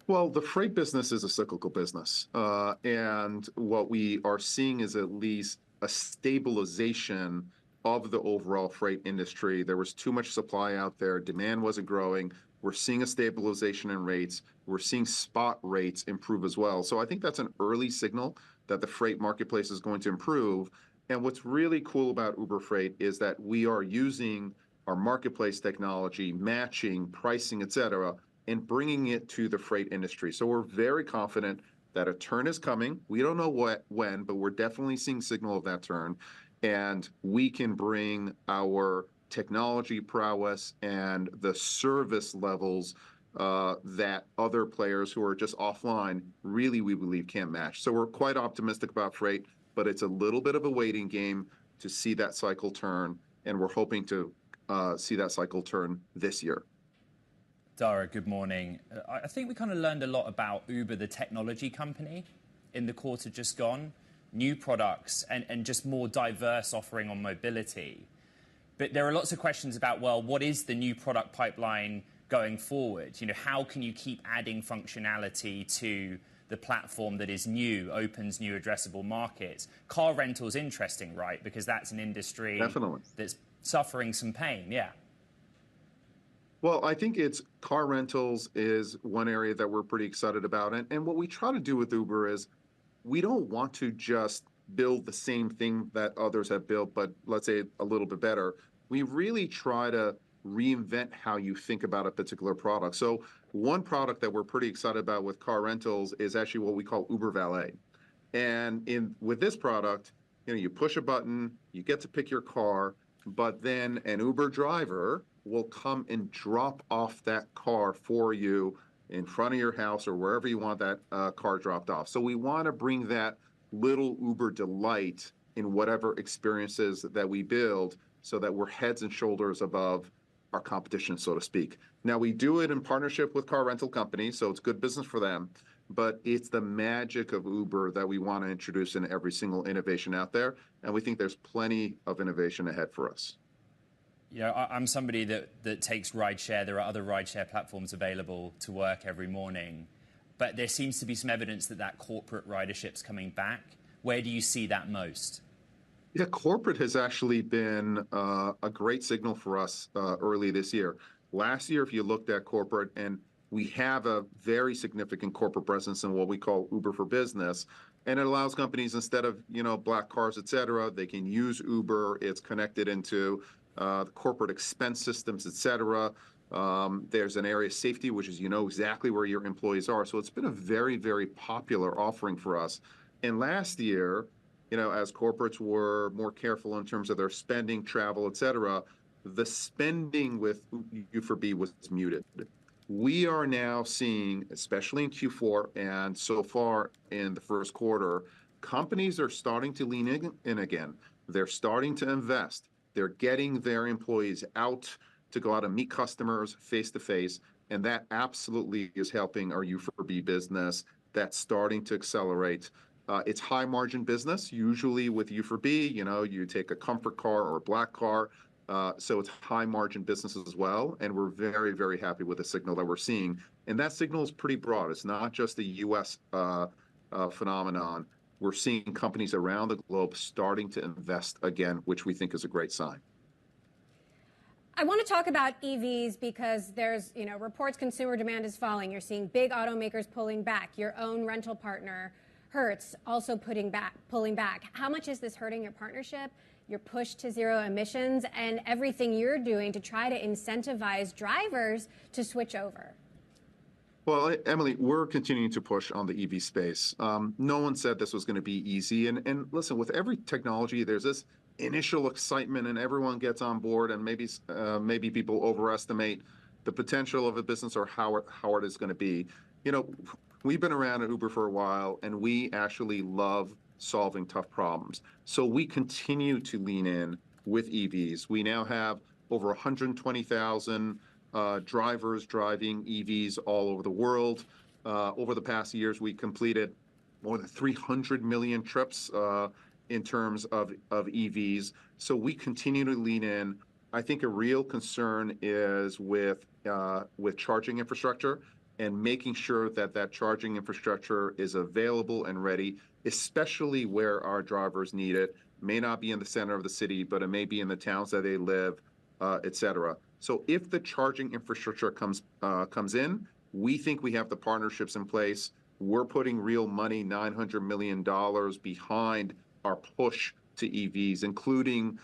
Speaker 22: Well, the freight business is a cyclical business. And what we are seeing is at least a stabilization of the overall freight industry. There was too much supply out there. Demand wasn't growing. We're seeing a stabilization in rates. We're seeing spot rates improve as well. So I think that's an early signal that the freight marketplace is going to improve. And what's really cool about Uber Freight is that we are using our marketplace technology, matching, pricing, et cetera, and bringing it to the freight industry. So we're very confident that a turn is coming. We don't know when, but we're definitely seeing signal of that turn. And we can bring our technology prowess and the service levels that other players who are just offline really, we believe, can't match. So we're quite optimistic about freight, but it's a little bit of a waiting game to see that cycle turn. And we're hoping to see that cycle turn this year.
Speaker 8: Dara, good morning. I think we kind of learned a lot about Uber, the technology company, in the quarter just gone. New products and just more diverse offering on mobility. But there are lots of questions about, well, what is the new product pipeline going forward? You know, how can you keep adding functionality to the platform that is new, opens new addressable markets? Car rental's interesting, right? Because that's an industry
Speaker 22: Definitely.
Speaker 8: That's suffering some pain, yeah.
Speaker 22: Well, I think it's car rentals is one area that we're pretty excited about. And what we try to do with Uber is we don't want to just build the same thing that others have built, but let's say a little bit better. We really try to reinvent how you think about a particular product. So one product that we're pretty excited about with car rentals is actually what we call Uber Valet. And with this product, you push a button, you get to pick your car, but then an Uber driver will come and drop off that car for you in front of your house or wherever you want that car dropped off. So we want to bring that little Uber delight in whatever experiences that we build so that we're heads and shoulders above our competition, so to speak. Now, we do it in partnership with car rental companies, so it's good business for them, but it's the magic of Uber that we want to introduce in every single innovation out there, and we think there's plenty of innovation ahead for us.
Speaker 8: I'm somebody that takes rideshare. There are other rideshare platforms available to work every morning, but there seems to be some evidence that corporate ridership's coming back. Where do you see that most?
Speaker 22: Yeah, corporate has actually been a great signal for us early this year. Last year, if you looked at corporate, and we have a very significant corporate presence in what we call Uber for Business, and it allows companies, instead of black cars, et cetera, they can use Uber. It's connected into the corporate expense systems, et cetera. There's an area of safety, which is exactly where your employees are. So it's been a very, very popular offering for us. And last year, as corporates were more careful in terms of their spending, travel, et cetera, the spending with U4B was muted. We are now seeing, especially in Q4 and so far in the first quarter, companies are starting to lean in again. They're starting to invest. They're getting their employees out to go out and meet customers face to face, and that absolutely is helping our U4B business. That's starting to accelerate. It's high margin business. Usually with U4B, you take a comfort car or a black car, so it's high margin business as well. And we're very, very happy with the signal that we're seeing. And that signal is pretty broad. It's not just a U.S. Phenomenon. We're seeing companies around the globe starting to invest again, which we think is a great sign.
Speaker 10: I want to talk about EVs because there's, reports consumer demand is falling. You're seeing big automakers pulling back. Your own rental partner, Hertz, also pulling back. How much is this hurting your partnership, your push to zero emissions, and everything you're doing to try to incentivize drivers to switch over?
Speaker 22: Well, Emily, we're continuing to push on the EV space. No one said this was going to be easy. And listen, with every technology, there's this initial excitement and everyone gets on board, and maybe people overestimate the potential of a business or how hard it's going to be. We've been around at Uber for a while, and we actually love solving tough problems. So we continue to lean in with EVs. We now have over 120,000 drivers driving EVs all over the world. Over the past years, we completed more than 300 million trips in terms of EVs. So we continue to lean in. I think a real concern is with charging infrastructure and making sure that charging infrastructure is available and ready, especially where our drivers need it. May not be in the center of the city, but it may be in the towns that they live, et cetera. So if the charging infrastructure comes in, we think we have the partnerships in place. We're putting real money, $900 million, behind our push to EVs, including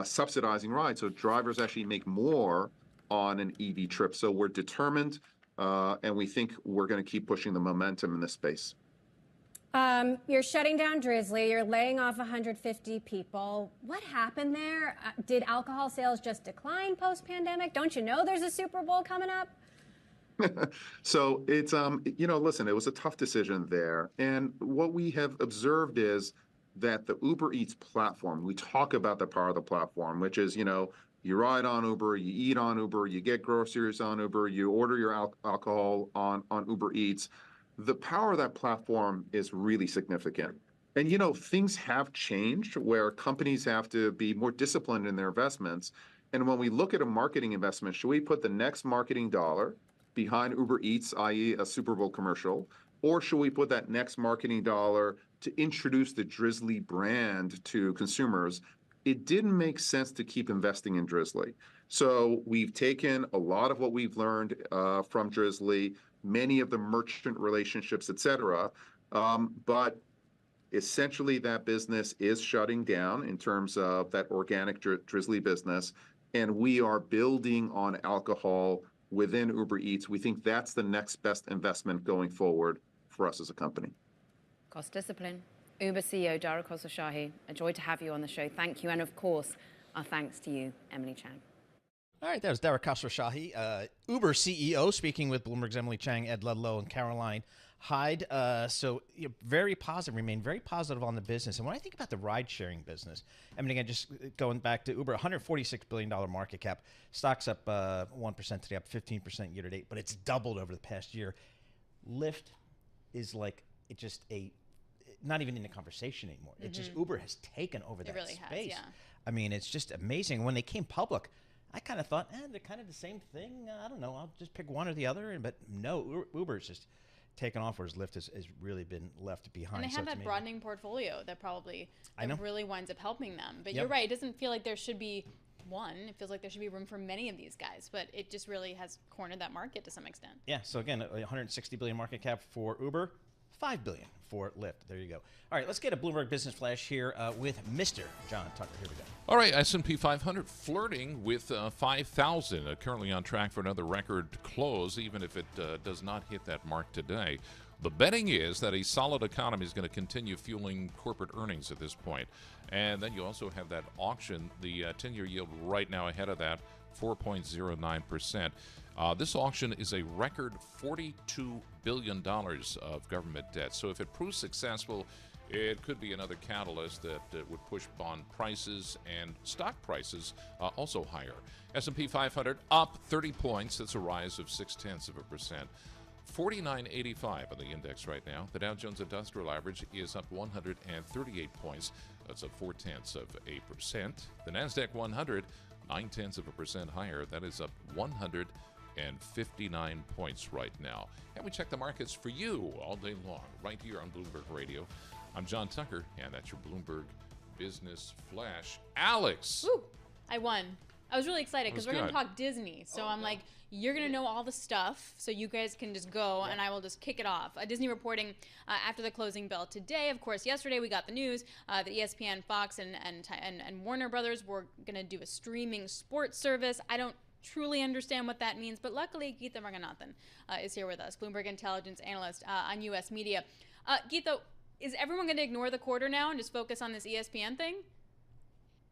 Speaker 22: subsidizing rides, so drivers actually make more on an EV trip. So we're determined, and we think we're going to keep pushing the momentum in this space.
Speaker 10: You're shutting down Drizzly. You're laying off 150 people. What happened there? Did alcohol sales just decline post-pandemic? Don't you know there's a Super Bowl coming up?
Speaker 22: So it's, listen, it was a tough decision there. And what we have observed is that the Uber Eats platform, we talk about the power of the platform, which is, you ride on Uber, you eat on Uber, you get groceries on Uber, you order your alcohol on Uber Eats. The power of that platform is really significant. And, things have changed where companies have to be more disciplined in their investments. And when we look at a marketing investment, should we put the next marketing dollar behind Uber Eats, i.e. a Super Bowl commercial, or should we put that next marketing dollar to introduce the Drizzly brand to consumers? It didn't make sense to keep investing in Drizzly. So we've taken a lot of what we've learned from Drizzly, many of the merchant relationships, et cetera. But essentially that business is shutting down in terms of that organic Drizzly business. and we are building on alcohol within Uber Eats. We think that's the next best investment going forward for us as a company.
Speaker 2: Cost discipline. Uber CEO Dara Khosrowshahi, a joy to have you on the show. Thank you. And of course, our thanks to you, Emily Chang.
Speaker 16: All right, that was Dara Khosrowshahi, Uber CEO, speaking with Bloomberg's Emily Chang, Ed Ludlow, and Caroline Hyde. Very positive, remain very positive on the business. And when I think about the ride-sharing business, I mean, again, just going back to Uber, $146 billion market cap, stock's up 1% today, up 15% year to date, but it's doubled over the past year. Lyft is like not even in the conversation anymore. It just Uber has taken over that
Speaker 20: really
Speaker 16: space.
Speaker 20: has, yeah.
Speaker 16: I mean, it's just amazing. When they came public, I kind of thought, they're kind of the same thing. I don't know. I'll just pick one or the other. But no, Uber's just taken off, whereas Lyft has really been left behind.
Speaker 20: And they have that broadening portfolio that probably really winds up helping them. But you're right. It doesn't feel like there should be one. It feels like there should be room for many of these guys. But it just really has cornered that market to some extent.
Speaker 16: Yeah. So again, $160 billion market cap for Uber. $5 billion for Lyft. There you go. All right, let's get a Bloomberg Business Flash here with Mr. John Tucker. Here we go.
Speaker 23: All right, S&P 500 flirting with 5,000. Currently on track for another record close, even if it does not hit that mark today. The betting is that a solid economy is going to continue fueling corporate earnings at this point. And then you also have that auction, the 10-year yield right now ahead of that, 4.09%. This auction is a record $42 billion of government debt. So if it proves successful, it could be another catalyst that would push bond prices and stock prices also higher. S&P 500 up 30 points. That's a rise of 0.6%. 49.85 on the index right now. The Dow Jones Industrial Average is up 138 points. That's up 0.4%. The NASDAQ 100, 0.9% higher. That is up 159 points right now. And we check the markets for you all day long, right here on Bloomberg Radio. I'm John Tucker, and that's your Bloomberg Business Flash. Alex!
Speaker 20: Woo! I won. I was really excited because we're going to talk Disney. So I'm like, you're going to know all the stuff, so you guys can just go, and I will just kick it off. Disney reporting after the closing bell today. Of course, yesterday we got the news that ESPN, Fox, and Warner Brothers were going to do a streaming sports service. I don't truly understand what that means, but luckily Geetha Ranganathan is here with us, Bloomberg intelligence analyst on U.S. media. Geetha, is everyone going to ignore the quarter now and just focus on this ESPN thing?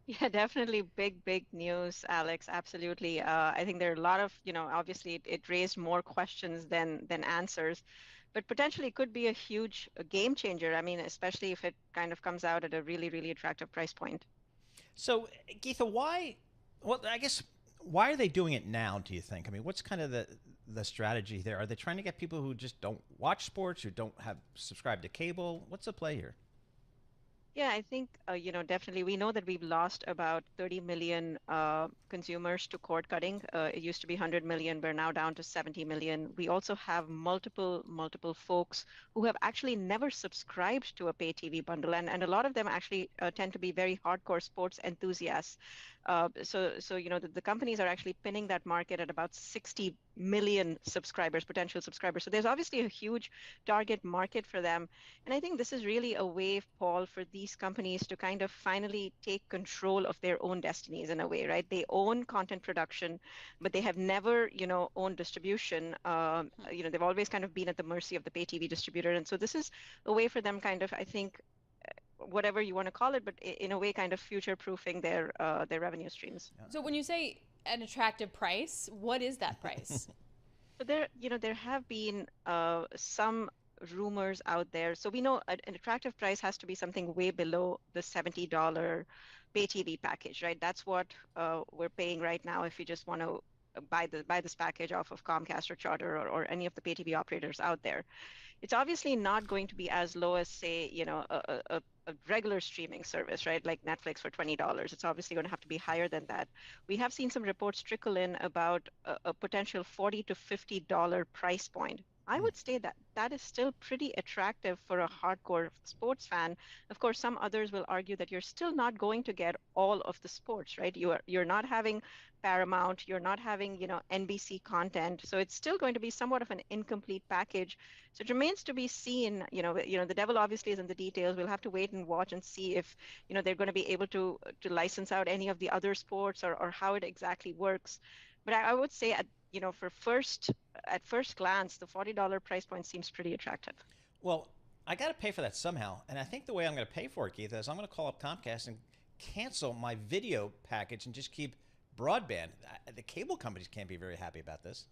Speaker 4: Yeah, definitely big news, Alex. Absolutely. I think there are a lot of, obviously it raised more questions than answers, but potentially it could be a huge game changer. I mean, especially if it kind of comes out at a really attractive price point.
Speaker 16: So, Geetha, why are they doing it now, do you think? I mean, what's kind of the strategy there? Are they trying to get people who just don't watch sports, who don't have subscribed to cable? What's the play here?
Speaker 4: Yeah, I think, definitely we know that we've lost about 30 million consumers to cord cutting. It used to be 100 million. We're now down to 70 million. We also have multiple folks who have actually never subscribed to a pay TV bundle. And a lot of them actually tend to be very hardcore sports enthusiasts. So the companies are actually pinning that market at about 60 million subscribers, potential subscribers. So there's obviously a huge target market for them. And I think this is really a way, Paul, for these companies to kind of finally take control of their own destinies in a way, right? They own content production, but they have never, owned distribution. They've always kind of been at the mercy of the pay TV distributor. And so this is a way for them kind of, I think, whatever you want to call it, but in a way kind of future-proofing their revenue streams.
Speaker 20: So when you say an attractive price, what is that price?
Speaker 4: So there have been some rumors out there. So we know an attractive price has to be something way below the $70 pay TV package, right? That's what we're paying right now if you just want to buy this package off of Comcast or Charter or any of the pay TV operators out there. It's obviously not going to be as low as, say, a regular streaming service, right? Like Netflix for $20. It's obviously going to have to be higher than that. We have seen some reports trickle in about a potential $40 to $50 price point I would say that that is still pretty attractive for a hardcore sports fan. Of course, some others will argue that you're still not going to get all of the sports, right? You're not having Paramount, you're not having, NBC content. So it's still going to be somewhat of an incomplete package. So it remains to be seen, the devil obviously is in the details. We'll have to wait and watch and see if, they're going to be able to license out any of the other sports or how it exactly works. But I would say at first glance, the $40 price point seems pretty attractive.
Speaker 16: Well, I got to pay for that somehow. And I think the way I'm going to pay for it, Keith, is I'm going to call up Comcast and cancel my video package and just keep broadband. The cable companies can't be very happy about this.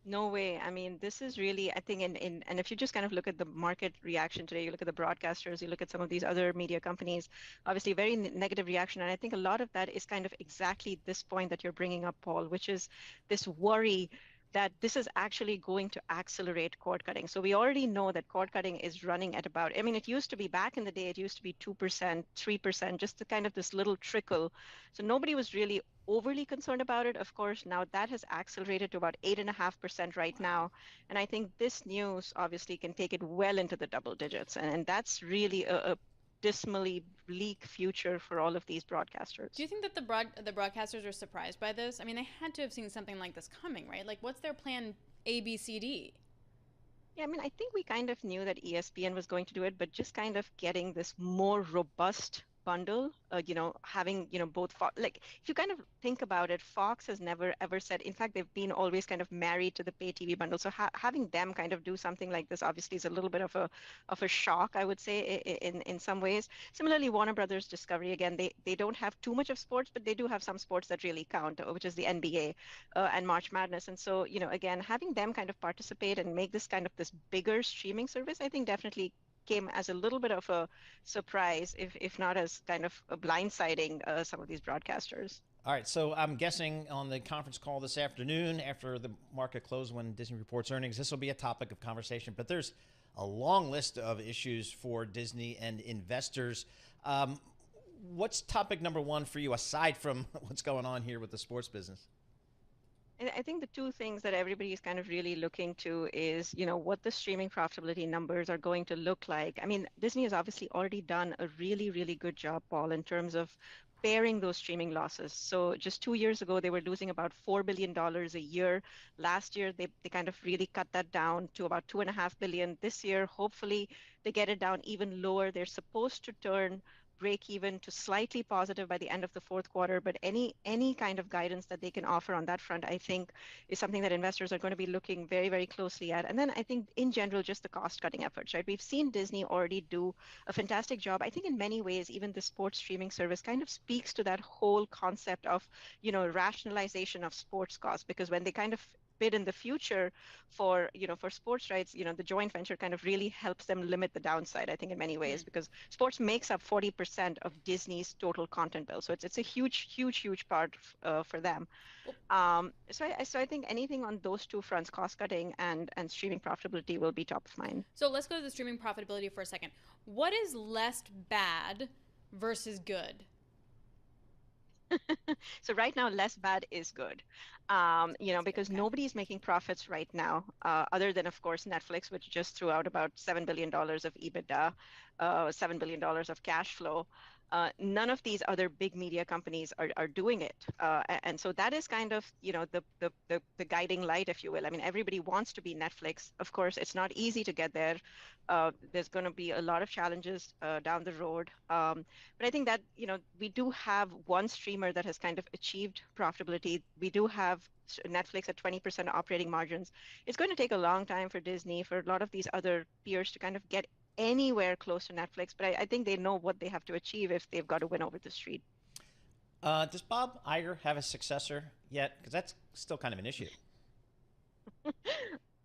Speaker 4: No way. I mean, this is really, I think, and if you just kind of look at the market reaction today, you look at the broadcasters, you look at some of these other media companies, obviously very negative reaction. And I think a lot of that is kind of exactly this point that you're bringing up, Paul, which is this worry that this is actually going to accelerate cord cutting. So we already know that cord cutting is running at about, I mean, it used to be back in the day, it used to be 2%, 3%, just the kind of this little trickle. So nobody was really overly concerned about it. Of course, now that has accelerated to about 8.5% right now. And I think this news obviously can take it well into the double digits. And that's really a dismally bleak future for all of these broadcasters.
Speaker 20: Do you think that the broadcasters are surprised by this? I mean, they had to have seen something like this coming, right? Like, what's their plan A, B, C, D?
Speaker 4: Yeah, I mean, I think we kind of knew that ESPN was going to do it, but just kind of getting this more robust bundle, having, both, like, if you kind of think about it, Fox has never ever said, in fact, they've been always kind of married to the pay TV bundle. So having them kind of do something like this obviously is a little bit of a shock, I would say, in some ways. Similarly, Warner Brothers Discovery, again, they don't have too much of sports, but they do have some sports that really count, which is the NBA and March Madness. And so, again, having them kind of participate and make this kind of this bigger streaming service, I think definitely came as a little bit of a surprise, if not as kind of a blindsiding some of these broadcasters.
Speaker 16: All right, so I'm guessing on the conference call this afternoon, after the market closed when Disney reports earnings, this will be a topic of conversation. But there's a long list of issues for Disney and investors. What's topic number one for you, aside from what's going on here with the sports business?
Speaker 4: I think the two things that everybody is kind of really looking to is, what the streaming profitability numbers are going to look like. I mean, Disney has obviously already done a really, really good job, Paul, in terms of bearing those streaming losses. So just 2 years ago, they were losing about $4 billion a year. Last year, they kind of really cut that down to about $2.5 billion. This year, hopefully, they get it down even lower. They're supposed to turn break even to slightly positive by the end of the fourth quarter, but any kind of guidance that they can offer on that front, I think, is something that investors are going to be looking very, very closely at. And then I think in general, just the cost cutting efforts, right? We've seen Disney already do a fantastic job. I think in many ways, even the sports streaming service kind of speaks to that whole concept of, rationalization of sports costs, because when they kind of bid in the future for sports rights, the joint venture kind of really helps them limit the downside, I think, in many ways, because sports makes up 40% of Disney's total content bill. So it's a huge part for them. So I think anything on those two fronts, cost cutting and streaming profitability, will be top of mind.
Speaker 20: So let's go to the streaming profitability for a second. What is less bad versus good?
Speaker 4: So right now, less bad is good, because nobody's making profits right now, other than, of course, Netflix, which just threw out about $7 billion of EBITDA, $7 billion of cash flow. None of these other big media companies are doing it. And so that is kind of, the guiding light, if you will. I mean, everybody wants to be Netflix. Of course, it's not easy to get there. There's going to be a lot of challenges down the road. But I think that, we do have one streamer that has kind of achieved profitability. We do have Netflix at 20% operating margins. It's going to take a long time for Disney, for a lot of these other peers to kind of get anywhere close to Netflix, but I think they know what they have to achieve if they've got to win over the street.
Speaker 16: Does Bob Iger have a successor yet? Because that's still kind of an issue.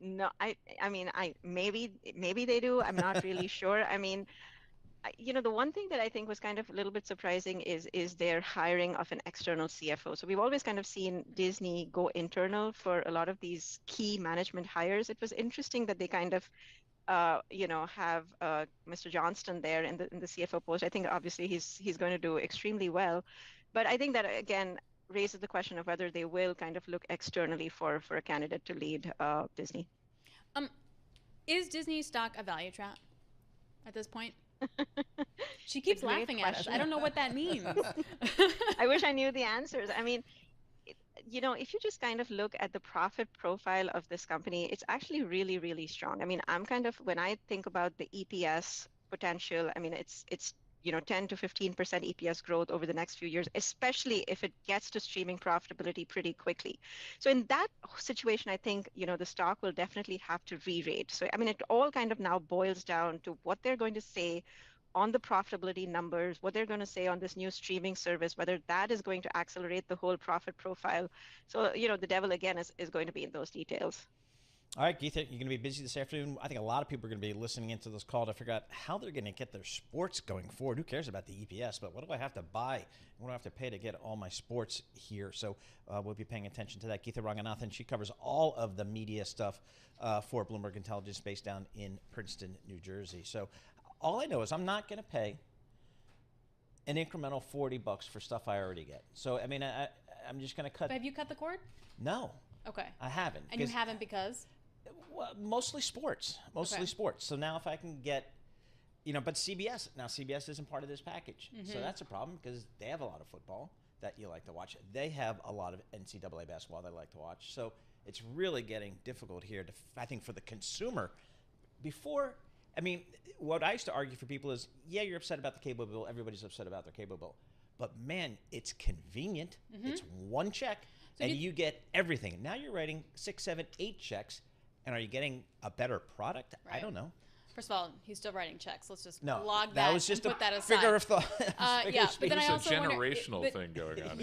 Speaker 4: No, I mean, maybe they do. I'm not really sure. I mean, the one thing that I think was kind of a little bit surprising is their hiring of an external CFO. So we've always kind of seen Disney go internal for a lot of these key management hires. It was interesting that they kind of have Mr. Johnston there in the CFO post. I think obviously he's going to do extremely well, but I think that again raises the question of whether they will kind of look externally for a candidate to lead Disney.
Speaker 20: Is Disney stock a value trap at this point? She keeps laughing at us. I don't know what that means.
Speaker 4: I wish I knew the answers. I mean, if you just kind of look at the profit profile of this company, it's actually really, really strong. I mean, when I think about the EPS potential, I mean, it's 10 to 15% EPS growth over the next few years, especially if it gets to streaming profitability pretty quickly. So in that situation, I think, the stock will definitely have to re-rate. So, I mean, it all kind of now boils down to what they're going to say on the profitability numbers, what they're going to say on this new streaming service, whether that is going to accelerate the whole profit profile. So, the devil, again, is going to be in those details.
Speaker 16: All right, Geetha, you're going to be busy this afternoon. I think a lot of people are going to be listening into this call to figure out how they're going to get their sports going forward. Who cares about the EPS? But what do I have to buy? What do I have to pay to get all my sports here? So we'll be paying attention to that. Geetha Ranganathan, she covers all of the media stuff for Bloomberg Intelligence based down in Princeton, New Jersey. So all I know is I'm not going to pay an incremental $40 for stuff I already get. So, I mean, I'm just going to cut.
Speaker 20: But have you cut the cord?
Speaker 16: No.
Speaker 20: Okay.
Speaker 16: I haven't.
Speaker 20: And you haven't because?
Speaker 16: Well, mostly sports. Sports. So now if I can get, but CBS isn't part of this package. So that's a problem because they have a lot of football that you like to watch. They have a lot of NCAA basketball they like to watch. So it's really getting difficult here, I think, for the consumer. What I used to argue for people is, yeah, you're upset about the cable bill. Everybody's upset about their cable bill. But, man, it's convenient. It's one check, and you get everything. Now you're writing 6, 7, 8 checks. And are you getting a better product? Right. I don't know.
Speaker 20: First of all, he's still writing checks. Let's just
Speaker 16: that
Speaker 20: log that
Speaker 16: was just
Speaker 20: and put that aside.
Speaker 16: Figure of thought.
Speaker 20: Yeah, but then I also
Speaker 23: a generational thing going on.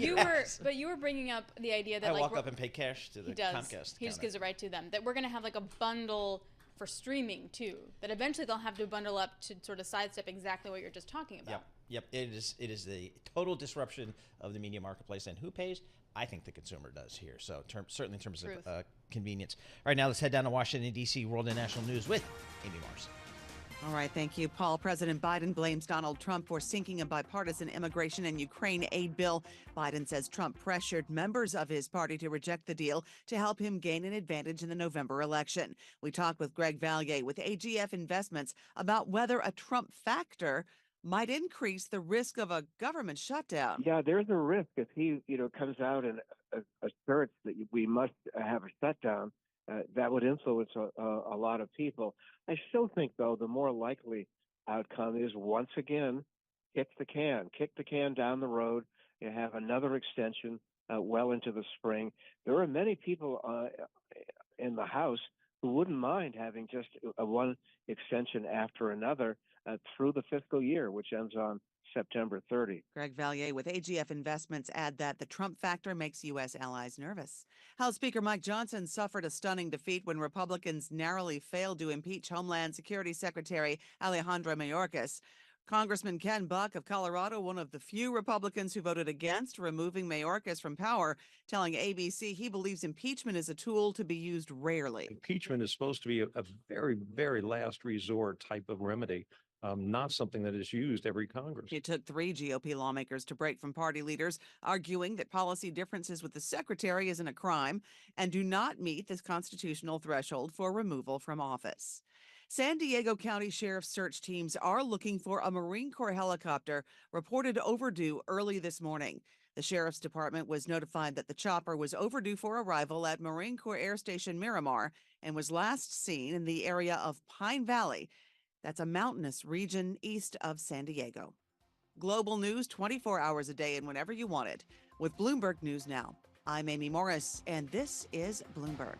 Speaker 20: But you were bringing up the idea that
Speaker 16: I walk up and pay cash to the Comcast.
Speaker 20: He just gives it right to them. That we're going to have like a bundle for streaming too. That eventually they'll have to bundle up to sort of sidestep exactly what you're just talking about.
Speaker 16: Yep. It is the total disruption of the media marketplace, and who pays? I think the consumer does here. So certainly in terms of convenience. All right, now let's head down to Washington, D.C., World and National News with Amy Mars.
Speaker 12: All right, thank you, Paul. President Biden blames Donald Trump for sinking a bipartisan immigration and Ukraine aid bill. Biden says Trump pressured members of his party to reject the deal to help him gain an advantage in the November election. We talked with Greg Vallier with AGF Investments about whether a Trump factor might increase the risk of a government shutdown.
Speaker 14: Yeah, there's a risk if he, comes out and asserts that we must have a shutdown. That would influence a lot of people. I still think, though, the more likely outcome is once again kick the can down the road. You have another extension well into the spring. There are many people in the House who wouldn't mind having just one extension after another through the fiscal year, which ends on September 30.
Speaker 12: Greg Vallier with AGF Investments add that the Trump factor makes U.S. allies nervous. House Speaker Mike Johnson suffered a stunning defeat when Republicans narrowly failed to impeach Homeland Security Secretary Alejandro Mayorkas. Congressman Ken Buck of Colorado, one of the few Republicans who voted against removing Mayorkas from power, telling ABC he believes impeachment is a tool to be used rarely.
Speaker 6: Impeachment is supposed to be a very, very last resort type of remedy. Not something that is used every Congress.
Speaker 12: It took 3 GOP lawmakers to break from party leaders, arguing that policy differences with the secretary isn't a crime and do not meet this constitutional threshold for removal from office. San Diego County Sheriff's search teams are looking for a Marine Corps helicopter reported overdue early this morning. The Sheriff's Department was notified that the chopper was overdue for arrival at Marine Corps Air Station Miramar and was last seen in the area of Pine Valley. That's a mountainous region east of San Diego. Global news 24 hours a day and whenever you want it. With Bloomberg News Now, I'm Amy Morris, and this is Bloomberg.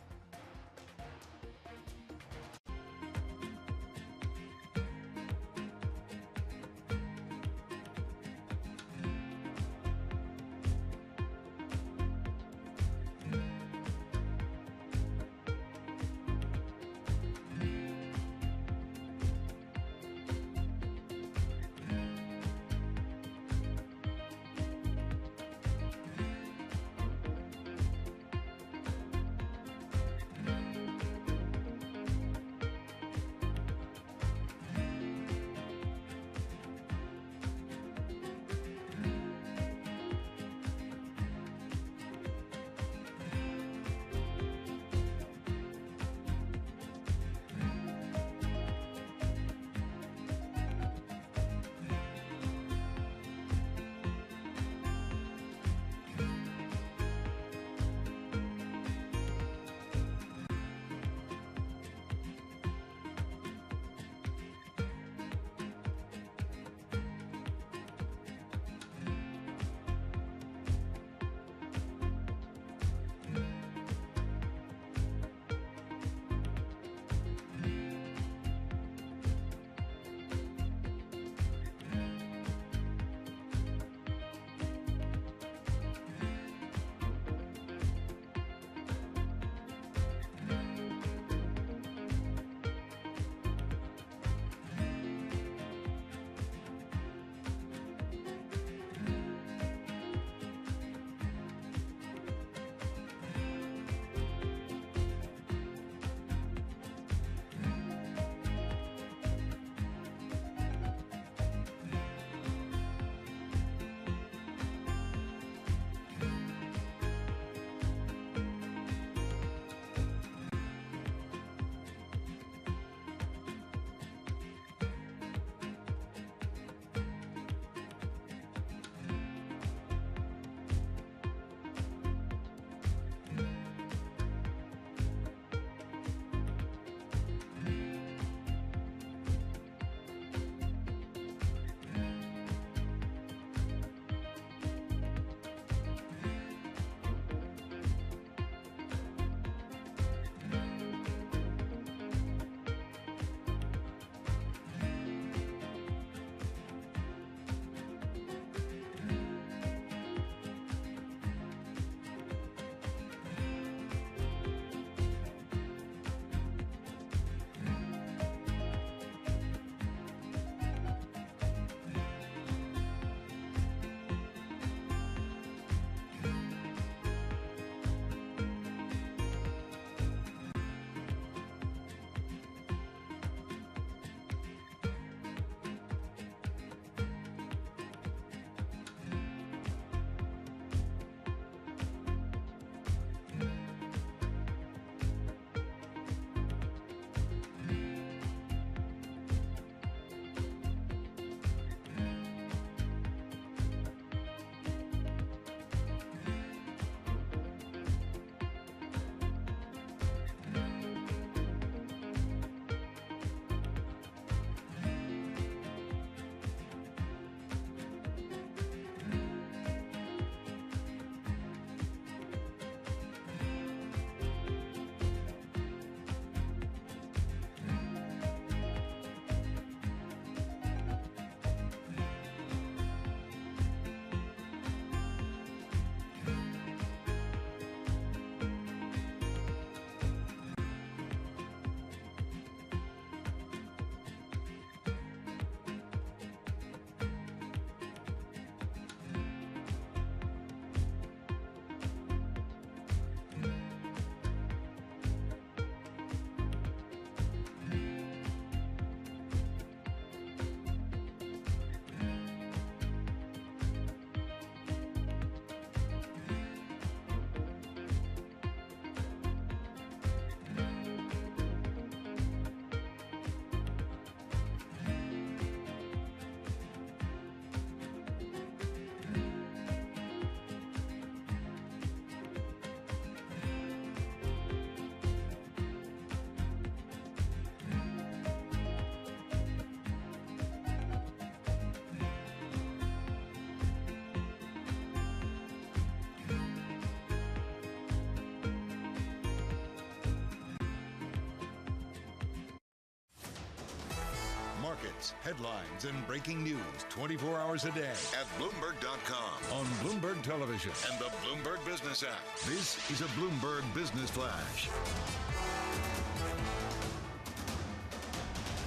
Speaker 5: updates, headlines, and breaking news 24 hours a day at Bloomberg.com, on Bloomberg Television, and the Bloomberg Business app. This is a Bloomberg Business Flash.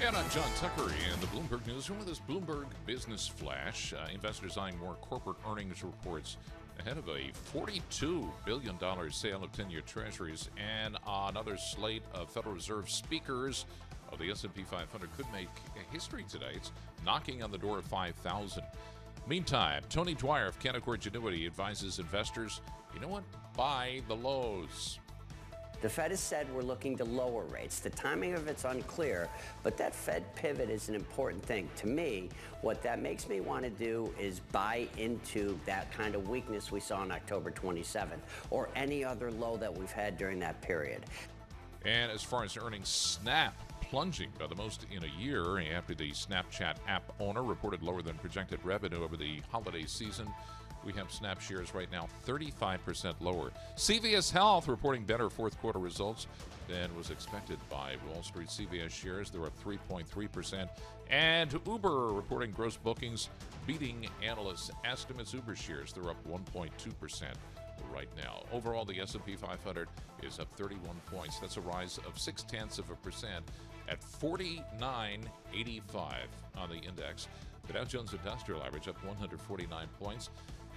Speaker 23: And I'm John Tucker in the Bloomberg Newsroom with this Bloomberg Business Flash. Investors eyeing more corporate earnings reports ahead of a $42 billion sale of 10-year treasuries, and another slate of Federal Reserve speakers of the S&P 500 could make history today. It's knocking on the door of 5,000. Meantime, Tony Dwyer of Canaccord Genuity advises investors, you know what? Buy the lows.
Speaker 13: The Fed has said we're looking to lower rates. The timing of it's unclear, but that Fed pivot is an important thing. To me, what that makes me want to do is buy into that kind of weakness we saw on October 27th or any other low that we've had during that period.
Speaker 23: And as far as earnings, Snap plunging by the most in a year after the Snapchat app owner reported lower than projected revenue over the holiday season. We have Snap shares right now 35% lower. CVS Health reporting better fourth quarter results than was expected by Wall Street. CVS shares, they're up 3.3%. And Uber reporting gross bookings beating analysts' estimates. Uber shares, they're up 1.2% right now. Overall, the S&P 500 is up 31 points. That's a rise of 0.6% at 49.85 on the index. The Dow Jones Industrial Average up 149 points.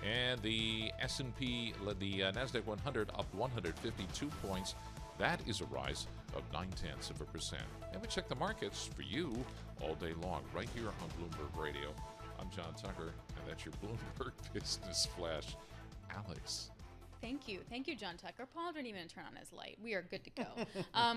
Speaker 23: And the S&P, the NASDAQ 100 up 152 points. That is a rise of 0.9%. And we check the markets for you all day long right here on Bloomberg Radio. I'm John Tucker, and that's your Bloomberg Business Flash. Alex.
Speaker 20: Thank you. Thank you, John Tucker. Paul didn't even turn on his light. We are good to go.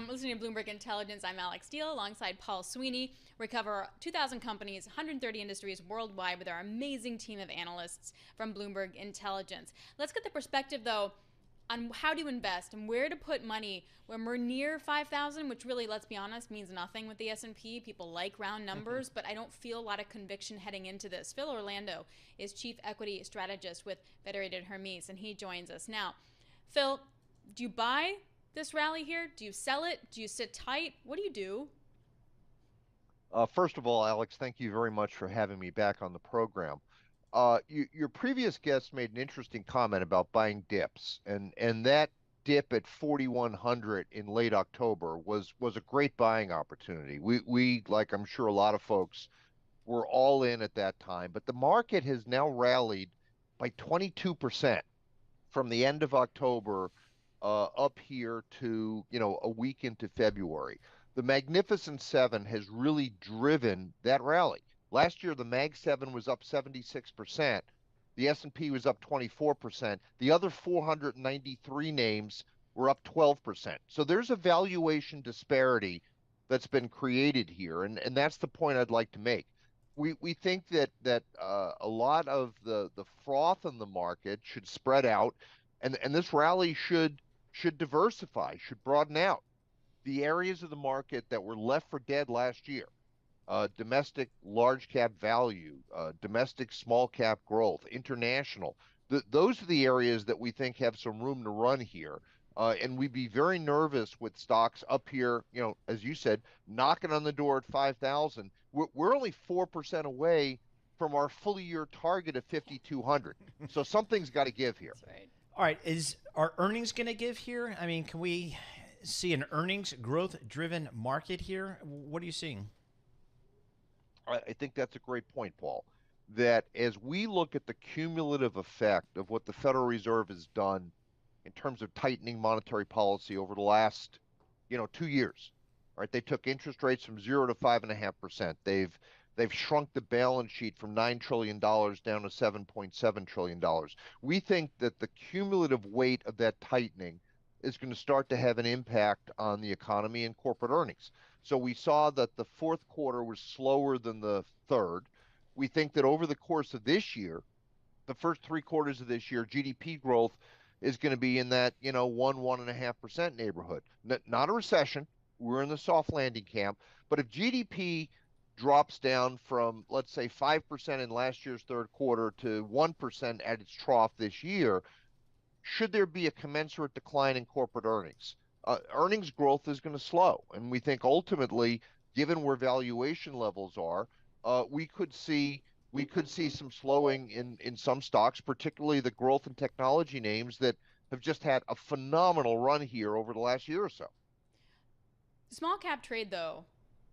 Speaker 20: Listening to Bloomberg Intelligence, I'm Alex Steele alongside Paul Sweeney. We cover 2,000 companies, 130 industries worldwide with our amazing team of analysts from Bloomberg Intelligence. Let's get the perspective, though, on how to invest and where to put money when we're near 5,000, which really, let's be honest, means nothing with the S&P. People like round numbers, but I don't feel a lot of conviction heading into this. Phil Orlando is Chief Equity Strategist with Federated Hermes, and he joins us now. Phil, do you buy this rally here? Do you sell it? Do you sit tight? What do you do?
Speaker 15: First of all, Alex, thank you very much for having me back on the program. Your previous guest made an interesting comment about buying dips, and that dip at 4,100 in late October was a great buying opportunity. We, like I'm sure a lot of folks, were all in at that time, but the market has now rallied by 22% from the end of October up here to, a week into February. The Magnificent Seven has really driven that rally. Last year, the Mag 7 was up 76%. The S&P was up 24%. The other 493 names were up 12%. So there's a valuation disparity that's been created here, and that's the point I'd like to make. We think that a lot of the froth in the market should spread out, and this rally should diversify, should broaden out. The areas of the market that were left for dead last year, domestic large cap value, domestic small cap growth, international. Those are the areas that we think have some room to run here. And we'd be very nervous with stocks up here, as you said, knocking on the door at 5,000. We're only 4% away from our full year target of 5,200. So something's got to give here.
Speaker 16: That's right. All right. Are earnings going to give here? I mean, can we see an earnings growth driven market here? What are you seeing?
Speaker 15: I think that's a great point, Paul, that as we look at the cumulative effect of what the Federal Reserve has done in terms of tightening monetary policy over the last, 2 years, right? They took interest rates from 0 to 5.5%. They've shrunk the balance sheet from $9 trillion down to $7.7 trillion. We think that the cumulative weight of that tightening is going to start to have an impact on the economy and corporate earnings. So we saw that the fourth quarter was slower than the third. We think that over the course of this year, the first 3 quarters of this year, GDP growth is going to be in that, 1.5% neighborhood. Not a recession. We're in the soft landing camp. But if GDP drops down from, let's say, 5% in last year's third quarter to 1% at its trough this year, should there be a commensurate decline in corporate earnings? Earnings growth is going to slow. And we think ultimately, given where valuation levels are, we could see some slowing in some stocks, particularly the growth and technology names that have just had a phenomenal run here over the last year or so.
Speaker 20: Small cap trade, though,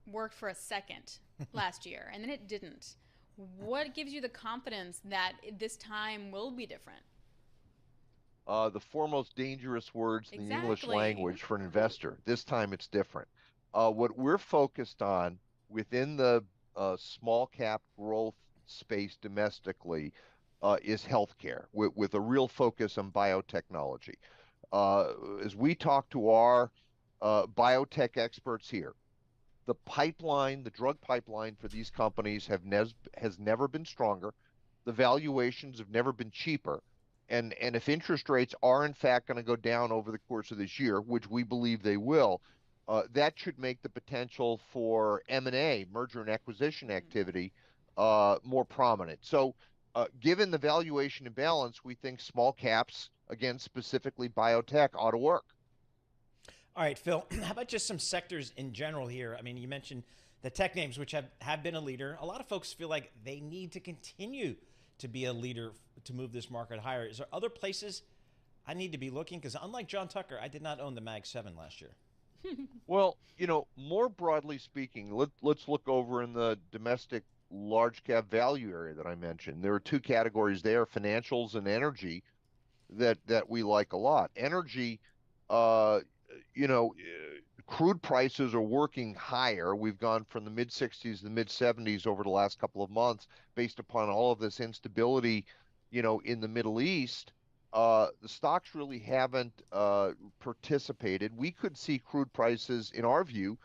Speaker 20: worked for a second last year, and then it didn't. What gives you the confidence that this time will be different?
Speaker 15: The four most dangerous words in the English language for an investor. This time it's different. What we're focused on within the small cap growth space domestically is healthcare, with a real focus on biotechnology. As we talk to our biotech experts here, the pipeline, the drug pipeline for these companies has never been stronger. The valuations have never been cheaper. And if interest rates are in fact going to go down over the course of this year, which we believe they will, that should make the potential for M&A, merger and acquisition activity, more prominent. So given the valuation imbalance, we think small caps, again, specifically biotech, ought to work.
Speaker 16: All right, Phil, how about just some sectors in general here? I mean, you mentioned the tech names, which have been a leader. A lot of folks feel like they need to continue to be a leader to move this market higher. Is there other places I need to be looking? Because unlike John Tucker, I did not own the Mag 7 last year.
Speaker 15: Well, more broadly speaking, let's look over in the domestic large cap value area that I mentioned. There are two categories there, financials and energy, that we like a lot. Energy, crude prices are working higher. We've gone from the mid-60s to the mid-70s over the last couple of months based upon all of this instability, in the Middle East. The stocks really haven't participated. We could see crude prices, in our view,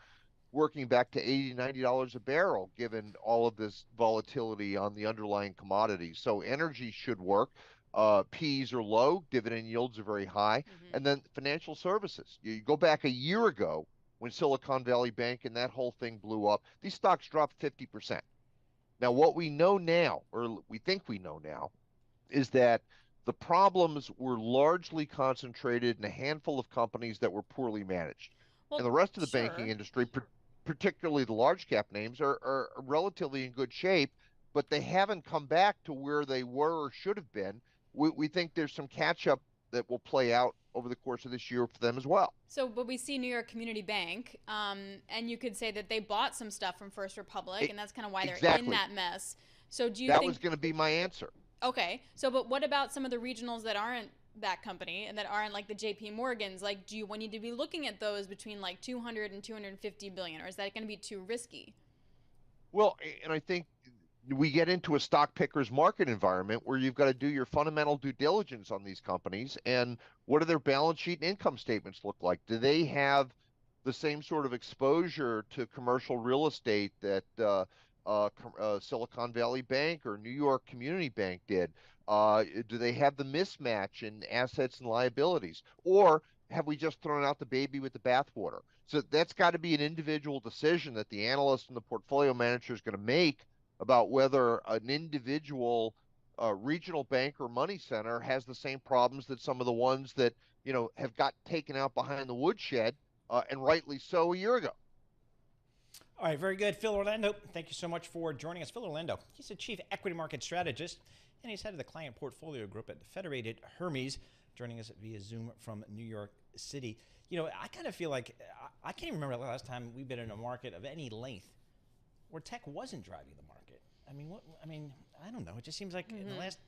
Speaker 15: working back to $80, $90 a barrel, given all of this volatility on the underlying commodities. So energy should work. P's are low, dividend yields are very high. And then financial services. You go back a year ago when Silicon Valley Bank and that whole thing blew up, these stocks dropped 50%. Now, what we know now, or we think we know now, is that the problems were largely concentrated in a handful of companies that were poorly managed. And the rest of the banking industry, particularly the large cap names, are relatively in good shape, but they haven't come back to where they were or should have been. We think there's some catch up that will play out over the course of this year for them as well.
Speaker 20: So, but we see New York Community Bank, and you could say that they bought some stuff from First Republic, and that's kind of why they're in that mess. So do you think...
Speaker 15: That was going to be my answer.
Speaker 20: Okay. So, but what about some of the regionals that aren't that company and that aren't like the JP Morgans? Like, do you need to be looking at those between like 200 and 250 billion, or is that going to be too risky?
Speaker 15: Well, and I think we get into a stock picker's market environment where you've got to do your fundamental due diligence on these companies, and what do their balance sheet and income statements look like? Do they have the same sort of exposure to commercial real estate that Silicon Valley Bank or New York Community Bank did? Do they have the mismatch in assets and liabilities? Or have we just thrown out the baby with the bathwater? So that's got to be an individual decision that the analyst and the portfolio manager is going to make about whether an individual regional bank or money center has the same problems that some of the ones that have got taken out behind the woodshed, and rightly so, a year ago.
Speaker 16: All right, very good. Phil Orlando, thank you so much for joining us. Phil Orlando, he's a chief equity market strategist, and he's head of the client portfolio group at Federated Hermes, joining us via Zoom from New York City. I kind of feel like I can't even remember the last time we've been in a market of any length where tech wasn't driving the market. I don't know. It just seems like in the last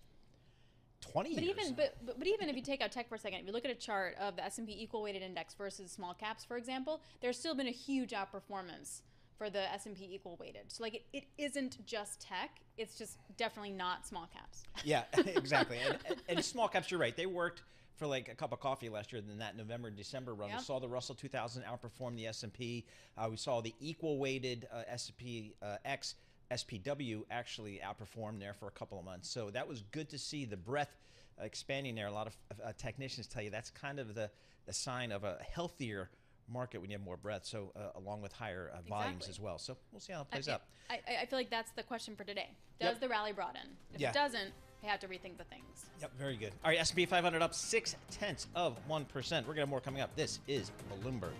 Speaker 16: 20 years.
Speaker 20: But even if you take out tech for a second, if you look at a chart of the S&P equal weighted index versus small caps, for example, there's still been a huge outperformance for the S&P equal weighted. So like it isn't just tech, it's just definitely not small caps.
Speaker 16: Yeah, exactly. and small caps, you're right. They worked for like a cup of coffee last year in that November and December run. Yep. We saw the Russell 2000 outperform the S&P. We saw the equal weighted S&P X SPW actually outperformed there for a couple of months. So that was good to see the breadth expanding there. A lot of technicians tell you that's kind of the sign of a healthier market when you have more breadth, so along with higher volumes as well. So we'll see how it plays out.
Speaker 20: I feel like that's the question for today. Does the rally broaden? If it doesn't, you have to rethink the things.
Speaker 16: Yep, very good. All right, S&P 500 up 0.6%. We're going to have more coming up. This is Bloomberg.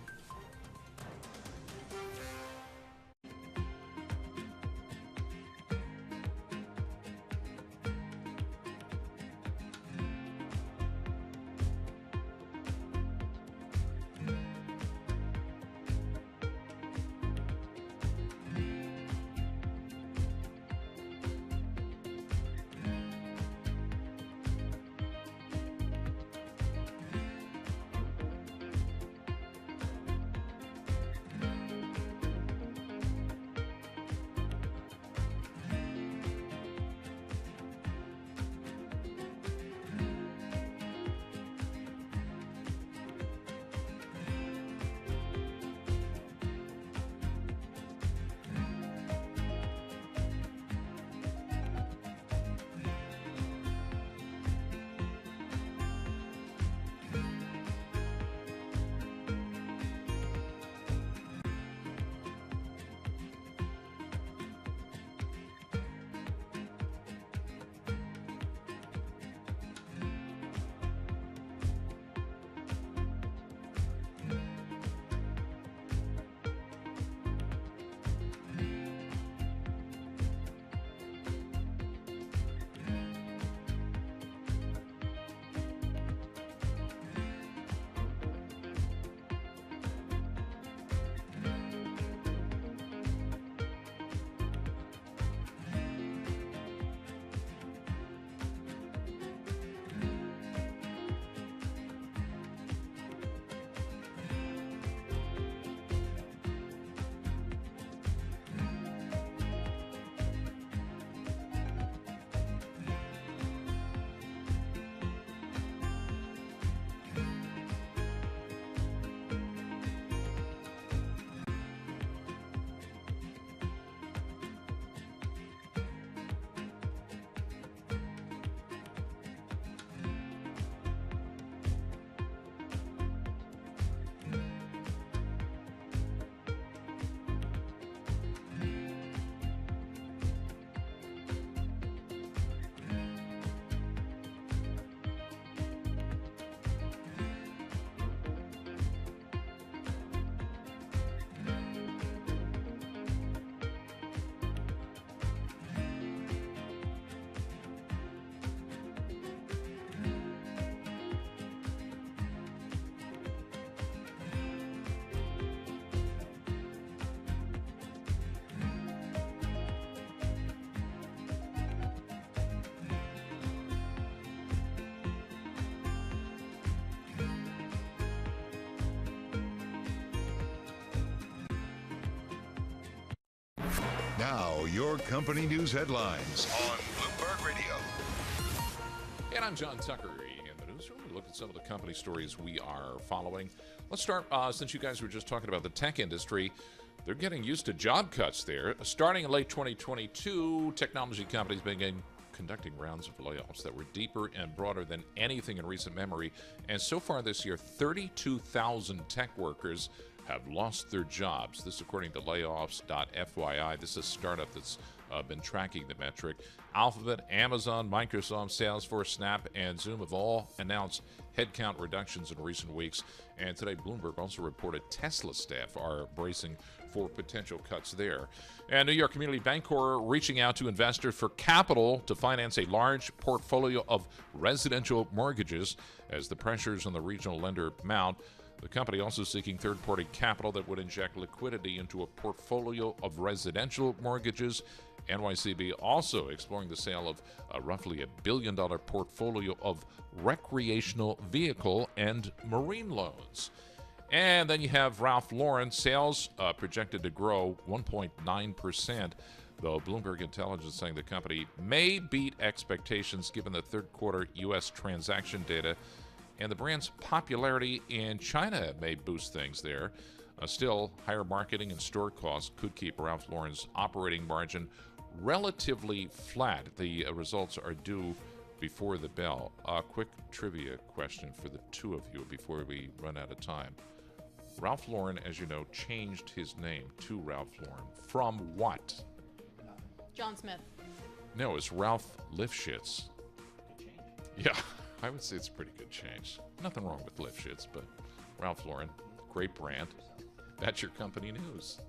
Speaker 5: Now, your company news headlines on Bloomberg Radio.
Speaker 23: And I'm John Tucker in the newsroom. We look at some of the company stories we are following. Let's start, since you guys were just talking about the tech industry, they're getting used to job cuts there. Starting in late 2022, technology companies began conducting rounds of layoffs that were deeper and broader than anything in recent memory. And so far this year, 32,000 tech workers have lost their jobs. This according to layoffs.fyi. This is a startup that's been tracking the metric. Alphabet, Amazon, Microsoft, Salesforce, Snap, and Zoom have all announced headcount reductions in recent weeks. And today, Bloomberg also reported Tesla staff are bracing for potential cuts there. And New York Community Bancorp reaching out to investors for capital to finance a large portfolio of residential mortgages as the pressures on the regional lender mount. The company also seeking third-party capital that would inject liquidity into a portfolio of residential mortgages. NYCB also exploring the sale of a roughly $1 billion portfolio of recreational vehicle and marine loans. And then you have Ralph Lauren sales projected to grow 1.9%, though Bloomberg Intelligence saying the company may beat expectations given the third quarter U.S. transaction data. And the brand's popularity in China may boost things there. Still, higher marketing and store costs could keep Ralph Lauren's operating margin relatively flat. The results are due before the bell. A quick trivia question for the two of you before we run out of time. Ralph Lauren, as you know, changed his name to Ralph Lauren. From what?
Speaker 20: John Smith.
Speaker 23: No, it's Ralph Lifshitz. Yeah, I would say it's a pretty good change. Nothing wrong with Lifshitz, but Ralph Lauren, great brand. That's your company news.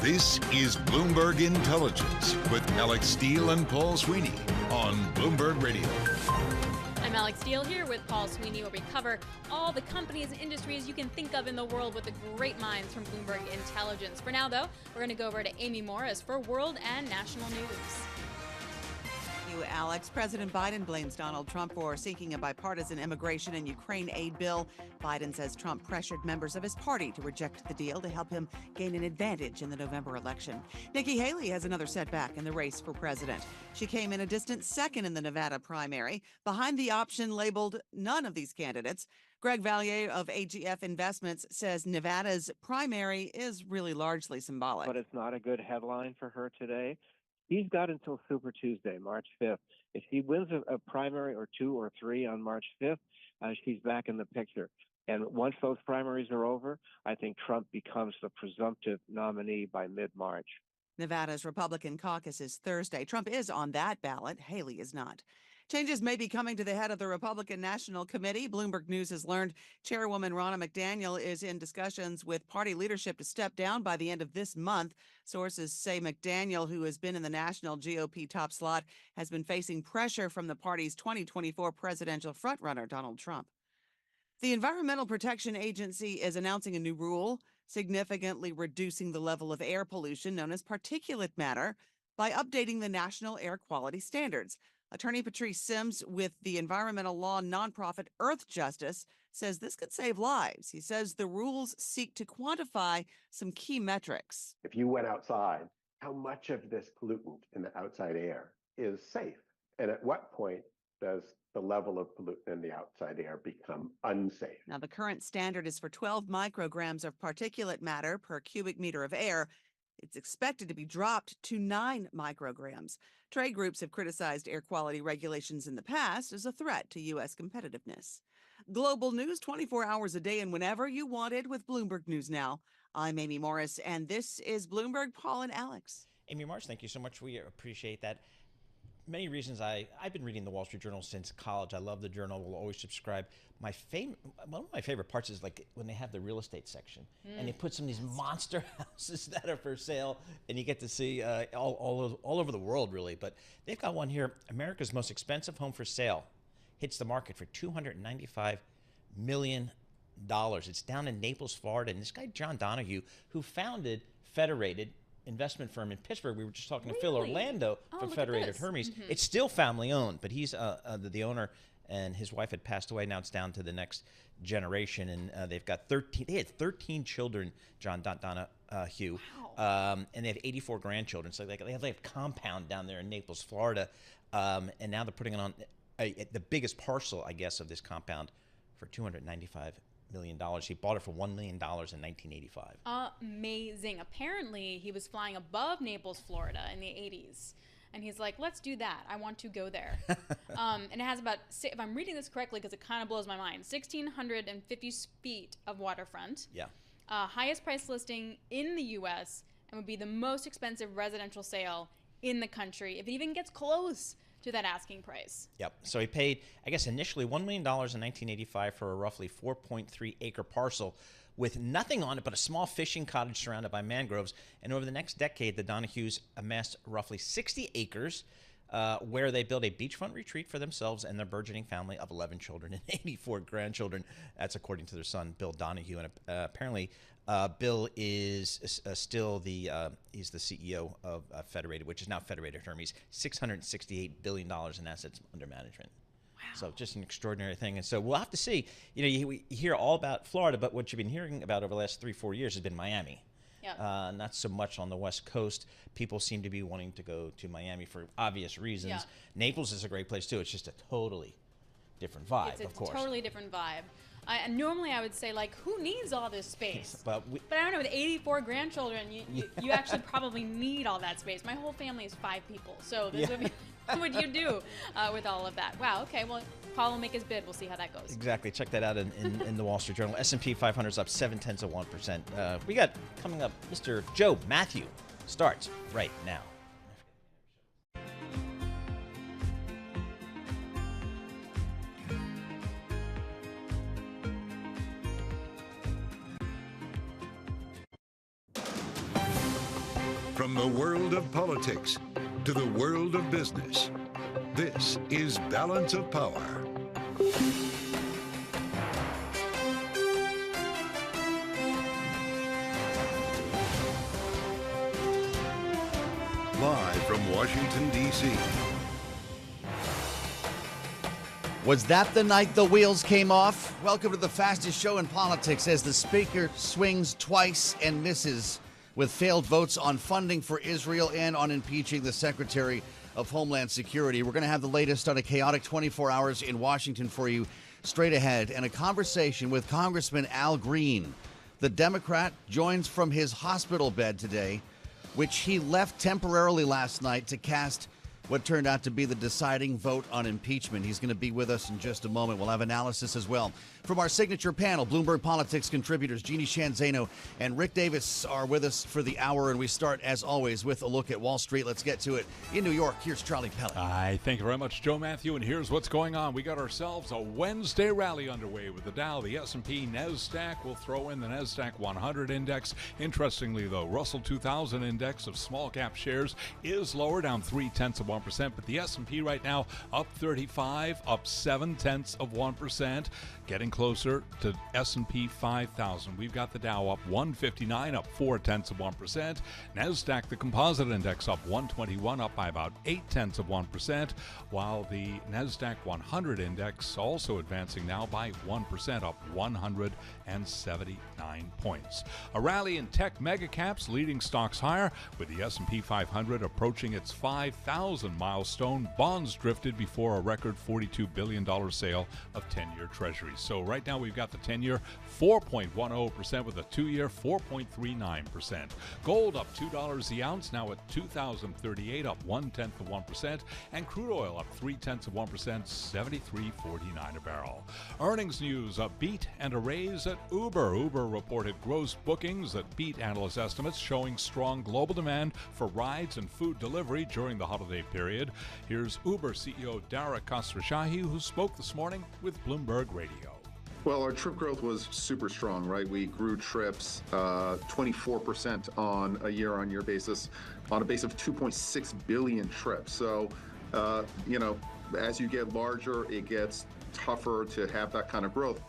Speaker 5: This is Bloomberg Intelligence with Alex Steele and Paul Sweeney on Bloomberg Radio.
Speaker 20: I'm Alex Steele here with Paul Sweeney, where we cover all the companies and industries you can think of in the world with the great minds from Bloomberg Intelligence. For now, though, we're going to go over to Amy Morris for world and national news.
Speaker 12: You, Alex. President Biden blames Donald Trump for seeking a bipartisan immigration and Ukraine aid bill. Biden says Trump pressured members of his party to reject the deal to help him gain an advantage in the November election. Nikki Haley has another setback in the race for president. She came in a distant second in the Nevada primary, behind the option labeled none of these candidates. Greg Valliere of AGF Investments says Nevada's primary is really largely symbolic.
Speaker 14: But it's not a good headline for her today. He's got until Super Tuesday, March 5th. If he wins a primary or two or three on March 5th, she's back in the picture. And once those primaries are over, I think Trump becomes the presumptive nominee by mid-March.
Speaker 12: Nevada's Republican caucus is Thursday. Trump is on that ballot. Haley is not. Changes may be coming to the head of the Republican National Committee. Bloomberg News has learned Chairwoman Ronna McDaniel is in discussions with party leadership to step down by the end of this month. Sources say McDaniel, who has been in the national GOP top slot, has been facing pressure from the party's 2024 presidential frontrunner, Donald Trump. The Environmental Protection Agency is announcing a new rule, significantly reducing the level of air pollution known as particulate matter by updating the national air quality standards. Attorney Patrice Sims with the environmental law nonprofit Earth Justice says this could save lives. He says the rules seek to quantify some key metrics.
Speaker 9: If you went outside, how much of this pollutant in the outside air is safe? And at what point does the level of pollutant in the outside air become unsafe?
Speaker 12: Now, the current standard is for 12 micrograms of particulate matter per cubic meter of air. It's expected to be dropped to 9 micrograms. Trade groups have criticized air quality regulations in the past as a threat to U.S. competitiveness. Global news 24 hours a day and whenever you want it with Bloomberg News Now. I'm Amy Morris, and this is Bloomberg, Paul and Alex.
Speaker 16: Amy Morris, thank you so much. We appreciate that. Many reasons. I've been reading the Wall Street Journal since college. I love the Journal. Will always subscribe. One of my favorite parts is like when they have the real estate section and they put some of these monster houses that are for sale, and you get to see all over the world, really. But they've got one here. America's most expensive home for sale hits the market for $295 million. It's down in Naples, Florida, and this guy John Donahue, who founded Federated investment firm in Pittsburgh. We were just talking to Phil Orlando from Federated Hermes. It's still family owned, but he's the owner, and his wife had passed away. Now it's down to the next generation, and they've got 13. They had 13 children. John Hugh. And they have 84 grandchildren. So they have like a compound down there in Naples, Florida. And now they're putting it on the biggest parcel, I guess, of this compound for $295 million. He bought it for $1 million in 1985.
Speaker 20: Amazing. Apparently, he was flying above Naples, Florida in the 80s. And he's like, let's do that. I want to go there. And it has about, if I'm reading this correctly, because it kind of blows my mind, 1,650 feet of waterfront.
Speaker 16: Yeah.
Speaker 20: Highest price listing in the U.S. and would be the most expensive residential sale in the country, if it even gets close to that asking price.
Speaker 16: Yep. So he paid, I guess, initially $1 million in 1985 for a roughly 4.3 acre parcel with nothing on it but a small fishing cottage surrounded by mangroves. And over the next decade, the Donahues amassed roughly 60 acres where they built a beachfront retreat for themselves and their burgeoning family of 11 children and 84 grandchildren. That's according to their son, Bill Donahue. And apparently, Bill is still he's the CEO of Federated, which is now Federated Hermes, $668 billion in assets under management. Wow. So just an extraordinary thing. And so we'll have to see. You hear all about Florida, but what you've been hearing about over the last 3-4 years has been Miami.
Speaker 20: Yep.
Speaker 16: Not so much on the West Coast. People seem to be wanting to go to Miami for obvious reasons.
Speaker 20: Yeah.
Speaker 16: Naples is a great place too. It's just a totally different vibe, of course.
Speaker 20: It's a totally different vibe. And normally I would say, like, who needs all this space?
Speaker 16: But
Speaker 20: I don't know, with 84 grandchildren, you actually probably need all that space. My whole family is 5 people, so this would be, what would you do with all of that? Wow, okay, well, Paul will make his bid. We'll see how that goes.
Speaker 16: Exactly. Check that out in the Wall Street Journal. S&P 500 is up 0.7%. We got coming up, Mr. Joe Matthew starts right now.
Speaker 5: From the world of politics to the world of business, this is Balance of Power. Live from Washington, D.C.
Speaker 17: Was that the night the wheels came off? Welcome to the fastest show in politics as the speaker swings twice and misses with failed votes on funding for Israel and on impeaching the Secretary of Homeland Security. We're going to have the latest on a chaotic 24 hours in Washington for you straight ahead, and a conversation with Congressman Al Green. The Democrat joins from his hospital bed today, which he left temporarily last night to cast what turned out to be the deciding vote on impeachment. He's going to be with us in just a moment. We'll have analysis as well. From our signature panel, Bloomberg Politics contributors Jeannie Shanzano and Rick Davis are with us for the hour, and we start, as always, with a look at Wall Street. Let's get to it. In New York, here's Charlie Pellet.
Speaker 18: Hi, thank you very much, Joe Matthew, and here's what's going on. We got ourselves a Wednesday rally underway with the Dow, the S&P, NASDAQ. We'll throw in the NASDAQ 100 index. Interestingly, though, Russell 2000 index of small cap shares is lower, down 0.3%, but the S&P right now up 35, up 0.7%, getting closer to S&P 5000. We've got the Dow up 159, up 0.4%. NASDAQ, the composite index, up 121, up by about 0.8%, while the NASDAQ 100 index also advancing now by 1%, up 179 points. A rally in tech mega caps leading stocks higher, with the S&P 500 approaching its 5,000 milestone. Bonds drifted before a record $42 billion sale of 10-year treasuries. So right now we've got the 10-year 4.10% with a 2-year 4.39%. Gold up $2 the ounce, now at $2,038, up 0.1%, and crude oil up 0.3%, $73.49 a barrel. Earnings news: a beat and a raise at Uber. Uber reported gross bookings that beat analyst estimates, showing strong global demand for rides and food delivery during the holiday period. Here's Uber CEO Dara Khosrowshahi, who spoke this morning with Bloomberg Radio.
Speaker 22: Well, our trip growth was super strong, right? We grew trips 24% on a year-on-year basis on a base of 2.6 billion trips. So, as you get larger, it gets tougher to have that kind of growth.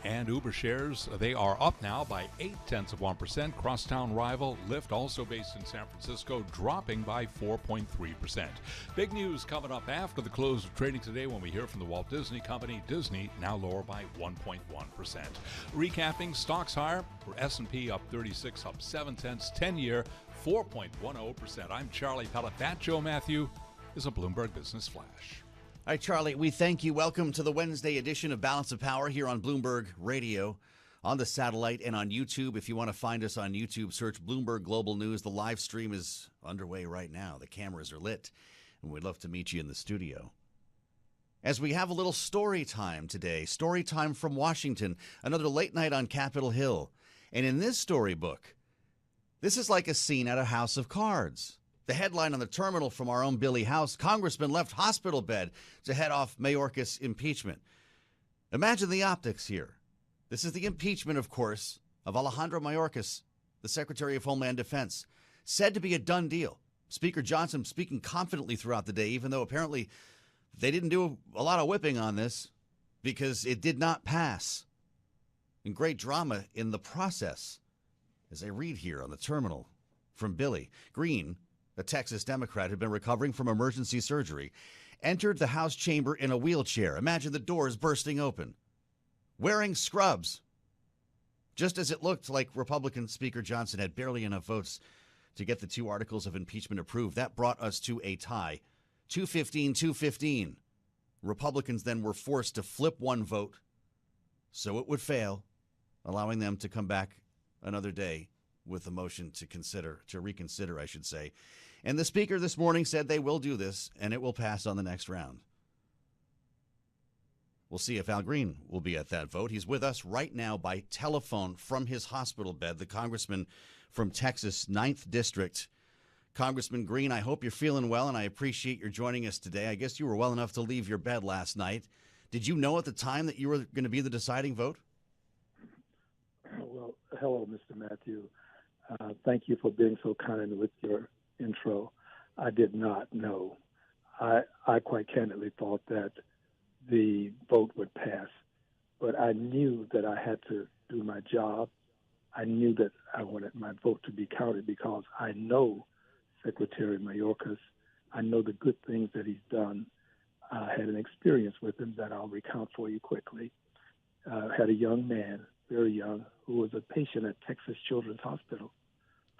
Speaker 18: And Uber shares, they are up now by 0.8%. Crosstown rival Lyft, also based in San Francisco, dropping by 4.3%. Big news coming up after the close of trading today when we hear from the Walt Disney Company. Disney now lower by 1.1%. Recapping, stocks higher for S&P up 36, up 7 cents, 10-year, 4.10%. I'm Charlie Pellet. That, Joe Matthew, is a Bloomberg Business Flash.
Speaker 17: All right, Charlie, we thank you. Welcome to the Wednesday edition of Balance of Power here on Bloomberg Radio, on the satellite, and on YouTube. If you want to find us on YouTube, search Bloomberg Global News. The live stream is underway right now. The cameras are lit, and we'd love to meet you in the studio. As we have a little story time today, story time from Washington, another late night on Capitol Hill. And in this storybook, this is like a scene at a House of Cards. The headline on the terminal from our own Billy House: Congressman left hospital bed to head off Mayorkas impeachment. Imagine the optics here. This is the impeachment, of course, of Alejandro Mayorkas, the Secretary of Homeland Defense, said to be a done deal. Speaker Johnson speaking confidently throughout the day, even though apparently they didn't do a lot of whipping on this because it did not pass. And great drama in the process. As I read here on the terminal from Billy Green, a Texas Democrat who'd been recovering from emergency surgery, entered the House chamber in a wheelchair. Imagine the doors bursting open. Wearing scrubs. Just as it looked like Republican Speaker Johnson had barely enough votes to get the two articles of impeachment approved. That brought us to a tie. 215-215. Republicans then were forced to flip one vote so it would fail, allowing them to come back another day with a motion to reconsider, I should say. And the Speaker this morning said they will do this, and it will pass on the next round. We'll see if Al Green will be at that vote. He's with us right now by telephone from his hospital bed, the congressman from Texas, 9th District. Congressman Green, I hope you're feeling well, and I appreciate your joining us today. I guess you were well enough to leave your bed last night. Did you know at the time that you were going to be the deciding vote?
Speaker 3: Well, hello, Mr. Matthew. Thank you for being so kind with your intro. I did not know. I quite candidly thought that the vote would pass, but I knew that I had to do my job. I knew that I wanted my vote to be counted because I know Secretary Mayorkas. I know the good things that he's done. I had an experience with him that I'll recount for you quickly. Had a young man, very young, who was a patient at Texas Children's Hospital.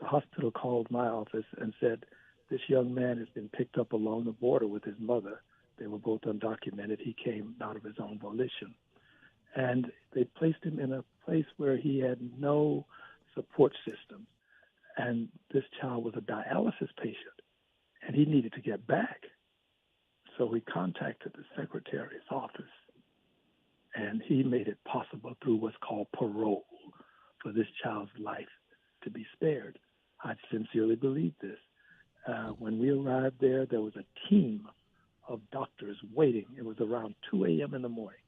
Speaker 3: The hospital called my office and said, this young man has been picked up along the border with his mother. They were both undocumented. He came out of his own volition. And they placed him in a place where he had no support system. And this child was a dialysis patient, and he needed to get back. So we contacted the secretary's office, and he made it possible through what's called parole for this child's life to be spared. I sincerely believe this. When we arrived there, there was a team of doctors waiting. It was around 2 a.m. in the morning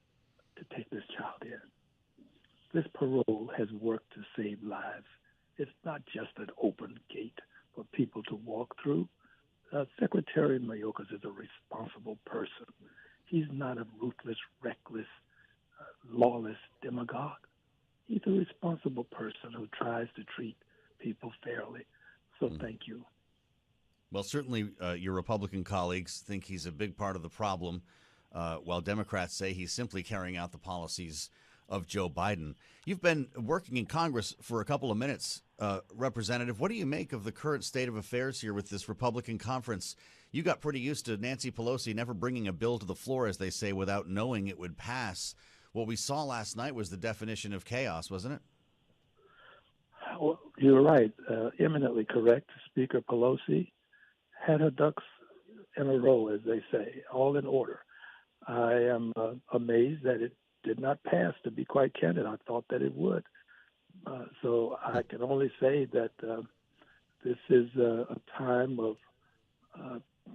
Speaker 3: to take this child in. This parole has worked to save lives. It's not just an open gate for people to walk through. Secretary Mayorkas is a responsible person. He's not a ruthless, reckless, lawless demagogue. He's a responsible person who tries to treat people fairly. So thank you.
Speaker 17: Well, certainly your Republican colleagues think he's a big part of the problem, while Democrats say he's simply carrying out the policies of Joe Biden. You've been working in Congress for a couple of minutes, Representative. What do you make of the current state of affairs here with this Republican conference? You got pretty used to Nancy Pelosi never bringing a bill to the floor, as they say, without knowing it would pass. What we saw last night was the definition of chaos, wasn't it?
Speaker 3: Well, you're right. Eminently correct. Speaker Pelosi had her ducks in a row, as they say, all in order. I am amazed that it did not pass, to be quite candid. I thought that it would. So I can only say that this is a time of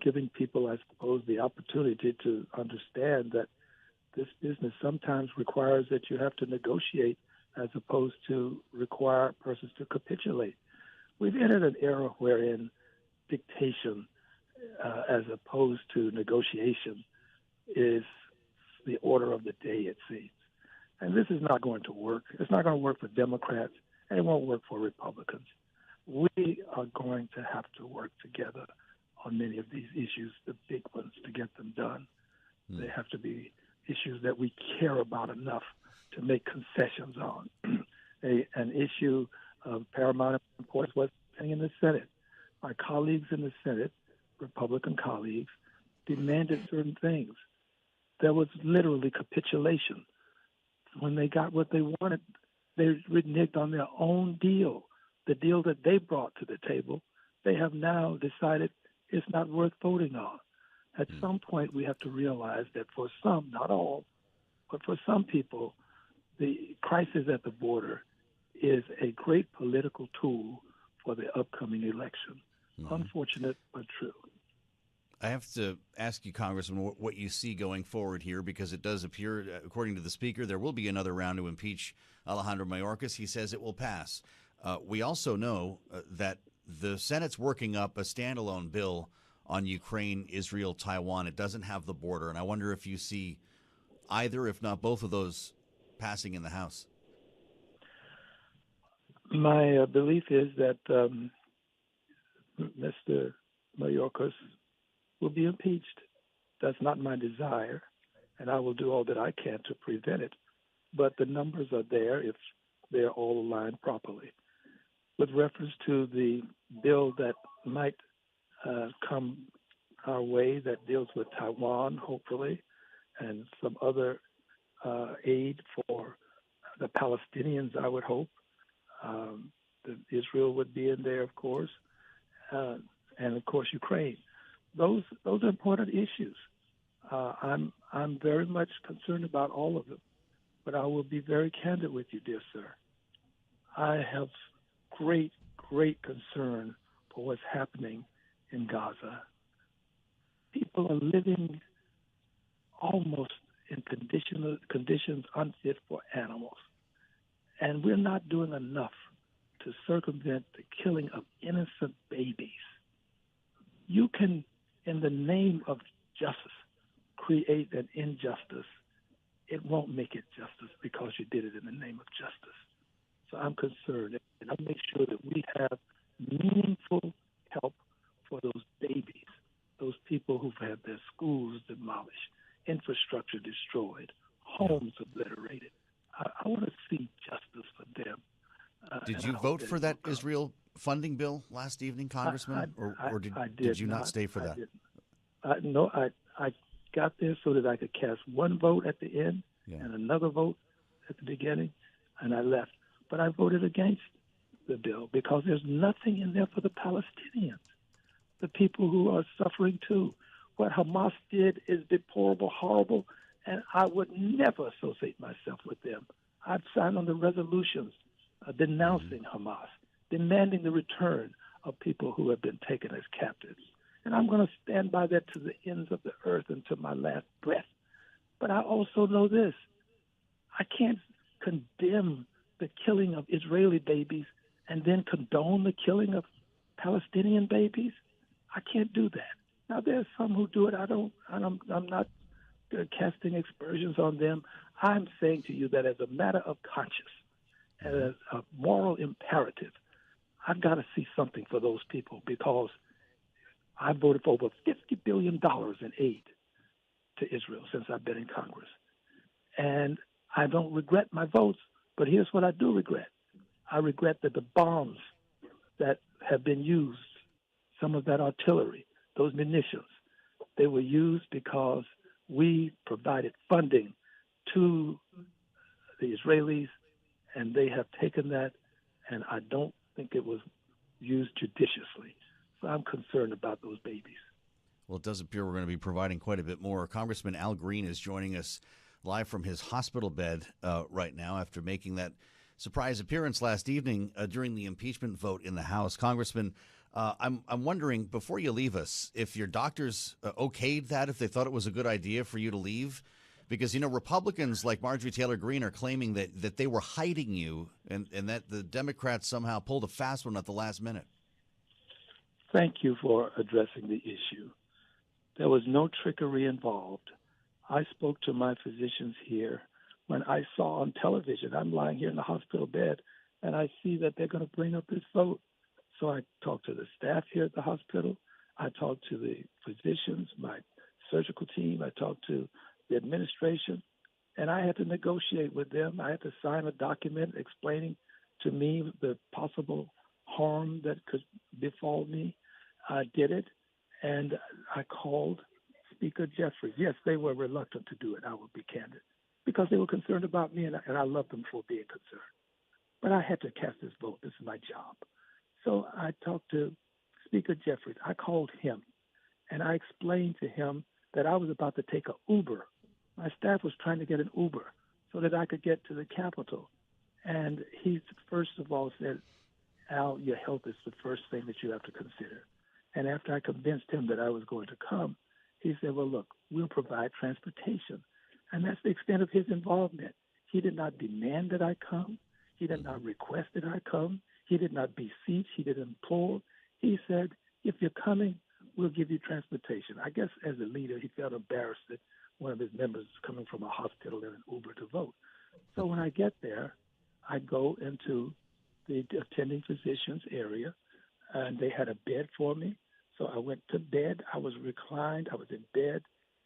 Speaker 3: giving people, I suppose, the opportunity to understand that this business sometimes requires that you have to negotiate as opposed to require persons to capitulate. We've entered an era wherein dictation as opposed to negotiation is the order of the day, it seems. And this is not going to work. It's not going to work for Democrats, and it won't work for Republicans. We are going to have to work together on many of these issues, the big ones, to get them done. They have to be issues that we care about enough to make concessions on. An issue of paramount importance was in the Senate. My colleagues in the Senate, Republican colleagues, demanded certain things. There was literally capitulation. When they got what they wanted, they reneged on their own deal, the deal that they brought to the table. They have now decided it's not worth voting on. At some point, we have to realize that for some, not all, but for some people, the crisis at the border is a great political tool for the upcoming election. Unfortunate, but true.
Speaker 17: I have to ask you, Congressman, what you see going forward here, because it does appear, according to the Speaker, there will be another round to impeach Alejandro Mayorkas. He says it will pass. We also know that the Senate's working up a standalone bill on Ukraine, Israel, Taiwan. It doesn't have the border, and I wonder if you see either, if not both of those, passing in the House.
Speaker 3: My belief is that Mr. Mayorkas will be impeached. That's not my desire, and I will do all that I can to prevent it. But the numbers are there if they're all aligned properly. With reference to the bill that might come our way that deals with Taiwan, hopefully, and some other aid for the Palestinians, I would hope. Israel would be in there, of course, and of course Ukraine. Those are important issues. I'm very much concerned about all of them, but I will be very candid with you, dear sir. I have great concern for what's happening in Gaza. People are living almost in conditions unfit for animals. And we're not doing enough to circumvent the killing of innocent babies. You can, in the name of justice, create an injustice. It won't make it justice because you did it in the name of justice. So I'm concerned, and I'll make sure that we have meaningful help for those babies, those people who've had their schools demolished, infrastructure destroyed, homes obliterated. I want to see justice for them.
Speaker 17: Did you vote for that Israel funding bill last evening, Congressman, or did you not stay for that?
Speaker 3: No, I got there so that I could cast one vote at the end and another vote at the beginning, and I left. But I voted against the bill because there's nothing in there for the Palestinians, the people who are suffering too. What Hamas did is deplorable, horrible, and I would never associate myself with them. I've signed on the resolutions denouncing Hamas, demanding the return of people who have been taken as captives. And I'm going to stand by that to the ends of the earth until my last breath. But I also know this. I can't condemn the killing of Israeli babies and then condone the killing of Palestinian babies. I can't do that. Now, there's some who do it. I'm not casting aspersions on them. I'm saying to you that as a matter of conscience, as a moral imperative, I've got to see something for those people because I voted for over $50 billion in aid to Israel since I've been in Congress. And I don't regret my votes, but here's what I do regret. I regret that the bombs that have been used, some of that artillery, those munitions, they were used because we provided funding to the Israelis, and they have taken that, and I don't think it was used judiciously. So I'm concerned about those babies.
Speaker 17: Well, it does appear we're going to be providing quite a bit more. Congressman Al Green is joining us live from his hospital bed right now after making that surprise appearance last evening during the impeachment vote in the House. Congressman, I'm wondering, before you leave us, if your doctors okayed that, if they thought it was a good idea for you to leave. Because, Republicans like Marjorie Taylor Greene are claiming that they were hiding you and that the Democrats somehow pulled a fast one at the last minute.
Speaker 3: Thank you for addressing the issue. There was no trickery involved. I spoke to my physicians here. when I saw on television, I'm lying here in the hospital bed, and I see that they're going to bring up this vote. So I talked to the staff here at the hospital. I talked to the physicians, my surgical team. I talked to the administration, and I had to negotiate with them. I had to sign a document explaining to me the possible harm that could befall me. I did it, and I called Speaker Jeffries. Yes, they were reluctant to do it, I will be candid, because they were concerned about me, and I love them for being concerned. But I had to cast this vote. This is my job. So I talked to Speaker Jeffries. I called him, and I explained to him that I was about to take an Uber. My staff was trying to get an Uber so that I could get to the Capitol. And he first of all said, Al, your health is the first thing that you have to consider. And after I convinced him that I was going to come, he said, well, look, we'll provide transportation. And that's the extent of his involvement. He did not demand that I come. He did not request that I come. He did not beseech. He didn't implore. He said, if you're coming, we'll give you transportation. I guess as a leader, he felt embarrassed that one of his members is coming from a hospital in an Uber to vote. So when I get there, I go into the attending physician's area, and they had a bed for me. So I went to bed. I was reclined. I was in bed,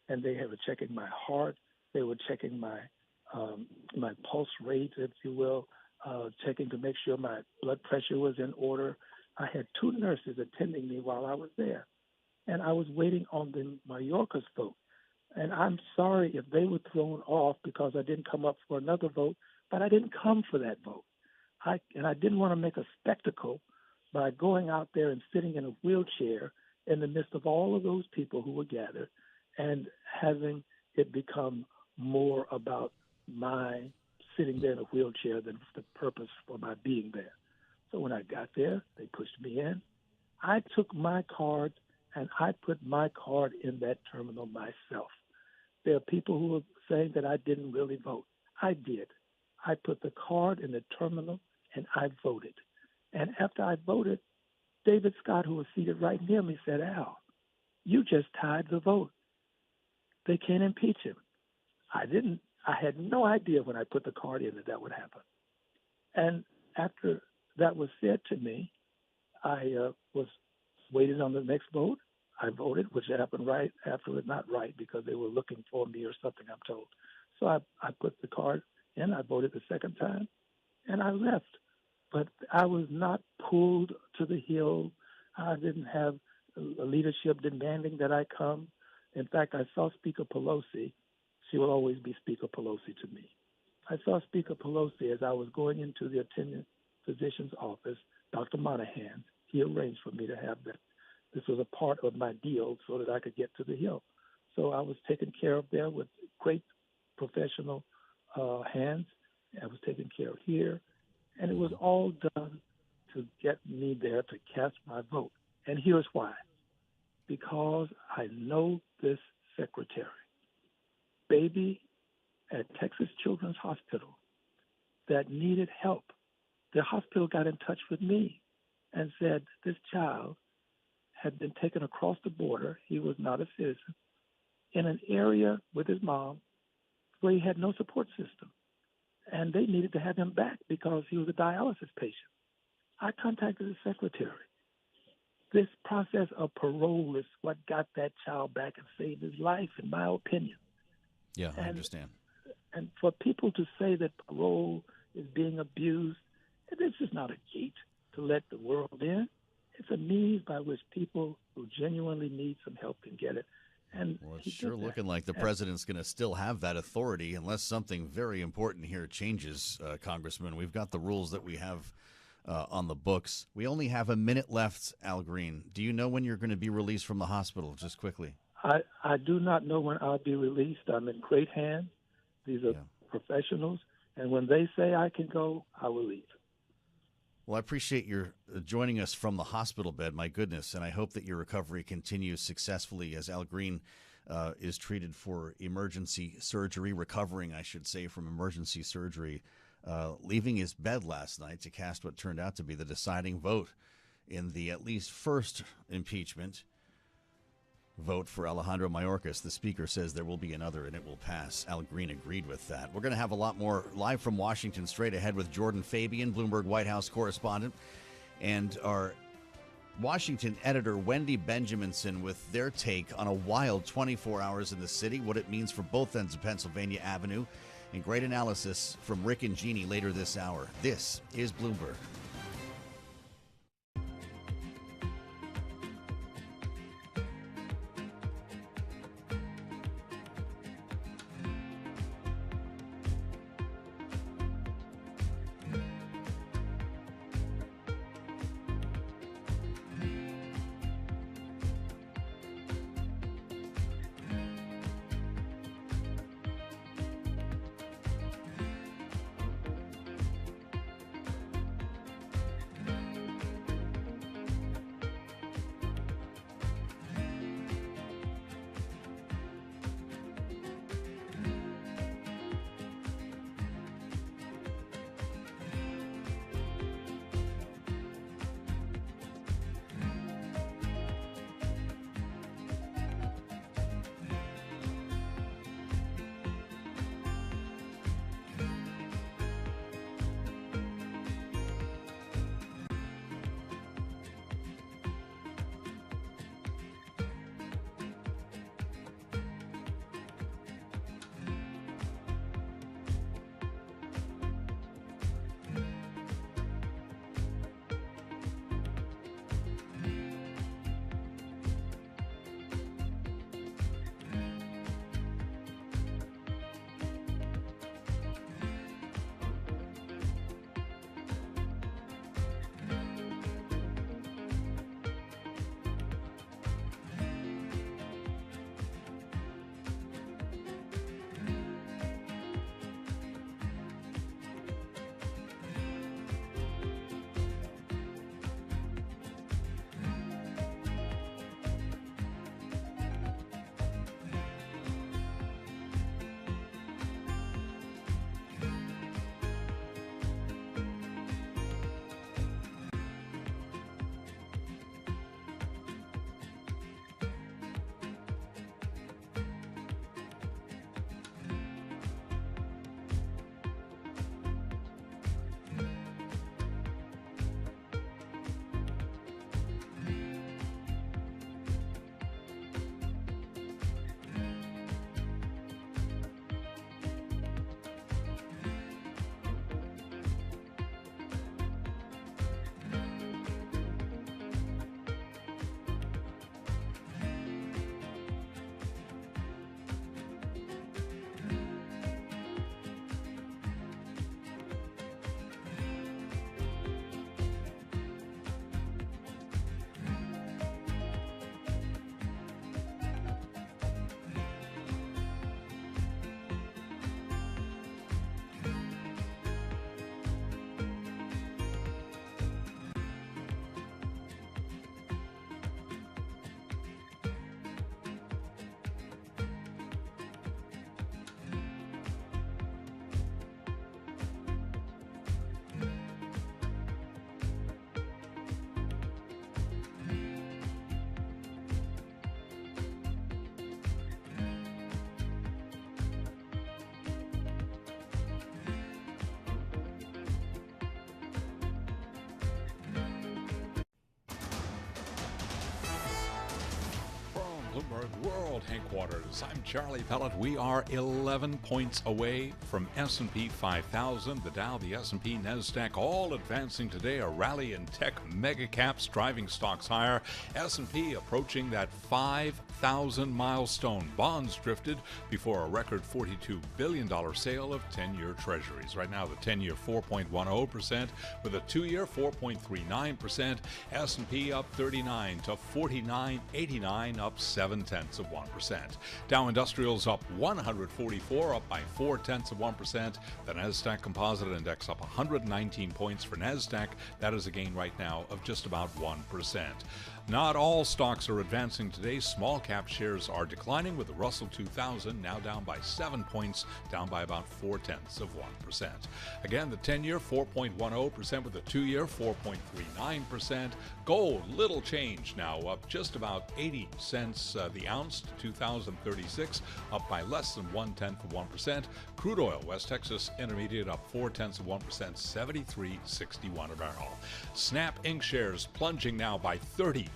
Speaker 3: and they were checking my heart. They were checking my my pulse rate, if you will, checking to make sure my blood pressure was in order. I had two nurses attending me while I was there, and I was waiting on the Mayorkas vote. And I'm sorry if they were thrown off because I didn't come up for another vote, but I didn't come for that vote. I didn't want to make a spectacle by going out there and sitting in a wheelchair in the midst of all of those people who were gathered and having it become more about my sitting there in a wheelchair than the purpose for my being there. So when I got there, they pushed me in. I took my card and I put my card in that terminal myself. There are people who are saying that I didn't really vote. I did. I put the card in the terminal and I voted. And after I voted, David Scott, who was seated right near me, said, Al, you just tied the vote. They can't impeach him. I had no idea when I put the card in that would happen. And after that was said to me, I was waiting on the next vote. I voted, which happened right afterward, not right because they were looking for me or something, I'm told. So I put the card in, I voted the second time, and I left. But I was not pulled to the hill. I didn't have a leadership demanding that I come. In fact, I saw Speaker Pelosi. She will always be Speaker Pelosi to me. I saw Speaker Pelosi as I was going into the attending physician's office, Dr. Monahan. He arranged for me to have that. This was a part of my deal so that I could get to the Hill. So I was taken care of there with great professional hands. I was taken care of here. And it was all done to get me there to cast my vote. And here's why. Because I know this secretary. Baby at Texas Children's Hospital that needed help. The hospital got in touch with me and said this child had been taken across the border. He was not a citizen in an area with his mom where he had no support system. And they needed to have him back because he was a dialysis patient. I contacted the secretary. This process of parole is what got that child back and saved his life, in my opinion.
Speaker 17: Yeah, I understand.
Speaker 3: And for people to say that parole is being abused, this is not a gate to let the world in. It's a means by which people who genuinely need some help can get it. And
Speaker 17: well, it's sure looking like the president's going to still have that authority unless something very important here changes, Congressman. We've got the rules that we have on the books. We only have a minute left, Al Green. Do you know when you're going to be released from the hospital, just quickly?
Speaker 3: I do not know when I'll be released. I'm in great hands. These are professionals. And when they say I can go, I will leave.
Speaker 17: Well, I appreciate your joining us from the hospital bed, my goodness, and I hope that your recovery continues successfully as Al Green is treated for emergency surgery, recovering, I should say, from emergency surgery, leaving his bed last night to cast what turned out to be the deciding vote in the at least first impeachment vote for Alejandro Mayorkas. The speaker says there will be another and it will pass. Al Green agreed with that. We're going to have a lot more live from Washington straight ahead with Jordan Fabian, Bloomberg White House correspondent, and our Washington editor Wendy Benjaminson with their take on a wild 24 hours in the city, what it means for both ends of Pennsylvania Avenue, and great analysis from Rick and Jeannie later this hour. This is Bloomberg.
Speaker 18: Bloomberg World Headquarters. I'm Charlie Pellet. We are 11 points away from S&P 5000. The Dow, the S&P, NASDAQ, all advancing today. A rally in tech mega caps driving stocks higher. S&P approaching that 5,000 milestone. Bonds drifted before a record $42 billion sale of 10-year treasuries. Right now, the 10-year 4.10% with a 2-year 4.39%. S&P up 39 to 49.89, up 0.7%. Dow Industrials up 144, up by 0.4%. The NASDAQ Composite Index up 119 points for NASDAQ. That is a gain right now of just about 1%. Not all stocks are advancing today. Small cap shares are declining, with the Russell 2000 now down by 7 points, down by about 0.4%. Again, the 10-year 4.10% with the 2-year 4.39%. Gold, little change now, up just about 80 cents. The the ounce to 2,036, up by less than 0.1%. Crude oil, West Texas Intermediate, up 0.4%, 73.61 a barrel. Snap Inc. shares plunging now by 35%.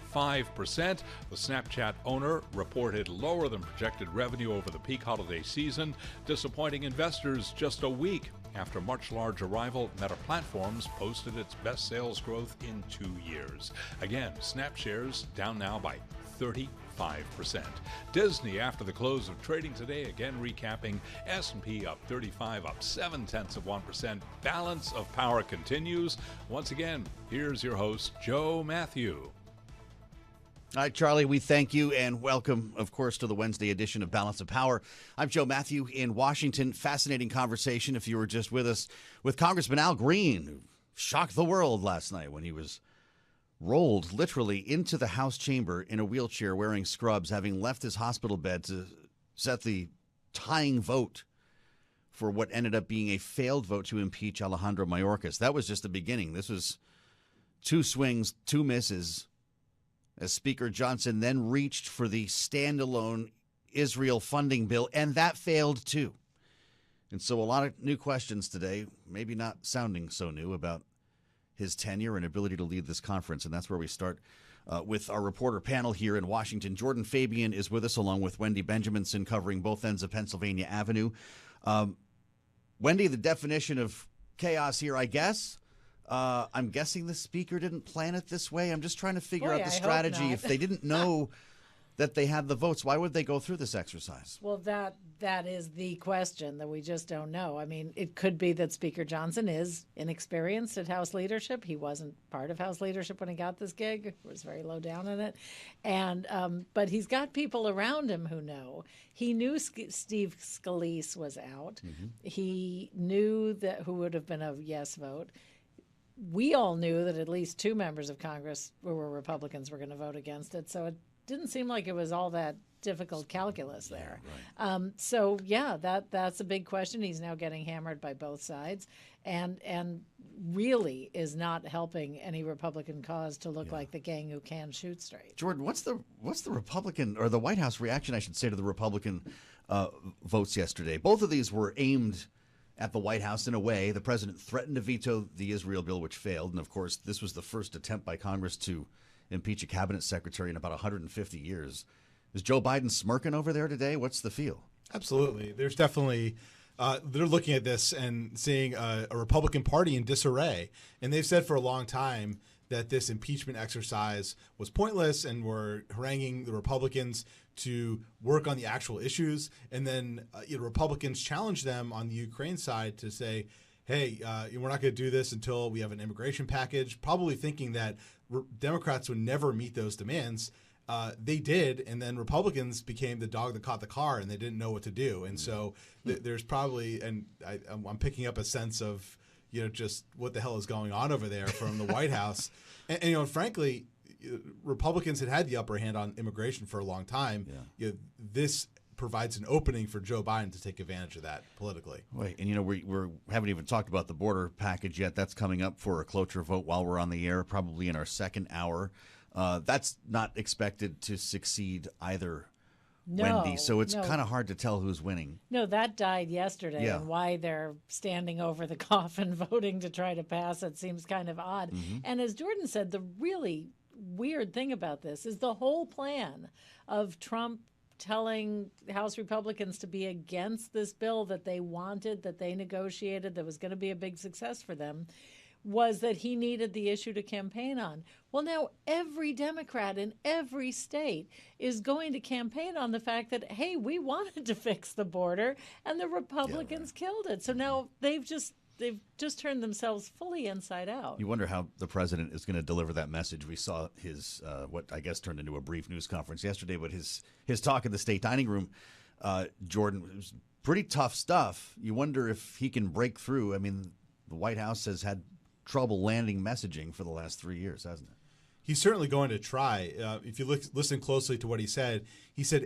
Speaker 18: The Snapchat owner reported lower than projected revenue over the peak holiday season, disappointing investors just a week after much larger rival Meta Platforms posted its best sales growth in 2 years. Again, Snap shares down now by 35%. Disney, after the close of trading today, again recapping. S&P up 35, up 0.7%. Balance of power continues. Once again, here's your host, Joe Matthew.
Speaker 17: All right, Charlie, we thank you and welcome, of course, to the Wednesday edition of Balance of Power. I'm Joe Matthew in Washington. Fascinating conversation, if you were just with us, with Congressman Al Green, who shocked the world last night when he was rolled literally into the House chamber in a wheelchair wearing scrubs, having left his hospital bed to set the tying vote for what ended up being a failed vote to impeach Alejandro Mayorkas. That was just the beginning. This was 2 swings, 2 misses, as Speaker Johnson then reached for the standalone Israel funding bill, and that failed too. And so a lot of new questions today, maybe not sounding so new, about his tenure and ability to lead this conference. And that's where we start with our reporter panel here in Washington. Jordan Fabian is with us, along with Wendy Benjaminson, covering both ends of Pennsylvania Avenue. Wendy, the definition of chaos here, I guess. I'm guessing the speaker didn't plan it this way. I'm just trying to figure out the strategy. If they didn't know that they had the votes, why would they go through this exercise?
Speaker 11: Well, that is the question that we just don't know. I mean, it could be that Speaker Johnson is inexperienced at House leadership. He wasn't part of House leadership when he got this gig. He was very low down in it. And but he's got people around him who know. He knew Steve Scalise was out. Mm-hmm. He knew that who would have been a yes vote. We all knew that at least 2 members of Congress who were Republicans were going to vote against it. So it didn't seem like it was all that difficult calculus there. Yeah, right. So yeah, that's a big question. He's now getting hammered by both sides, and really is not helping any Republican cause to look like the gang who can shoot straight.
Speaker 17: Jordan, what's the Republican, or the White House reaction, I should say, to the Republican votes yesterday? Both of these were aimed at the White House in a way. The president threatened to veto the Israel bill, which failed. And of course, this was the first attempt by Congress to impeach a cabinet secretary in about 150 years. Is Joe Biden smirking over there today? What's the feel?
Speaker 19: Absolutely. There's definitely, they're looking at this and seeing a Republican Party in disarray. And they've said for a long time that this impeachment exercise was pointless and were haranguing the Republicans to work on the actual issues. And then Republicans challenged them on the Ukraine side to say, hey, we're not going to do this until we have an immigration package, probably thinking that Democrats would never meet those demands. They did, and then Republicans became the dog that caught the car, and they didn't know what to do. And so there's probably, and I'm picking up a sense of, just what the hell is going on over there from the White House. And frankly, Republicans had the upper hand on immigration for a long time. Yeah. This provides an opening for Joe Biden to take advantage of that politically.
Speaker 17: Wait, and we haven't even talked about the border package yet. That's coming up for a cloture vote while we're on the air, probably in our second hour. That's not expected to succeed either, Wendy. So it's kind of hard to tell who's winning.
Speaker 11: No, that died yesterday, and why they're standing over the coffin voting to try to pass it seems kind of odd. Mm-hmm. And as Jordan said, the really weird thing about this is the whole plan of Trump telling House Republicans to be against this bill that they wanted, that they negotiated, that was going to be a big success for them, was that he needed the issue to campaign on. Well, now every Democrat in every state is going to campaign on the fact that, hey, we wanted to fix the border, and the Republicans killed it. So now they've just turned themselves fully inside out.
Speaker 17: You wonder how the president is going to deliver that message. We saw his, what I guess turned into a brief news conference yesterday, but his talk in the state dining room, Jordan, was pretty tough stuff. You wonder if he can break through. I mean, the White House has had trouble landing messaging for the last 3 years, hasn't it?
Speaker 19: He's certainly going to try. If you listen closely to what he said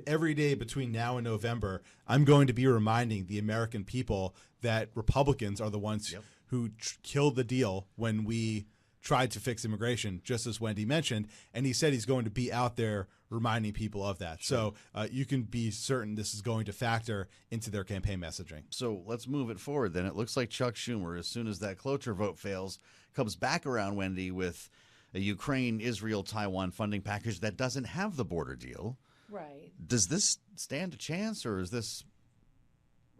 Speaker 19: every day between now and November, I'm going to be reminding the American people that Republicans are the ones who killed the deal when we tried to fix immigration, just as Wendy mentioned, and he said he's going to be out there reminding people of that. Sure. So you can be certain this is going to factor into their campaign messaging.
Speaker 17: So let's move it forward then. It looks like Chuck Schumer, as soon as that cloture vote fails, comes back around, Wendy, with a Ukraine, Israel, Taiwan funding package that doesn't have the border deal.
Speaker 11: Right.
Speaker 17: Does this stand a chance, or is this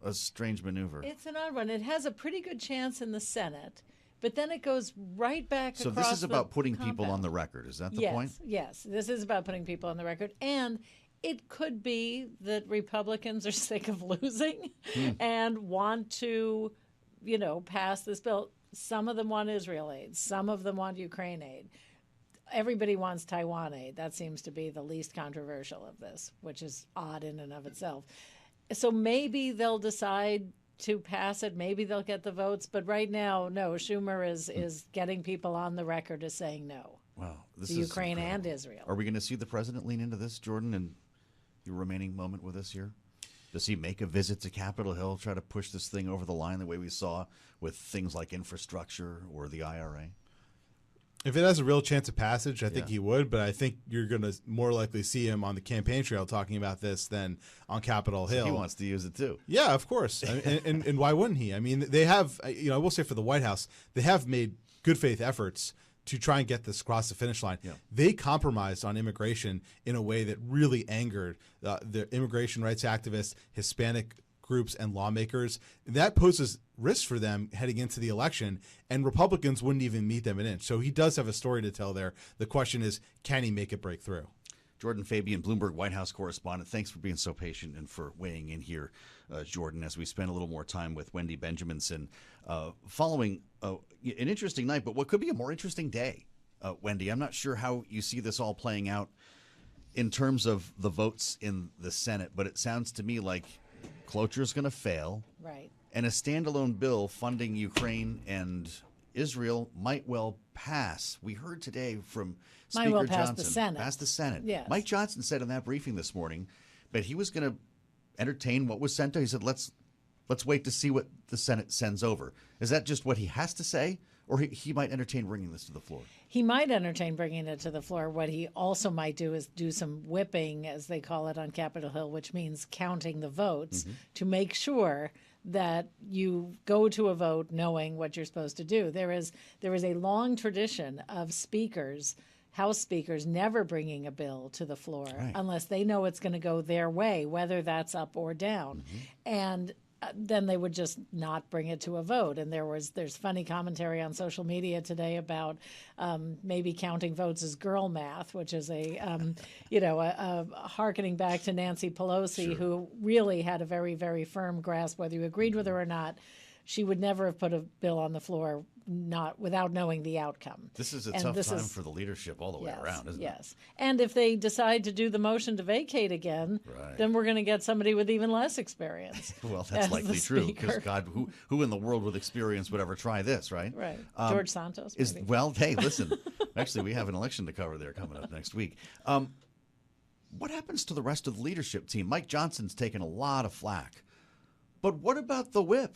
Speaker 17: a strange maneuver?
Speaker 11: It's an odd one. It has a pretty good chance in the Senate, but then it goes right back
Speaker 17: So
Speaker 11: across
Speaker 17: this is about
Speaker 11: the
Speaker 17: putting people on
Speaker 11: compound.
Speaker 17: the record. Is that the
Speaker 11: Yes,
Speaker 17: point?
Speaker 11: yes. This is about putting people on the record. And it could be that Republicans are sick of losing and want to, pass this bill. Some of them want Israel aid. Some of them want Ukraine aid. Everybody wants Taiwan aid. That seems to be the least controversial of this, which is odd in and of itself. So maybe they'll decide to pass it. Maybe they'll get the votes. But right now, no, Schumer is getting people on the record as saying no.
Speaker 17: Wow. This
Speaker 11: to
Speaker 17: is
Speaker 11: Ukraine
Speaker 17: incredible.
Speaker 11: and Israel.
Speaker 17: Are we going to see the president lean into this, Jordan, in your remaining moment with us here? Does he make a visit to Capitol Hill, try to push this thing over the line the way we saw with things like infrastructure or the IRA?
Speaker 19: If it has a real chance of passage, I think he would, but I think you're going to more likely see him on the campaign trail talking about this than on Capitol Hill.
Speaker 17: He wants to use it too.
Speaker 19: Yeah, of course. and why wouldn't he? I mean, they have, I will say for the White House, they have made good faith efforts to try and get this across the finish line. Yeah. They compromised on immigration in a way that really angered the immigration rights activists, Hispanic groups, and lawmakers. That poses risk for them heading into the election, and Republicans wouldn't even meet them an inch. So he does have a story to tell there. The question is, can he make it break through?
Speaker 17: Jordan Fabian, Bloomberg White House correspondent, thanks for being so patient and for weighing in here, Jordan, as we spend a little more time with Wendy Benjaminson following an interesting night, but what could be a more interesting day. Wendy, I'm not sure how you see this all playing out in terms of the votes in the Senate, but it sounds to me like cloture is going to fail.
Speaker 11: Right.
Speaker 17: And a standalone bill funding Ukraine and Israel might well pass. We heard today from Speaker
Speaker 11: Might well pass
Speaker 17: Johnson.
Speaker 11: the Senate.
Speaker 17: Pass the Senate.
Speaker 11: Yes.
Speaker 17: Mike Johnson said in that briefing this morning that he was going to entertain what was sent to him. He said, let's wait to see what the Senate sends over. Is that just what he has to say? Or he might entertain bringing this to the floor?
Speaker 11: He might entertain bringing it to the floor. What he also might do is do some whipping, as they call it on Capitol Hill, which means counting the votes to make sure that you go to a vote knowing what you're supposed to do. There is a long tradition of speakers, House speakers, never bringing a bill to the floor unless they know it's going to go their way, whether that's up or down. And then they would just not bring it to a vote. And there's funny commentary on social media today about maybe counting votes as girl math, which is a hearkening back to Nancy Pelosi, who really had a very, very firm grasp, whether you agreed with her or not. She would never have put a bill on the floor without knowing the outcome.
Speaker 17: This is a tough time for the leadership all the way around, isn't it?
Speaker 11: Yes. And if they decide to do the motion to vacate again, then we're going to get somebody with even less experience.
Speaker 17: Well, that's likely true, because God, who in the world with experience would ever try this, right?
Speaker 11: Right. George Santos, maybe.
Speaker 17: Well, hey, listen, actually, we have an election to cover there coming up next week. What happens to the rest of the leadership team? Mike Johnson's taken a lot of flack. But what about the whip?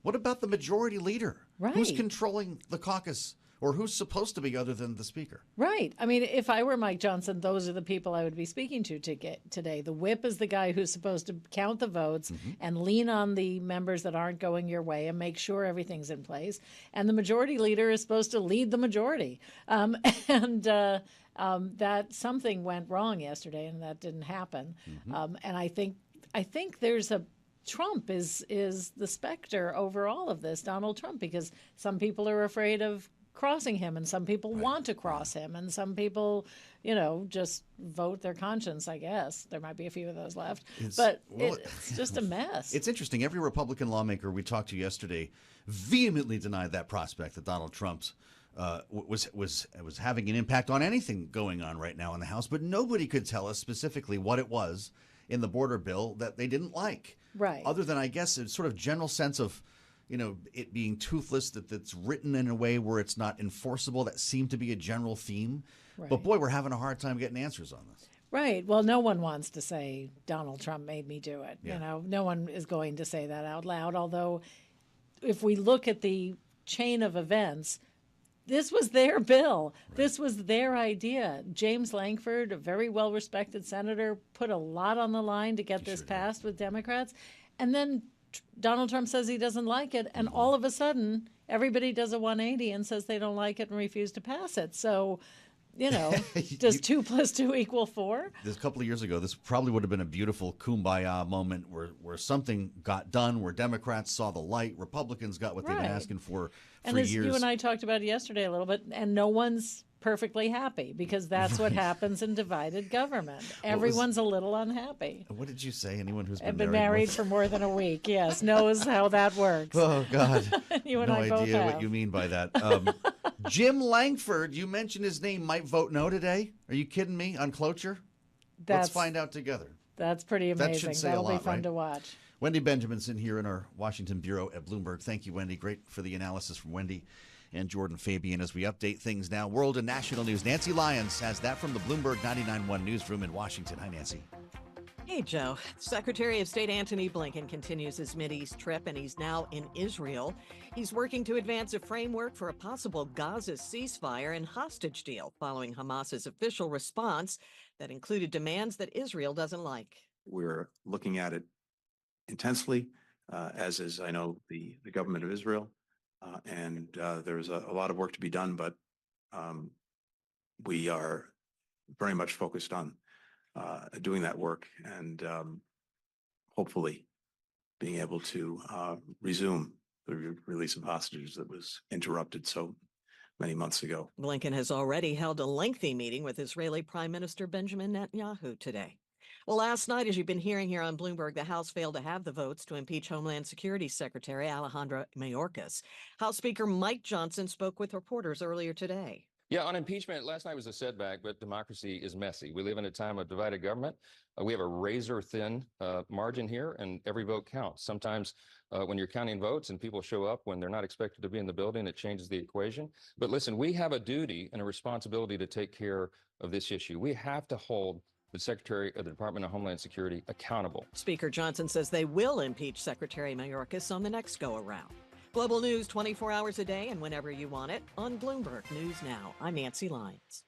Speaker 17: What about the majority leader?
Speaker 11: Right.
Speaker 17: Who's controlling the caucus, or who's supposed to be other than the speaker?
Speaker 11: Right. I mean, if I were Mike Johnson, those are the people I would be speaking to today. The whip is the guy who's supposed to count the votes and lean on the members that aren't going your way and make sure everything's in place. And the majority leader is supposed to lead the majority. That something went wrong yesterday, and that didn't happen. And I think there's Trump is the specter over all of this, Donald Trump, because some people are afraid of crossing him, and some people want to cross him, and some people, just vote their conscience, I guess. There might be a few of those left. It's just a mess.
Speaker 17: It's interesting. Every Republican lawmaker we talked to yesterday vehemently denied that prospect that Donald Trump was having an impact on anything going on right now in the House, but nobody could tell us specifically what it was in the border bill that they didn't like.
Speaker 11: Right.
Speaker 17: Other than, I guess, a sort of general sense of, it being toothless, that's written in a way where it's not enforceable. That seemed to be a general theme.
Speaker 11: Right.
Speaker 17: But boy, we're having a hard time getting answers on this.
Speaker 11: Right. Well, no one wants to say Donald Trump made me do it.
Speaker 17: Yeah.
Speaker 11: No one is going to say that out loud. Although if we look at the chain of events, This was their bill. This was their idea. James Lankford, a very well-respected senator, put a lot on the line to get this passed with Democrats. And then Donald Trump says he doesn't like it. And all of a sudden, everybody does a 180 and says they don't like it and refuse to pass it. So, you know, does 2 + 2 = 4?
Speaker 17: This couple of years ago, this probably would have been a beautiful kumbaya moment where something got done, where Democrats saw the light, Republicans got what they've been asking for
Speaker 11: And as
Speaker 17: years.
Speaker 11: you and I talked about yesterday a little bit, and no one's perfectly happy because that's what happens in divided government. Everyone's a little unhappy.
Speaker 17: What did you say? Anyone who's
Speaker 11: I've been married for more than a week, yes, knows how that works.
Speaker 17: Oh, God.
Speaker 11: You and
Speaker 17: no
Speaker 11: I both
Speaker 17: idea
Speaker 11: have.
Speaker 17: what you mean by that. Jim Lankford, you mentioned his name, might vote no today. Are you kidding me on cloture? Let's find out together.
Speaker 11: That's pretty amazing.
Speaker 17: That should say
Speaker 11: That'll
Speaker 17: a lot,
Speaker 11: be fun
Speaker 17: right?
Speaker 11: to watch.
Speaker 17: Wendy Benjaminson here in our Washington bureau at Bloomberg. Thank you, Wendy. Great for the analysis from Wendy and Jordan Fabian as we update things now. World and national news. Nancy Lyons has that from the Bloomberg 99.1 newsroom in Washington. Hi, Nancy.
Speaker 1: Hey, Joe. Secretary of State Antony Blinken continues his Mideast trip, and he's now in Israel. He's working to advance a framework for a possible Gaza ceasefire and hostage deal following Hamas's official response that included demands that Israel doesn't like.
Speaker 7: We're looking at it intensely, as is, I know, the government of Israel. And there's a lot of work to be done, but we are very much focused on doing that work and hopefully being able to resume the release of hostages that was interrupted so many months ago.
Speaker 1: Blinken has already held a lengthy meeting with Israeli Prime Minister Benjamin Netanyahu today. Well, last night, as you've been hearing here on Bloomberg, the House failed to have the votes to impeach Homeland Security Secretary Alejandro Mayorkas. House Speaker Mike Johnson spoke with reporters earlier today.
Speaker 21: Yeah, on impeachment, last night was a setback, but democracy is messy. We live in a time of divided government. We have a razor-thin margin here, and every vote counts. Sometimes when you're counting votes and people show up when they're not expected to be in the building, it changes the equation. But listen, we have a duty and a responsibility to take care of this issue. We have to hold the Secretary of the Department of Homeland Security accountable.
Speaker 1: Speaker Johnson says they will impeach Secretary Mayorkas on the next go-around. Global news 24 hours a day and whenever you want it on Bloomberg News Now. I'm Nancy Lyons.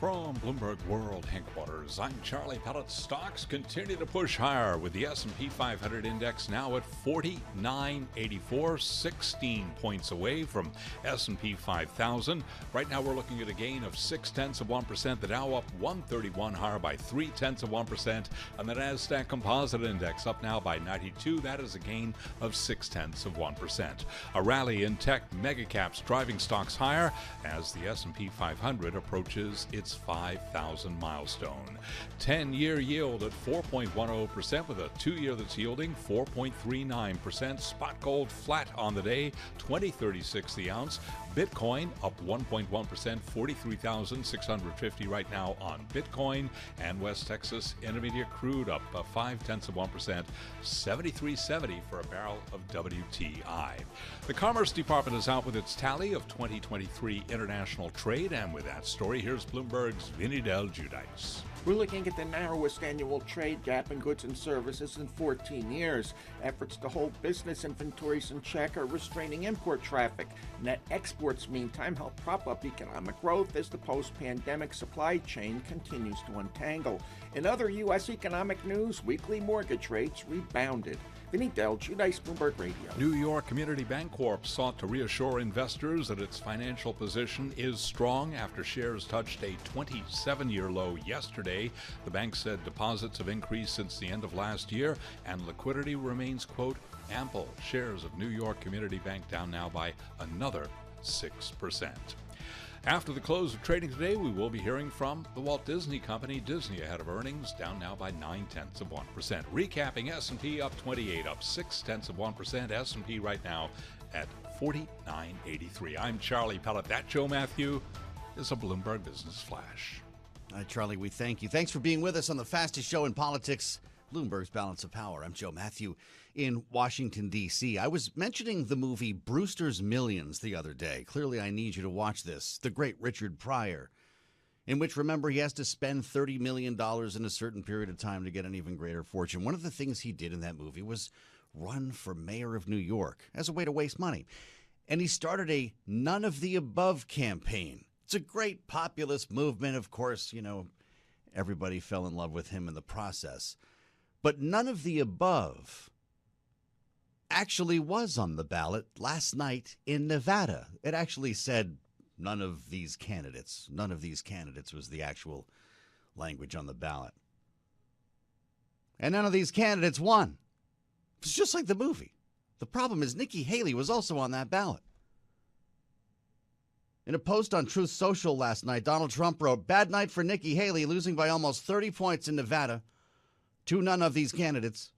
Speaker 18: From Bloomberg World Headquarters, I'm Charlie Pellet. Stocks continue to push higher with the S&P 500 index now at 4984, 16 points away from S&P 5000. Right now we're looking at a gain of 0.6%. The Dow up 131, higher by 0.3%. And the Nasdaq Composite Index up now by 92. That is a gain of 0.6%. A rally in tech megacaps driving stocks higher as the S&P 500 approaches its 5,000 milestone. 10-year yield at 4.10% with a 2-year that's yielding 4.39%. Spot gold flat on the day, $20.36 the ounce. Bitcoin up 1.1%, 43,650 right now on Bitcoin. And West Texas Intermediate crude up 0.5%, 73.70 for a barrel of WTI. The Commerce Department is out with its tally of 2023 international trade, and with that story, here's Bloomberg's Vinny Del Giudice.
Speaker 2: We're looking at the narrowest annual trade gap in goods and services in 14 years. Efforts to hold business inventories in check are restraining import traffic. Net exports, meantime, help prop up economic growth as the post-pandemic supply chain continues to untangle. In other U.S. economic news, weekly mortgage rates rebounded. Vinny Del Giudice, Bloomberg Radio.
Speaker 18: New York Community Bancorp sought to reassure investors that its financial position is strong after shares touched a 27-year low yesterday. The bank said deposits have increased since the end of last year and liquidity remains, quote, ample. Shares of New York Community Bank down now by another 6%. After the close of trading today, we will be hearing from the Walt Disney Company. Disney ahead of earnings, down now by 0.9%. Recapping, S&P up 28, up 0.6%. S&P right now at 49.83. I'm Charlie Pellet. That Joe Matthew is a Bloomberg Business Flash.
Speaker 17: All right, Charlie, we thank you. Thanks for being with us on the fastest show in politics, Bloomberg's Balance of Power. I'm Joe Matthew in Washington, D.C. I was mentioning the movie Brewster's Millions the other day. Clearly, I need you to watch this. The great Richard Pryor, in which, remember, he has to spend $30 million in a certain period of time to get an even greater fortune. One of the things he did in that movie was run for mayor of New York as a way to waste money. And he started a none of the above campaign. It's a great populist movement. Of course, you know, everybody fell in love with him in the process. But none of the above actually was on the ballot last night in Nevada. It actually said none of these candidates. None of these candidates was the actual language on the ballot. And none of these candidates won. It's just like the movie. The problem is Nikki Haley was also on that ballot. In a post on Truth Social last night, Donald Trump wrote, "Bad night for Nikki Haley, losing by almost 30 points in Nevada to none of these candidates.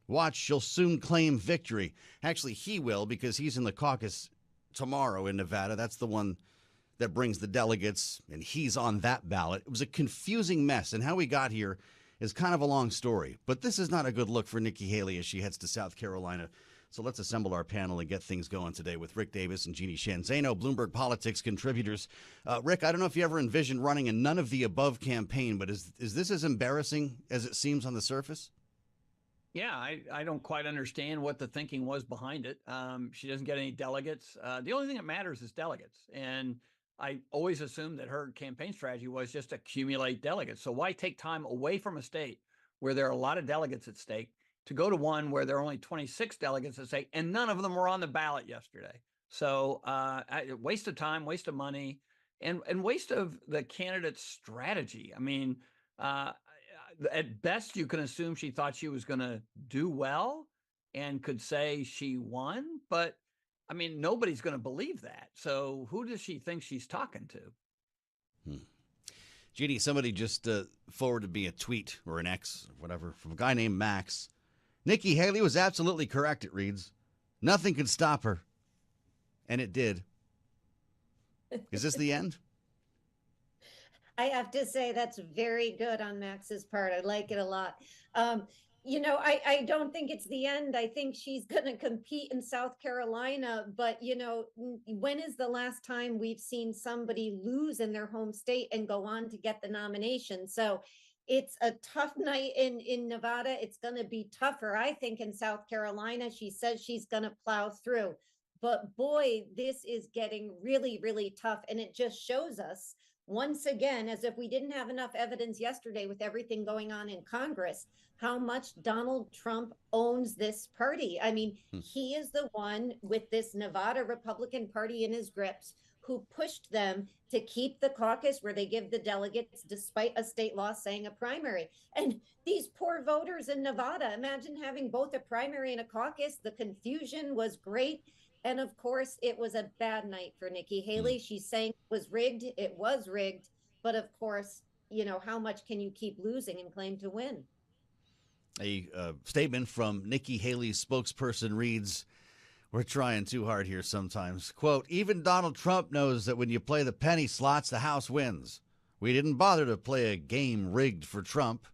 Speaker 17: Watch, she'll soon claim victory." Actually, he will, because he's in the caucus tomorrow in Nevada. That's the one that brings the delegates, and he's on that ballot. It was a confusing mess, and how we got here is kind of a long story. But this is not a good look for Nikki Haley as she heads to South Carolina. So let's assemble our panel and get things going today with Rick Davis and Jeannie Shanzano, Bloomberg Politics contributors. Rick, I don't know if you ever envisioned running a none of the above campaign, but is this as embarrassing as it seems on the surface?
Speaker 8: Yeah, I don't quite understand what the thinking was behind it. She doesn't get any delegates. The only thing that matters is delegates. And I always assumed that her campaign strategy was just accumulate delegates. So why take time away from a state where there are a lot of delegates at stake to go to one where there are only 26 delegates at stake, and none of them were on the ballot yesterday? So waste of time, waste of money, and waste of the candidate's strategy. I mean, at best, you can assume she thought she was going to do well and could say she won. But, I mean, nobody's going to believe that. So who does she think she's talking to?
Speaker 17: Jeannie, somebody just forwarded me a tweet or an X or whatever from a guy named Max. Nikki Haley was absolutely correct, it reads. Nothing could stop her. And it did. Is this the end?
Speaker 10: I have to say that's very good on Max's part. I like it a lot. You know, I don't think it's the end. I think she's going to compete in South Carolina. But, you know, when is the last time we've seen somebody lose in their home state and go on to get the nomination? So it's a tough night in Nevada. It's going to be tougher, I think, in South Carolina. She says she's going to plow through. But boy, this is getting really, really tough. And it just shows us once again, as if we didn't have enough evidence yesterday with everything going on in Congress, how much Donald Trump owns this party. I mean, he is the one with this Nevada Republican Party in his grips who pushed them to keep the caucus where they give the delegates despite a state law saying a primary. And these poor voters in Nevada, imagine having both a primary and a caucus. The confusion was great. And of course, it was a bad night for Nikki Haley. She's saying it was rigged. It was rigged. But of course, you know, how much can you keep losing and claim to win?
Speaker 17: A statement from Nikki Haley's spokesperson reads, "We're trying too hard here sometimes. Quote, even Donald Trump knows that when you play the penny slots, the House wins. We didn't bother to play a game rigged for Trump,"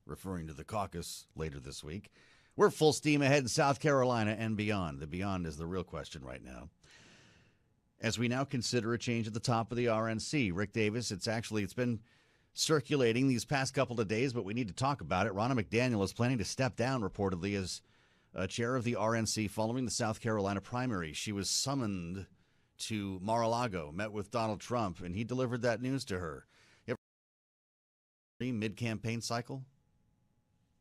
Speaker 17: referring to the caucus later this week. "We're full steam ahead in South Carolina and beyond." The beyond is the real question right now. As we now consider a change at the top of the RNC, Rick Davis, it's been circulating these past couple of days, but we need to talk about it. Ronna McDaniel is planning to step down reportedly as chair of the RNC following the South Carolina primary. She was summoned to Mar-a-Lago, met with Donald Trump, and he delivered that news to her. Mid-campaign cycle?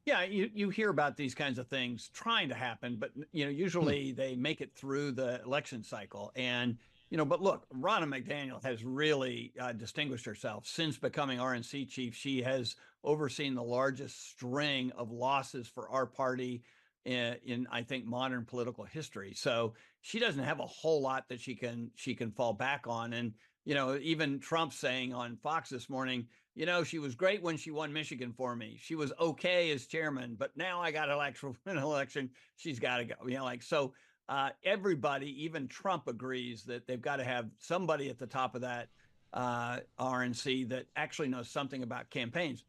Speaker 8: Yeah, you hear about these kinds of things trying to happen, but usually they make it through the election cycle. And but look, Ronna McDaniel has really distinguished herself since becoming RNC chief. She has overseen the largest string of losses for our party in I think modern political history. So she doesn't have a whole lot that she can fall back on. And even Trump saying on Fox this morning, she was great when she won Michigan for me. She was okay as chairman, but now I got an election. She's got to go. Everybody, even Trump, agrees that they've got to have somebody at the top of that RNC that actually knows something about campaigns.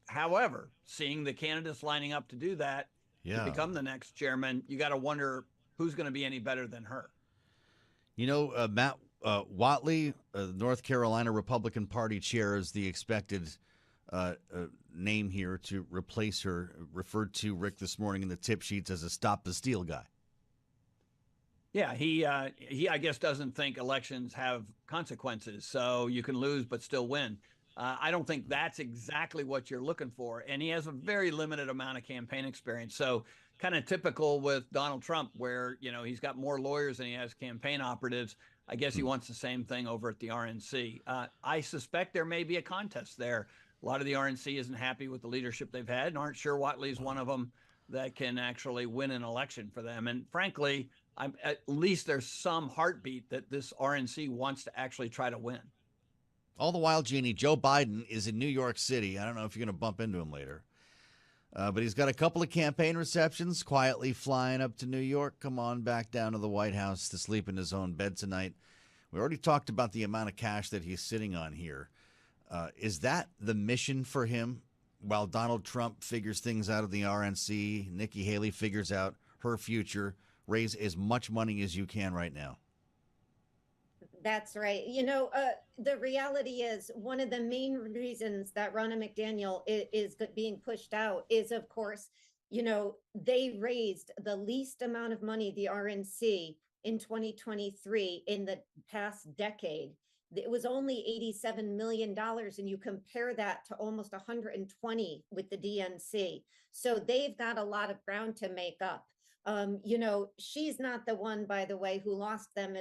Speaker 8: However, seeing the candidates lining up to do that, to become the next chairman, you got to wonder who's going to be any better than her.
Speaker 17: Matt Whatley, North Carolina Republican Party chair, is the expected name here to replace her, referred to Rick this morning in the tip sheets as a stop the steal guy.
Speaker 8: Yeah, he I guess doesn't think elections have consequences, so you can lose but still win. I don't think that's exactly what you're looking for, and he has a very limited amount of campaign experience. So kind of typical with Donald Trump, where he's got more lawyers than he has campaign operatives. I guess he wants the same thing over at the RNC. I suspect there may be a contest there. A lot of the RNC isn't happy with the leadership they've had and aren't sure Whatley's one of them that can actually win an election for them. And frankly, at least there's some heartbeat that this RNC wants to actually try to win.
Speaker 17: All the while, Jeannie, Joe Biden is in New York City. I don't know if you're going to bump into him later. But he's got a couple of campaign receptions, quietly flying up to New York. Come on back down to the White House to sleep in his own bed tonight. We already talked about the amount of cash that he's sitting on here. Is that the mission for him? While Donald Trump figures things out of the RNC, Nikki Haley figures out her future, raise as much money as you can right now.
Speaker 10: That's right. The reality is one of the main reasons that Ronna McDaniel is being pushed out is, of course, they raised the least amount of money, the RNC, in 2023 in the past decade. It was only $87 million, and you compare that to almost 120 with the DNC. So they've got a lot of ground to make up. She's not the one, by the way, who lost them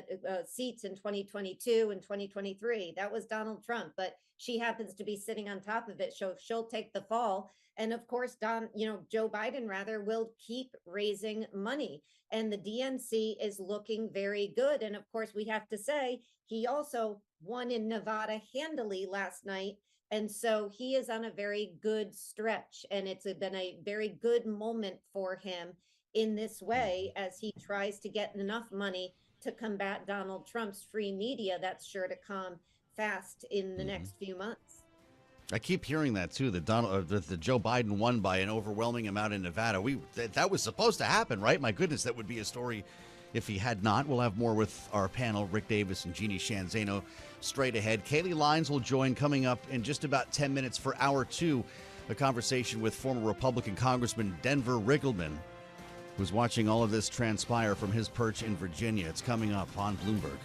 Speaker 10: seats in 2022 and 2023. That was Donald Trump, but she happens to be sitting on top of it. So she'll take the fall. And of course, Joe Biden will keep raising money. And the DNC is looking very good. And of course, we have to say, he also won in Nevada handily last night. And so he is on a very good stretch. And it's been a very good moment for him in this way as he tries to get enough money to combat Donald Trump's free media. That's sure to come fast in the next few months.
Speaker 17: I keep hearing that too, that Joe Biden won by an overwhelming amount in Nevada. That was supposed to happen, right? My goodness, that would be a story if he had not. We'll have more with our panel, Rick Davis and Jeannie Shanzano, straight ahead. Kaylee Lyons will join coming up in just about 10 minutes for Hour 2, a conversation with former Republican Congressman Denver Riggleman, who's watching all of this transpire from his perch in Virginia. It's coming up on Bloomberg.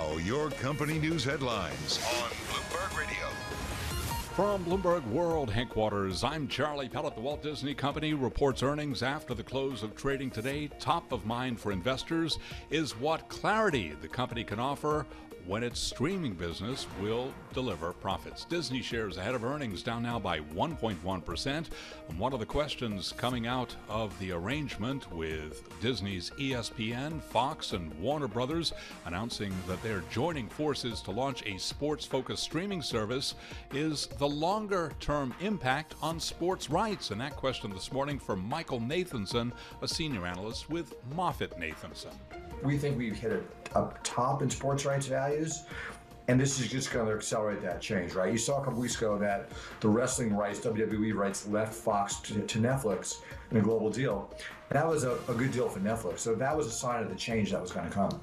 Speaker 5: Now, your company news headlines on Bloomberg Radio.
Speaker 18: From Bloomberg World Headquarters, I'm Charlie Pellet. The Walt Disney Company reports earnings after the close of trading today. Top of mind for investors is what clarity the company can offer when its streaming business will deliver profits. Disney shares ahead of earnings, down now by 1.1%. And one of the questions coming out of the arrangement with Disney's ESPN, Fox, and Warner Brothers announcing that they're joining forces to launch a sports-focused streaming service is the longer-term impact on sports rights. And that question this morning from Michael Nathanson, a senior analyst with MoffettNathanson.
Speaker 4: We think we've hit a top in sports rights values, and this is just going to accelerate that change, right? You saw a couple weeks ago that the wrestling rights, WWE rights, left Fox to Netflix in a global deal. And that was a good deal for Netflix. So that was a sign of the change that was going to come.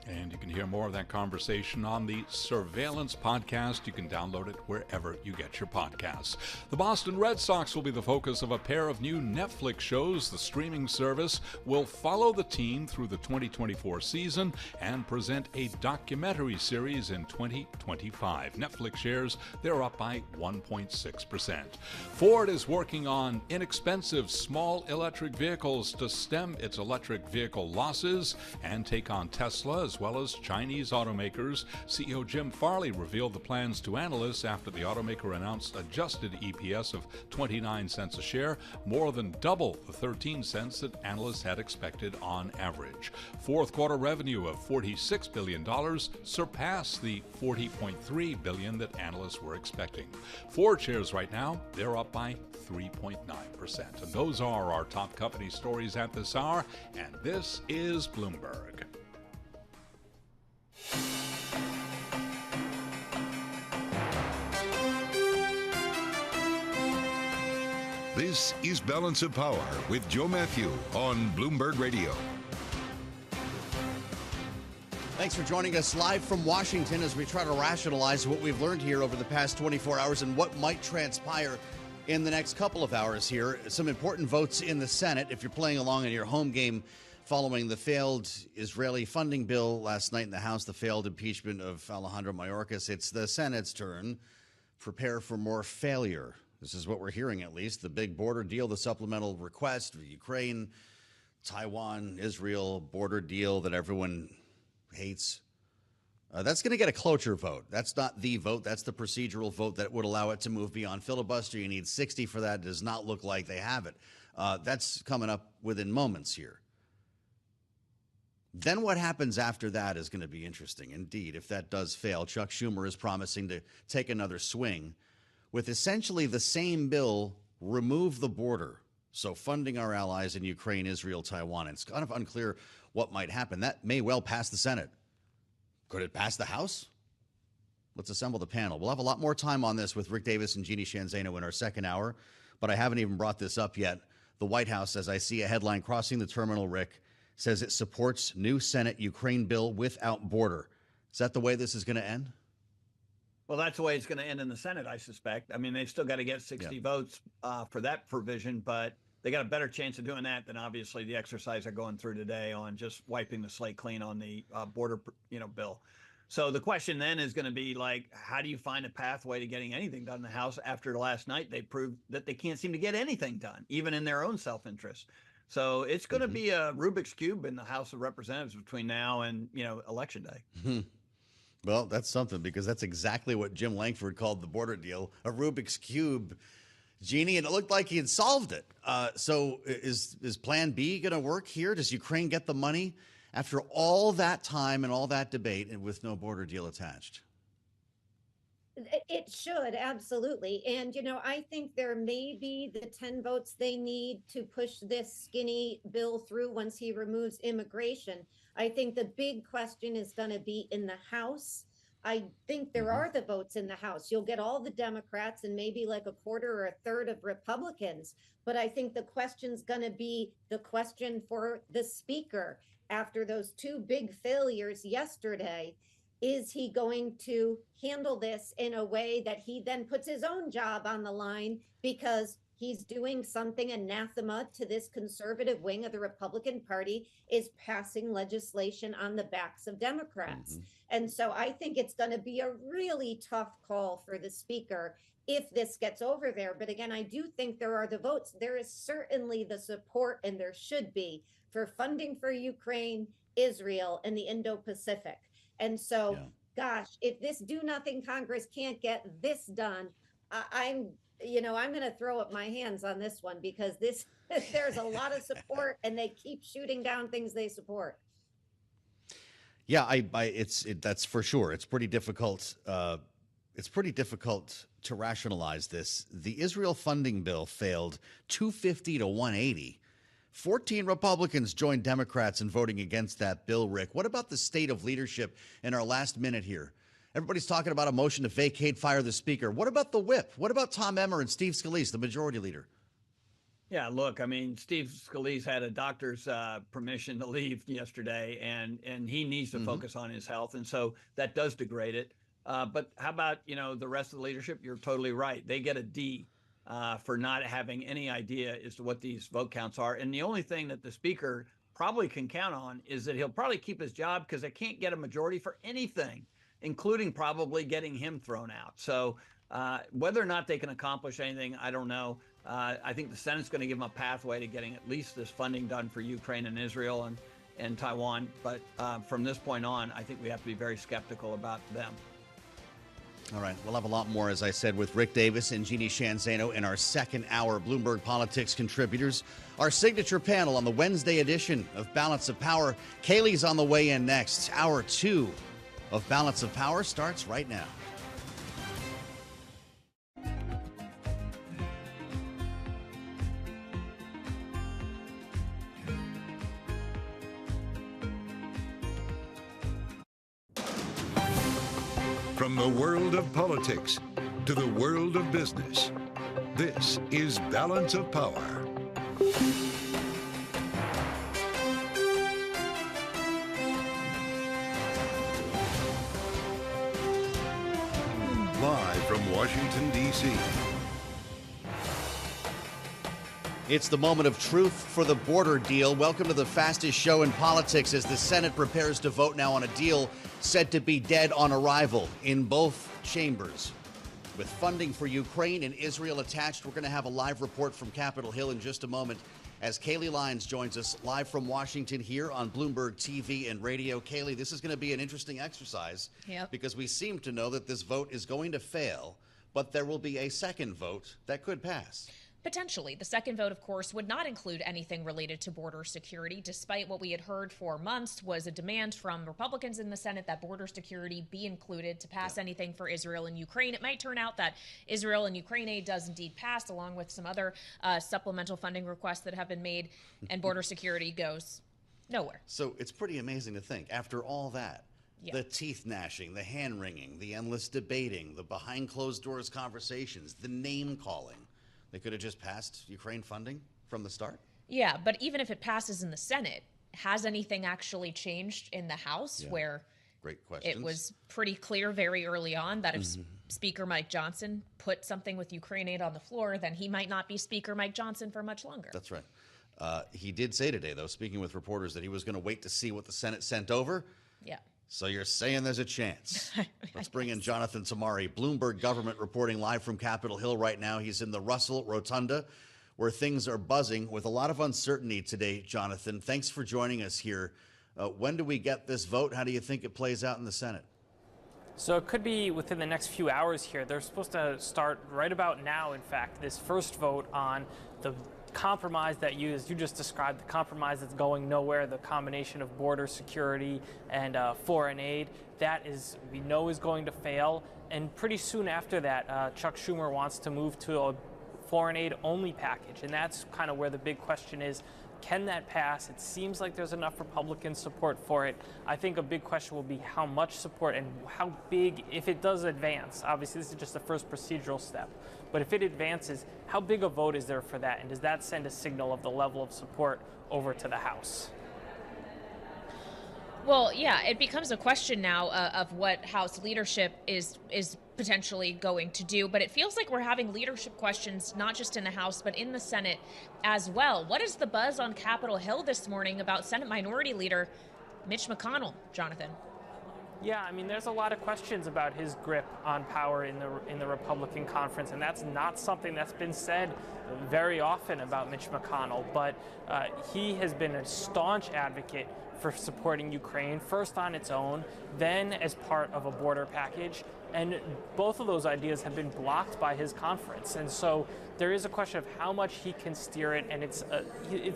Speaker 18: And you can hear more of that conversation on the Surveillance podcast. You can download it wherever you get your podcasts. The Boston Red Sox will be the focus of a pair of new Netflix shows. The streaming service will follow the team through the 2024 season and present a documentary series in 2025. Netflix shares, they're up by 1.6%. Ford is working on inexpensive small electric vehicles to stem its electric vehicle losses and take on Tesla as well as Chinese automakers. CEO Jim Farley revealed the plans to analysts after the automaker announced adjusted EPS of 29 cents a share, more than double the 13 cents that analysts had expected on average. Fourth quarter revenue of $46 billion surpassed the $40.3 billion that analysts were expecting. Ford shares right now, they're up by 3.9%. And those are our top company stories at this hour, and this is Bloomberg.
Speaker 5: This is Balance of Power with Joe Matthew on Bloomberg Radio.
Speaker 17: Thanks for joining us live from Washington as we try to rationalize what we've learned here over the past 24 hours and what might transpire in the next couple of hours here. Some important votes in the Senate. If you're playing along in your home game following the failed Israeli funding bill last night in the House, the failed impeachment of Alejandro Mayorkas, it's the Senate's turn. Prepare for more failure. This is what we're hearing, at least. The big border deal, the supplemental request for Ukraine, Taiwan, Israel, border deal that everyone hates. That's going to get a cloture vote. That's not the vote. That's the procedural vote that would allow it to move beyond filibuster. You need 60 for that. It does not look like they have it. That's coming up within moments here. Then what happens after that is going to be interesting. Indeed, if that does fail, Chuck Schumer is promising to take another swing with essentially the same bill, remove the border. So funding our allies in Ukraine, Israel, Taiwan. It's kind of unclear what might happen. That may well pass the Senate. Could it pass the House? Let's assemble the panel. We'll have a lot more time on this with Rick Davis and Jeannie Shanzano in our second hour, but I haven't even brought this up yet. The White House, as I see a headline crossing the terminal, Rick, says it supports new Senate Ukraine bill without border. Is that the way this is going to end?
Speaker 8: Well, that's the way it's going to end in the Senate, I suspect. I mean, they've still got to get 60 votes for that provision, but they got a better chance of doing that than obviously the exercise they're going through today on just wiping the slate clean on the border, bill. So the question then is going to be like, how do you find a pathway to getting anything done in the House after last night? They proved that they can't seem to get anything done, even in their own self-interest. So it's going to be a Rubik's Cube in the House of Representatives between now and, Election Day.
Speaker 17: Well, that's something, because that's exactly what Jim Langford called the border deal, a Rubik's Cube, Jeannie, and it looked like he had solved it. So is Plan B going to work here? Does Ukraine get the money after all that time and all that debate and with no border deal attached?
Speaker 10: It should, absolutely. And, I think there may be the 10 votes they need to push this skinny bill through once he removes immigration. I think the big question is going to be in the House. I think there are the votes in the House. You'll get all the Democrats and maybe like a quarter or a third of Republicans. But I think the question's going to be the question for the Speaker after those two big failures yesterday. Is he going to handle this in a way that he then puts his own job on the line? Because he's doing something anathema to this conservative wing of the Republican Party, is passing legislation on the backs of Democrats. And so I think it's going to be a really tough call for the speaker if this gets over there. But again, I do think there are the votes. There is certainly the support, and there should be, for funding for Ukraine, Israel, and the Indo-Pacific. And so, gosh, if this do nothing Congress can't get this done, I'm going to throw up my hands on this one, because there's a lot of support, and they keep shooting down things they support.
Speaker 17: Yeah, that's for sure. It's pretty difficult. It's pretty difficult to rationalize this. The Israel funding bill failed 250 to 180. 14 Republicans joined Democrats in voting against that bill, Rick. What about the state of leadership in our last minute here? Everybody's talking about a motion to vacate, fire the speaker. What about the whip? What about Tom Emmer and Steve Scalise, the majority leader?
Speaker 8: Yeah, look, I mean, Steve Scalise had a doctor's permission to leave yesterday, and he needs to focus on his health, and so that does degrade it. But how about, the rest of the leadership? You're totally right. They get a D for not having any idea as to what these vote counts are. And the only thing that the speaker probably can count on is that he'll probably keep his job, because they can't get a majority for anything, including probably getting him thrown out. So whether or not they can accomplish anything, I don't know. I think the Senate's going to give them a pathway to getting at least this funding done for Ukraine and Israel and Taiwan. But from this point on, I think we have to be very skeptical about them.
Speaker 17: All right. We'll have a lot more, as I said, with Rick Davis and Jeannie Shanzano in our second hour Bloomberg Politics contributors. Our signature panel on the Wednesday edition of Balance of Power. Kaylee's on the way in next. Hour 2 of Balance of Power starts right now.
Speaker 5: From the world of politics to the world of business, this is Balance of Power. Live from Washington, D.C.
Speaker 17: It's the moment of truth for the border deal. Welcome to the fastest show in politics as the Senate prepares to vote now on a deal said to be dead on arrival in both chambers. With funding for Ukraine and Israel attached, we're going to have a live report from Capitol Hill in just a moment as Kaylee Lyons joins us live from Washington here on Bloomberg TV and radio. Kaylee, this is going to be an interesting exercise because we seem to know that this vote is going to fail, but there will be a second vote that could pass.
Speaker 6: Potentially. The second vote, of course, would not include anything related to border security, despite what we had heard for months was a demand from Republicans in the Senate that border security be included to pass anything for Israel and Ukraine. It might turn out that Israel and Ukraine aid does indeed pass, along with some other supplemental funding requests that have been made, and border security goes nowhere.
Speaker 17: So it's pretty amazing to think, after all that, the teeth gnashing, the hand wringing, the endless debating, the behind closed doors conversations, the name calling, they could have just passed Ukraine funding from the start?
Speaker 6: Yeah, but even if it passes in the Senate, has anything actually changed in the House where it was pretty clear very early on that if Speaker Mike Johnson put something with Ukraine aid on the floor, then he might not be Speaker Mike Johnson for much longer.
Speaker 17: That's right. He did say today, though, speaking with reporters, that he was going to wait to see what the Senate sent over.
Speaker 6: Yeah.
Speaker 17: So you're saying there's a chance. Let's bring in Jonathan Tamari, Bloomberg Government, reporting live from Capitol Hill right now. He's in the Russell Rotunda, where things are buzzing with a lot of uncertainty today. Jonathan, thanks for joining us here. When do we get this vote? How do you think it plays out in the Senate?
Speaker 13: So it could be within the next few hours here. They're supposed to start right about now, in fact, this first vote on the compromise that you just described, the compromise that's going nowhere, the combination of border security and foreign aid, that is, we know, is going to fail. And pretty soon after that, Chuck Schumer wants to move to a foreign aid only package. And that's kind of where the big question is. Can that pass? It seems like there's enough Republican support for it. I think a big question will be how much support and how big, if it does advance. Obviously, this is just the first procedural step. But if it advances, how big a vote is there for that? And does that send a signal of the level of support over to the House?
Speaker 6: Well, yeah, it becomes a question now of what House leadership is potentially going to do, but it feels like we're having leadership questions not just in the House but in the Senate as well. What is the buzz on Capitol Hill this morning about Senate Minority Leader Mitch McConnell, Jonathan?
Speaker 13: Yeah, I mean, there's a lot of questions about his grip on power in the Republican conference, and that's not something that's been said very often about Mitch McConnell. But he has been a staunch advocate for supporting Ukraine, first on its own, then as part of a border package. And both of those ideas have been blocked by his conference. And so there is a question of how much he can steer it, and it's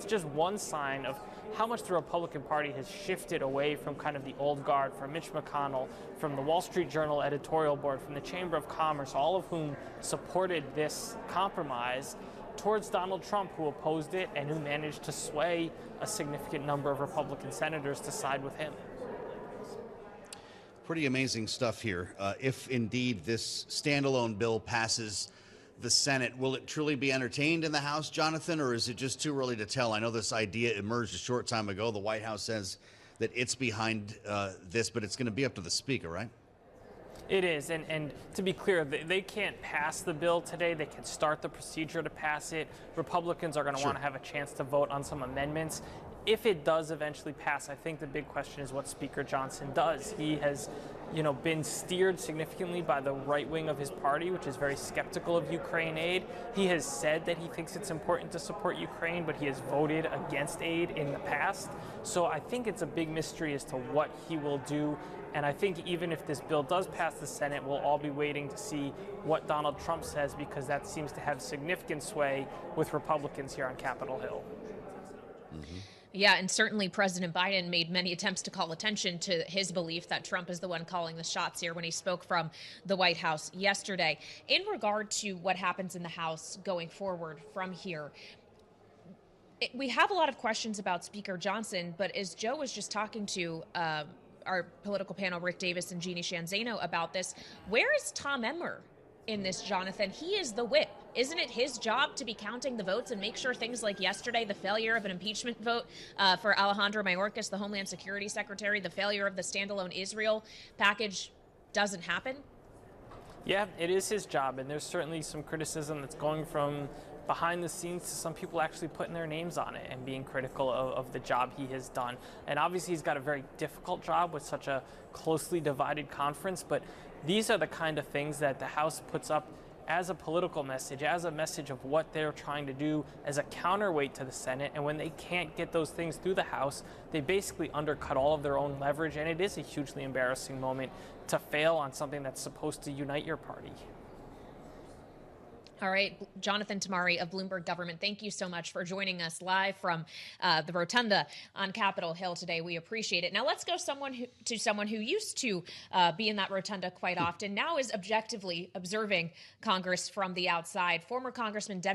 Speaker 13: just one sign of how much the Republican Party has shifted away from kind of the old guard, from Mitch McConnell, from the Wall Street Journal editorial board, from the Chamber of Commerce, all of whom supported this compromise, towards Donald Trump, who opposed it and who managed to sway a significant number of Republican senators to side with him.
Speaker 17: Pretty amazing stuff here. If indeed this standalone bill passes the Senate, will it truly be entertained in the House, Jonathan, or is it just too early to tell? I know this idea emerged a short time ago. The White House says that it's behind this, but it's going to be up to the Speaker, right?
Speaker 13: It is, and to be clear, they can't pass the bill today. They can start the procedure to pass it. Republicans are going to want to have a chance to vote on some amendments. If it does eventually pass, I think the big question is what Speaker Johnson does. He has, been steered significantly by the right wing of his party, which is very skeptical of Ukraine aid. He has said that he thinks it's important to support Ukraine, but he has voted against aid in the past. So I think it's a big mystery as to what he will do. And I think even if this bill does pass the Senate, we'll all be waiting to see what Donald Trump says, because that seems to have significant sway with Republicans here on Capitol Hill.
Speaker 17: Mm-hmm.
Speaker 6: Yeah, and certainly President Biden made many attempts to call attention to his belief that Trump is the one calling the shots here when he spoke from the White House yesterday. In regard to what happens in the House going forward from here, we have a lot of questions about Speaker Johnson, but as Joe was just talking to our political panel, Rick Davis and Jeannie Shanzano, about this, where is Tom Emmer in this, Jonathan? He is the whip. Isn't it his job to be counting the votes and make sure things like yesterday, the failure of an impeachment vote for Alejandro Mayorkas, the Homeland Security Secretary, the failure of the standalone Israel package doesn't happen?
Speaker 13: Yeah, it is his job, and there's certainly some criticism that's going from behind the scenes to some people actually putting their names on it and being critical of the job he has done. And obviously he's got a very difficult job with such a closely divided conference, but these are the kind of things that the House puts up as a political message, as a message of what they're trying to do as a counterweight to the Senate. And when they can't get those things through the House, they basically undercut all of their own leverage. And it is a hugely embarrassing moment to fail on something that's supposed to unite your party.
Speaker 6: All right, Jonathan Tamari of Bloomberg Government, thank you so much for joining us live from the Rotunda on Capitol Hill today. We appreciate it. Now let's go to someone who used to be in that Rotunda quite often, now is objectively observing Congress from the outside. Former Congressman Denver